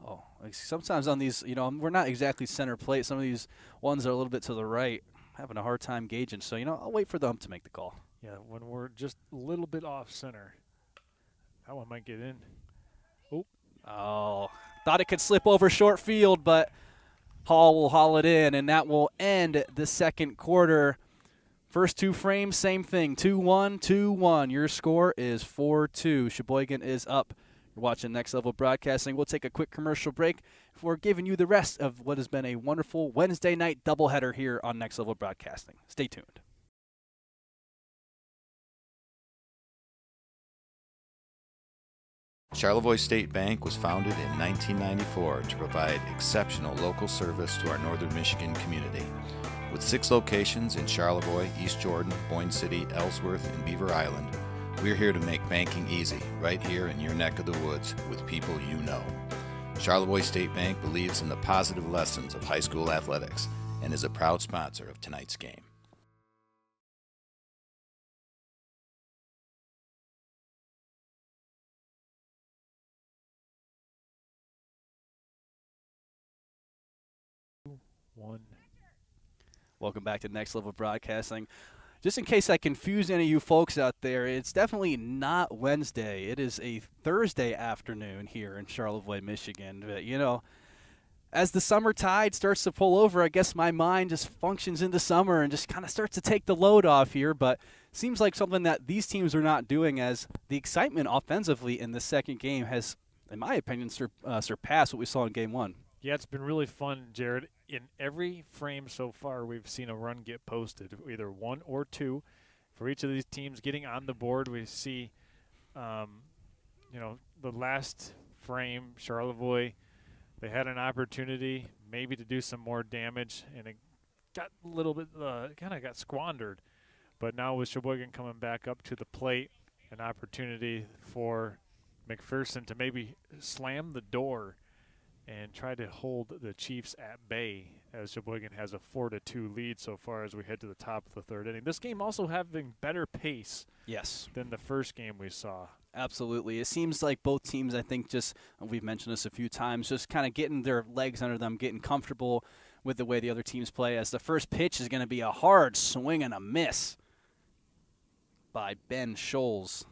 Oh, sometimes on these, we're not exactly center plate. Some of these ones are a little bit to the right. Having a hard time gauging. So, I'll wait for them to make the call. Yeah, when we're just a little bit off center, that one might get in. Oh, thought it could slip over short field, but Hall will haul it in, and that will end the second quarter. First 2 frames, same thing, 2-1, 2-1. Your score is 4-2. Cheboygan is up. You're watching Next Level Broadcasting. We'll take a quick commercial break before giving you the rest of what has been a wonderful Wednesday night doubleheader here on Next Level Broadcasting. Stay tuned. Charlevoix State Bank was founded in 1994 to provide exceptional local service to our northern Michigan community. With 6 locations in Charlevoix, East Jordan, Boyne City, Ellsworth, and Beaver Island, we're here to make banking easy, right here in your neck of the woods, with people you know. Charlevoix State Bank believes in the positive lessons of high school athletics and is a proud sponsor of tonight's game. Welcome back to Next Level Broadcasting. Just in case I confuse any of you folks out there, it's definitely not Wednesday. It is a Thursday afternoon here in Charlevoix, Michigan. But, as the summer tide starts to pull over, I guess my mind just functions into summer and just kind of starts to take the load off here. But it seems like something that these teams are not doing, as the excitement offensively in the second game has, in my opinion, surpassed what we saw in Game 1. Yeah, it's been really fun, Jared. In every frame so far, we've seen a run get posted, either 1 or 2. For each of these teams getting on the board, we see, the last frame, Charlevoix, they had an opportunity, maybe to do some more damage, and it got a little bit kind of got squandered. But now with Cheboygan coming back up to the plate, an opportunity for McPherson to maybe slam the door and try to hold the Chiefs at bay, as Cheboygan has a 4-2 lead so far as we head to the top of the third inning. This game also having better pace than the first game we saw. Absolutely. It seems like both teams, I think, just, we've mentioned this a few times, just kind of getting their legs under them, getting comfortable with the way the other teams play, as the first pitch is going to be a hard swing and a miss by Ben Scholes.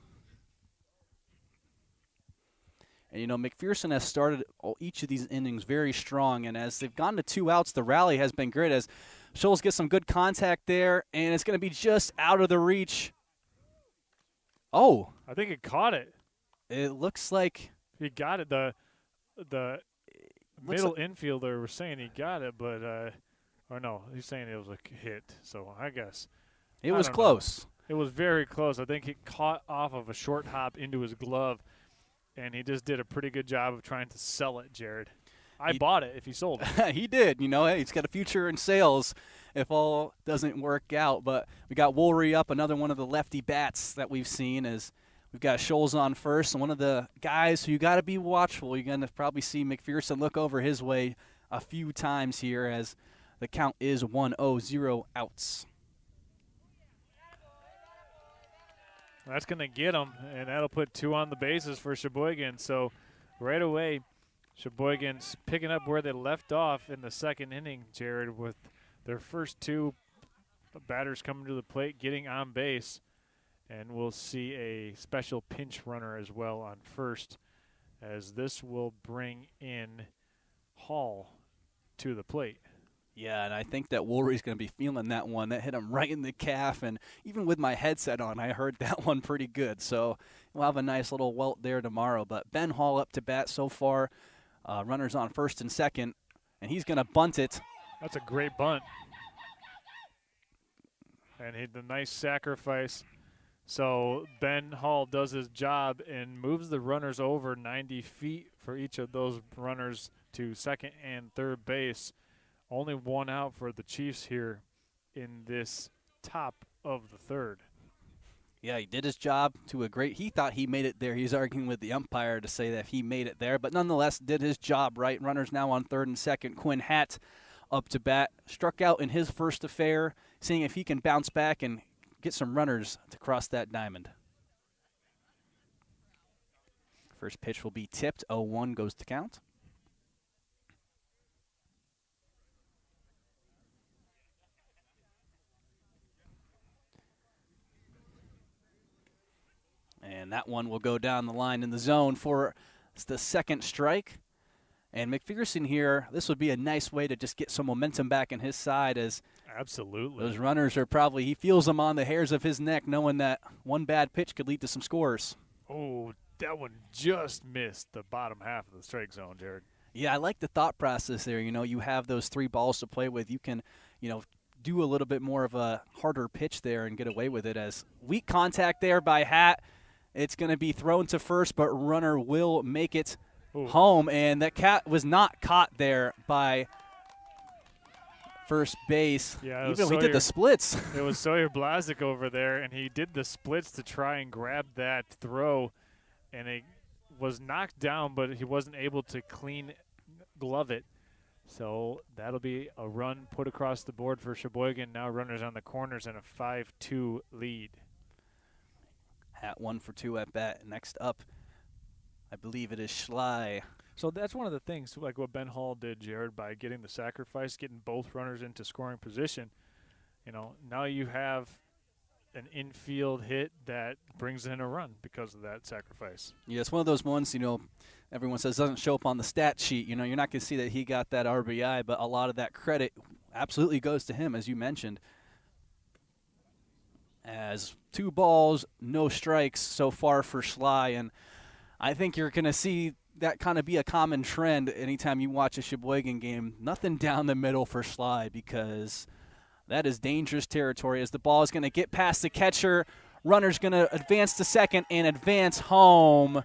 And, you know, McPherson has started each of these innings very strong, and as they've gone to 2 outs, the rally has been great as Scholes gets some good contact there, and it's going to be just out of the reach. Oh. I think it caught it. It looks like he got it. The middle infielder was saying he got it, but or no, he's saying it was a hit. So I guess it was close. It was very close. I think he caught off of a short hop into his glove, and he just did a pretty good job of trying to sell it, Jared. I bought it if he sold it. He did. You know, he's got a future in sales if all doesn't work out. But we got Woolry up, another one of the lefty bats that we've seen, as we've got Scholes on first, and one of the guys who you got to be watchful. You're going to probably see McPherson look over his way a few times here, as the count is 1-0, 0 outs. That's going to get him, and that'll put 2 on the bases for Cheboygan. So right away, Cheboygan's picking up where they left off in the second inning, Jared, with their first 2 batters coming to the plate, getting on base. And we'll see a special pinch runner as well on first, as this will bring in Hall to the plate. Yeah, and I think that Woolry's going to be feeling that one. That hit him right in the calf, and even with my headset on, I heard that one pretty good. So we'll have a nice little welt there tomorrow. But Ben Hall up to bat so far. Runners on first and second, and he's going to bunt it. That's a great bunt. And the nice sacrifice. So Ben Hall does his job and moves the runners over 90 feet for each of those runners to second and third base. Only 1 out for the Chiefs here in this top of the third. Yeah, he did his job to a great – he thought he made it there. He's arguing with the umpire to say that he made it there, but nonetheless did his job right. Runners now on third and second. Quinn Hatt up to bat. Struck out in his first affair, seeing if he can bounce back and get some runners to cross that diamond. First pitch will be tipped. 0-1 goes to count. And that one will go down the line in the zone for the second strike. And McPherson here, this would be a nice way to just get some momentum back in his side, as absolutely those runners are probably, he feels them on the hairs of his neck, knowing that one bad pitch could lead to some scores. Oh, that one just missed the bottom half of the strike zone, Jared. Yeah, I like the thought process there. You know, you have those 3 balls to play with. You can, you know, do a little bit more of a harder pitch there and get away with it, as weak contact there by Hatt. It's going to be thrown to first, but runner will make it home. And that cat was not caught there by first base. Yeah, even though he did the splits. It was Sawyer Blazik over there, and he did the splits to try and grab that throw. And it was knocked down, but he wasn't able to clean glove it. So that'll be a run put across the board for Cheboygan. Now runners on the corners and a 5-2 lead. Hat 1 for 2 at bat. Next up, I believe it is Schley. So that's one of the things, like what Ben Hall did, Jared, by getting the sacrifice, getting both runners into scoring position. You know, now you have an infield hit that brings in a run because of that sacrifice. Yeah, it's one of those ones, you know, everyone says doesn't show up on the stat sheet. You know, you're not going to see that he got that RBI, but a lot of that credit absolutely goes to him, as you mentioned. As 2 balls, no strikes so far for Schley, and I think you're going to see that kind of be a common trend anytime you watch a Cheboygan game. Nothing down the middle for Schley, because that is dangerous territory, as the ball is going to get past the catcher. Runner's going to advance to second and advance home.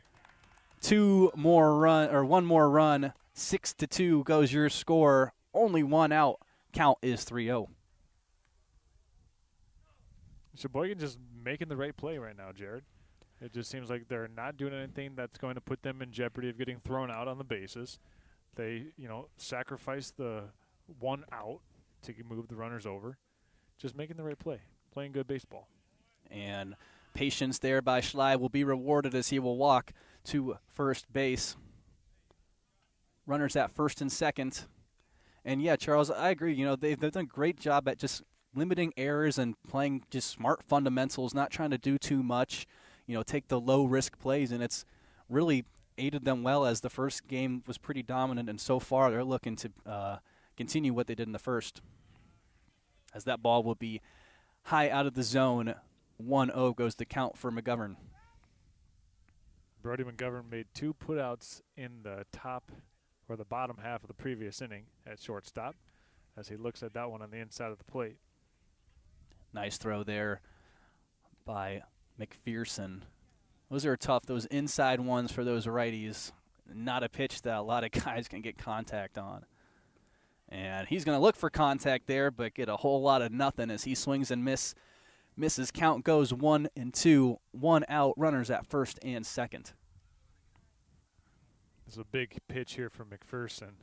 1 more run. 6-2 goes your score only one out. Count is 3-0. Cheboygan just making the right play right now, Jared. It just seems like they're not doing anything that's going to put them in jeopardy of getting thrown out on the bases. They, sacrifice the one out to move the runners over. Just making the right play, playing good baseball. And patience there by Schley will be rewarded as he will walk to first base. Runners at first and second. And, yeah, Charles, I agree. They've done a great job at just limiting errors and playing just smart fundamentals, not trying to do too much, take the low-risk plays. And it's really aided them well as the first game was pretty dominant. And so far they're looking to continue what they did in the first. As that ball will be high out of the zone. 1-0 goes the count for McGovern. Brody McGovern made 2 putouts in the top or the bottom half of the previous inning at shortstop as he looks at that one on the inside of the plate. Nice throw there by McPherson. Those are tough, those inside ones for those righties. Not a pitch that a lot of guys can get contact on. And he's going to look for contact there, but get a whole lot of nothing as he swings and misses. Count goes 1-2, 1 out, runners at first and second. This is a big pitch here from McPherson.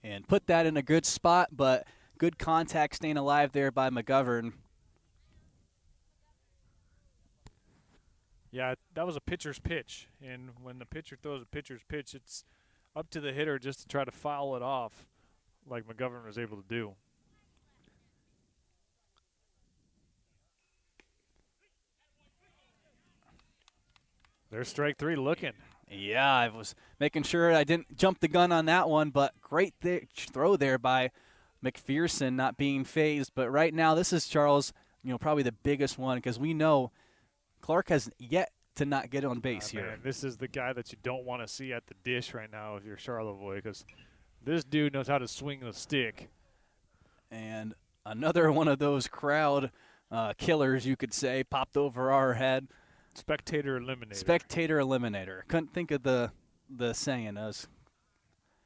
And put that in a good spot, but good contact staying alive there by McGovern. Yeah, that was a pitcher's pitch. And when the pitcher throws a pitcher's pitch, it's up to the hitter just to try to foul it off like McGovern was able to do. There's strike 3 looking. Yeah, I was making sure I didn't jump the gun on that one, but great throw there by McPherson, not being phased. But right now, this is, Charles, probably the biggest one because we know Clark has yet to not get on base here. Man, this is the guy that you don't want to see at the dish right now if you're Charlevoix because this dude knows how to swing the stick. And another one of those crowd killers, you could say, popped over our head. Spectator eliminator. Spectator eliminator. Couldn't think of the saying.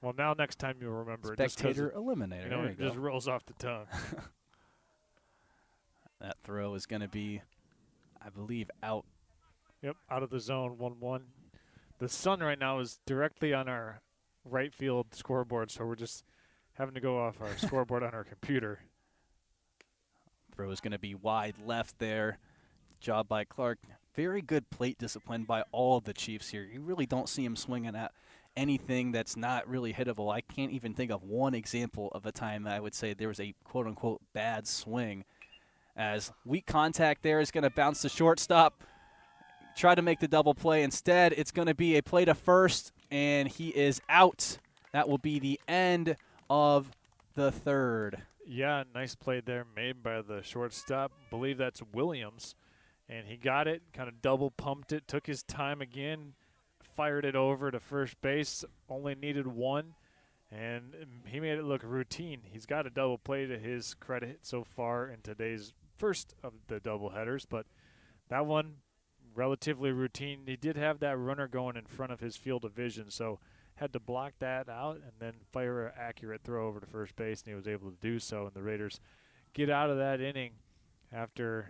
Well, now next time you'll remember Spectator eliminator. There it just rolls off the tongue. That throw is going to be, I believe, out. Yep, out of the zone, 1-1. The sun right now is directly on our right field scoreboard, so we're just having to go off our scoreboard on our computer. Throw is going to be wide left there. Job by Clark. Very good plate discipline by all of the Chiefs here. You really don't see him swinging at anything that's not really hittable. I can't even think of one example of a time that I would say there was a quote-unquote bad swing. As weak contact there is going to bounce to shortstop. Try to make the double play. Instead, it's going to be a play to first, and he is out. That will be the end of the third. Yeah, nice play there made by the shortstop. Believe that's Williams. And he got it, kind of double pumped it, took his time again, fired it over to first base, only needed one, and he made it look routine. He's got a double play to his credit so far in today's first of the doubleheaders, but that one, relatively routine. He did have that runner going in front of his field of vision, so had to block that out and then fire an accurate throw over to first base, and he was able to do so, and the Raiders get out of that inning after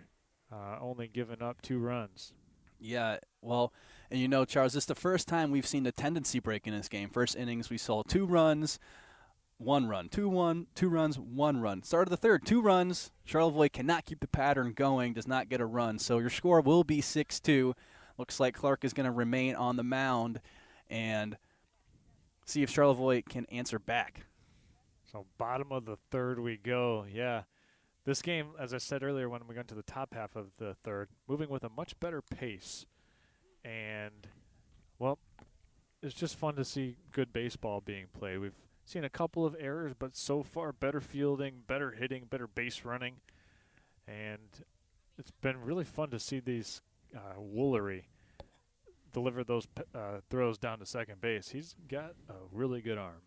only giving up 2 runs. Yeah, well, and Charles, this is the first time we've seen the tendency break in this game. First innings, we saw 2 runs, 1 run, 2 runs, 1 run. Start of the third, 2 runs. Charlevoix cannot keep the pattern going, does not get a run. So your score will be 6-2. Looks like Clark is going to remain on the mound and see if Charlevoix can answer back. So bottom of the third we go, yeah. This game, as I said earlier when we got to the top half of the third, moving with a much better pace. And, well, it's just fun to see good baseball being played. We've seen a couple of errors, but so far better fielding, better hitting, better base running. And it's been really fun to see these Woolery deliver those throws down to second base. He's got a really good arm.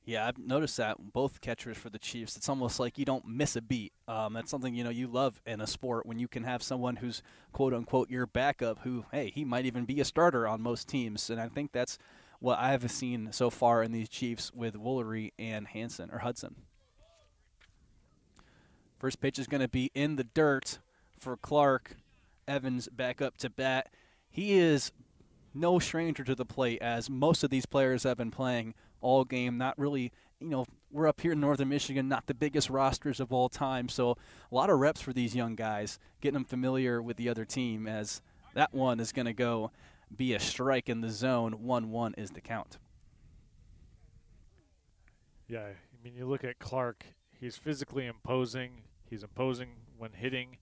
Yeah, I've noticed that both catchers for the Chiefs, it's almost like you don't miss a beat. That's something, you love in a sport when you can have someone who's, quote-unquote, your backup who, hey, he might even be a starter on most teams. And I think that's what I have seen so far in these Chiefs with Woolery and Hudson. First pitch is going to be in the dirt for Clark. Evans back up to bat. He is no stranger to the plate, as most of these players have been playing all game. Not really, we're up here in Northern Michigan, not the biggest rosters of all time, so a lot of reps for these young guys, getting them familiar with the other team, as that one is going to go be a strike in the zone. 1-1 is the count. Yeah, I mean, you look at Clark, he's physically imposing. He's imposing when hitting,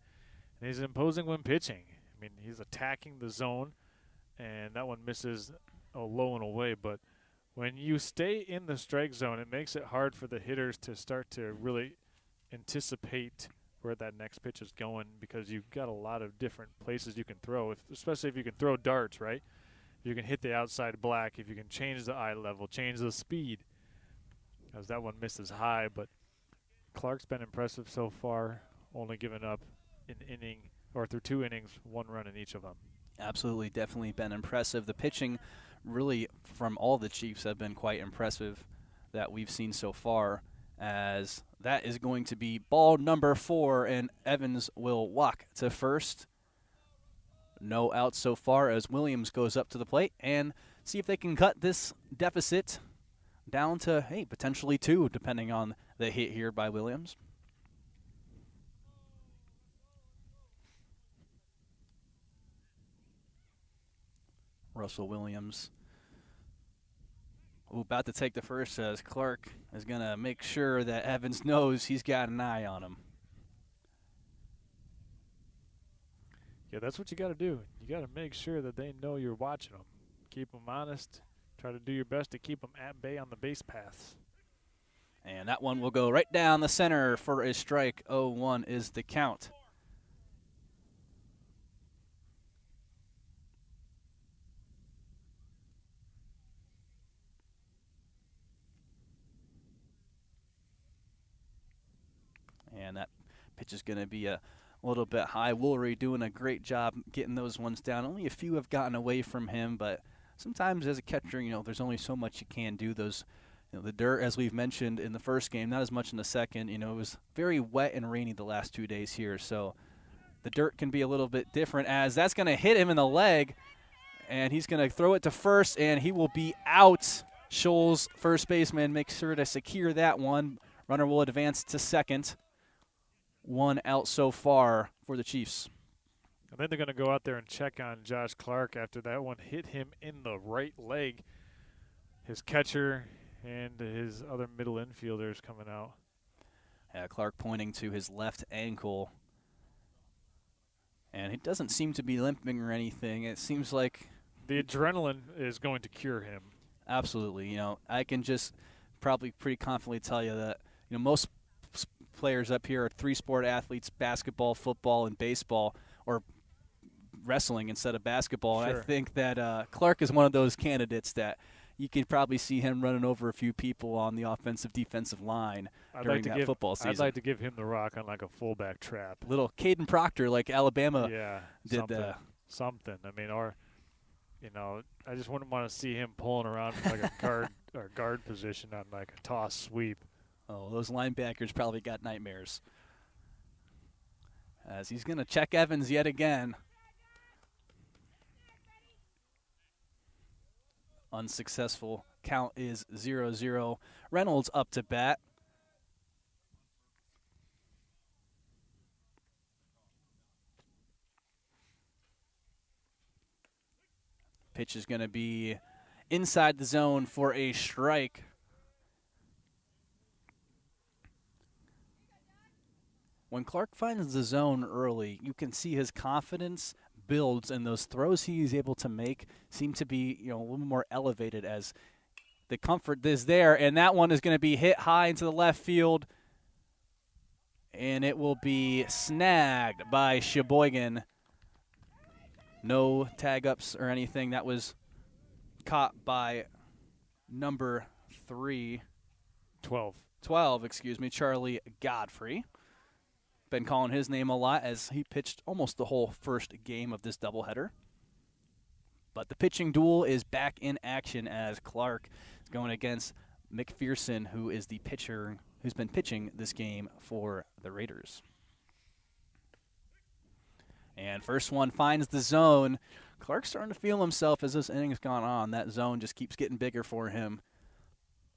and he's imposing when pitching. I mean, he's attacking the zone, and that one misses low and away. But when you stay in the strike zone, it makes it hard for the hitters to start to really anticipate where that next pitch is going, because you've got a lot of different places you can throw, especially if you can throw darts, right? If you can hit the outside black, if you can change the eye level, change the speed. As that one misses high, but Clark's been impressive so far, only giving up an inning, or through 2 innings, 1 run in each of them. Absolutely, definitely been impressive. The pitching really from all the Chiefs have been quite impressive that we've seen so far, as that is going to be ball number 4, and Evans will walk to first. No outs so far, as Williams goes up to the plate and see if they can cut this deficit down to, potentially 2, depending on the hit here by Williams. Russell Williams about to take the first, as Clark is going to make sure that Evans knows he's got an eye on him. Yeah, that's what you got to do. You got to make sure that they know you're watching them. Keep them honest. Try to do your best to keep them at bay on the base paths. And that one will go right down the center for a strike. 0-1 is the count. And that pitch is going to be a little bit high. Woolery doing a great job getting those ones down. Only a few have gotten away from him, but sometimes as a catcher, there's only so much you can do. Those, the dirt, as we've mentioned in the first game, not as much in the second. It was very wet and rainy the last 2 days here, so the dirt can be a little bit different, as that's going to hit him in the leg, and he's going to throw it to first, and he will be out. Scholes, first baseman, makes sure to secure that one. Runner will advance to second. 1 out so far for the Chiefs. And then they're going to go out there and check on Josh Clark after that one hit him in the right leg. His catcher and his other middle infielders coming out. Yeah, Clark pointing to his left ankle. And he doesn't seem to be limping or anything. It seems like the adrenaline is going to cure him. Absolutely. I can just probably pretty confidently tell you that, most players up here are 3-sport athletes: basketball, football, and baseball, or wrestling instead of basketball. Sure. And I think that Clark is one of those candidates that you could probably see him running over a few people on the offensive defensive line during that football season. I'd like to give him the rock on like a fullback trap. Little Caden Proctor, like Alabama did. Something. I mean, or I just wouldn't want to see him pulling around from like a guard or guard position on like a toss sweep. Oh, those linebackers probably got nightmares. As he's going to check Evans yet again. Unsuccessful. Count is 0-0. Reynolds up to bat. Pitch is going to be inside the zone for a strike. When Clark finds the zone early, you can see his confidence builds, and those throws he is able to make seem to be, a little more elevated, as the comfort is there. And that one is going to be hit high into the left field, and it will be snagged by Cheboygan. No tag-ups or anything. That was caught by number 12, Charlie Godfrey. Been calling his name a lot, as he pitched almost the whole first game of this doubleheader. But the pitching duel is back in action as Clark is going against McPherson, who is the pitcher who's been pitching this game for the Raiders. And first one finds the zone. Clark's starting to feel himself as this inning's gone on. That zone just keeps getting bigger for him.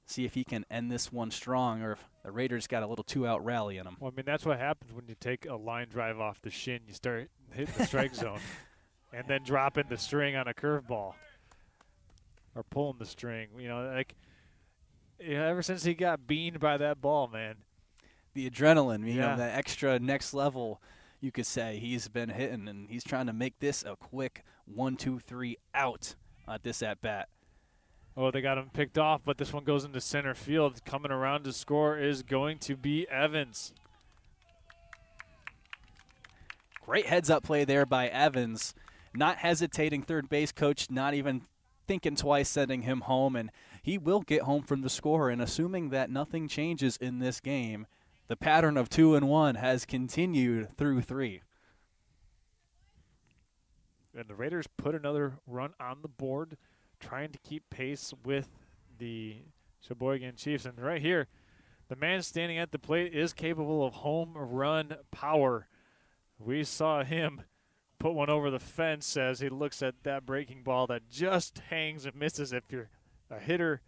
See if he can end this one strong, or if the Raiders got a little two-out rally in them. Well, I mean, that's what happens when you take a line drive off the shin. You start hitting the strike zone and then dropping the string on a curveball or pulling the string. You know, like ever since he got beaned by that ball, man. The adrenaline, you know, that extra next level, you could say, he's been hitting, and he's trying to make this a quick 1-2-3 out at this at-bat. Oh, they got him picked off, but this one goes into center field. Coming around to score is going to be Evans. Great heads-up play there by Evans. Not hesitating, third base coach not even thinking twice, sending him home, and he will get home from the score. And assuming that nothing changes in this game, the pattern of 2-1 has continued through 3. And the Raiders put another run on the board, trying to keep pace with the Cheboygan Chiefs. And right here, the man standing at the plate is capable of home run power. We saw him put one over the fence as he looks at that breaking ball that just hangs and misses. If you're a hitter,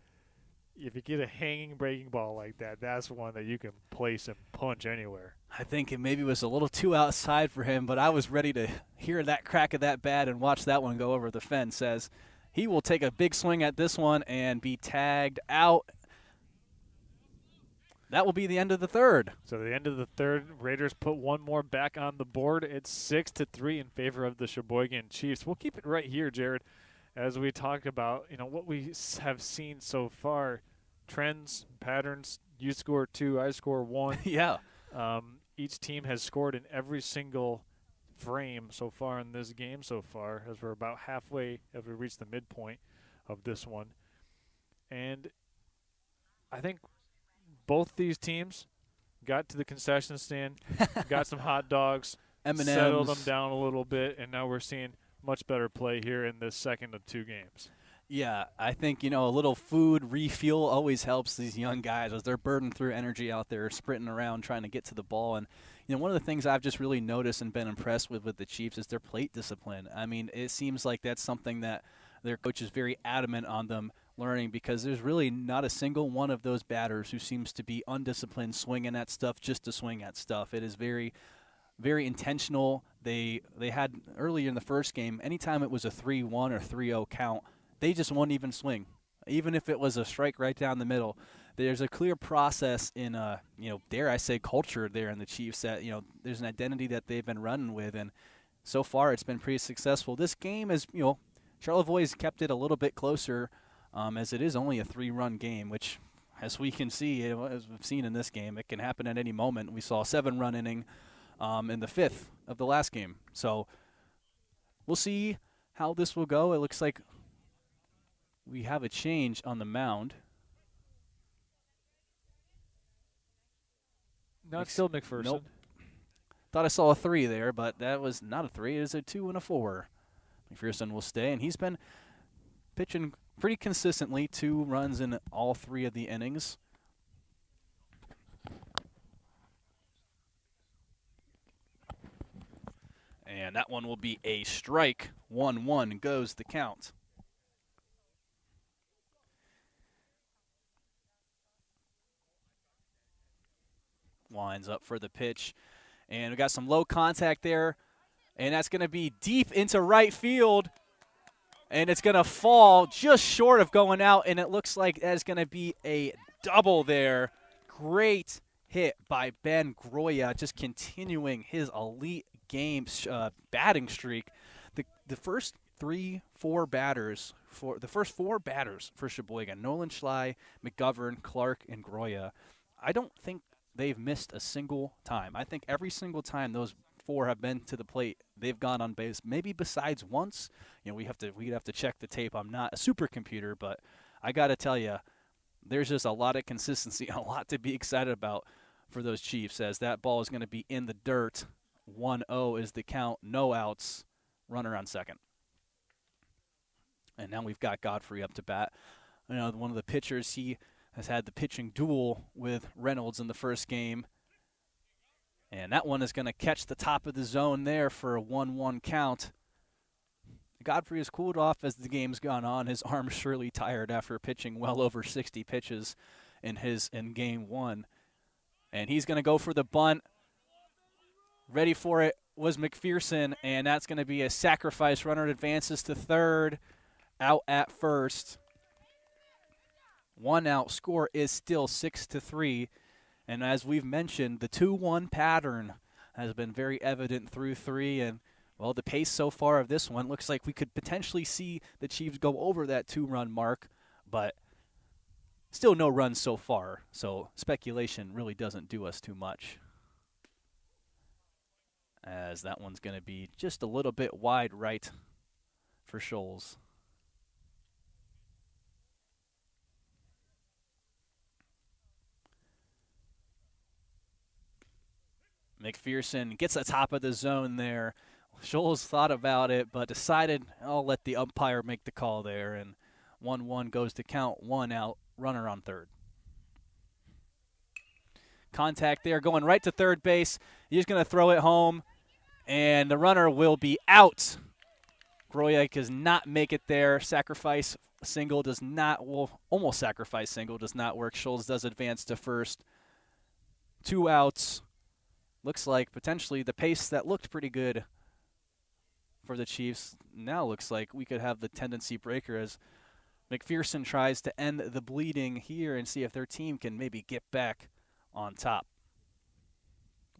if you get a hanging breaking ball like that, that's one that you can place and punch anywhere. I think it maybe was a little too outside for him, but I was ready to hear that crack of that bat and watch that one go over the fence, as he will take a big swing at this one and be tagged out. That will be the end of the third. So the end of the third, Raiders put one more back on the board. It's 6-3 in favor of the Cheboygan Chiefs. We'll keep it right here, Jared, as we talk about, you know, what we have seen so far, trends, patterns. You score 2, I score 1. Yeah. Each team has scored in every single frame so far in this game so far, as we're about halfway as we reach the midpoint of this one. And I think both these teams got to the concession stand, got some hot dogs, M&Ms. settled them down a little bit, and now we're seeing much better play here in the second of 2 games. Yeah, I think, you know, a little food refuel always helps these young guys as they're burning through energy out there, sprinting around trying to get to the ball. And, you know, one of the things I've just really noticed and been impressed with the Chiefs is their plate discipline. I mean, it seems like that's something that their coach is very adamant on them learning, because there's really not a single one of those batters who seems to be undisciplined, swinging at stuff just to swing at stuff. It is very, very intentional. They had earlier in the first game, anytime it was a 3-1 or 3-0 count, they just wouldn't even swing, even if it was a strike right down the middle. There's a clear process in, you know, dare I say, culture there in the Chiefs that, you know, there's an identity that they've been running with, and so far it's been pretty successful. This game is, you know, Charlevoix has kept it a little bit closer, as it is only a 3-run game, which, as we can see, as we've seen in this game, it can happen at any moment. We saw a 7-run inning in the 5th of the last game. So we'll see how this will go. It looks like we have a change on the mound. No, it's still McPherson. Nope. Thought I saw a 3 there, but that was not a 3. It is a 2 and a 4. McPherson will stay, and he's been pitching pretty consistently, 2 runs in all 3 of the innings. And that one will be a strike. 1-1 goes the count. Lines up for the pitch. And we got some low contact there. And that's going to be deep into right field. And it's going to fall just short of going out. And it looks like that's going to be a double there. Great hit by Ben Groya, just continuing his elite game batting streak. The first 4 batters for Cheboygan, Nolan Schley, McGovern, Clark, and Groya, I don't think they've missed a single time. I think every single time those 4 have been to the plate, they've gone on base. Maybe besides once. You know, we'd have to check the tape. I'm not a supercomputer, but I got to tell you, there's just a lot of consistency, a lot to be excited about for those Chiefs, as that ball is going to be in the dirt. 1-0 is the count, no outs, runner on second. And now we've got Godfrey up to bat. One of the pitchers, he has had the pitching duel with Reynolds in the first game. And that one is going to catch the top of the zone there for a 1-1 count. Godfrey has cooled off as the game's gone on. His arm's surely tired after pitching well over 60 pitches in game one. And he's going to go for the bunt. Ready for it was McPherson, and that's going to be a sacrifice. Runner advances to third, out at first. 1 out. Score is still 6-3. And as we've mentioned, the 2-1 pattern has been very evident through 3. And, well, the pace so far of this one looks like we could potentially see the Chiefs go over that 2-run mark, but still no runs so far. So speculation really doesn't do us too much, as that one's going to be just a little bit wide right for Scholes. McPherson gets the top of the zone there. Scholes thought about it, but decided, I'll let the umpire make the call there. And 1-1 goes to count. 1 out, runner on third. Contact there, going right to third base. He's going to throw it home, and the runner will be out. Groyak does not make it there. Sacrifice single does not, well, almost sacrifice single does not work. Scholes does advance to first. 2 outs. Looks like potentially the pace that looked pretty good for the Chiefs now looks like we could have the tendency breaker as McPherson tries to end the bleeding here and see if their team can maybe get back on top.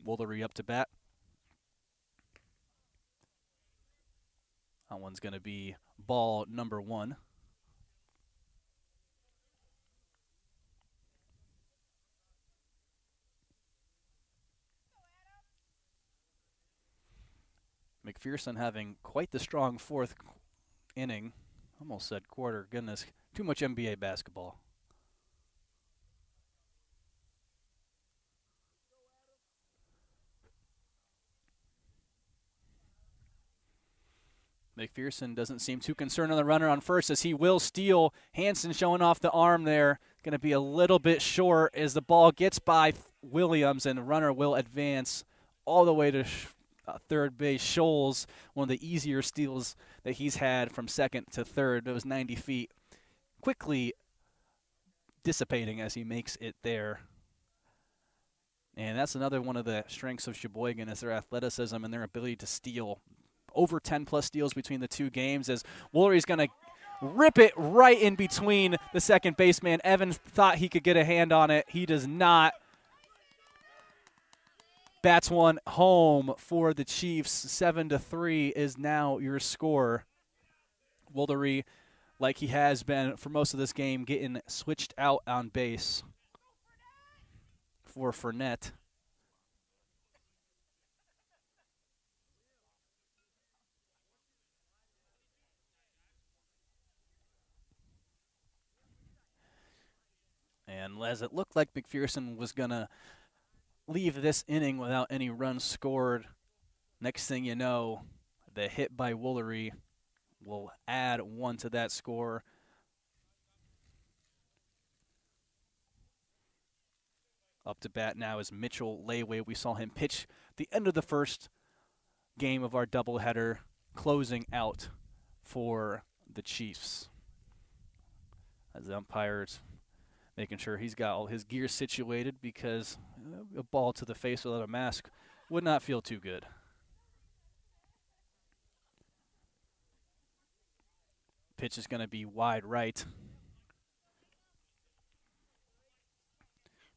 Woolery up to bat. That one's going to be ball number 1. McPherson having quite the strong 4th inning. Almost said quarter. Goodness, too much NBA basketball. McPherson doesn't seem too concerned on the runner on first as he will steal. Hansen showing off the arm there. Going to be a little bit short as the ball gets by Williams, and the runner will advance all the way to third base. Scholes, one of the easier steals that he's had from second to third. It was 90 feet. Quickly dissipating as he makes it there. And that's another one of the strengths of Cheboygan is their athleticism and their ability to steal. Over 10-plus steals between the two games as Woolery's going to rip it right in between the second baseman. Evans thought he could get a hand on it. He does not. Bats one home for the Chiefs. 7-3 is now your score. Woolery, like he has been for most of this game, getting switched out on base for Fournette. And as it looked like McPherson was going to leave this inning without any runs scored, next thing you know, the hit by Woolery will add 1 to that score. Up to bat now is Mitchell Layway. We saw him pitch the end of the first game of our doubleheader, closing out for the Chiefs. As the umpires making sure he's got all his gear situated because a ball to the face without a mask would not feel too good. Pitch is going to be wide right.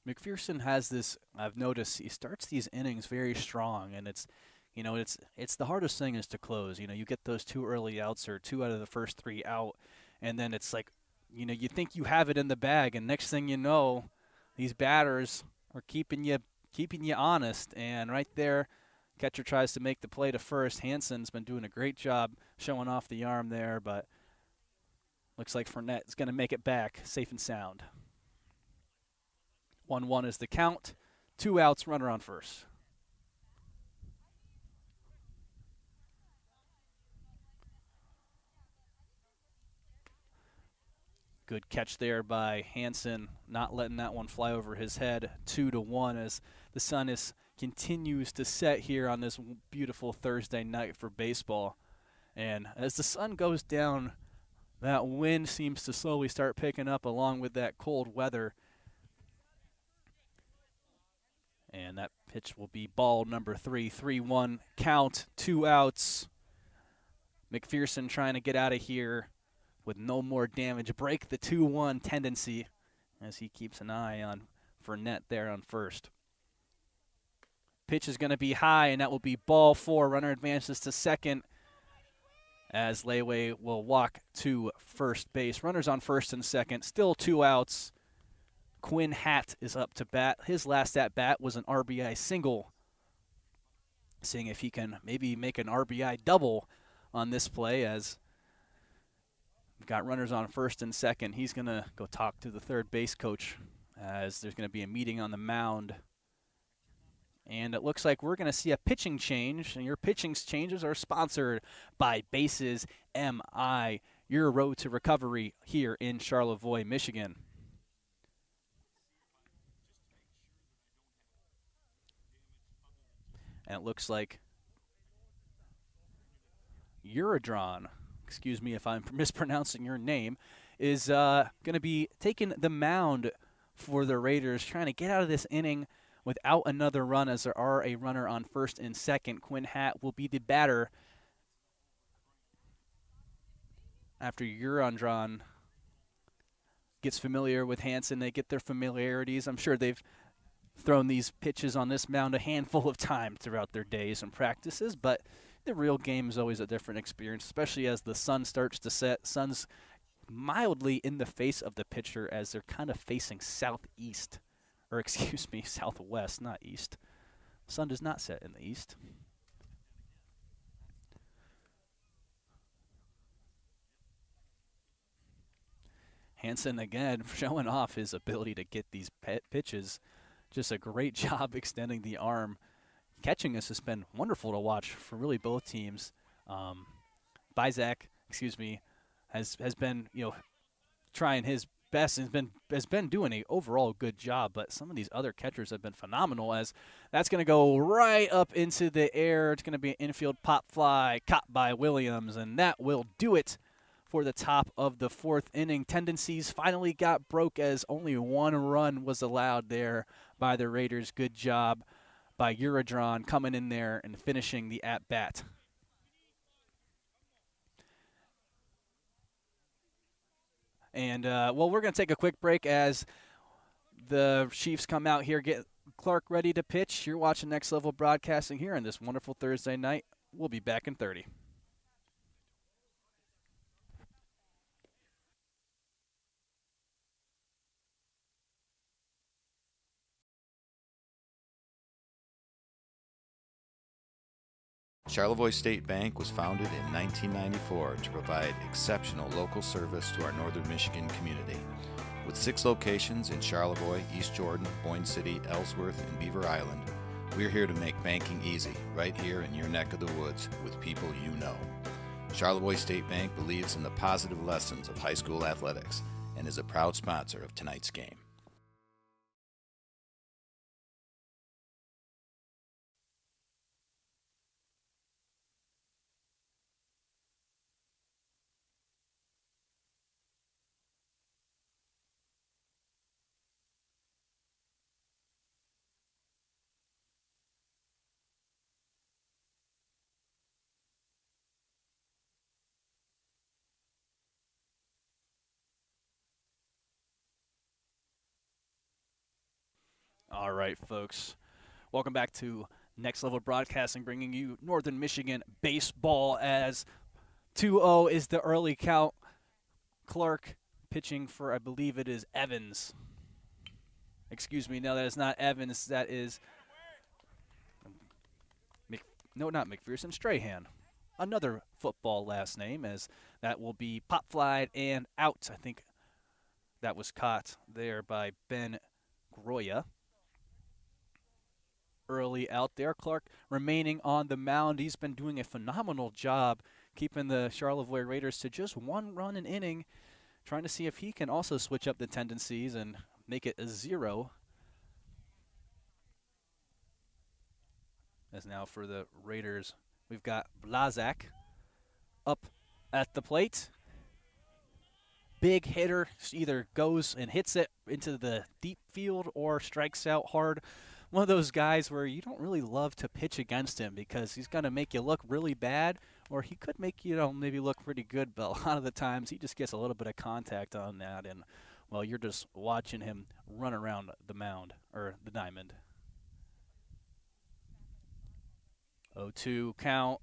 McPherson has this, I've noticed, he starts these innings very strong, and it's the hardest thing is to close. You get those 2 early outs or 2 out of the first 3 out, and then it's like, you think you have it in the bag, and next thing you know, these batters are keeping you honest. And right there, catcher tries to make the play to first. Hansen's been doing a great job showing off the arm there, but looks like Fournette is going to make it back safe and sound. 1-1 is the count. 2 outs, runner on first. Good catch there by Hansen, not letting that one fly over his head. 2-1 as the sun continues to set here on this beautiful Thursday night for baseball. And as the sun goes down, that wind seems to slowly start picking up along with that cold weather. And that pitch will be ball number 3, 3-1 count, 2 outs. McPherson trying to get out of here with no more damage. Break the 2-1 tendency as he keeps an eye on Fournette there on first. Pitch is going to be high, and that will be ball 4. Runner advances to second as Lewe will walk to first base. Runners on first and second, still 2 outs. Quinn Hatt is up to bat. His last at-bat was an RBI single. Seeing if he can maybe make an RBI double on this play as we've got runners on first and second. He's going to go talk to the third base coach as there's going to be a meeting on the mound. And it looks like we're going to see a pitching change, and your pitching changes are sponsored by Bases MI, your road to recovery here in Charlevoix, Michigan. And it looks like Eurodron, excuse me if I'm mispronouncing your name, is going to be taking the mound for the Raiders, trying to get out of this inning without another run as there are a runner on first and second. Quinn Hatt will be the batter after Eurodron gets familiar with Hansen. They get their familiarities. I'm sure they've thrown these pitches on this mound a handful of times throughout their days and practices, but the real game is always a different experience, especially as the sun starts to set. Sun's mildly in the face of the pitcher as they're kind of facing southeast, or excuse me, southwest, not east. Sun does not set in the east. Hansen again showing off his ability to get these pitches. Just a great job extending the arm. Catching us has been wonderful to watch for really both teams. Bizak, has been trying his best and has been doing a overall good job. But some of these other catchers have been phenomenal. As that's going to go right up into the air. It's going to be an infield pop fly caught by Williams, and that will do it for the top of the 4th inning. Tendencies finally got broke as only 1 run was allowed there by the Raiders. Good job by Eurodron coming in there and finishing the at-bat. And, we're going to take a quick break as the Chiefs come out here, get Clark ready to pitch. You're watching Next Level Broadcasting here on this wonderful Thursday night. We'll be back in 30. Charlevoix State Bank was founded in 1994 to provide exceptional local service to our northern Michigan community. With 6 locations in Charlevoix, East Jordan, Boyne City, Ellsworth, and Beaver Island, we're here to make banking easy, right here in your neck of the woods, with people you know. Charlevoix State Bank believes in the positive lessons of high school athletics and is a proud sponsor of tonight's game. All right, folks. Welcome back to Next Level Broadcasting, bringing you Northern Michigan baseball as 2-0 is the early count. Clark pitching for, I believe it is Evans. Excuse me, no, that is not Evans. That is, not McPherson, Strahan. Another football last name, as that will be pop flied and out. I think that was caught there by Ben Groya. Early out there. Clark remaining on the mound. He's been doing a phenomenal job keeping the Charlevoix Raiders to just 1 run an inning trying to see if he can also switch up the tendencies and make it a 0. As now for the Raiders, we've got Blazak up at the plate. Big hitter, either goes and hits it into the deep field or strikes out hard. One of those guys where you don't really love to pitch against him because he's going to make you look really bad, or he could make you maybe look pretty good, but a lot of the times he just gets a little bit of contact on that, and, well, you're just watching him run around the mound, or the diamond. 0-2 count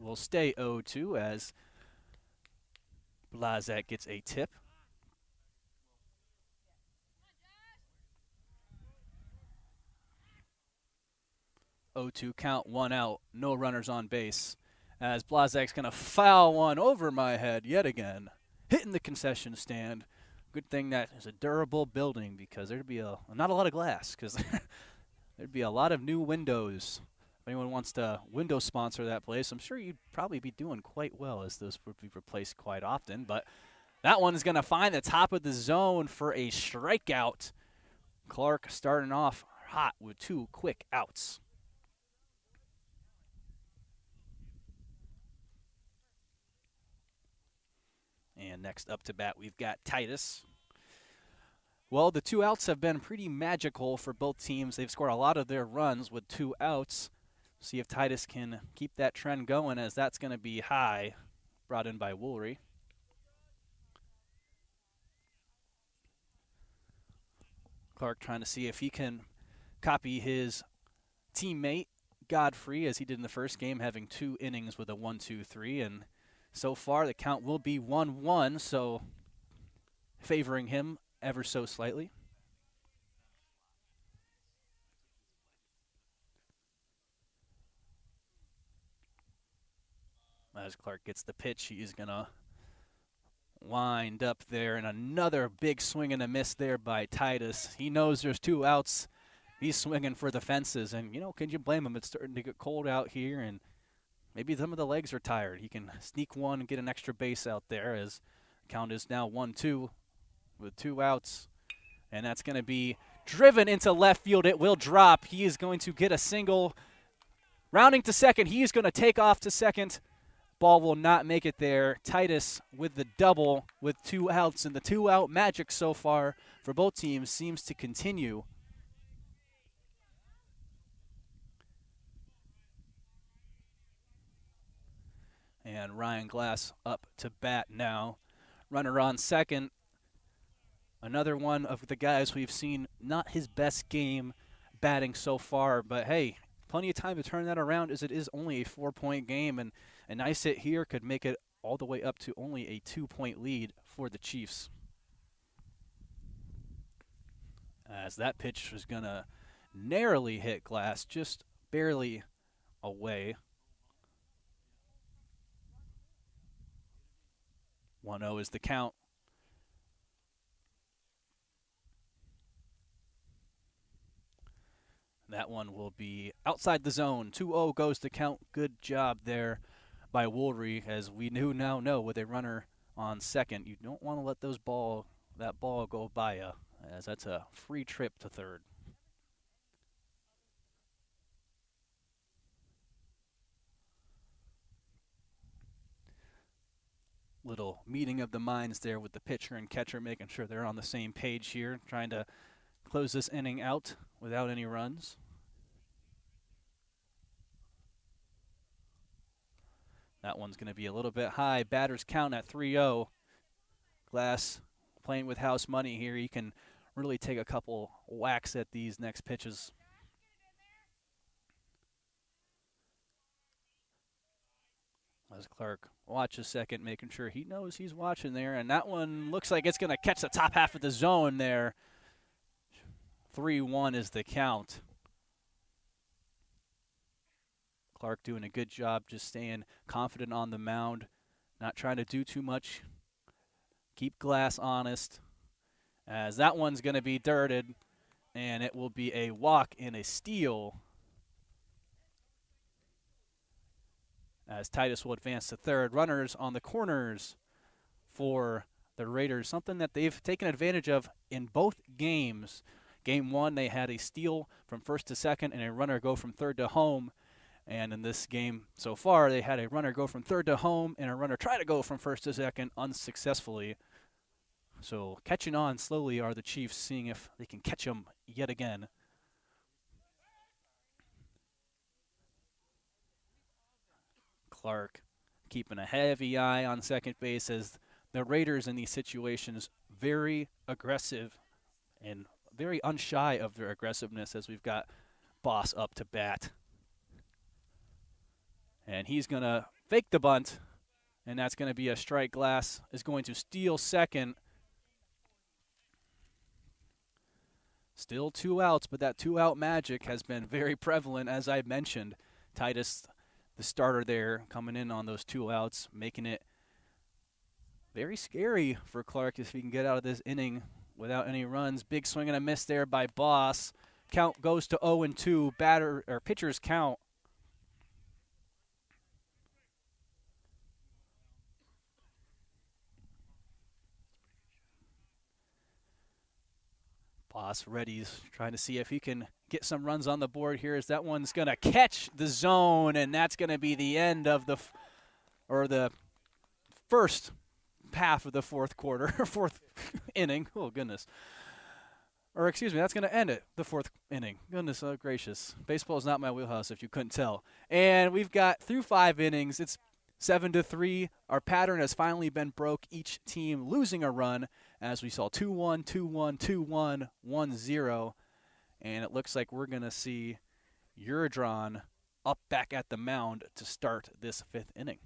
will stay 0-2 as Blazak gets a tip. Oh, 2 count, 1 out, no runners on base. As Blazak's going to foul one over my head yet again, hitting the concession stand. Good thing that is a durable building because there'd be not a lot of glass because there'd be a lot of new windows. If anyone wants to window sponsor that place, I'm sure you'd probably be doing quite well as those would be replaced quite often. But that one is going to find the top of the zone for a strikeout. Clark starting off hot with 2 quick outs. And next up to bat, we've got Titus. Well, the 2 outs have been pretty magical for both teams. They've scored a lot of their runs with 2 outs. See if Titus can keep that trend going, as that's going to be high, brought in by Woolry. Clark trying to see if he can copy his teammate, Godfrey, as he did in the first game, having 2 innings with a 1-2-3, and so far, the count will be 1-1, so favoring him ever so slightly. As Clark gets the pitch, he is going to wind up there, and another big swing and a miss there by Titus. He knows there's 2 outs. He's swinging for the fences, and, can you blame him? It's starting to get cold out here, and maybe some of the legs are tired. He can sneak one and get an extra base out there, as count is now 1-2 with 2 outs. And that's going to be driven into left field. It will drop. He is going to get a single. Rounding to second. He is going to take off to second. Ball will not make it there. Titus with the double with 2 outs. And the 2-out magic so far for both teams seems to continue. And Ryan Glass up to bat now. Runner on second. Another one of the guys we've seen not his best game batting so far. But, hey, plenty of time to turn that around, as it is only a 4-point game. And a nice hit here could make it all the way up to only a 2-point lead for the Chiefs. As that pitch was going to narrowly hit Glass, just barely away. 1-0 is the count. That one will be outside the zone. 2-0 goes the count. Good job there by Woolry, as we now know with a runner on second, you don't want to let that ball go by you, as that's a free trip to third. Little meeting of the minds there with the pitcher and catcher, making sure they're on the same page here, trying to close this inning out without any runs. That one's going to be a little bit high. Batters count at 3-0. Glass playing with house money here. He can really take a couple whacks at these next pitches. As Clark watches second, making sure he knows he's watching there. And that one looks like it's going to catch the top half of the zone there. 3-1 is the count. Clark doing a good job just staying confident on the mound, not trying to do too much. Keep Glass honest, as that one's going to be dirted, and it will be a walk and a steal, as Titus will advance to third. Runners on the corners for the Raiders, something that they've taken advantage of in both games. Game 1, they had a steal from first to second and a runner go from third to home. And in this game so far, they had a runner go from third to home and a runner try to go from first to second unsuccessfully. So catching on slowly are the Chiefs, seeing if they can catch them yet again. Clark keeping a heavy eye on second base, as the Raiders in these situations very aggressive and very unshy of their aggressiveness, as we've got Boss up to bat. And he's going to fake the bunt, and that's going to be a strike. Glass is going to steal second. Still 2 outs, but that 2-out magic has been very prevalent, as I mentioned. Titus, the starter there, coming in on those 2 outs, making it very scary for Clark if he can get out of this inning without any runs. Big swing and a miss there by Boss. Count goes to 0-2. Pitcher's count. Boss ready's trying to see if he can get some runs on the board here, as that one's going to catch the zone, and that's going to be the end of the first half of the fourth quarter, fourth inning. Oh, goodness. Or, excuse me, that's going to end it, the fourth inning. Goodness gracious. Baseball is not my wheelhouse, if you couldn't tell. And we've got through 5 innings. It's 7-3. Our pattern has finally been broke, each team losing a run, as we saw 2-1, 2-1, 2-1, 1-0. And it looks like we're going to see Uradron up back at the mound to start this 5th inning.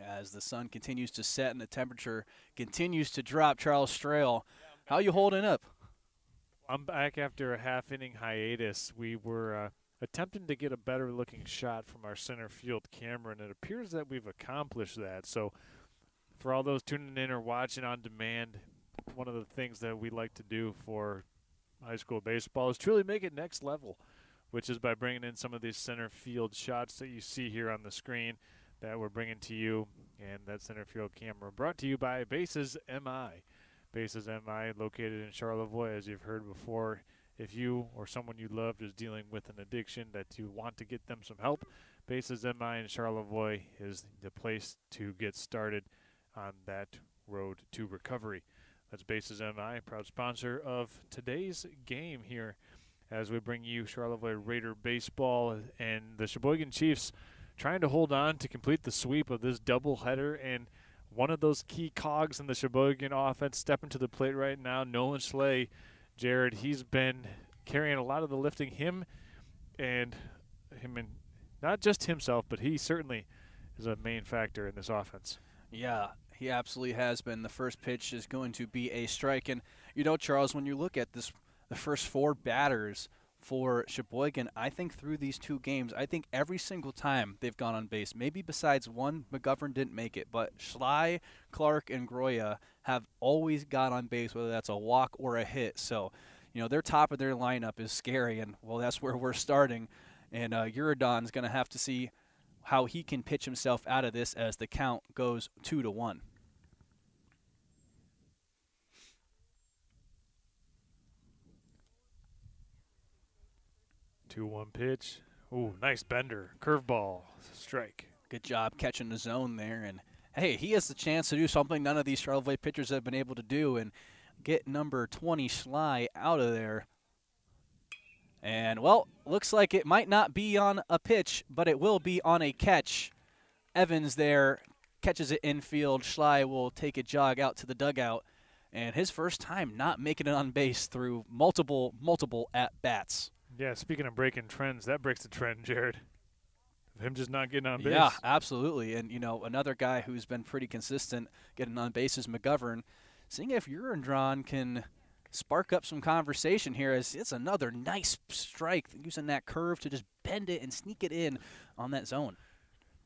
As the sun continues to set and the temperature continues to drop, Charles Strail, how you holding up? I'm back after a half-inning hiatus. We were attempting to get a better-looking shot from our center field camera, and it appears that we've accomplished that. So for all those tuning in or watching on demand, one of the things that we like to do for high school baseball is truly make it next level, which is by bringing in some of these center field shots that you see here on the screen that we're bringing to you, and that center field camera brought to you by Bases MI. Bases MI, located in Charlevoix, as you've heard before. If you or someone you loved is dealing with an addiction that you want to get them some help, Bases MI in Charlevoix is the place to get started on that road to recovery. That's Bases MI, proud sponsor of today's game here as we bring you Charlevoix Raider baseball, and the Cheboygan Chiefs trying to hold on to complete the sweep of this doubleheader, and one of those key cogs in the Cheboygan offense stepping to the plate right now, Nolan Schley. Jared, he's been carrying a lot of the lifting, him and not just himself, but he certainly is a main factor in this offense. Yeah, he absolutely has been. The first pitch is going to be a strike. And, you know, Charles, when you look at this, the first 4 batters for Cheboygan, I think through these 2 games, I think every single time they've gone on base, maybe besides one, McGovern didn't make it, but Schley, Clark, and Groya have always got on base, whether that's a walk or a hit. So, you know, their top of their lineup is scary, and, well, that's where we're starting. And Uradon's going to have to see how he can pitch himself out of this as the count goes 2-1. 2-1 pitch. Ooh, nice bender. Curveball. Strike. Good job catching the zone there. And, hey, he has the chance to do something none of these Charlevoix pitchers have been able to do and get number 20 Schley out of there. And, well, looks like it might not be on a pitch, but it will be on a catch. Evans there catches it infield. Schley will take a jog out to the dugout. And his first time not making it on base through multiple at-bats. Yeah, speaking of breaking trends, that breaks the trend, Jared. Him just not getting on base. Yeah, absolutely. And, you know, another guy who's been pretty consistent getting on base is McGovern. Seeing if Uradron can spark up some conversation here, as it's another nice strike, using that curve to just bend it and sneak it in on that zone.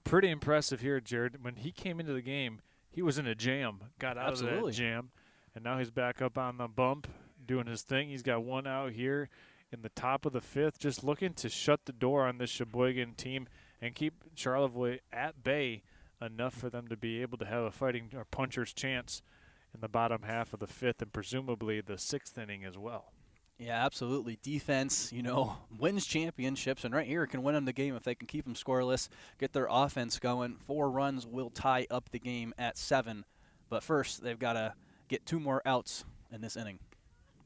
Pretty impressive here, Jared. When he came into the game, he was in a jam, got out of that jam, and now he's back up on the bump doing his thing. He's got 1 out here in the top of the 5th, just looking to shut the door on this Cheboygan team and keep Charlevoix at bay enough for them to be able to have a fighting or puncher's chance in the bottom half of the 5th and presumably the 6th inning as well. Yeah, absolutely. Defense, wins championships, and right here can win them the game if they can keep them scoreless, get their offense going. 4 runs will tie up the game at 7. But first, they've got to get 2 more outs in this inning.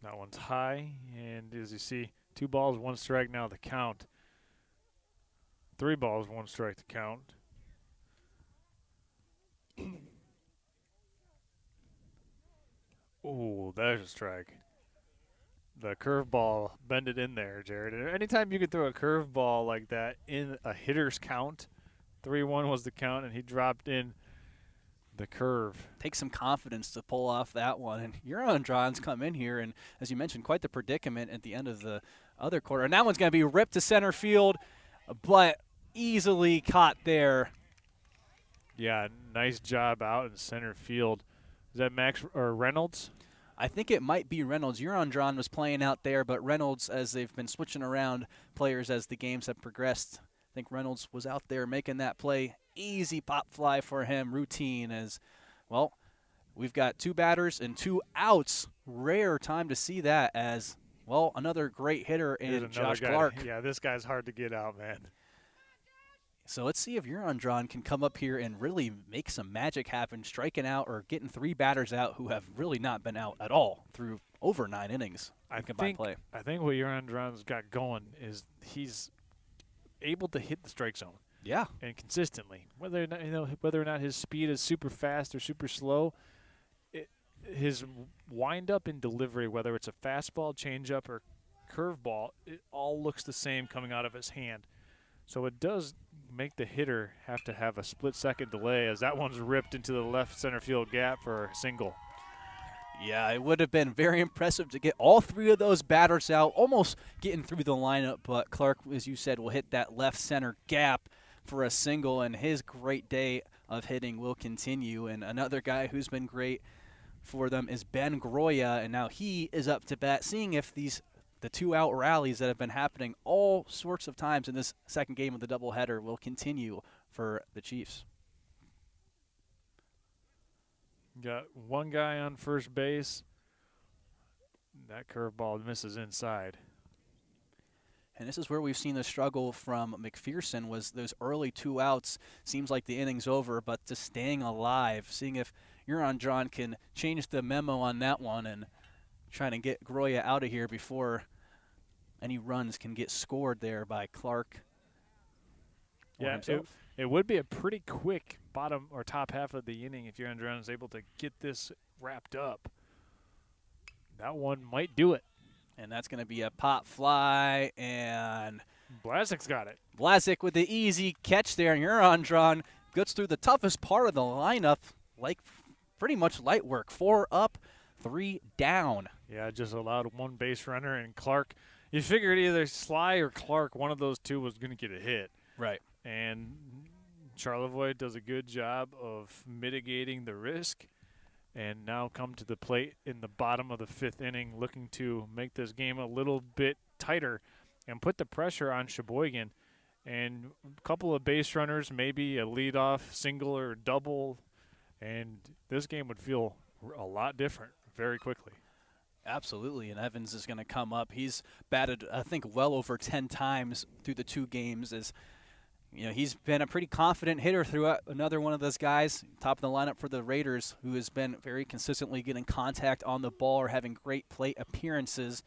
That one's high, and as you see, 2 balls, 1 strike now the count. 3 balls, 1 strike to count. Ooh, there's a strike. The curveball bended in there, Jared. And anytime you could throw a curveball like that in a hitter's count, 3-1 was the count, and he dropped in the curve. Take some confidence to pull off that one. And Huron-John's come in here, and as you mentioned, quite the predicament at the end of the other quarter. And that one's going to be ripped to center field, but easily caught there. Yeah, nice job out in center field. Is that Max or Reynolds? I think it might be Reynolds. Huron-John was playing out there, but Reynolds, as they've been switching around players as the games have progressed, I think Reynolds was out there making that play. Easy pop fly for him, routine as, well, we've got 2 batters and 2 outs. Rare time to see that as, well, another great hitter in Josh Clark. Yeah, this guy's hard to get out, man. So let's see if Huron-John can come up here and really make some magic happen, striking out or getting 3 batters out who have really not been out at all through over 9 innings. I think what Huron-John's got going is he's able to hit the strike zone. Yeah. And consistently. Whether or not his speed is super fast or super slow, his wind-up and delivery, whether it's a fastball, changeup, or curveball, it all looks the same coming out of his hand. So it does make the hitter have to have a split-second delay as that one's ripped into the left center field gap for a single. Yeah, it would have been very impressive to get all 3 of those batters out, almost getting through the lineup, but Clark, as you said, will hit that left center gap for a single, and his great day of hitting will continue. And another guy who's been great for them is Ben Groya, and now he is up to bat, seeing if the 2-out rallies that have been happening all sorts of times in this second game of the doubleheader will continue for the Chiefs. Got 1 guy on first base. That curveball misses inside. And this is where we've seen the struggle from McPherson was those early 2 outs. Seems like the inning's over, but just staying alive, seeing if Huron-John can change the memo on that one and trying to get Groya out of here before any runs can get scored there by Clark. Yeah, it would be a pretty quick bottom or top half of the inning if Huron-John is able to get this wrapped up. That one might do it. And that's going to be a pop fly, and Blasic's got it. Blasic with the easy catch there, and Huron-John gets through the toughest part of the lineup, like pretty much light work. 4 up, 3 down. Yeah, just allowed 1 base runner, and Clark, you figured either Sly or Clark, one of those 2 was going to get a hit. Right. And Charlevoix does a good job of mitigating the risk and now come to the plate in the bottom of the 5th inning looking to make this game a little bit tighter and put the pressure on Cheboygan. And a couple of base runners, maybe a leadoff single or double, and this game would feel a lot different very quickly. Absolutely, and Evans is going to come up. He's batted, I think, well over 10 times through the 2 games. He's been a pretty confident hitter throughout. Another one of those guys, top of the lineup for the Raiders, who has been very consistently getting contact on the ball or having great plate appearances.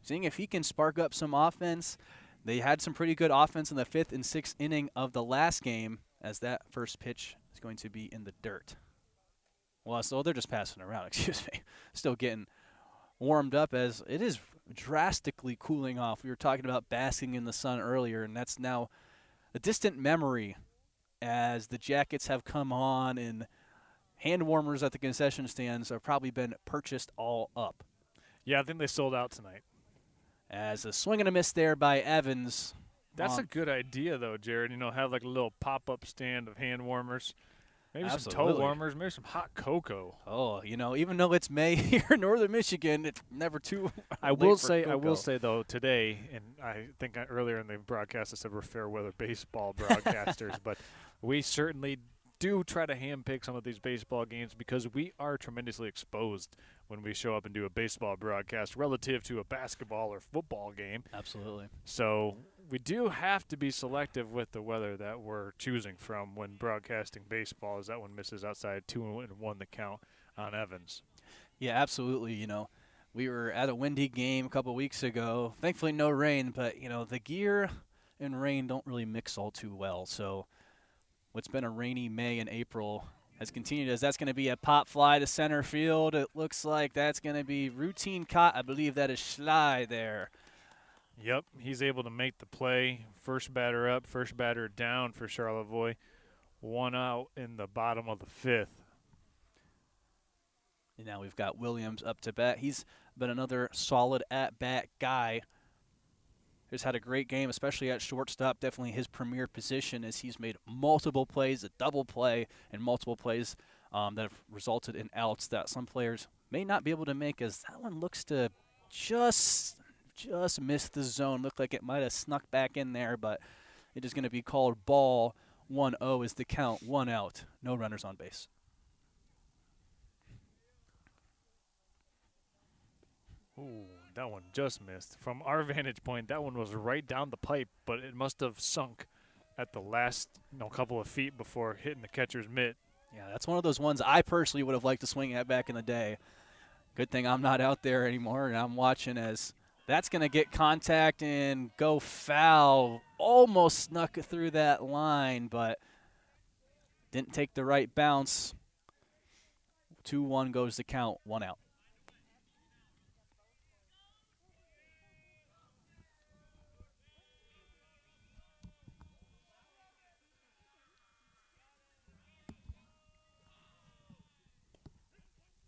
Seeing if he can spark up some offense. They had some pretty good offense in the 5th and 6th inning of the last game, as that first pitch is going to be in the dirt. Well, so they're just passing around, excuse me. Still getting warmed up as it is drastically cooling off. We were talking about basking in the sun earlier, and that's now a distant memory as the jackets have come on and hand warmers at the concession stands have probably been purchased all up. Yeah, I think they sold out tonight. As a swing and a miss there by Evans. That's a good idea, though, Jared. Have like a little pop-up stand of hand warmers. Maybe some toe Absolutely. warmers, maybe some hot cocoa. Oh, even though it's May here in northern Michigan, it's never too I late will for say cocoa. though today, and I think earlier in the broadcast I said we're fair weather baseball broadcasters, but we certainly do try to handpick some of these baseball games because we are tremendously exposed when we show up and do a baseball broadcast relative to a basketball or football game. Absolutely. So we do have to be selective with the weather that we're choosing from when broadcasting baseball, as that one misses outside 2-1 the count on Evans. Yeah, absolutely. We were at a windy game a couple weeks ago. Thankfully, no rain, but, the gear and rain don't really mix all too well. So what's been a rainy May and April has continued as that's going to be a pop fly to center field. It looks like that's going to be routine caught. I believe that is Schley there. Yep, he's able to make the play. First batter up, first batter down for Charlevoix. 1 out in the bottom of the 5th. And now we've got Williams up to bat. He's been another solid at-bat guy. He's had a great game, especially at shortstop. Definitely his premier position as he's made multiple plays, a double play, and multiple plays that have resulted in outs that some players may not be able to make, as that one looks to just miss the zone. Looked like it might have snuck back in there, but it is going to be called ball. 1-0 is the count. 1 out. No runners on base. Ooh, that one just missed. From our vantage point, that one was right down the pipe, but it must have sunk at the last couple of feet before hitting the catcher's mitt. Yeah, that's one of those ones I personally would have liked to swing at back in the day. Good thing I'm not out there anymore, and I'm watching as that's going to get contact and go foul. Almost snuck it through that line, but didn't take the right bounce. 2-1 goes the count, 1 out.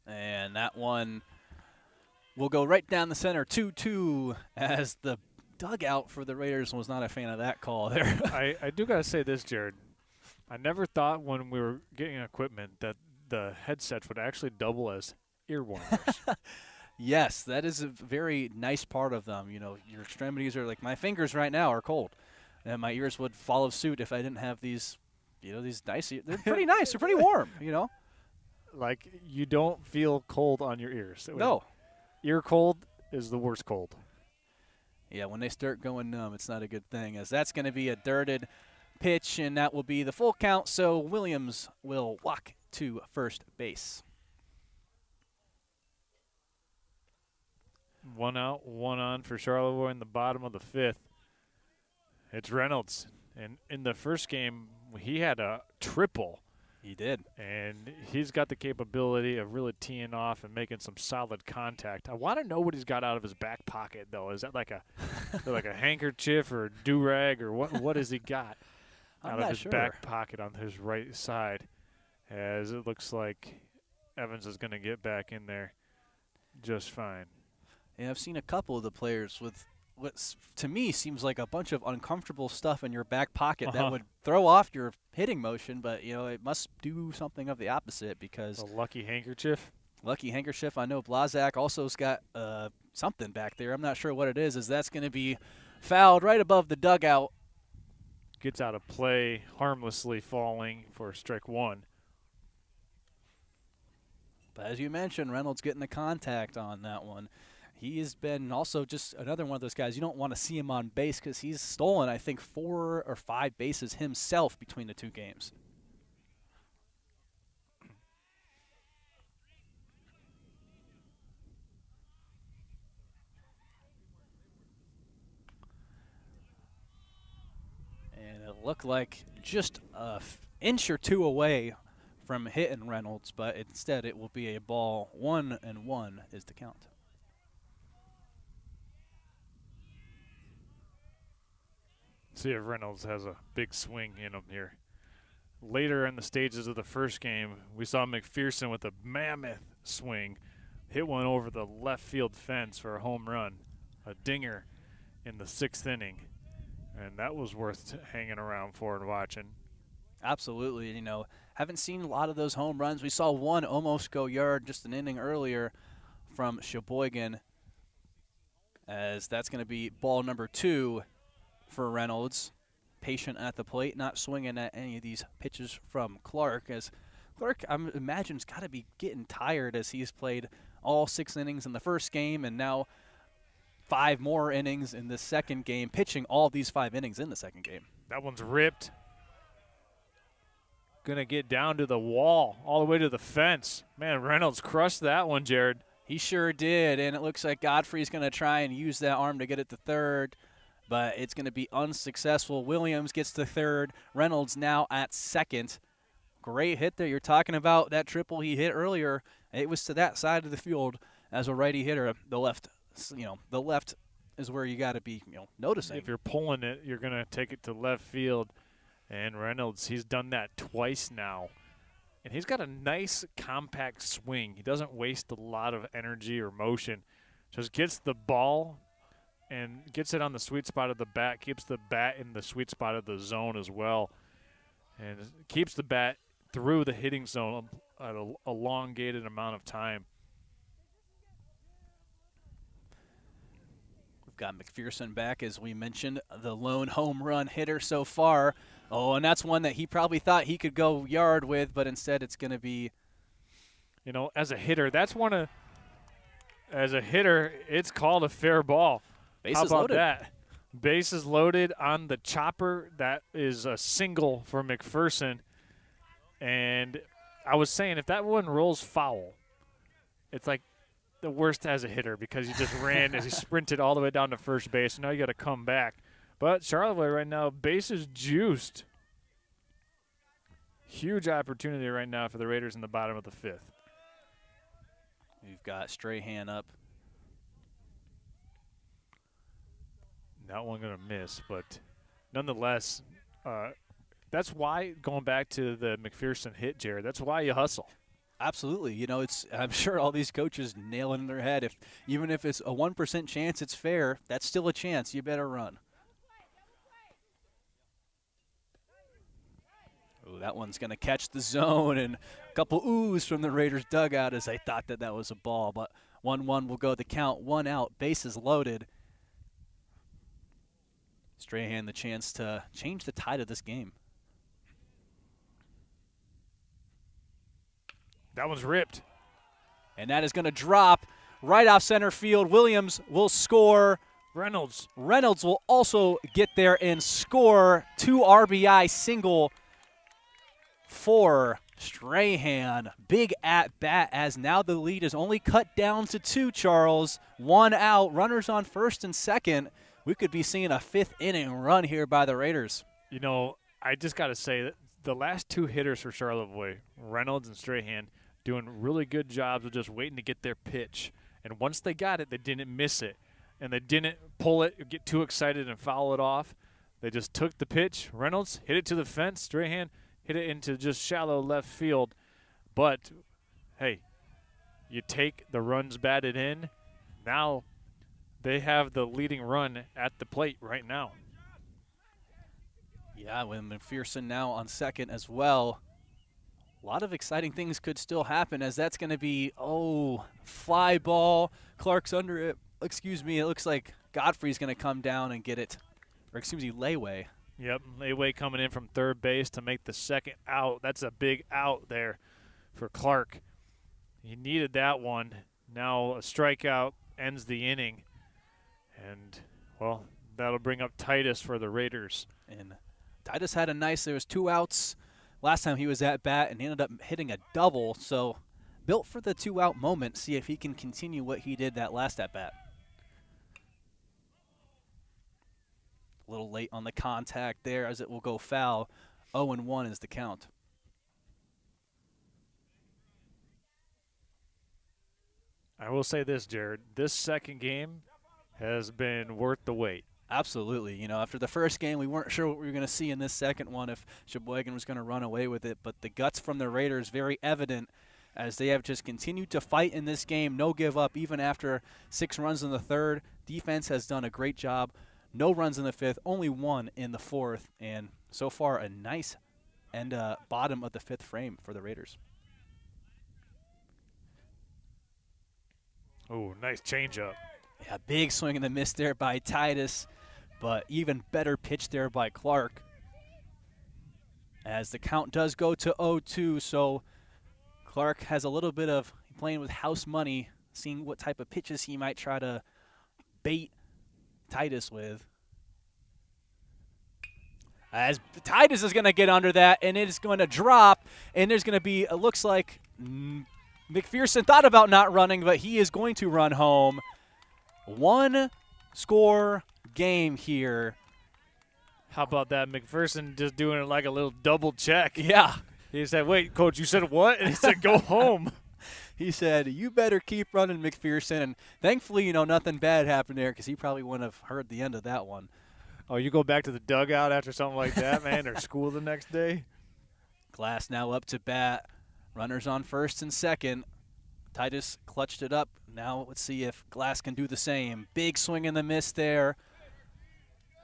And that one will go right down the center, 2-2, as the dugout for the Raiders was not a fan of that call there. I do got to say this, Jared. I never thought when we were getting equipment that the headsets would actually double as ear warmers. Yes, that is a very nice part of them. Your extremities are like my fingers right now are cold, and my ears would follow suit if I didn't have these, these nice. They're pretty nice. They're pretty warm. Like you don't feel cold on your ears. No. Ear cold is the worst cold. Yeah, when they start going numb, it's not a good thing, as that's going to be a dirted pitch, and that will be the full count. So Williams will walk to first base. 1 out, 1 on for Charlevoix in the bottom of the 5th. It's Reynolds. And in the first game, he had a triple. He did. And he's got the capability of really teeing off and making some solid contact. I want to know what he's got out of his back pocket, though. Is that like a handkerchief or a do-rag, or what has he got out of his back pocket on his right side? As it looks like Evans is going to get back in there just fine. Yeah, I've seen a couple of the players with what to me seems like a bunch of uncomfortable stuff in your back pocket that would throw off your hitting motion, but it must do something of the opposite, because a lucky handkerchief. Lucky handkerchief. I know Blazak also's got something back there. I'm not sure what it is. As that's going to be fouled right above the dugout. Gets out of play, harmlessly falling for strike 1. But as you mentioned, Reynolds getting the contact on that one. He has been also just another one of those guys you don't want to see him on base, because he's stolen, I think, 4 or 5 bases himself between the 2 games. And it looked like just an inch or 2 away from hitting Reynolds, but instead it will be a ball. 1-1 is the count. See if Reynolds has a big swing in him here. Later in the stages of the first game, we saw McPherson with a mammoth swing, hit one over the left field fence for a home run, a dinger in the 6th inning, and that was worth hanging around for and watching. Absolutely. Haven't seen a lot of those home runs. We saw one almost go yard just an inning earlier from Cheboygan, as that's going to be ball number 2 for Reynolds. Patient at the plate, not swinging at any of these pitches from Clark, as Clark, I imagine, has got to be getting tired as he's played all 6 innings in the first game and now 5 more innings in the second game, pitching all these 5 innings in the second game. That one's ripped. Going to get down to the wall, all the way to the fence. Man, Reynolds crushed that one, Jared. He sure did, and it looks like Godfrey's going to try and use that arm to get it to third, but it's going to be unsuccessful. Williams gets to third. Reynolds now at second. Great hit there. You're talking about that triple he hit earlier. It was to that side of the field as a righty hitter. The left, the left is where you got to be, noticing. If you're pulling it, you're going to take it to left field. And Reynolds, he's done that twice now. And he's got a nice compact swing. He doesn't waste a lot of energy or motion. Just gets the ball and gets it on the sweet spot of the bat, keeps the bat in the sweet spot of the zone as well, and keeps the bat through the hitting zone at an elongated amount of time. We've got McPherson back, as we mentioned, the lone home run hitter so far. Oh, and that's one that he probably thought he could go yard with, but instead it's going to be. As a hitter, it's called a fair ball. Bases How about loaded. that? Bases loaded on the chopper. That is a single for McPherson. And I was saying, if that one rolls foul, it's like the worst as a hitter because he just ran as he sprinted all the way down to first base. Now you got to come back. But Charlevoix right now, bases juiced. Huge opportunity right now for the Raiders in the bottom of the 5th. We've got Strahan up. That one going to miss, but nonetheless, that's why, going back to the McPherson hit, Jared, that's why you hustle. Absolutely. I'm sure all these coaches nail it in their head. Even if it's a 1% chance it's fair, that's still a chance. You better run. Ooh, that one's going to catch the zone, and a couple oohs from the Raiders dugout as they thought that was a ball. But 1-1 will go the count, 1 out, bases loaded. Strahan the chance to change the tide of this game. That one's ripped. And that is going to drop right off center field. Williams will score. Reynolds will also get there and score. 2 RBI single for Strahan. Big at bat as now the lead is only cut down to 2, Charles. 1 out, runners on first and second. We could be seeing a 5th inning run here by the Raiders. I just got to say that the last 2 hitters for Charlevoix, Reynolds and Strahan, doing really good jobs of just waiting to get their pitch. And once they got it, they didn't miss it. And they didn't pull it, get too excited and foul it off. They just took the pitch. Reynolds hit it to the fence. Strahan hit it into just shallow left field. But, hey, you take the runs batted in. Now they have the leading run at the plate right now. Yeah, with McPherson now on second as well. A lot of exciting things could still happen as that's going to be, fly ball. Clark's under it. It looks like Godfrey's going to come down and get it. Or Layway. Yep, Layway coming in from third base to make the second out. That's a big out there for Clark. He needed that one. Now a strikeout ends the inning. And, well, that'll bring up Titus for the Raiders. And Titus had there was 2 outs last time he was at bat, and he ended up hitting a double. So built for the 2-out moment. See if he can continue what he did that last at bat. A little late on the contact there as it will go foul. 0-1 is the count. I will say this, Jared. This second game has been worth the wait. Absolutely. After the first game, we weren't sure what we were going to see in this second one, if Cheboygan was going to run away with it. But the guts from the Raiders very evident as they have just continued to fight in this game. No give up even after 6 runs in the third. Defense has done a great job. No runs in the 5th, only 1 in the 4th. And so far a nice and bottom of the 5th frame for the Raiders. Oh, nice changeup. Yeah, big swing and a miss there by Titus, but even better pitch there by Clark. As the count does go to 0-2, so Clark has a little bit of playing with house money, seeing what type of pitches he might try to bait Titus with. As Titus is going to get under that, and it is going to drop, and there's going to be, it looks like McPherson thought about not running, but he is going to run home. 1-score game here. How about that? McPherson just doing it like a little double check. Yeah. He said, wait, Coach, you said what? And he said, go home. He said, you better keep running, McPherson. And thankfully, nothing bad happened there because he probably wouldn't have heard the end of that one. Oh, you go back to the dugout after something like that, man, or school the next day? Glass now up to bat. Runners on first and second. Titus clutched it up. Now let's see if Glass can do the same. Big swing and the miss there.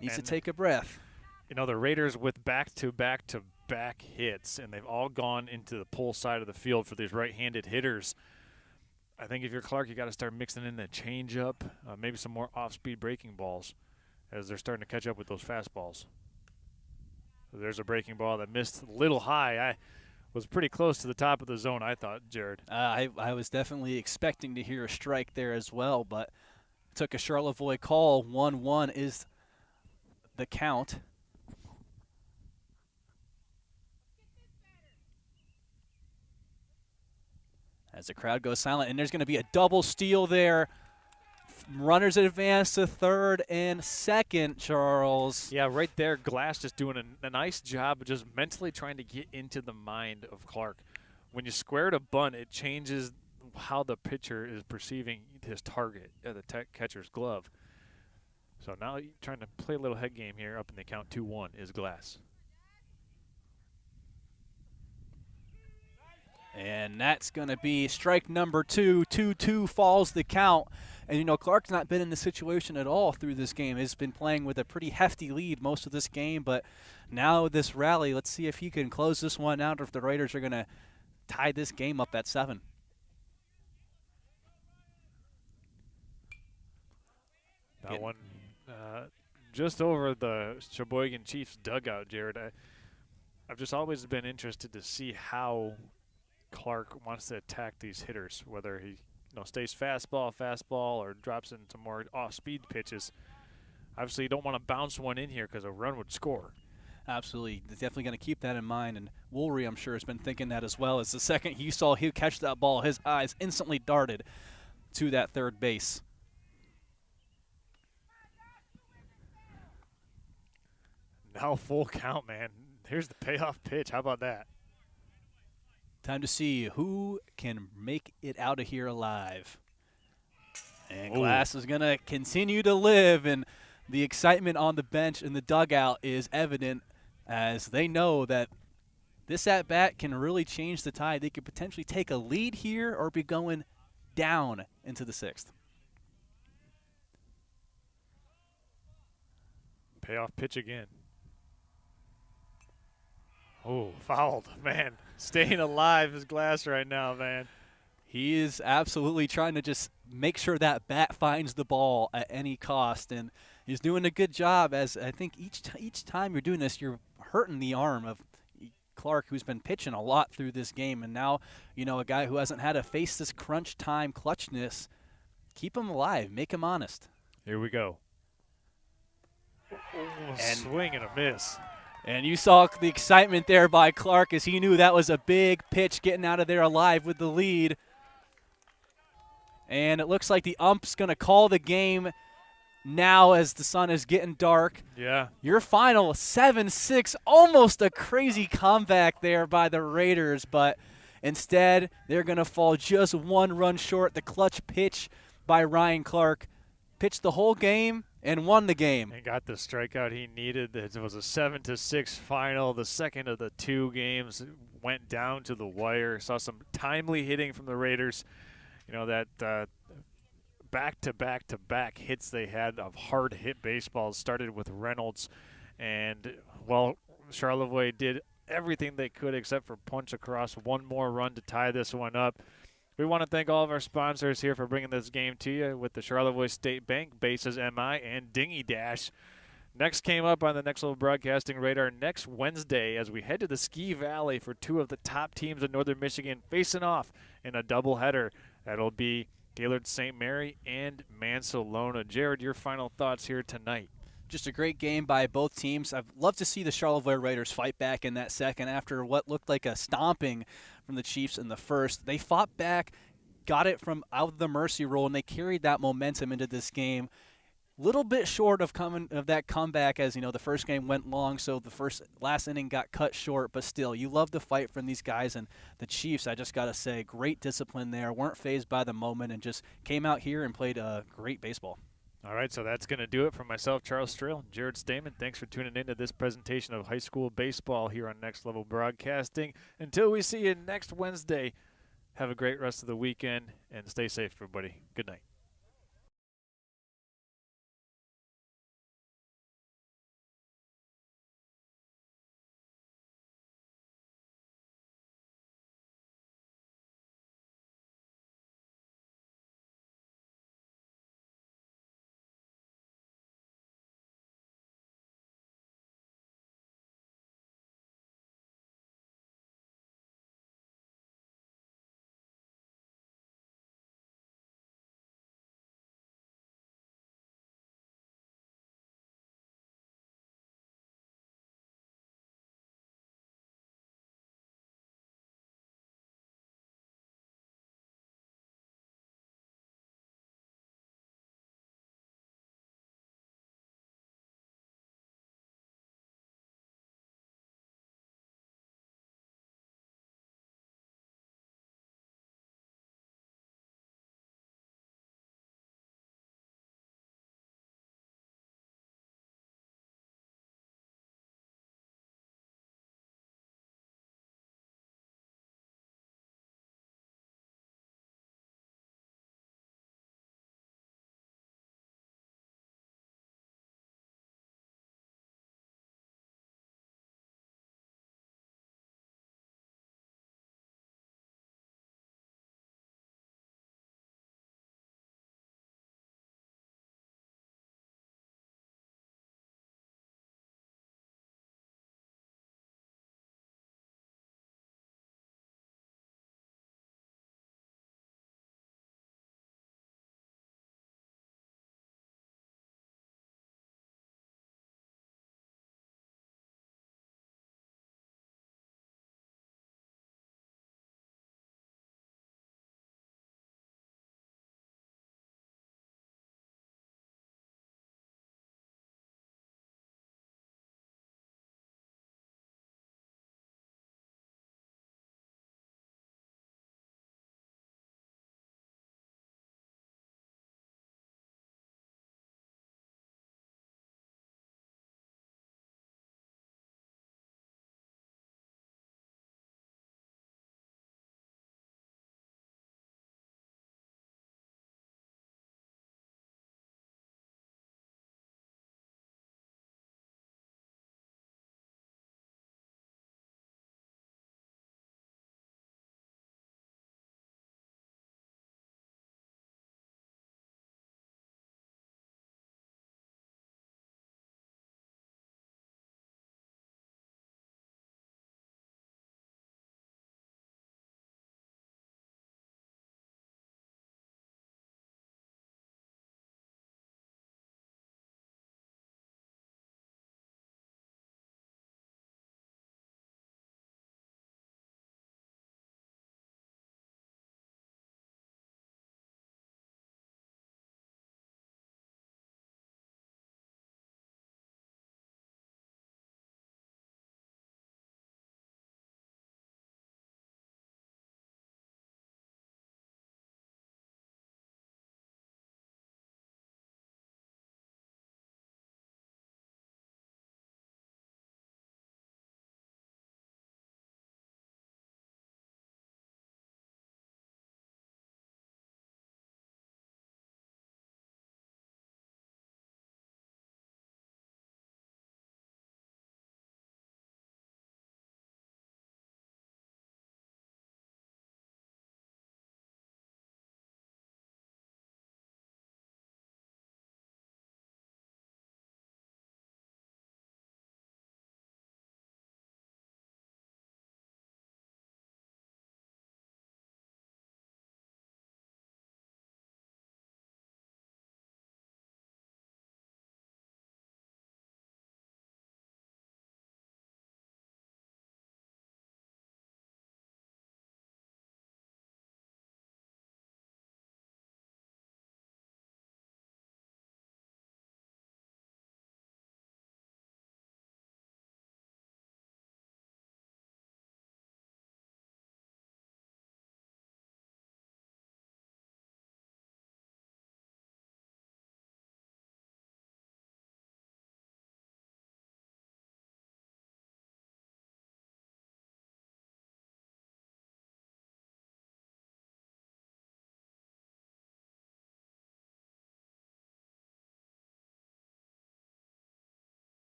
Needs to take a breath. The Raiders with back-to-back-to-back hits, and they've all gone into the pull side of the field for these right-handed hitters. I think if you're Clark, you got to start mixing in the changeup, maybe some more off-speed breaking balls, as they're starting to catch up with those fastballs. So there's a breaking ball that missed a little high. I was pretty close to the top of the zone, I thought, Jared. I was definitely expecting to hear a strike there as well, but took a Charlevoix call. 1-1 is the count. As the crowd goes silent, and there's going to be a double steal there. Runners advance to third and second, Charles. Yeah, right there, Glass just doing a nice job of just mentally trying to get into the mind of Clark. When you square to bunt, it changes how the pitcher is perceiving his target, the catcher's glove. So now you're trying to play a little head game here. Up in the count 2-1 is Glass. And that's going to be strike number 2. 2-2 falls the count. And, Clark's not been in this situation at all through this game. He's been playing with a pretty hefty lead most of this game. But now this rally, let's see if he can close this one out or if the Raiders are going to tie this game up at 7. That one just over the Cheboygan Chiefs dugout, Jared. I've just always been interested to see how Clark wants to attack these hitters, whether he stays fastball, or drops into more off-speed pitches. Obviously, you don't want to bounce one in here because a run would score. Absolutely. Definitely going to keep that in mind. And Woolry, I'm sure, has been thinking that as well. As the second he saw him catch that ball, his eyes instantly darted to that third base. Now full count, man. Here's the payoff pitch. How about that? Time to see who can make it out of here alive. And Glass is going to continue to live, and the excitement on the bench in the dugout is evident as they know that this at-bat can really change the tide. They could potentially take a lead here or be going down into the 6th. Payoff pitch again. Oh, fouled. Man, staying alive is Glass right now, man. He is absolutely trying to just make sure that bat finds the ball at any cost, and he's doing a good job. As I think each time you're doing this, you're hurting the arm of Clark, who's been pitching a lot through this game, and now a guy who hasn't had to face this crunch time clutchness. Keep him alive, make him honest. Here we go. And swing and a miss. And you saw the excitement there by Clark as he knew that was a big pitch getting out of there alive with the lead. And it looks like the ump's going to call the game now as the sun is getting dark. Yeah. Your final 7-6, almost a crazy comeback there by the Raiders, but instead they're going to fall just 1 run short. The clutch pitch by Ryan Clark pitched the whole game and won the game. And got the strikeout he needed. It was a 7-6 final. The second of the 2 games went down to the wire. Saw some timely hitting from the Raiders. That back-to-back-to-back hits they had of hard hit baseballs started with Reynolds. And, Charlevoix did everything they could except for punch across one more run to tie this one up. We want to thank all of our sponsors here for bringing this game to you with the Charlevoix State Bank, Bases MI, and Dingy Dash. Next came up on the Next Level Broadcasting radar next Wednesday as we head to the Ski Valley for two of the top teams in Northern Michigan facing off in a doubleheader. That'll be Gaylord St. Mary and Mansalona. Jared, your final thoughts here tonight. Just a great game by both teams. I'd love to see the Charlevoix Raiders fight back in that second after what looked like a stomping from the Chiefs in the first. They fought back, got it from out of the mercy rule, and they carried that momentum into this game. Little bit short of that comeback, as you know, the first game went long, so the last inning got cut short. But still, you love the fight from these guys, and the Chiefs, I just gotta say, great discipline there. Weren't fazed by the moment and just came out here and played great baseball. All right, so that's going to do it for myself, Charles Strail, and Jared Stamen. Thanks for tuning in to this presentation of high school baseball here on Next Level Broadcasting. Until we see you next Wednesday, have a great rest of the weekend and stay safe, everybody. Good night.